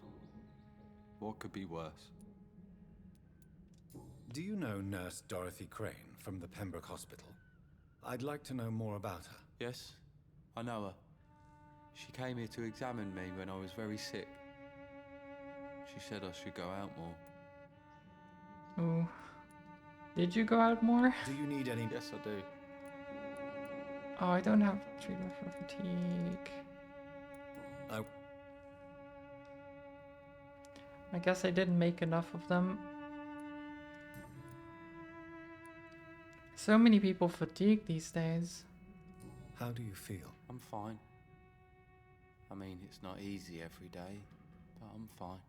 What could be worse? Do you know Nurse Dorothy Crane from the Pembroke Hospital? I'd like to know more about her. Yes, I know her. She came here to examine me when I was very sick. She said I should go out more. Oh. Did you go out more? Do you need any... Yes, I do. Oh, I don't have treatment for fatigue. I guess I didn't make enough of them. So many people fatigue these days. How do you feel? I'm fine. I mean, it's not easy every day, but I'm fine.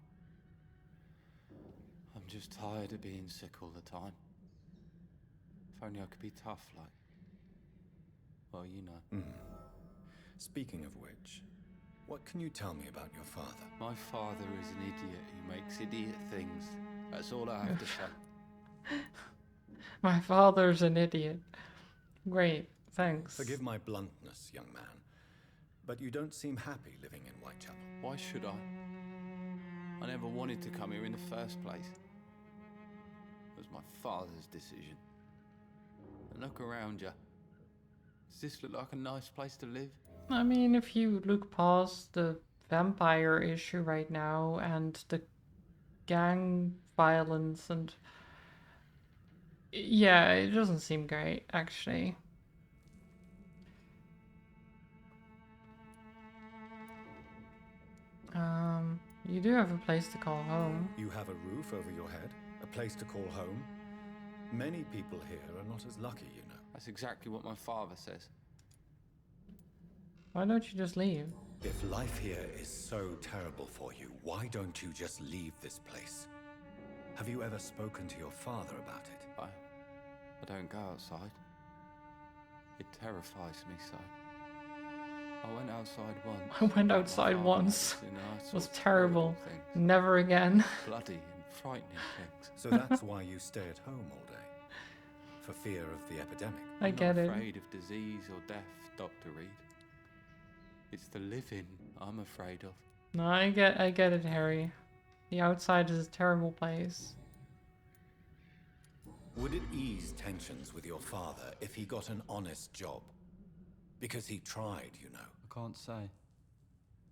I'm just tired of being sick all the time. If only I could be tough like... Well, you know. Speaking of which, what can you tell me about your father? My father is an idiot who makes idiot things. That's all I have to say. My father's an idiot. Great, thanks. Forgive my bluntness, young man, but you don't seem happy living in Whitechapel. Why should I? I never wanted to come here in the first place. It was my father's decision. And look around you. Does this look like a nice place to live? I mean, if you look past the vampire issue right now and the gang violence and... Yeah, it doesn't seem great, actually. You do have a place to call home. You have a roof over your head, a place to call home. Many people here are not as lucky, you know. That's exactly what my father says. Why don't you just leave? If life here is so terrible for you, why don't you just leave this place? Have you ever spoken to your father about it? I don't go outside. It terrifies me so. I went outside once. I went outside once. It was terrible. Never again. Bloody and frightening things. So that's why you stay at home all day? For fear of the epidemic? I get it. I'm not afraid of disease or death, Dr. Reed. It's the living I'm afraid of. No, I get it, Harry. The outside is a terrible place. Would it ease tensions with your father if he got an honest job? Because he tried, you know. I can't say.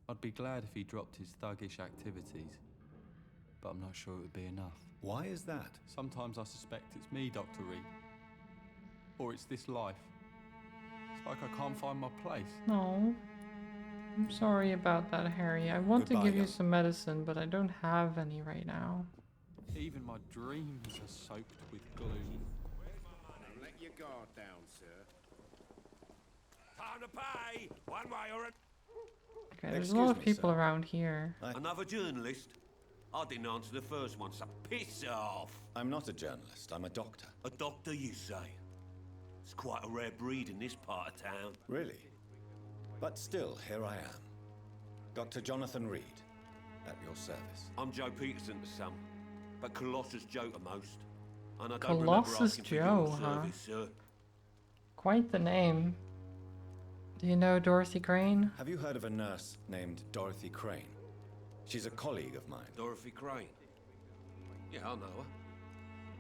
I'd be glad if he dropped his thuggish activities. But I'm not sure it would be enough. Why is that? Sometimes I suspect it's me, Dr. Reed. Or it's this life. It's like I can't find my place. No. I'm sorry about that, Harry. I want to give you some medicine, but I don't have any right now. Even my dreams are soaked with gloom. Let your guard down, sir. Time to pay, one way or Okay, there's a lot of people around here. Another journalist? I didn't answer the first one, so piss off. I'm not a journalist, I'm a doctor. A doctor, you say? It's quite a rare breed in this part of town. Really? But still, here I am. Dr. Jonathan Reed, at your service. I'm Joe Peterson to some, but Colossus Joe to most. And I don't Colossus remember asking Joe, for your huh? service, sir. Quite the name. Do you know Dorothy Crane? Have you heard of a nurse named Dorothy Crane? She's a colleague of mine. Dorothy Crane? Yeah, I know her.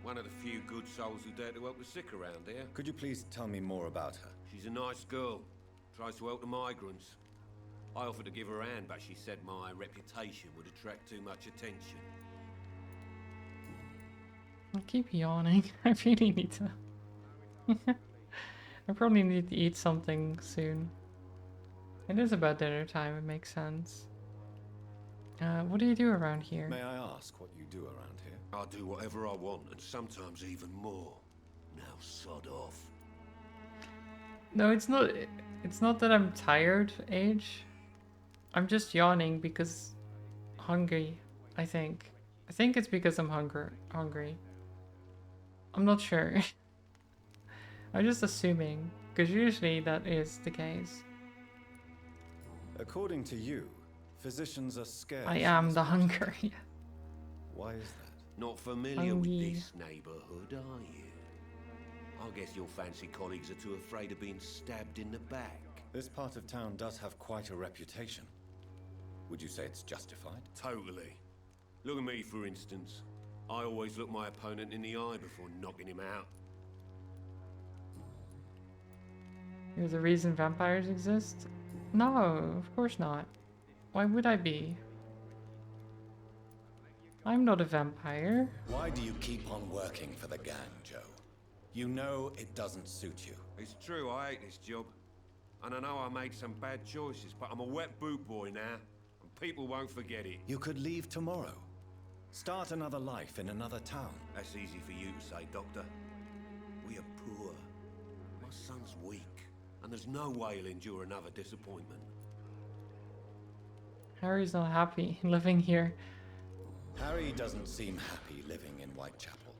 One of the few good souls who dare to help the sick around here. Could you please tell me more about her? She's a nice girl. Tries to help the migrants. I offered to give her a hand, but she said my reputation would attract too much attention. I keep yawning. I really need to... I probably need to eat something soon. It is about dinner time, it makes sense. What do you do around here? May I ask what you do around here? I do whatever I want, and sometimes even more. Now sod off. No, it's not that I'm tired, Age. I'm just yawning because hungry, I think. I think it's because I'm hungry. I'm not sure. I'm just assuming, because usually that is the case. According to you, physicians are scarce. I am the hunger. Why is that? Not familiar with this neighborhood, are you? I guess your fancy colleagues are too afraid of being stabbed in the back. This part of town does have quite a reputation. Would you say it's justified? Totally. Look at me, for instance. I always look my opponent in the eye before knocking him out. You're the reason vampires exist? No, of course not. Why would I be? I'm not a vampire. Why do you keep on working for the gang, Joe? You know it doesn't suit you. It's true, I hate this job. And I know I made some bad choices, but I'm a wet boot boy now, and people won't forget it. You could leave tomorrow. Start another life in another town. That's easy for you to say, Doctor. We are poor. My son's weak, and there's no way he'll endure another disappointment. Harry's not happy living here. Harry doesn't seem happy living in Whitechapel.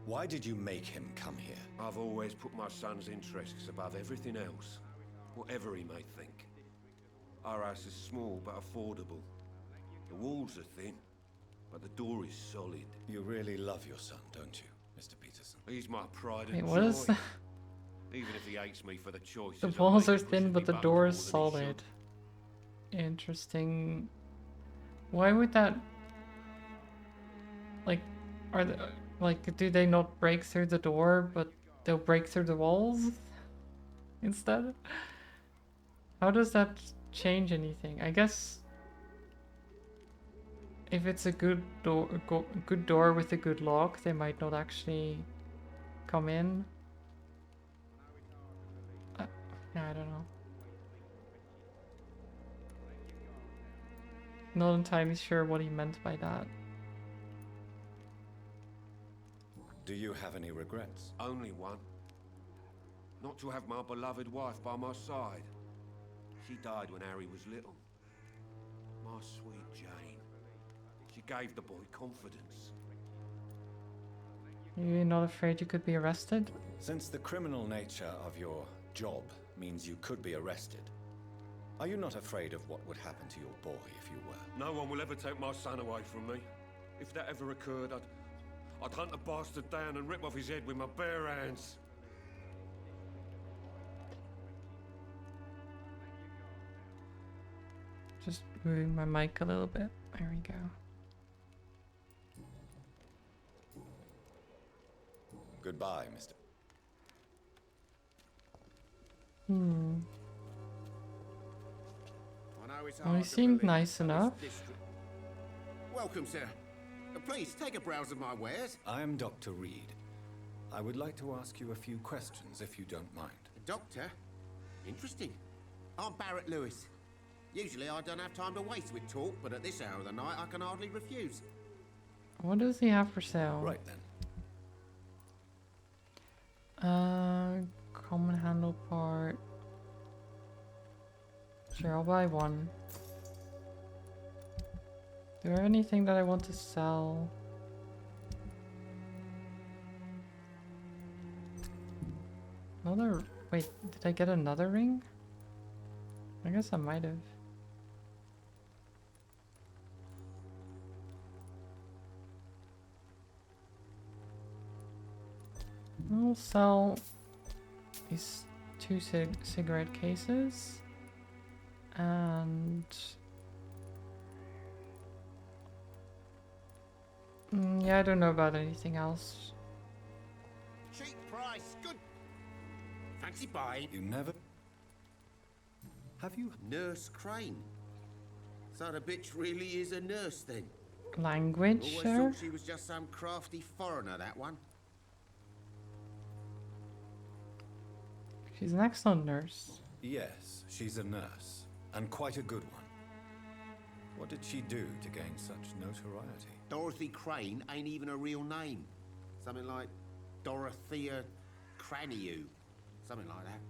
Why did you make him come here? I've always put my son's interests above everything else, whatever he may think. Our house is small but affordable. The walls are thin, but the door is solid. You really love your son, don't you, Mr. Peterson? He's my pride and Wait, joy. what is that? Even if he hates me for the choices The I walls made, are he thin, pushes but me the buttons door more is than he should. solid. Interesting. Why would that... Like, are they... Like, do they not break through the door, but they'll break through the walls instead? How does that change anything? I guess if it's a good door with a good lock, they might not actually come in. I don't know. Not entirely sure what he meant by that. Do you have any regrets? Only one. Not to have my beloved wife by my side. She died when Harry was little. My sweet Jane. She gave the boy confidence. You're not afraid you could be arrested? Since the criminal nature of your job means you could be arrested, are you not afraid of what would happen to your boy if you were? No one will ever take my son away from me. If that ever occurred, I'd hunt the bastard down and rip off his head with my bare hands. Just moving my mic a little bit. There we go. Goodbye, Mr. Hmm. I know it's Well, he hard to seemed believe, nice but enough. this district- Welcome, sir. Please take a browse of my wares. I am Dr. Reed. I would like to ask you a few questions, if you don't mind. Doctor? Interesting. I'm Barrett Lewis. Usually I don't have time to waste with talk, but at this hour of the night I can hardly refuse. What does he have for sale? Right then. Common handle part. Sure, I'll buy one. Do I have anything that I want to sell? Another... Wait, did I get another ring? I guess I might have. I'll sell these two cigarette cases. And... yeah, I don't know about anything else. Cheap price, good. Fancy buying. You never... Have you... Nurse Crane. So the bitch really is a nurse then? Language, Always sure. thought she was just some crafty foreigner, that one. She's an excellent nurse. Yes, she's a nurse, and quite a good one. What did she do to gain such notoriety? Dorothy Crane ain't even a real name. Something like Dorothea Craniu. Something like that.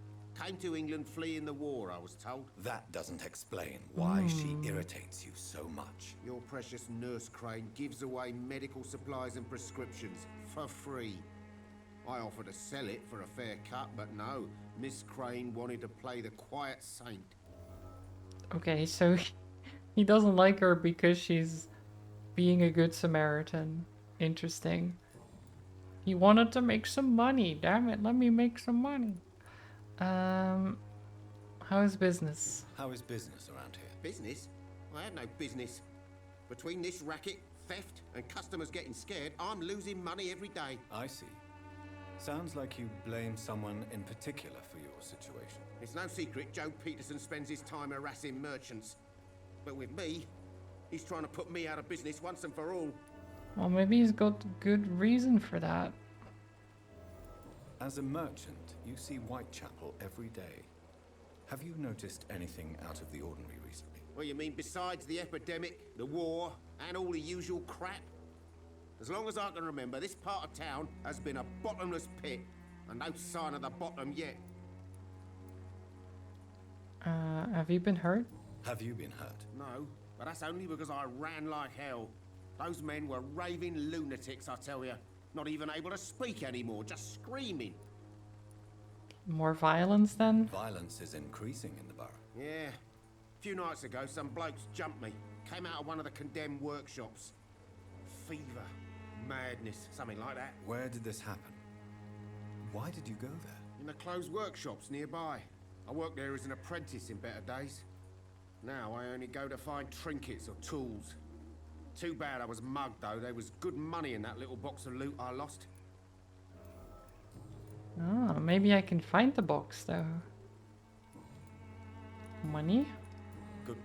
Came to England fleeing the war, I was told. That doesn't explain why she irritates you so much. Your precious Nurse Crane gives away medical supplies and prescriptions for free. I offered to sell it for a fair cut, but no. Miss Crane wanted to play the quiet saint. Okay, so he doesn't like her because she's being a good Samaritan. Interesting. He wanted to make some money. Damn it, let me make some money. How is business? How is business around here? Business? I have no business. Between this racket, theft, and customers getting scared, I'm losing money every day. I see. Sounds like you blame someone in particular for your situation. It's no secret Joe Peterson spends his time harassing merchants. But with me, he's trying to put me out of business once and for all. Well, maybe he's got good reason for that. As a merchant, you see Whitechapel every day. Have you noticed anything out of the ordinary recently? Well, you mean besides the epidemic, the war, and all the usual crap? As long as I can remember, this part of town has been a bottomless pit, and no sign of the bottom yet. Have you been hurt? Have you been hurt? No, but that's only because I ran like hell. Those men were raving lunatics, I tell you. Not even able to speak anymore, just screaming. More violence then? Violence is increasing in the borough. Yeah. A few nights ago, some blokes jumped me. Came out of one of the condemned workshops. Fever, madness, something like that. Where did this happen? Why did you go there? In the closed workshops nearby. I worked there as an apprentice in better days. Now I only go to find trinkets or tools. Too bad I was mugged, though. There was good money in that little box of loot I lost. Oh, maybe I can find the box, though. Money? Good.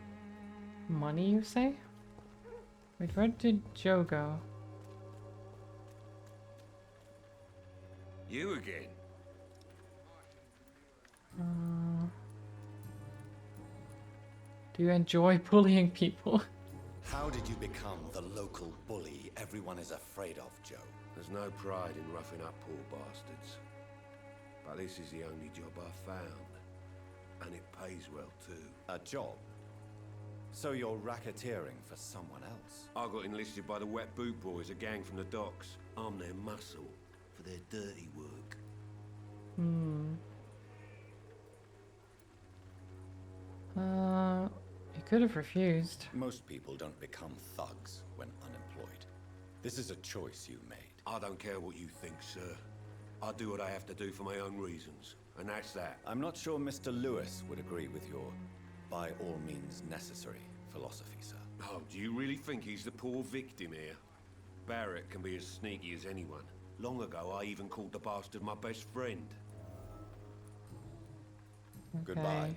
Money, you say? Wait, where did Joe go? You again? Do you enjoy bullying people? How did you become the local bully everyone is afraid of, Joe? There's no pride in roughing up poor bastards. But this is the only job I found. And it pays well, too. A job? So you're racketeering for someone else? I got enlisted by the Wet Boot Boys, a gang from the docks. I'm their muscle for their dirty work. You could have refused. Most people don't become thugs when unemployed. This is a choice you made. I don't care what you think, sir. I do what I have to do for my own reasons, and that's that. I'm not sure Mr. Lewis would agree with your by all means necessary philosophy, sir. Oh, do you really think he's the poor victim here? Barrett can be as sneaky as anyone. Long ago, I even called the bastard my best friend. Okay. Goodbye.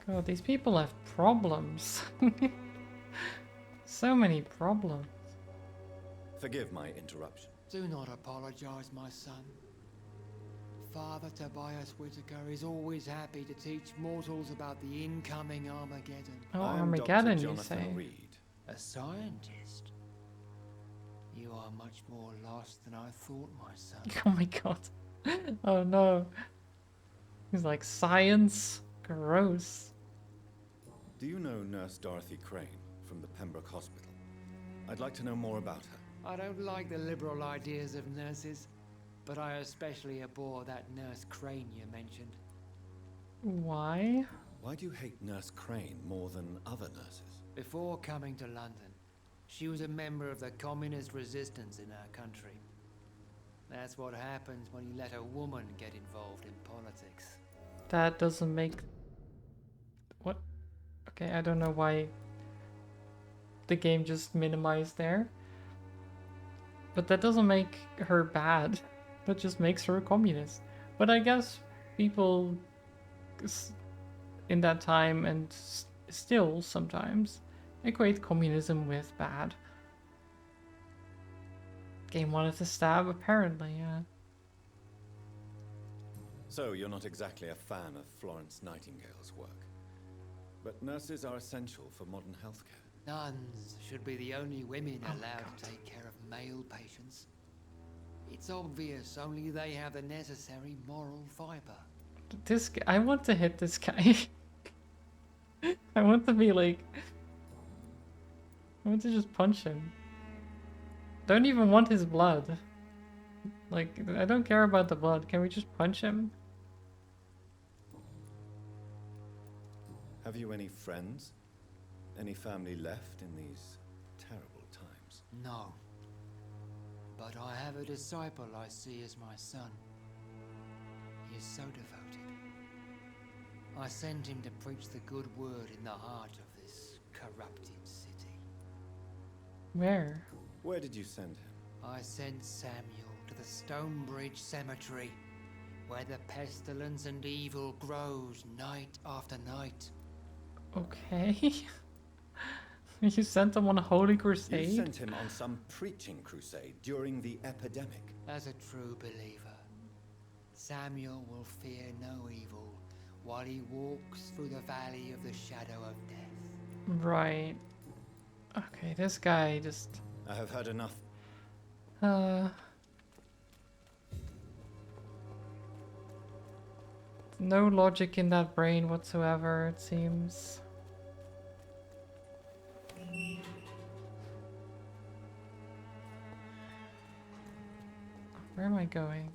God, these people have problems. So many problems. Forgive my interruption. Do not apologize, my son. Father Tobias Whitaker is always happy to teach mortals about the incoming Armageddon. Oh, I'm Armageddon, Dr. you Jonathan say? Reed. A scientist? You are much more lost than I thought, my son. Oh my god. Oh no. He's like, science? Gross. Do you know Nurse Dorothy Crane from the Pembroke Hospital? I'd like to know more about her. I don't like the liberal ideas of nurses, but I especially abhor that Nurse Crane you mentioned. Why? Why do you hate Nurse Crane more than other nurses? Before coming to London, she was a member of the communist resistance in our country. That's what happens when you let a woman get involved in politics. That doesn't make... What? Okay, I don't know why the game just minimized there. But that doesn't make her bad. That just makes her a communist. But I guess people in that time and still sometimes equate communism with bad. Game wanted to stab, apparently, yeah. So, you're not exactly a fan of Florence Nightingale's work. But nurses are essential for modern healthcare. Nuns should be the only women allowed to take care of male patients. It's obvious only they have the necessary moral fiber. This guy, I want to hit this guy. I want to be like... I want to just punch him. Don't even want his blood. Like, I don't care about the blood. Can we just punch him? Have you any friends? Any family left in these terrible times? No. But I have a disciple I see as my son. He is so devoted. I sent him to preach the good word in the heart of this corrupted city. Where? Where did you send him? I sent Samuel to the Stonebridge Cemetery, where the pestilence and evil grows night after night. Okay. You sent him on a holy crusade? You sent him on some preaching crusade during the epidemic. As a true believer, Samuel will fear no evil while he walks through the valley of the shadow of death. Right. Okay, this guy just... I have heard enough. No logic in that brain whatsoever, it seems. Where am I going?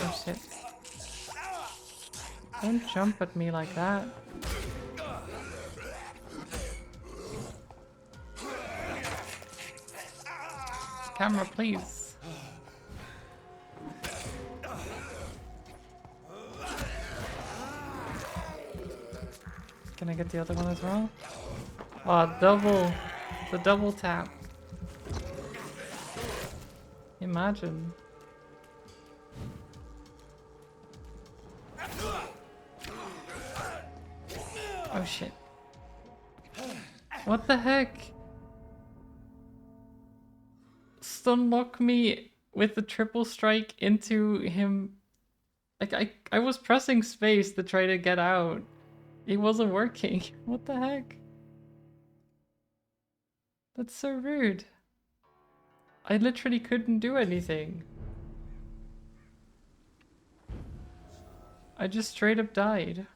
Oh shit. Don't jump at me like that. Camera, please. Can I get the other one as well? Oh, the double tap. Imagine. Oh shit. What the heck? Stunlock me with the triple strike into him. Like, I was pressing space to try to get out. It wasn't working. What the heck? That's so rude. I literally couldn't do anything. I just straight up died.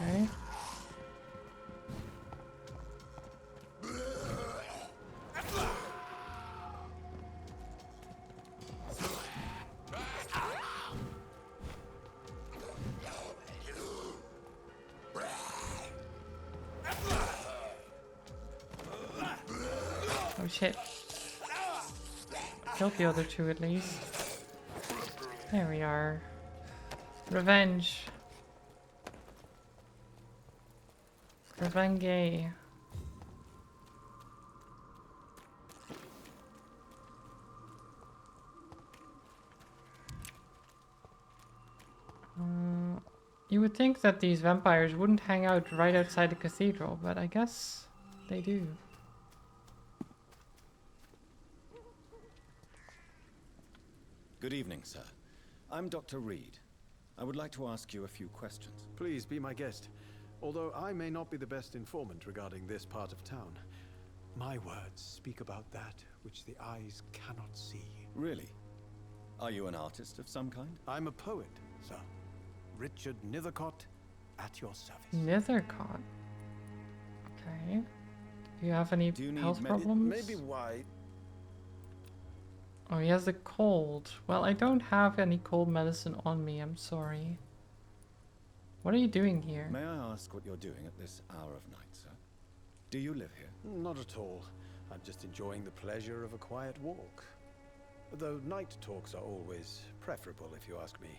Okay. Oh shit. Killed the other two at least. There we are. Revenge. Revenge. You would think that these vampires wouldn't hang out right outside the cathedral, but I guess they do. Good evening, sir. I'm Dr. Reed. I would like to ask you a few questions. Please be my guest. Although I may not be the best informant regarding this part of town, my words speak about that which the eyes cannot see. Really? Are you an artist of some kind? I'm a poet, sir. Richard Nethercott, at your service. Nethercott? Okay. Do you have any health problems? Maybe why... Oh, he has a cold. Well, I don't have any cold medicine on me, I'm sorry. What are you doing here? May I ask what you're doing at this hour of night, sir? Do you live here? Not at all. I'm just enjoying the pleasure of a quiet walk. Though night talks are always preferable, if you ask me.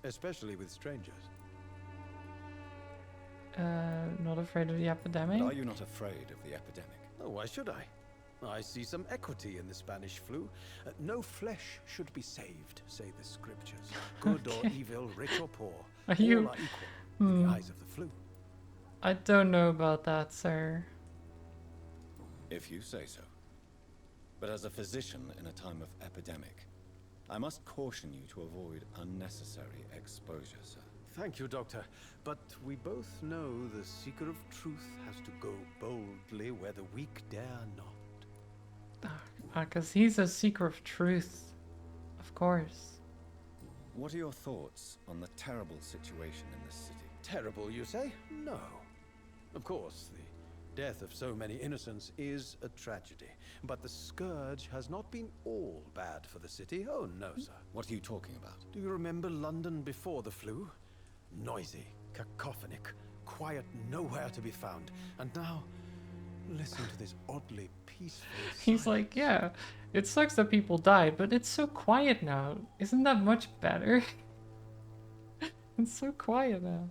Especially with strangers. Not afraid of the epidemic? But are you not afraid of the epidemic? Oh, why should I? I see some equity in the Spanish flu. No flesh should be saved, say the scriptures. Good or evil, rich or poor, are all you... are equal in the eyes of the flu. I don't know about that, sir. If you say so. But as a physician in a time of epidemic, I must caution you to avoid unnecessary exposure, sir. Thank you, Doctor. But we both know the seeker of truth has to go boldly where the weak dare not. Because he's a seeker of truth. Of course. What are your thoughts on the terrible situation in this city? Terrible, you say? No. Of course, the death of so many innocents is a tragedy. But the scourge has not been all bad for the city. Oh, no, sir. What are you talking about? Do you remember London before the flu? Noisy, cacophonic, quiet nowhere to be found. And now, listen to this oddly peaceful He's like, yeah, it sucks that people died, but it's so quiet now. Isn't that much better? It's so quiet now.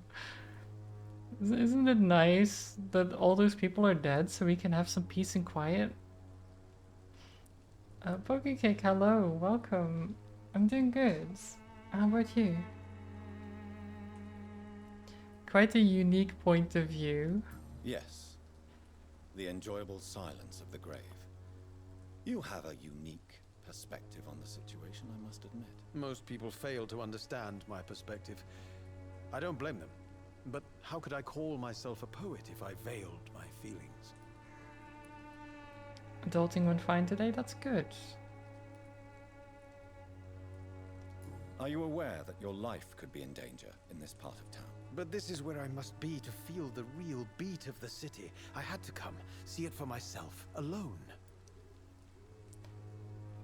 Isn't it nice that all those people are dead so we can have some peace and quiet? Pokecake, hello, welcome. I'm doing good. How about you? Quite a unique point of view. Yes. The enjoyable silence of the grave. You have a unique perspective on the situation, I must admit. Most people fail to understand my perspective. I don't blame them. But how could I call myself a poet if I veiled my feelings? Adulting went fine today, that's good. Are you aware that your life could be in danger in this part of town? But this is where I must be to feel the real beat of the city. I had to come, see it for myself, alone.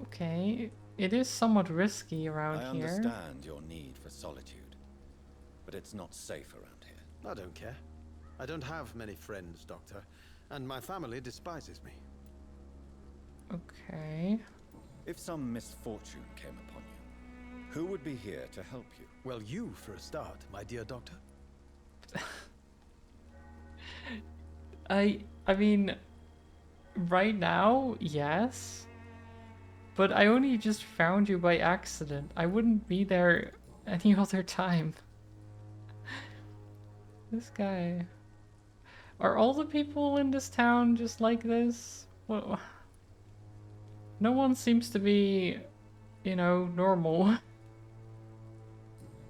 Okay, it is somewhat risky around I here. understand your need for solitude, but it's not safe around here. I don't care. I don't have many friends, Doctor, and my family despises me. Okay. If some misfortune came upon you, who would be here to help you? Well, you for a start, my dear Doctor. I mean, right now, yes. But I only just found you by accident. I wouldn't be there any other time. This guy. Are all the people in this town just like this? Well, no one seems to be, you know, normal.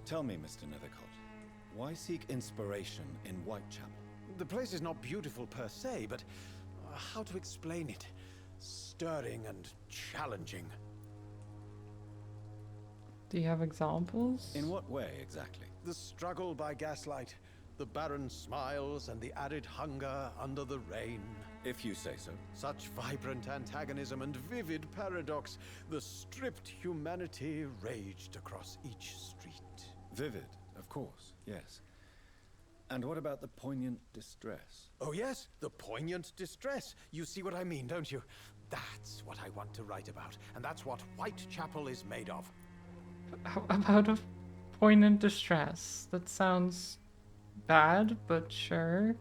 Tell me, Mr. Nethercott, why seek inspiration in Whitechapel? The place is not beautiful per se, but how to explain it? Stirring and challenging. Do you have examples? In what way, exactly? The struggle by gaslight, the barren smiles and the added hunger under the rain. If you say so. Such vibrant antagonism and vivid paradox. The stripped humanity raged across each street. Vivid, of course, yes. And what about the poignant distress? Oh yes, the poignant distress. You see what I mean, don't you? That's what I want to write about, and that's what Whitechapel is made of. How about a poignant distress? That sounds bad, but sure.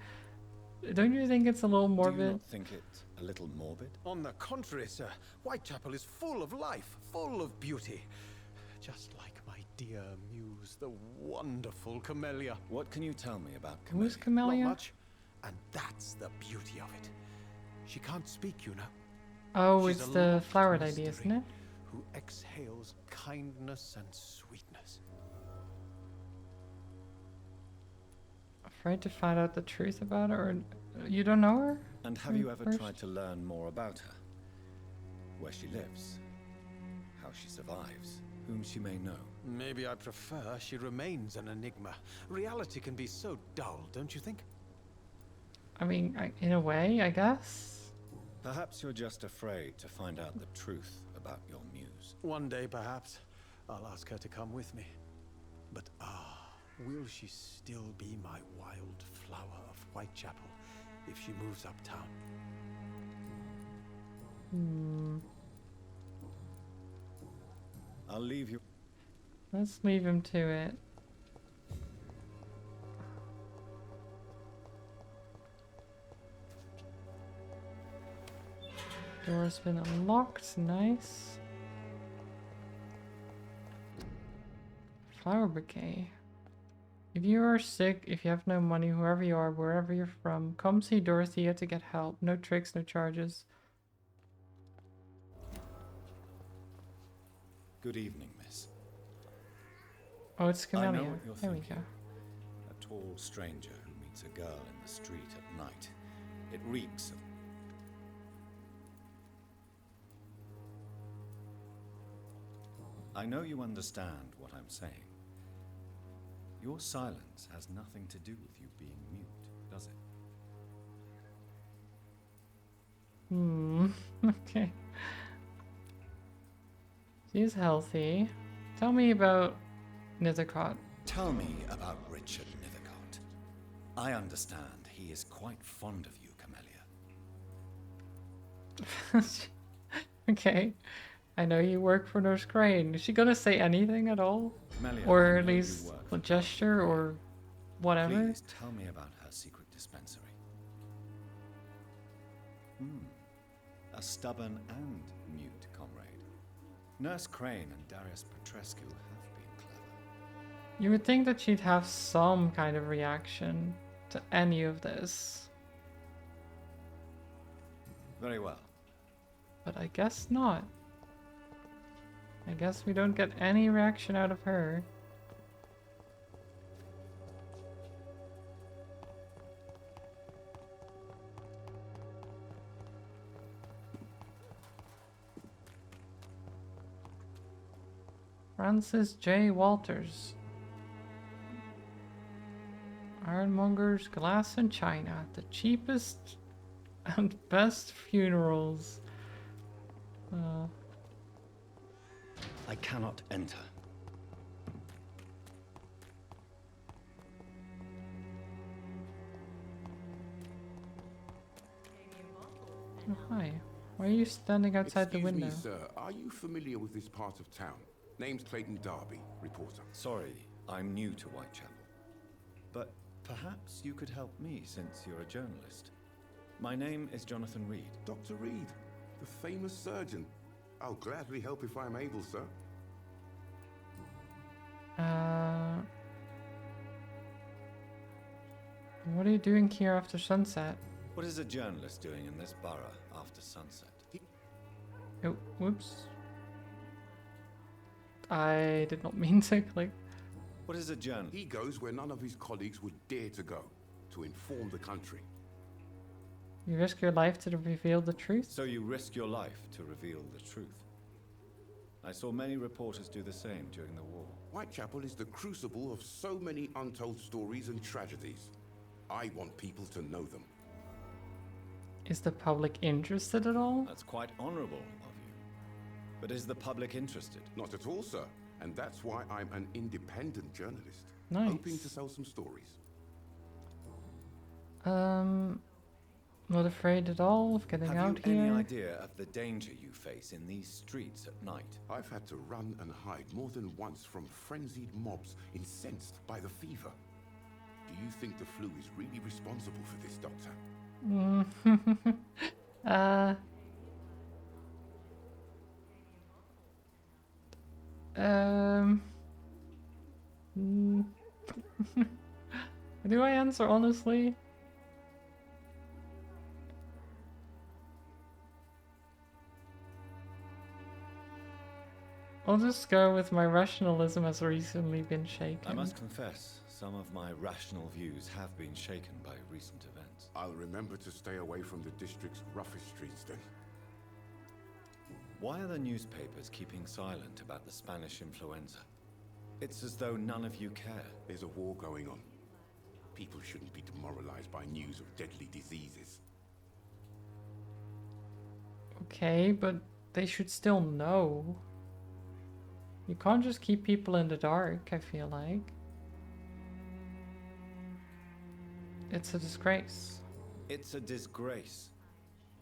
Don't you think it's a little morbid? Do you not think it a little morbid? On the contrary, sir. Whitechapel is full of life, full of beauty. Just like my dear muse, the wonderful Camellia. What can you tell me about Who's Not Camellia? much, and that's the beauty of it. She can't speak, you know. Oh, She's it's a the lost flower lady, mystery isn't it? Who exhales kindness and sweetness. Afraid to find out the truth about her? Or you don't know her? And have you ever First? tried to learn more about her? Where she lives? How she survives? Whom she may know? Maybe I prefer she remains an enigma. Reality can be so dull, don't you think? I mean, in a way, I guess. Perhaps you're just afraid to find out the truth about your muse. One day, perhaps, I'll ask her to come with me. But will she still be my wild flower of Whitechapel if she moves uptown? I'll leave you. Let's leave him to it. Door's been unlocked, nice. Flower bouquet. If you are sick, if you have no money, whoever you are, wherever you're from, come see Dorothea to get help. No tricks, no charges. Good evening, miss. Oh, it's I know Camellia. what you're There we thinking. go. A tall stranger who meets a girl in the street at night. It reeks of... I know you understand what I'm saying. Your silence has nothing to do with you being mute, does it? Okay. She's healthy. Tell me about Nithercott. Tell me about Richard Nithercott. I understand he is quite fond of you, Camellia. Okay. I know you work for Nurse Crane. Is she gonna say anything at all? Camellia, Or I at know you least work a gesture or whatever? Please tell me about her secret dispensary. A stubborn and mute comrade. Nurse Crane and Darius Petrescu have been clever. You would think that she'd have some kind of reaction to any of this. Very well. But I guess not. I guess we don't get any reaction out of her. Francis J. Walters. Ironmongers, glass and china. The cheapest and best funerals. I cannot enter. Oh, hi. Why are you standing outside the window? Excuse me, sir. Are you familiar with this part of town? Name's Clayton Darby, reporter. Sorry, I'm new to Whitechapel. But perhaps you could help me since you're a journalist. My name is Jonathan Reed. Dr. Reed, the famous surgeon. I'll gladly help if I'm able, sir. What are you doing here after sunset? What is a journalist doing in this borough after sunset? Oh, whoops. I did not mean to click. What is a journalist? He goes where none of his colleagues would dare to go, to inform the country. You risk your life to reveal the truth? So you risk your life to reveal the truth. I saw many reporters do the same during the war. Whitechapel is the crucible of so many untold stories and tragedies. I want people to know them. Is the public interested at all? That's quite honorable of you. But is the public interested? Not at all, sir. And that's why I'm an independent journalist. Nice. Hoping to sell some stories. Not afraid at all of getting out Have you here? any idea of the danger you face in these streets at night? I've had to run and hide more than once from frenzied mobs incensed by the fever. Do you think the flu is really responsible for this, Doctor? Hmm. Do I answer honestly? I'll just go with my rationalism has recently been shaken. I must confess, some of my rational views have been shaken by recent events. I'll remember to stay away from the district's roughest streets then. Why are the newspapers keeping silent about the Spanish influenza? It's as though none of you care. There's a war going on. People shouldn't be demoralized by news of deadly diseases. Okay, but they should still know. You can't just keep people in the dark, I feel like. It's a disgrace. It's a disgrace.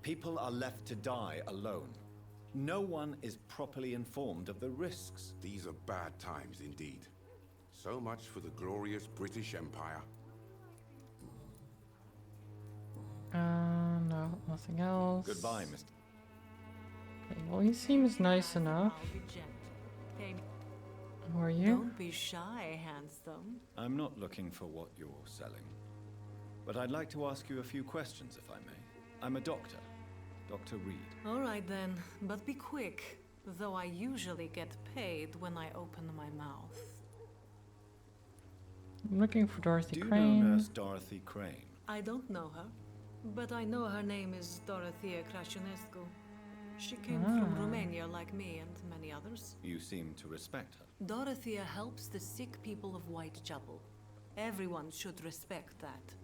People are left to die alone. No one is properly informed of the risks. These are bad times indeed. So much for the glorious British Empire. No, nothing else. Goodbye, Mr. Okay, well, he seems nice enough. Who are you? Don't be shy, handsome. I'm not looking for what you're selling. But I'd like to ask you a few questions, if I may. I'm a doctor. Dr. Reed. All right then, but be quick. Though I usually get paid when I open my mouth. I'm looking for Dorothy Do you Crane. know Nurse Dorothy Crane? I don't know her, but I know her name is Dorothea Crăciunescu. She came from Romania like me and many others. You seem to respect her. Dorothea helps the sick people of Whitechapel. Everyone should respect that.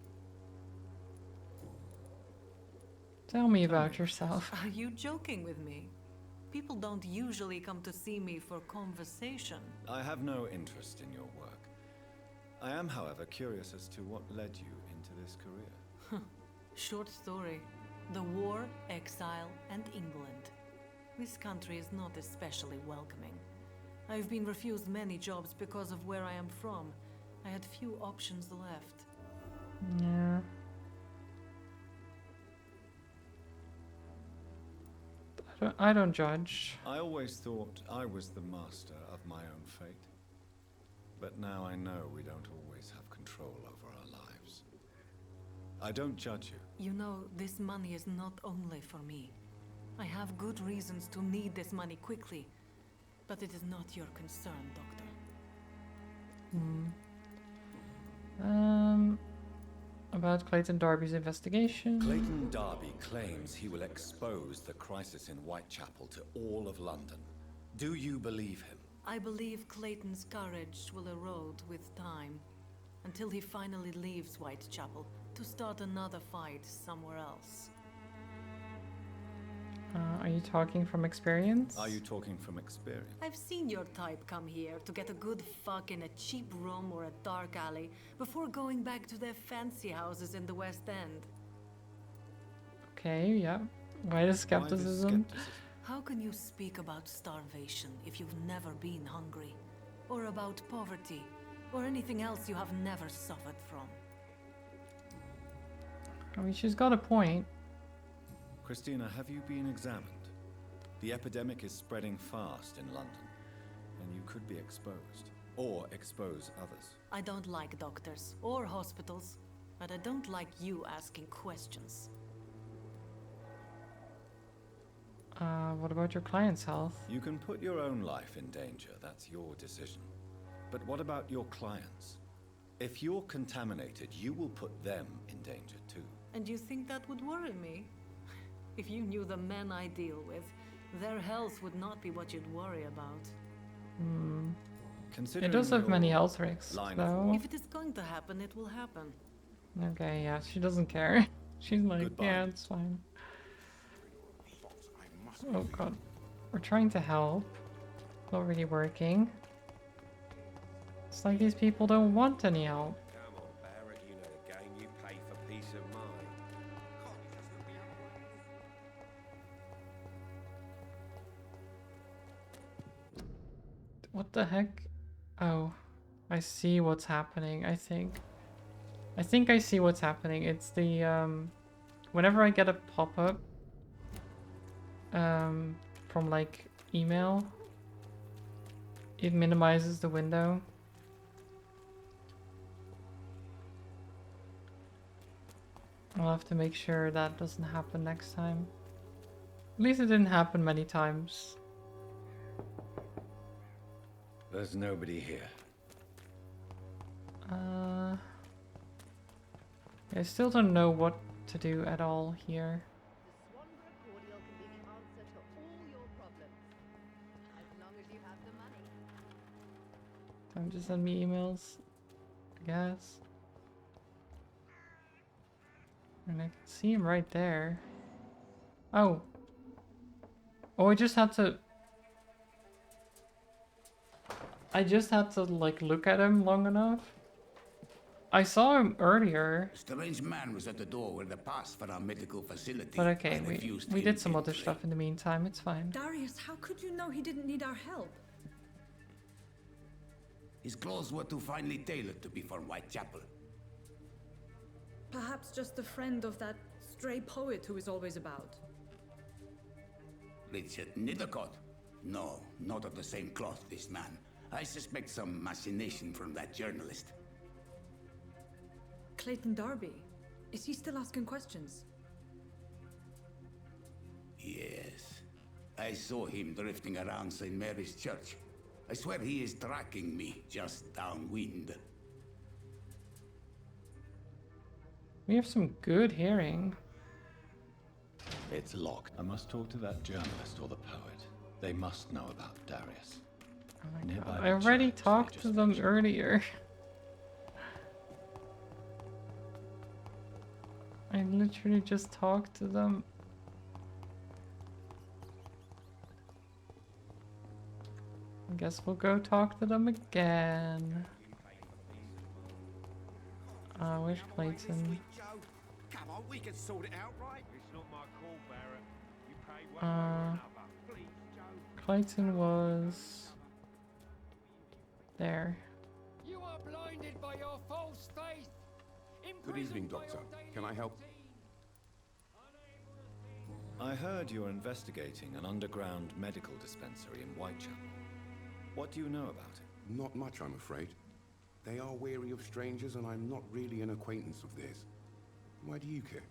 Tell me about yourself. Are you joking with me? People don't usually come to see me for conversation. I have no interest in your work. I am, however, curious as to what led you into this career. Short story. The war, exile, and England. This country is not especially welcoming. I've been refused many jobs because of where I am from. I had few options left. Yeah. I don't judge. I always thought I was the master of my own fate. But now I know we don't always have control over our lives. I don't judge you. You know, this money is not only for me. I have good reasons to need this money quickly. But it is not your concern, Doctor. About Clayton Darby's investigation. Clayton Darby claims he will expose the crisis in Whitechapel to all of London. Do you believe him? I believe Clayton's courage will erode with time, until he finally leaves Whitechapel to start another fight somewhere else. Are you talking from experience? Are you talking from experience? I've seen your type come here to get a good fuck in a cheap room or a dark alley before going back to their fancy houses in the West End. Okay, yeah. Why the skepticism? How can you speak about starvation if you've never been hungry? Or about poverty? Or anything else you have never suffered from? I mean, she's got a point. Christina, have you been examined? The epidemic is spreading fast in London, and you could be exposed, or expose others. I don't like doctors or hospitals, but I don't like you asking questions. What about your client's health? You can put your own life in danger, that's your decision. But what about your clients? If you're contaminated, you will put them in danger too. And you think that would worry me? If you knew the men I deal with, their health would not be what you'd worry about. It does have many health risks, though. If it is going to happen, it will happen. Okay, yeah, she doesn't care. She's like, Goodbye. yeah, it's fine. Oh god. We're trying to help. Not really working. It's like these people don't want any help. Come on, Barrett, you know the game. You pay for peace of mind. What the heck? Oh, I see what's happening, I think. I think I see what's happening. It's the, whenever I get a pop-up, from, like, email, it minimizes the window. I'll have to make sure that doesn't happen next time. At least it didn't happen many times. There's nobody here. I still don't know what to do at all here. Time to send me emails, I guess. And I can see him right there. Oh. Oh, I just had to like look at him long enough. I saw him earlier. A strange man was at the door with a pass for our medical facility. But okay, we did some other stuff in the meantime, it's fine. Darius, how could you know he didn't need our help? His clothes were too finely tailored to be for Whitechapel. Perhaps just a friend of that stray poet who is always about. Richard Nithercott? No, not of the same cloth, this man. I suspect some machination from that journalist. Clayton Darby. Is he still asking questions? Yes. I saw him drifting around St. Mary's Church. I swear he is tracking me, just downwind. We have some good hearing. It's locked. I must talk to that journalist or the poet. They must know about Darius. Oh my God. I already talked to them earlier. I literally just talked to them. I guess we'll go talk to them again. Where's Clayton? Come on, we can sort it out, right? It's not my call, Barrett. You pay one way or another. Please, Joe. Clayton was there. You are blinded by your false faith. Good evening, Doctor. Can I help? I heard you're investigating an underground medical dispensary in Whitechapel. What do you know about it? Not much, I'm afraid. They are wary of strangers, and I'm not really an acquaintance of theirs. Why do you care?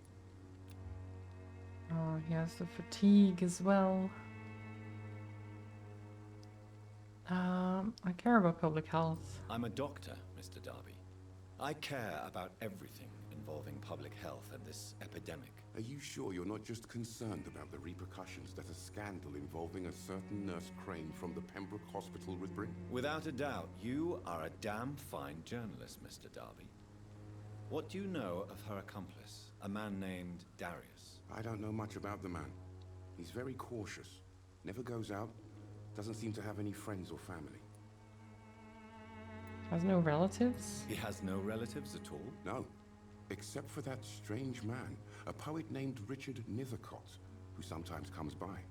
Oh, he has the fatigue as well. I care about public health. I'm a doctor, Mr. Darby. I care about everything involving public health and this epidemic. Are you sure you're not just concerned about the repercussions that a scandal involving a certain Nurse Crane from the Pembroke Hospital would bring? Without a doubt, you are a damn fine journalist, Mr. Darby. What do you know of her accomplice, a man named Darius? I don't know much about the man. He's very cautious, never goes out, doesn't seem to have any friends or family. Has no relatives? He has no relatives at all? No, except for that strange man, a poet named Richard Nithercott, who sometimes comes by.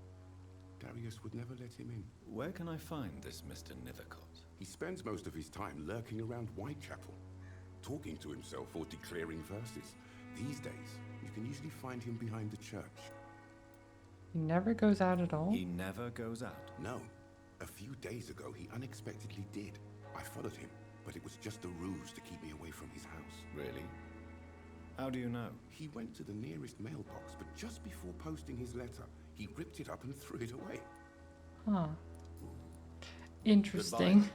Darius would never let him in. Where can I find this Mr. Nithercott? He spends most of his time lurking around Whitechapel, talking to himself or declaring verses. These days, you can usually find him behind the church. He never goes out at all? He never goes out? No. A few days ago, he unexpectedly did. I followed him, but it was just a ruse to keep me away from his house. Really? How do you know? He went to the nearest mailbox, but just before posting his letter, he ripped it up and threw it away. Huh. Interesting. Goodbye.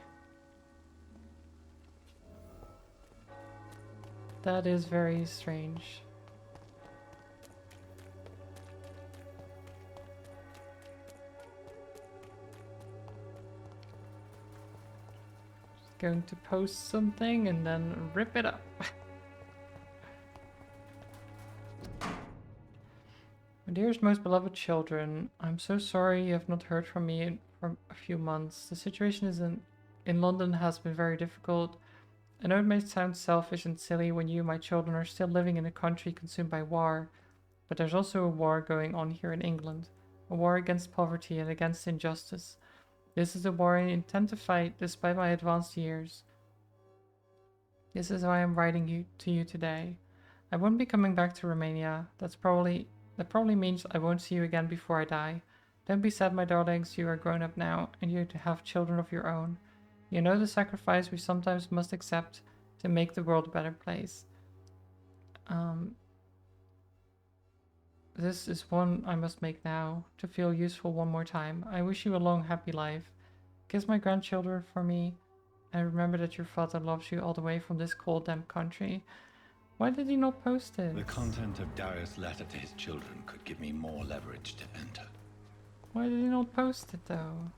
That is very strange. Just going to post something and then rip it up. My dearest, most beloved children, I'm so sorry you have not heard from me for a few months. The situation in London has been very difficult. I know it may sound selfish and silly when you, my children, are still living in a country consumed by war, but there's also a war going on here in England. A war against poverty and against injustice. This is a war I intend to fight despite my advanced years. This is why I'm writing to you today. I won't be coming back to Romania. That probably means I won't see you again before I die. Don't be sad, my darlings. You are grown up now, and you have children of your own. You know the sacrifice we sometimes must accept to make the world a better place. This is one I must make now, to feel useful one more time. I wish you a long, happy life. Kiss my grandchildren for me, and remember that your father loves you all the way from this cold, damp country. Why did he not post it? The content of Darius' letter to his children could give me more leverage to enter. Why did he not post it, though?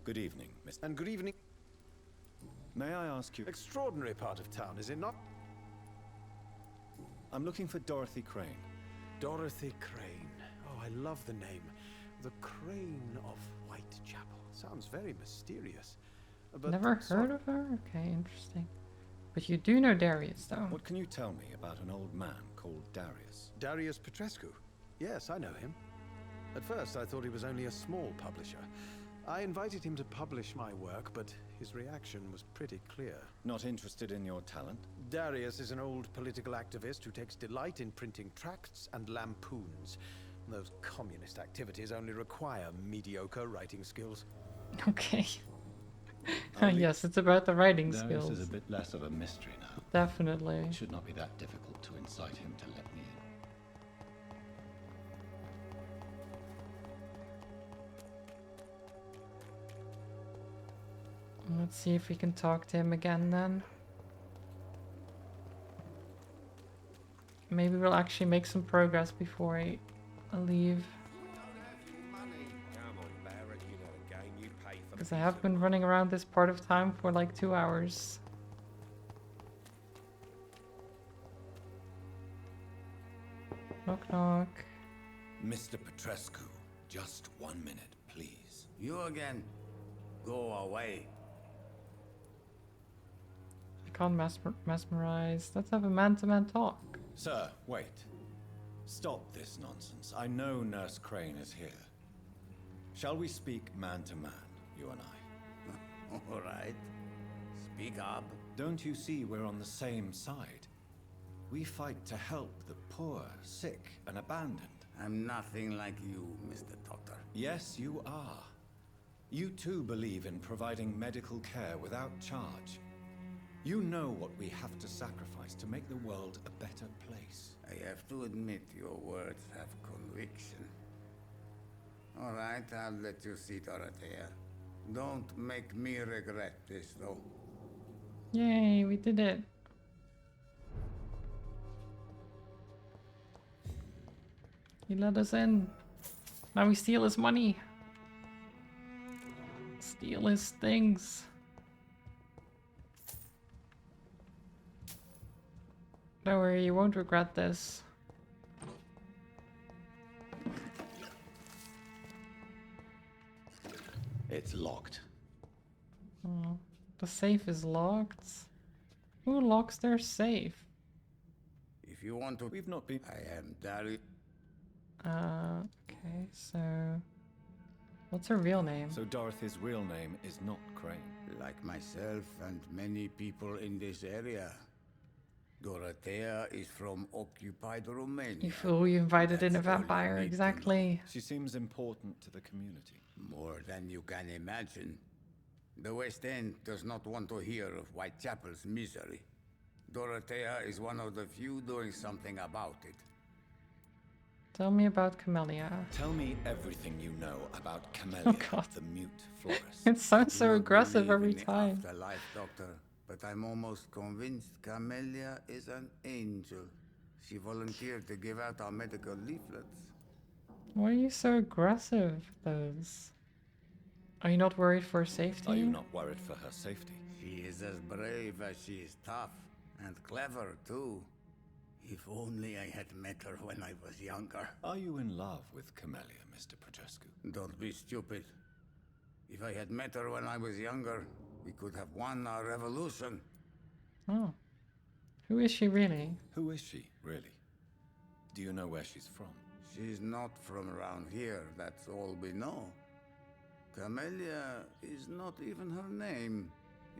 Good evening, Mr. And good evening. May I ask you... Extraordinary part of town, is it not? I'm looking for Dorothy Crane. Dorothy Crane. Oh, I love the name. The Crane of Whitechapel. Sounds very mysterious. But Never heard of her? Okay, interesting. But you do know Darius, though. What can you tell me about an old man called Darius? Darius Petrescu. Yes, I know him. At first, I thought he was only a small publisher. I invited him to publish my work, but his reaction was pretty clear. Not interested in your talent? Darius is an old political activist who takes delight in printing tracts and lampoons. Those communist activities only require mediocre writing skills. Okay. Yes, it's about the writing Darius skills. is a bit less of a mystery now. Definitely. It should not be that difficult to incite him to let me in. Let's see if we can talk to him again then. Maybe we'll actually make some progress before I leave. Because I have been running around this part of time for like 2 hours. Knock knock. Mr. Petrescu, just 1 minute, please. You again? Go away. I can't mesmerize. Let's have a man-to-man talk. Sir, wait. Stop this nonsense. I know Nurse Crane is here. Shall we speak man to man, you and I? All right. Speak up. Don't you see we're on the same side? We fight to help the poor, sick, and abandoned. I'm nothing like you, Mr. Doctor. Yes, you are. You too believe in providing medical care without charge. You know what we have to sacrifice to make the world a better place. I have to admit your words have conviction. All right, I'll let you see Dorothea. Don't make me regret this, though. Yay, we did it. He let us in. Now we steal his money. Steal his things. Don't worry, you won't regret this. It's locked. Oh, the safe is locked. Who locks their safe? If you want to... We've not been... I am Darius. Okay, so... What's her real name? So Dorothy's real name is not Crane. Like myself and many people in this area. Dorothea is from occupied Romania. You fool, you invited in a vampire, exactly. She seems important to the community. More than you can imagine. The West End does not want to hear of Whitechapel's misery. Dorothea is one of the few doing something about it. Tell me about Camellia. Tell me everything you know about Camellia, Oh God. the mute florist. It sounds so Do not aggressive believe every in the time. Afterlife, Doctor, but I'm almost convinced Camellia is an angel. She volunteered to give out our medical leaflets. Why are you so aggressive, those? Are you not worried for her safety? Are you not worried for her safety? She is as brave as she is tough, and clever too. If only I had met her when I was younger. Are you in love with Camellia, Mr. Petrescu? Don't be stupid. If I had met her when I was younger, we could have won our revolution. Oh. Who is she really? Who is she, really? Do you know where she's from? She's not from around here, that's all we know. Camellia is not even her name.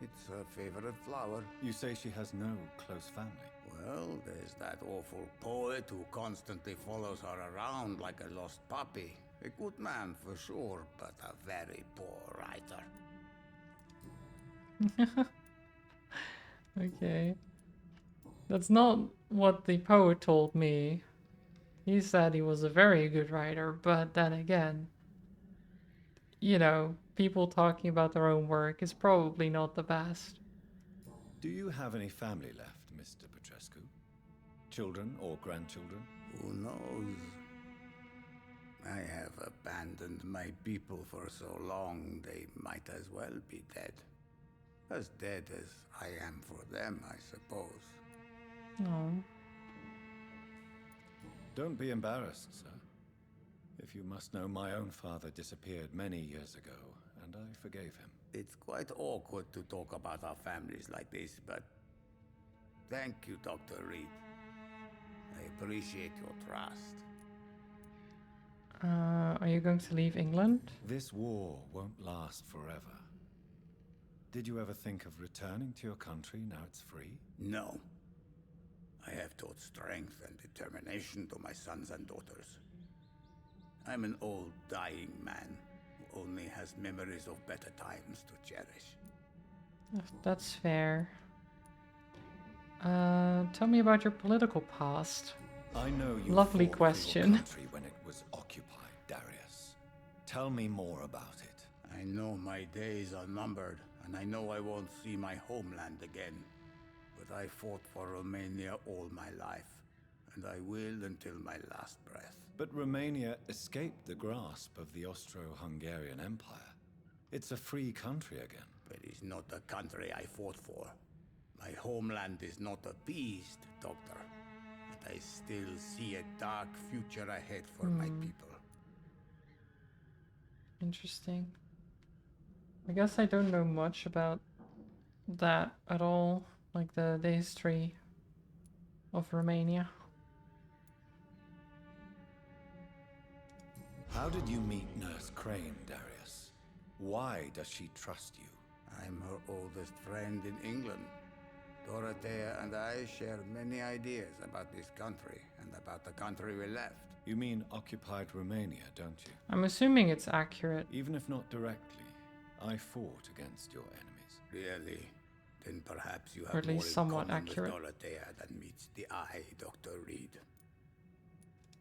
It's her favorite flower. You say she has no close family. Well, there's that awful poet who constantly follows her around like a lost puppy. A good man for sure, but a very poor writer. Okay. That's not what the poet told me. He said he was a very good writer, but then again, you know, people talking about their own work is probably not the best. Do you have any family left, Mr. Petrescu? Children or grandchildren? Who knows? I have abandoned my people for so long, they might as well be dead. As dead as I am for them, I suppose. Oh. Don't be embarrassed, sir. If you must know, my own father disappeared many years ago, and I forgave him. It's quite awkward to talk about our families like this, but thank you, Dr. Reed. I appreciate your trust. Are you going to leave England? This war won't last forever. Did you ever think of returning to your country now it's free? No. I have taught strength and determination to my sons and daughters. I'm an old, dying man who only has memories of better times to cherish. That's fair. Tell me about your political past. I know you Lovely fought question. for your country when it was occupied, Darius. Tell me more about it. I know my days are numbered, and I know I won't see my homeland again. But I fought for Romania all my life, and I will until my last breath. But Romania escaped the grasp of the Austro-Hungarian Empire. It's a free country again. But it's not the country I fought for. My homeland is not appeased, Doctor. And I still see a dark future ahead for my people. Interesting. I guess I don't know much about that at all, like the history of Romania. How did you meet Nurse Crane, Darius? Why does she trust you? I'm her oldest friend in England. Dorothea and I share many ideas about this country and about the country we left. You mean occupied Romania, don't you? I'm assuming it's accurate. Even if not directly, I fought against your enemies. Really? Then perhaps you Or have at more least in somewhat common accurate. with Dorothea than meets the eye, Dr. Reed.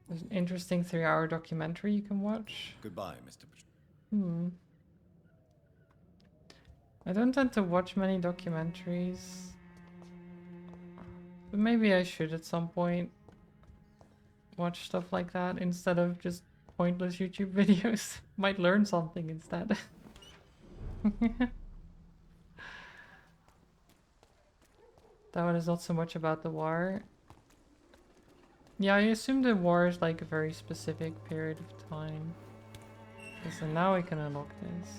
There's an interesting 3-hour documentary you can watch. Goodbye, Mr. I don't tend to watch many documentaries. But maybe I should at some point watch stuff like that instead of just pointless YouTube videos. Might learn something instead. That one is not so much about the war. Yeah, I assume the war is like a very specific period of time. Okay, so now we can unlock this.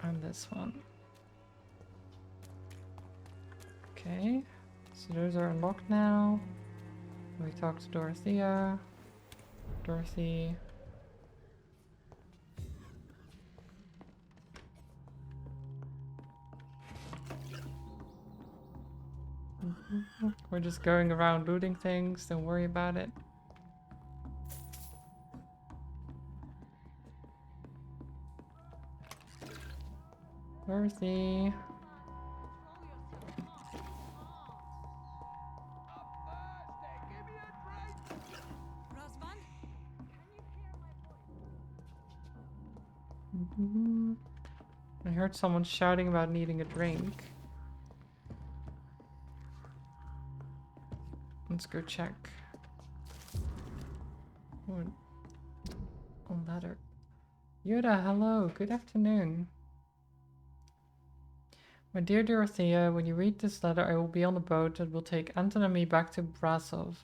And this one. Okay, so those are unlocked now. We talk to Dorothea. Dorothy. We're just going around looting things, don't worry about it. Dorothy. I heard someone shouting about needing a drink. Let's go check. Oh, ladder. Yoda, hello. Good afternoon. My dear Dorothea, when you read this letter, I will be on a boat that will take Anton and me back to Brasov.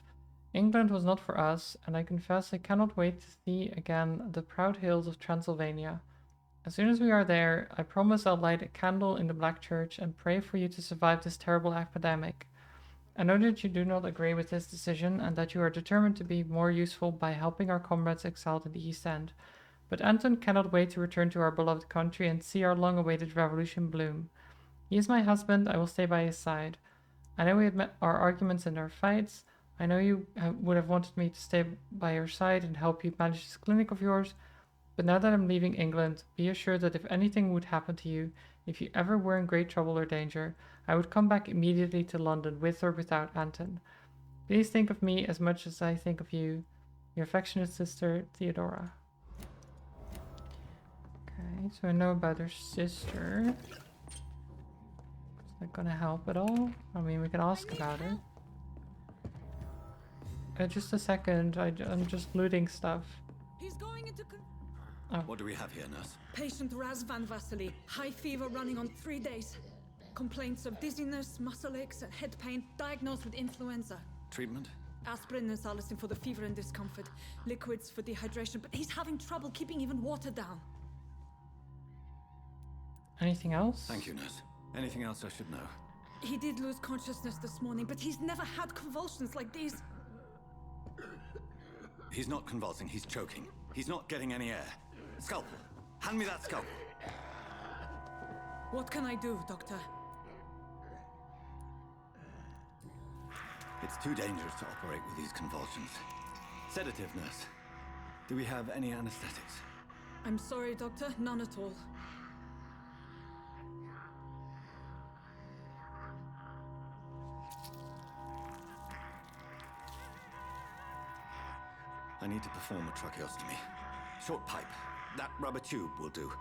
England was not for us, and I confess I cannot wait to see again the proud hills of Transylvania. As soon as we are there, I promise I'll light a candle in the Black Church and pray for you to survive this terrible epidemic. I know that you do not agree with this decision and that you are determined to be more useful by helping our comrades exiled in the East End. But Anton cannot wait to return to our beloved country and see our long-awaited revolution bloom. He is my husband, I will stay by his side. I know we had met our arguments and our fights. I know you would have wanted me to stay by your side and help you manage this clinic of yours. But now that I'm leaving England, be assured that if anything would happen to you, if you ever were in great trouble or danger, I would come back immediately to London with or without Anton. Please think of me as much as I think of you. Your affectionate sister, Theodora. Okay, so I know about her sister. Is that gonna help at all? I mean, we can ask about it. Just a second, I'm just looting stuff. He's going into... Oh. What do we have here, nurse? Patient Raz Van Vasily. High fever running on 3 days. Complaints of dizziness, muscle aches, and head pain. Diagnosed with influenza. Treatment? Aspirin and salicin for the fever and discomfort. Liquids for dehydration, but he's having trouble keeping even water down. Anything else? Thank you, nurse. Anything else I should know? He did lose consciousness this morning, but he's never had convulsions like these. He's not convulsing, he's choking. He's not getting any air. Scalpel! Hand me that scalpel! What can I do, Doctor? It's too dangerous to operate with these convulsions. Sedative, nurse. Do we have any anesthetics? I'm sorry, Doctor. None at all. I need to perform a tracheostomy. Short pipe. That rubber tube will do.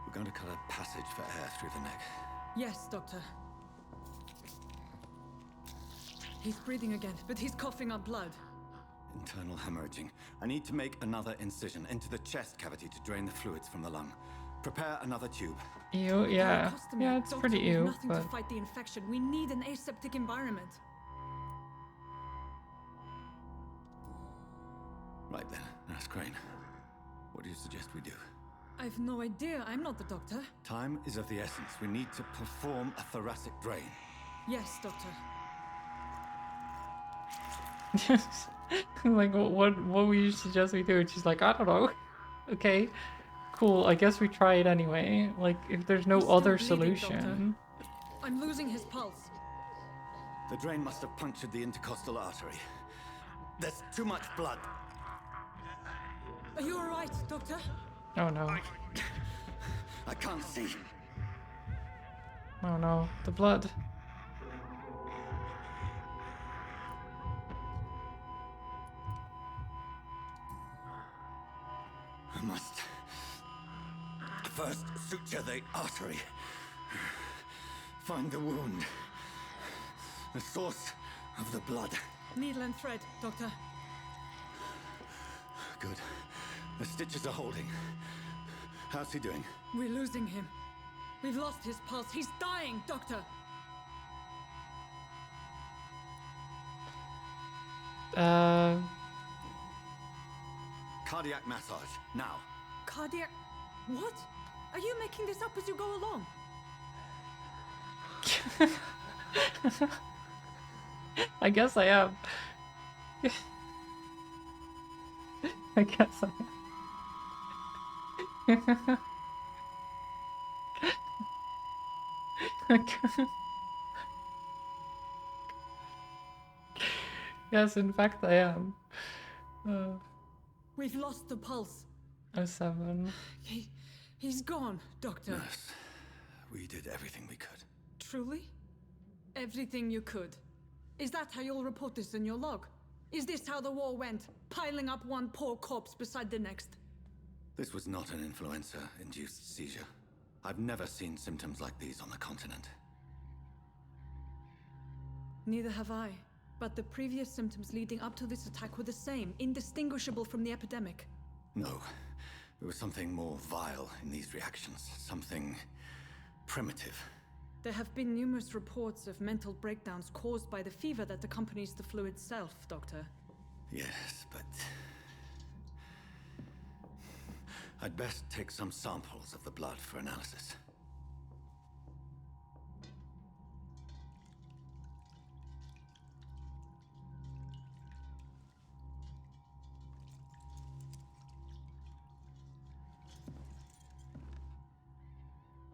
We're going to cut a passage for air through the neck. Yes, Doctor. He's breathing again, but he's coughing up blood. Internal hemorrhaging. I need to make another incision into the chest cavity to drain the fluids from the lung. Prepare another tube. Ew, yeah. Customary. Yeah, it's Doctor, pretty we have ew, nothing but... to fight the infection. We need an aseptic environment. Right then, Nurse Crane. What do you suggest we do? I've no idea. I'm not the doctor. Time is of the essence. We need to perform a thoracic drain. Yes, Doctor. Like, what would you suggest we do? And she's like, I don't know. Okay, cool. I guess we try it anyway. Like, if there's no He's other still bleeding, solution. Doctor. I'm losing his pulse. The drain must have punctured the intercostal artery. There's too much blood. Are you all right, Doctor? Oh no. I can't see. Oh no. The blood. I must first suture the artery. Find the wound. The source of the blood. Needle and thread, Doctor. Good. The stitches are holding. How's he doing? We're losing him. We've lost his pulse. He's dying, Doctor. Cardiac massage, now. Cardiac... What? Are you making this up as you go along? I guess I am. I guess I am. Yes, in fact I am. We've lost the pulse. 07. He's gone, Doctor. Nurse, we did everything we could. Truly? Everything you could. Is that how you'll report this in your log? Is this how the war went? Piling up one poor corpse beside the next? This was not an influenza-induced seizure. I've never seen symptoms like these on the continent. Neither have I. But the previous symptoms leading up to this attack were the same, indistinguishable from the epidemic. No. There was something more vile in these reactions. Something primitive. There have been numerous reports of mental breakdowns caused by the fever that accompanies the flu itself, Doctor. Yes, but... I'd best take some samples of the blood for analysis.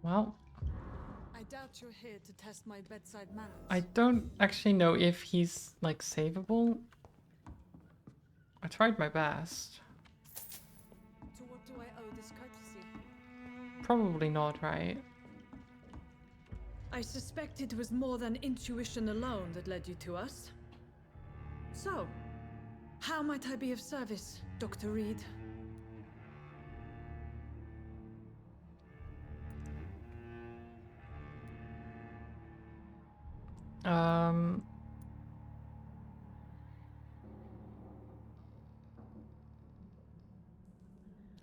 Well, I doubt you're here to test my bedside manners. I don't actually know if he's, like, savable. I tried my best. To what do I owe this courtesy? Probably not, right? I suspect it was more than intuition alone that led you to us. So, how might I be of service, Dr. Reed?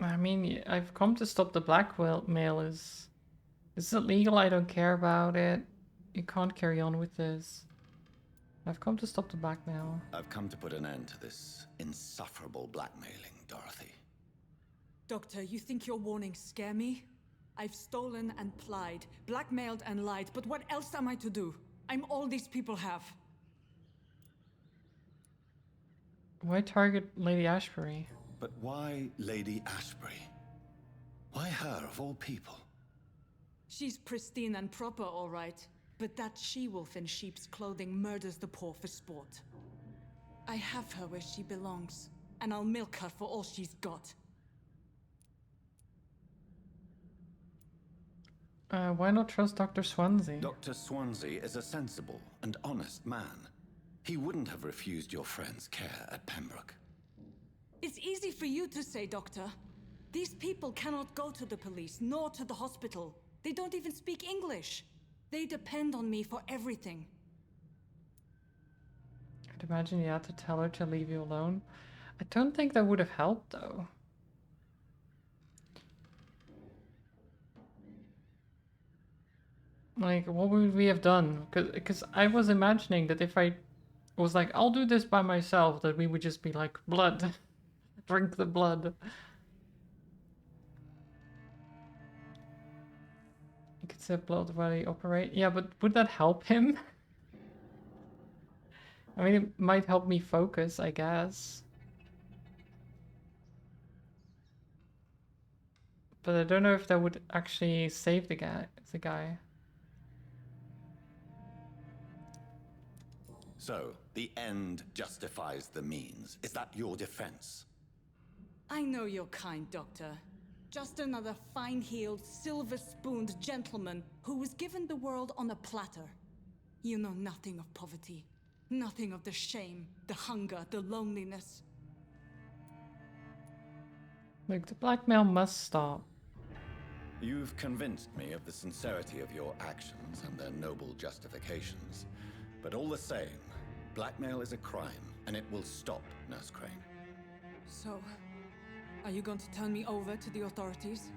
I mean, I've come to stop the blackmail. Is it legal? I don't care about it. You can't carry on with this. I've come to stop the blackmail. I've come to put an end to this insufferable blackmailing, Dorothy. Doctor, you think your warnings scare me? I've stolen and plied, blackmailed and lied, but what else am I to do? I'm all these people have. Why target Lady Ashbury? But why Lady Ashbury? Why her, of all people? She's pristine and proper, all right. But that she-wolf in sheep's clothing murders the poor for sport. I have her where she belongs, and I'll milk her for all she's got. Why not trust Dr. Swansea? Dr. Swansea is a sensible and honest man. He wouldn't have refused your friend's care at Pembroke. It's easy for you to say, Doctor. These people cannot go to the police, nor to the hospital. They don't even speak English. They depend on me for everything. I'd imagine you had to tell her to leave you alone. I don't think that would have helped, though. Like, what would we have done? Because I was imagining that if I was like, I'll do this by myself, that we would just be like, blood. Drink the blood. You could say blood while he operate. Yeah, but would that help him? I mean, it might help me focus, I guess. But I don't know if that would actually save the guy. So, the end justifies the means. Is that your defense? I know you're kind, Doctor. Just another fine-heeled, silver-spooned gentleman who was given the world on a platter. You know nothing of poverty. Nothing of the shame, the hunger, the loneliness. Look, the blackmail must stop. You've convinced me of the sincerity of your actions and their noble justifications. But all the same, blackmail is a crime, and it will stop, Nurse Crane. So, are you going to turn me over to the authorities?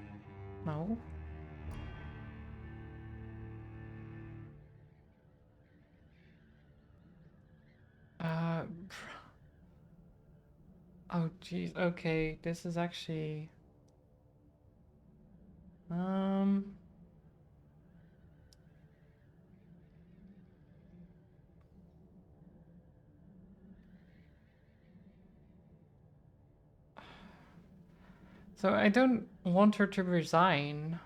No. Oh, jeez. Okay, this is actually... So I don't want her to resign.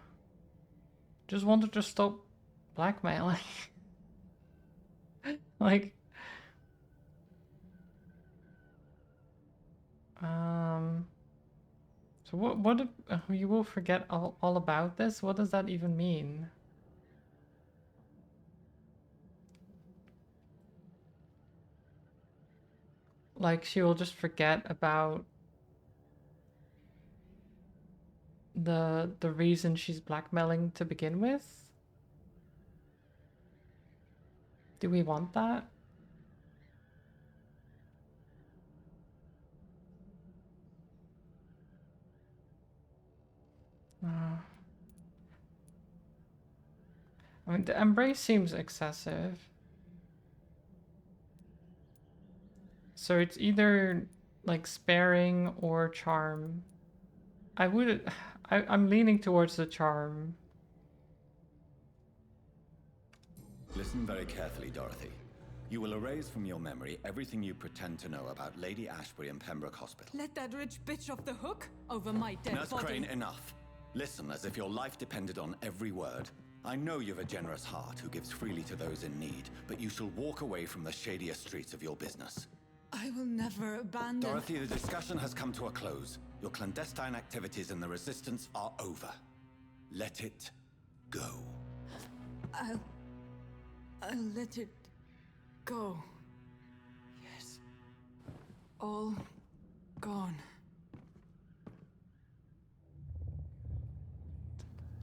Just want her to stop blackmailing. Like... So what if you will forget all about this? What does that even mean? Like she will just forget about the reason she's blackmailing to begin with? Do we want that? I mean, the embrace seems excessive. So it's either like sparing or charm. I'm leaning towards the charm. Listen very carefully, Dorothy. You will erase from your memory everything you pretend to know about Lady Ashbury and Pembroke Hospital. Let that rich bitch off the hook over my dead Nurse body. Crane, enough. Listen as if your life depended on every word. I know you've a generous heart who gives freely to those in need, but you shall walk away from the shadier streets of your business. I will never abandon... Dorothy, the discussion has come to a close. Your clandestine activities in the Resistance are over. Let it go. I'll let it go. Yes. All gone.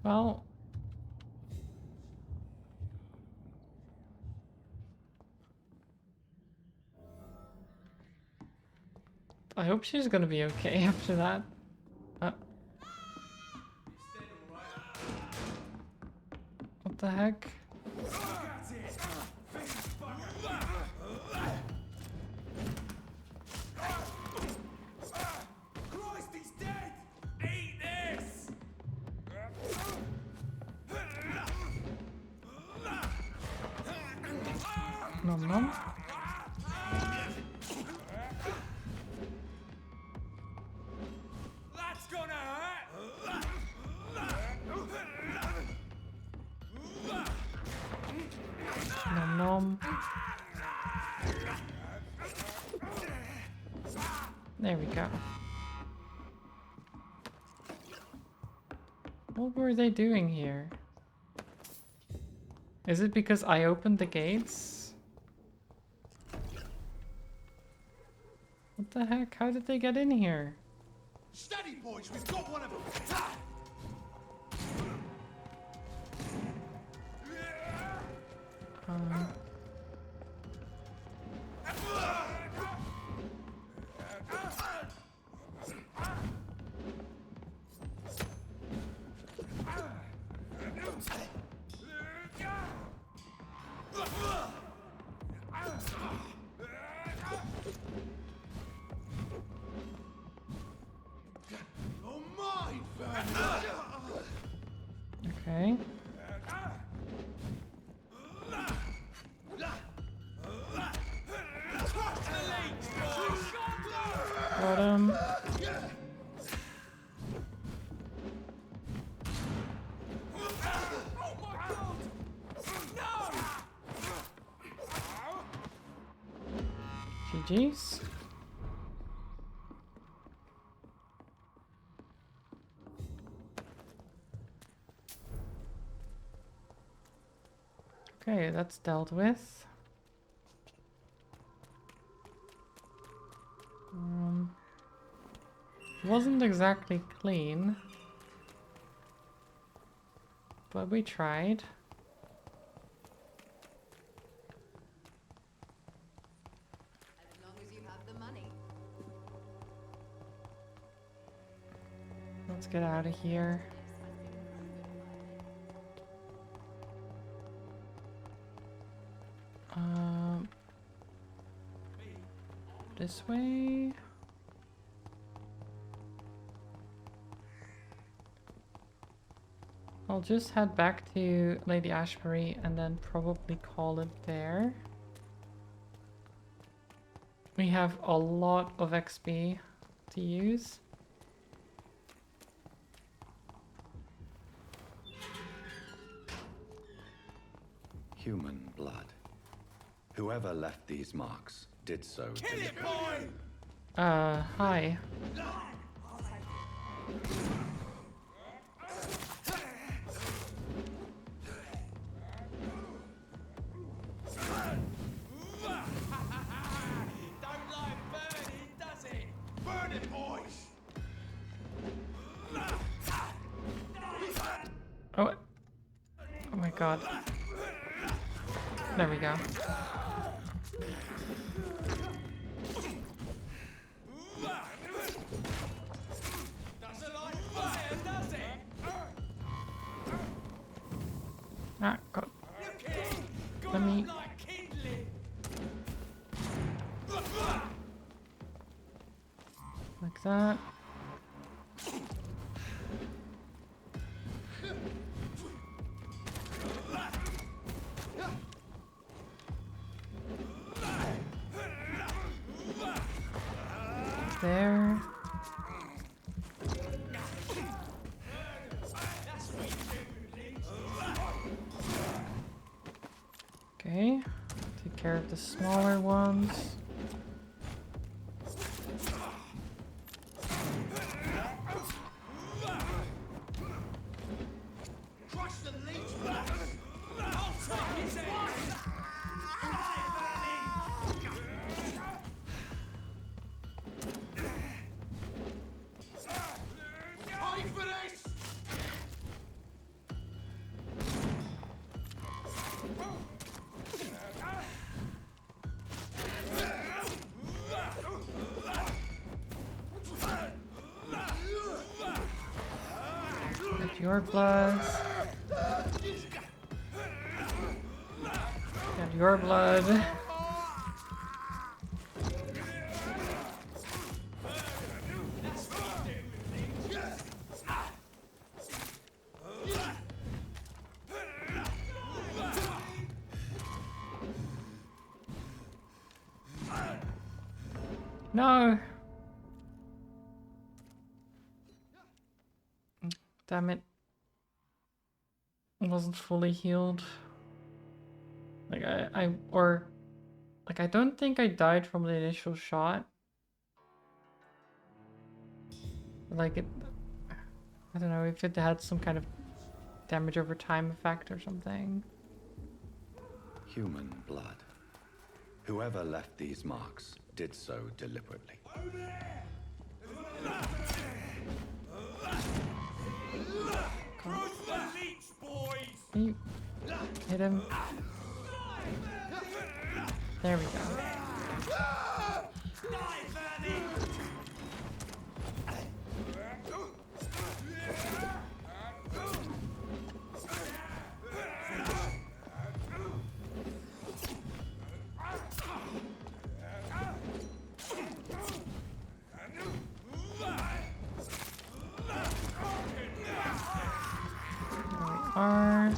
Well... I hope she's gonna be okay after that. What the heck? Christ, he's dead! Eat this! Nom nom. That's gonna hurt! Nom nom. There we go. What were they doing here? Is it because I opened the gates? What the heck? How did they get in here? Steady, boys, we've got one of them! Okay. Got him. GG's. Okay, that's dealt with. Wasn't exactly clean, but we tried. As long as you have the money. Let's get out of here. This way. I'll just head back to Lady Ashbury and then probably call it there. We have a lot of XP to use. Human blood. Whoever left these marks did so deliberately. Hi. Oh. Oh my god. There we go. Ah, God. Let me... Like that. There. Okay, take care of the smaller ones. your blood. Get your blood. No. Damn it. I wasn't fully healed. Like I don't think I died from the initial shot. Like it, I don't know if it had some kind of damage over time effect or something. Human blood. Whoever left these marks did so deliberately. Can you hit him? There we go. Are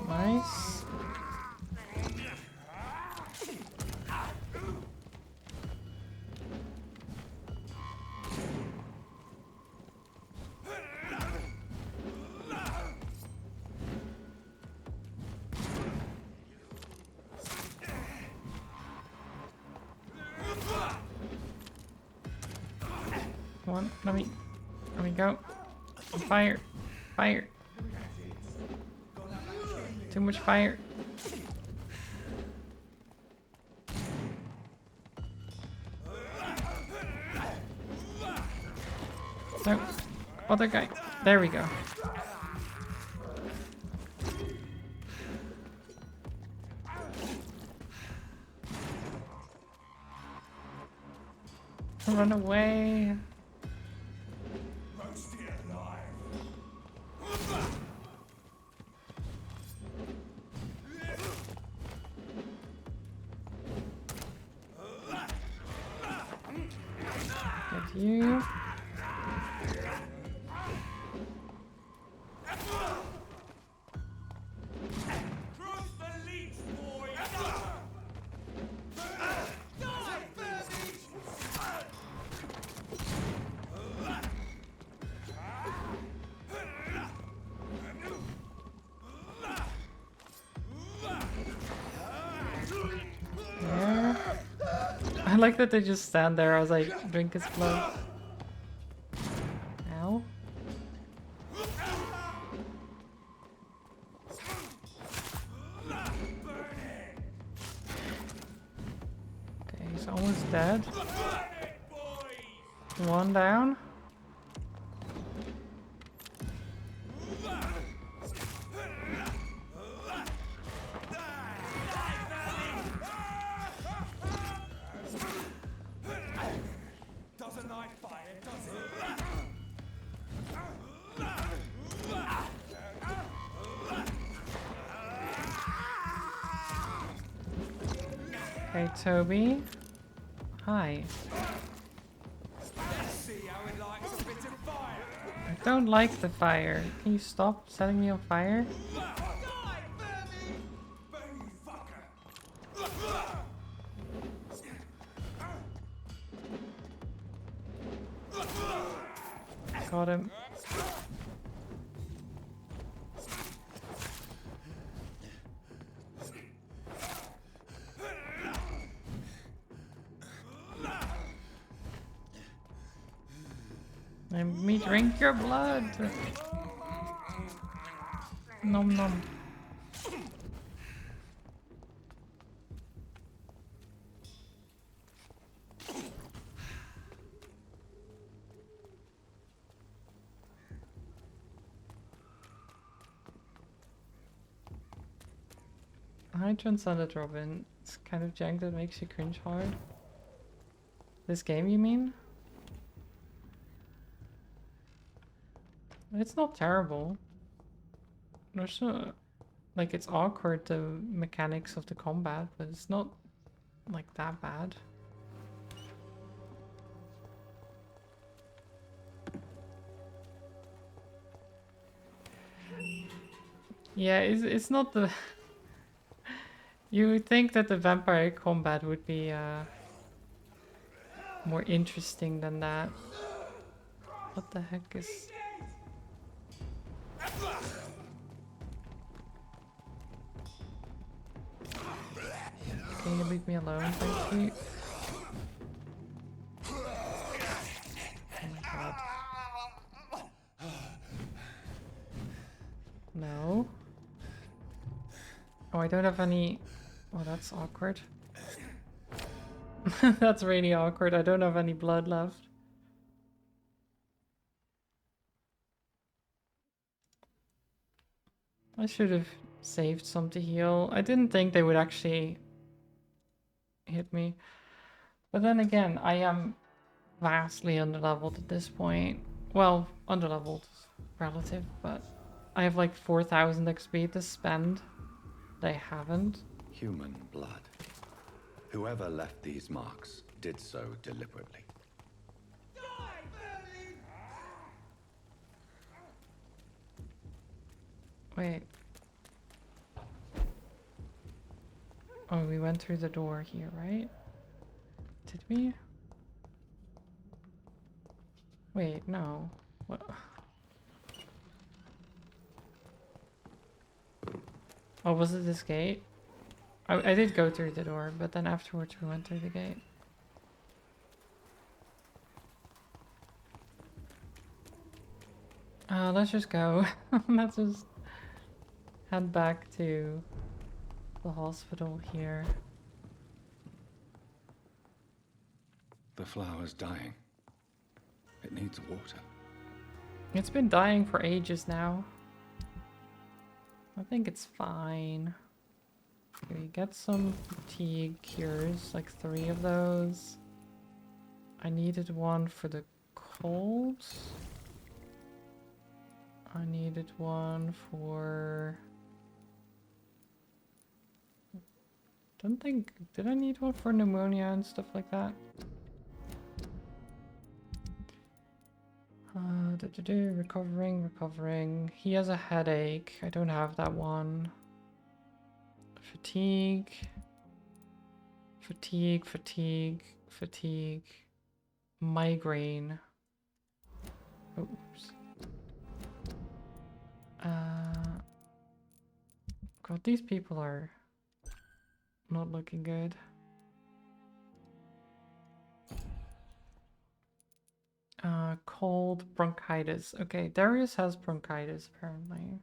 nice. Come on, let me go. Fire. Fire. Too much fire. No. Other guy. There we go. Run away. Get you. There. I like that they just stand there as I drink his blood. Ow. Okay, he's almost dead. One down. Hey, Toby. Hi. I don't like the fire. Can you stop setting me on fire? Got him. Let me drink your blood. Nom nom. I transcended Robin. It's kind of jank that makes you cringe hard. This game, you mean? It's not terrible. There's no, like, it's awkward, the mechanics of the combat, but it's not like that bad. Yeah, it's not the... You would think that the vampire combat would be more interesting than that. What the heck is... Can you leave me alone, thank you? Oh my god. No. Oh, I don't have any... Oh, that's awkward. That's really awkward. I don't have any blood left. I should have saved some to heal. I didn't think they would actually hit me. But then again, I am vastly underleveled at this point. Well, underleveled relative, but I have like 4,000 XP to spend. They haven't. Human blood. Whoever left these marks did so deliberately. Wait. Oh, we went through the door here, right? Did we? Wait, no. What? Oh, was it this gate? I did go through the door, but then afterwards we went through the gate. Let's just go. Let's just head back to the hospital here. The flower's dying. It needs water. It's been dying for ages now. I think it's fine. Okay, get some fatigue cures, like 3 of those. I needed one for the colds. I needed one for... Don't think... Did I need one for pneumonia and stuff like that? Recovering. He has a headache. I don't have that one. Fatigue. Migraine. Oops. God, these people are not looking good. Cold, bronchitis. Okay, Darius has bronchitis apparently.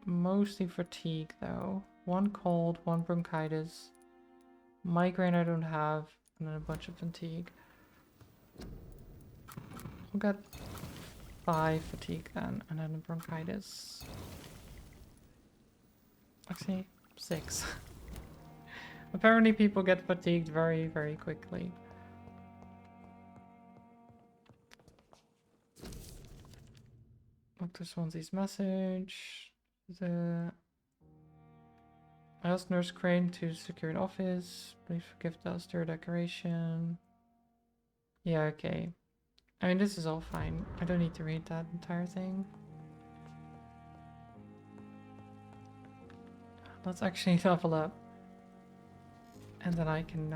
Mostly fatigue though. 1 cold, 1 bronchitis. Migraine I don't have, and then a bunch of fatigue. We'll get 5 fatigue then, and then a bronchitis. Actually, 6. Apparently people get fatigued very, very quickly. Dr. Swansea's message. I asked Nurse Crane to secure an office. Please forgive the austere decoration. Yeah, okay. I mean, this is all fine. I don't need to read that entire thing. Let's actually level up. And then I can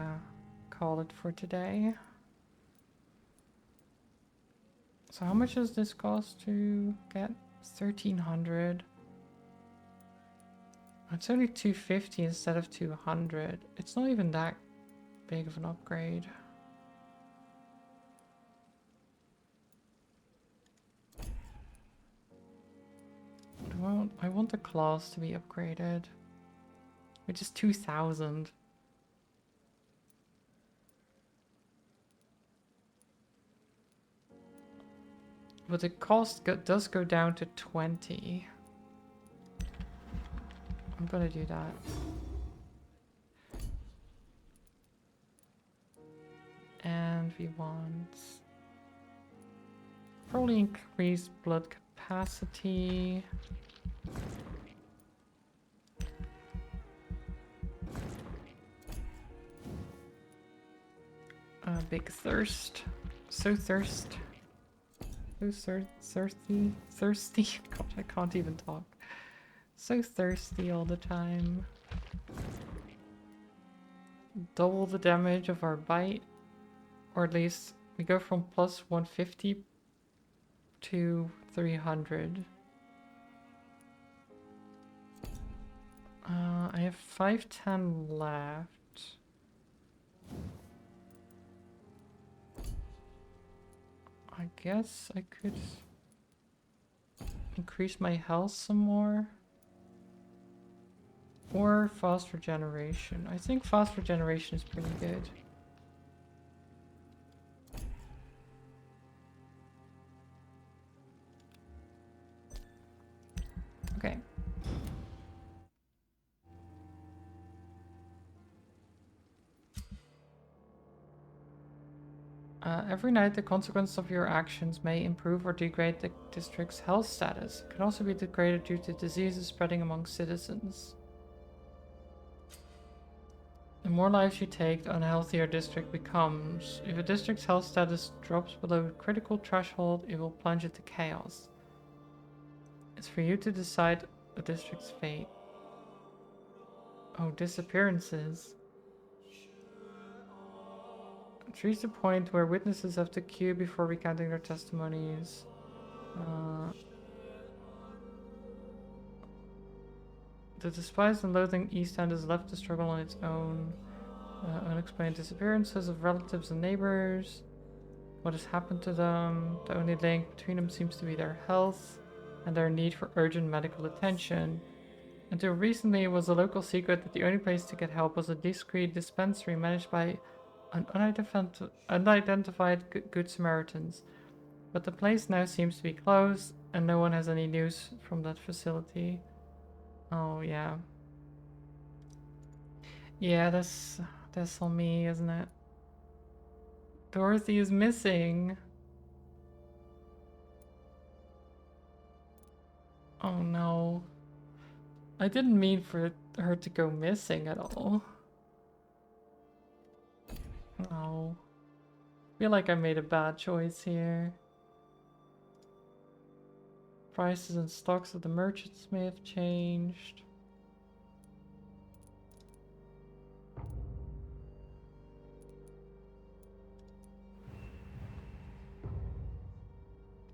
call it for today. So how much does this cost to get? 1,300. It's only 250 instead of 200. It's not even that big of an upgrade. Well, I want the claws to be upgraded, which is 2,000. But the cost does go down to 20. I'm gonna do that. And we want probably increased blood capacity. Big thirst. So thirsty. Thirsty. God, I can't even talk. So thirsty all the time. Double the damage of our bite. Or at least we go from plus 150 to 300. I have 510 left. I guess I could increase my health some more. Or fast regeneration. I think fast regeneration is pretty good. Okay. Every night, the consequences of your actions may improve or degrade the district's health status. It can also be degraded due to diseases spreading among citizens. The more lives you take, the unhealthier a district becomes. If a district's health status drops below critical threshold, it will plunge into chaos. It's for you to decide a district's fate. Oh, disappearances. Reach the point where witnesses have to queue before recounting their testimonies. The despised and loathing East End is left to struggle on its own. Unexplained disappearances of relatives and neighbors. What has happened to them? The only link between them seems to be their health and their need for urgent medical attention. Until recently, it was a local secret that the only place to get help was a discreet dispensary managed by an unidentified Good Samaritans. But the place now seems to be closed, and no one has any news from that facility. Oh, yeah. Yeah, that's on me, isn't it? Dorothy is missing. Oh, no. I didn't mean for her to go missing at all. No. I feel like I made a bad choice here. Prices and stocks of the merchants may have changed.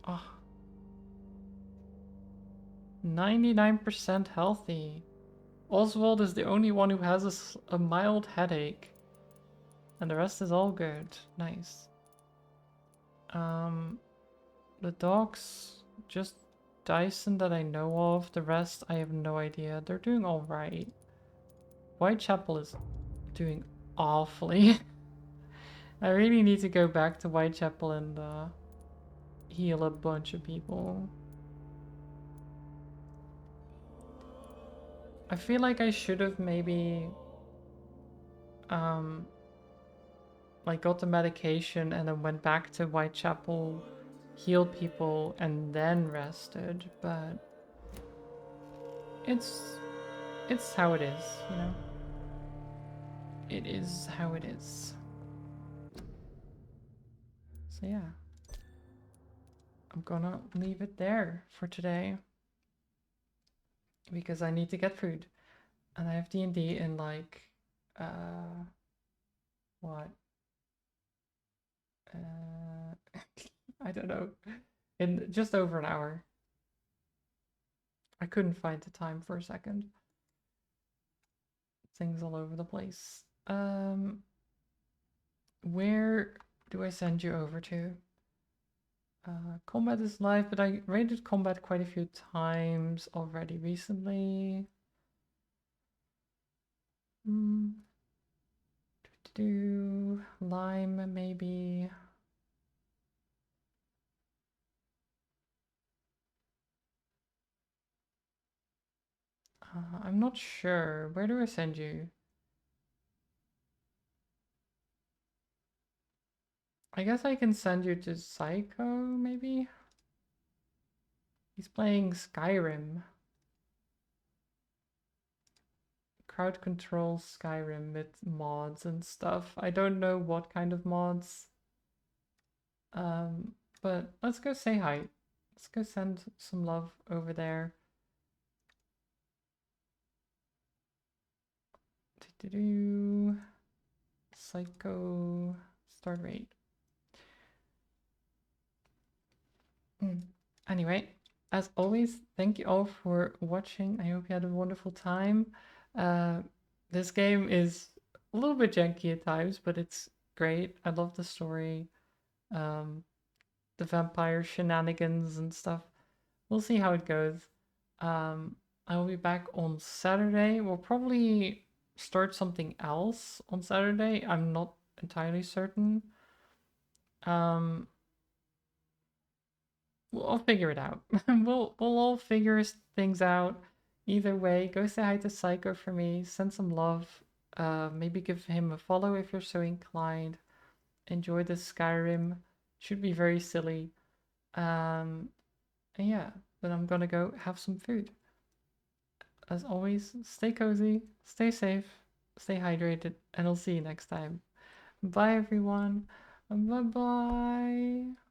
Ah. 99% healthy. Oswald is the only one who has a mild headache. And the rest is all good. Nice. The dogs, just Dyson that I know of. The rest, I have no idea. They're doing alright. Whitechapel is doing awfully. I really need to go back to Whitechapel and heal a bunch of people. I feel like I should have maybe like got the medication and then went back to Whitechapel, healed people, and then rested, but it's how it is, you know? It is how it is. So yeah. I'm gonna leave it there for today. Because I need to get food. And I have D&D in like what? I don't know. In just over an hour. I couldn't find the time for a second. Things all over the place. Where do I send you over to? Combat is live, but I rated combat quite a few times already recently. Lime, maybe. I'm not sure. Where do I send you? I guess I can send you to Psycho, maybe? He's playing Skyrim. Crowd control Skyrim with mods and stuff. I don't know what kind of mods. But let's go say hi. Let's go send some love over there. Psycho start rate. Anyway, as always, thank you all for watching. I hope you had a wonderful time. This game is a little bit janky at times, but it's great. I love the story. The vampire shenanigans and stuff. We'll see how it goes. I will be back on Saturday. We'll probably start something else on Saturday. I'm not entirely certain. I'll figure it out. we'll all figure things out. Either way, go say hi to Psycho for me. Send some love. Maybe give him a follow if you're so inclined. Enjoy the Skyrim. Should be very silly. And yeah, then I'm gonna go have some food. As always, stay cozy, stay safe, stay hydrated, and I'll see you next time. Bye everyone. Bye bye.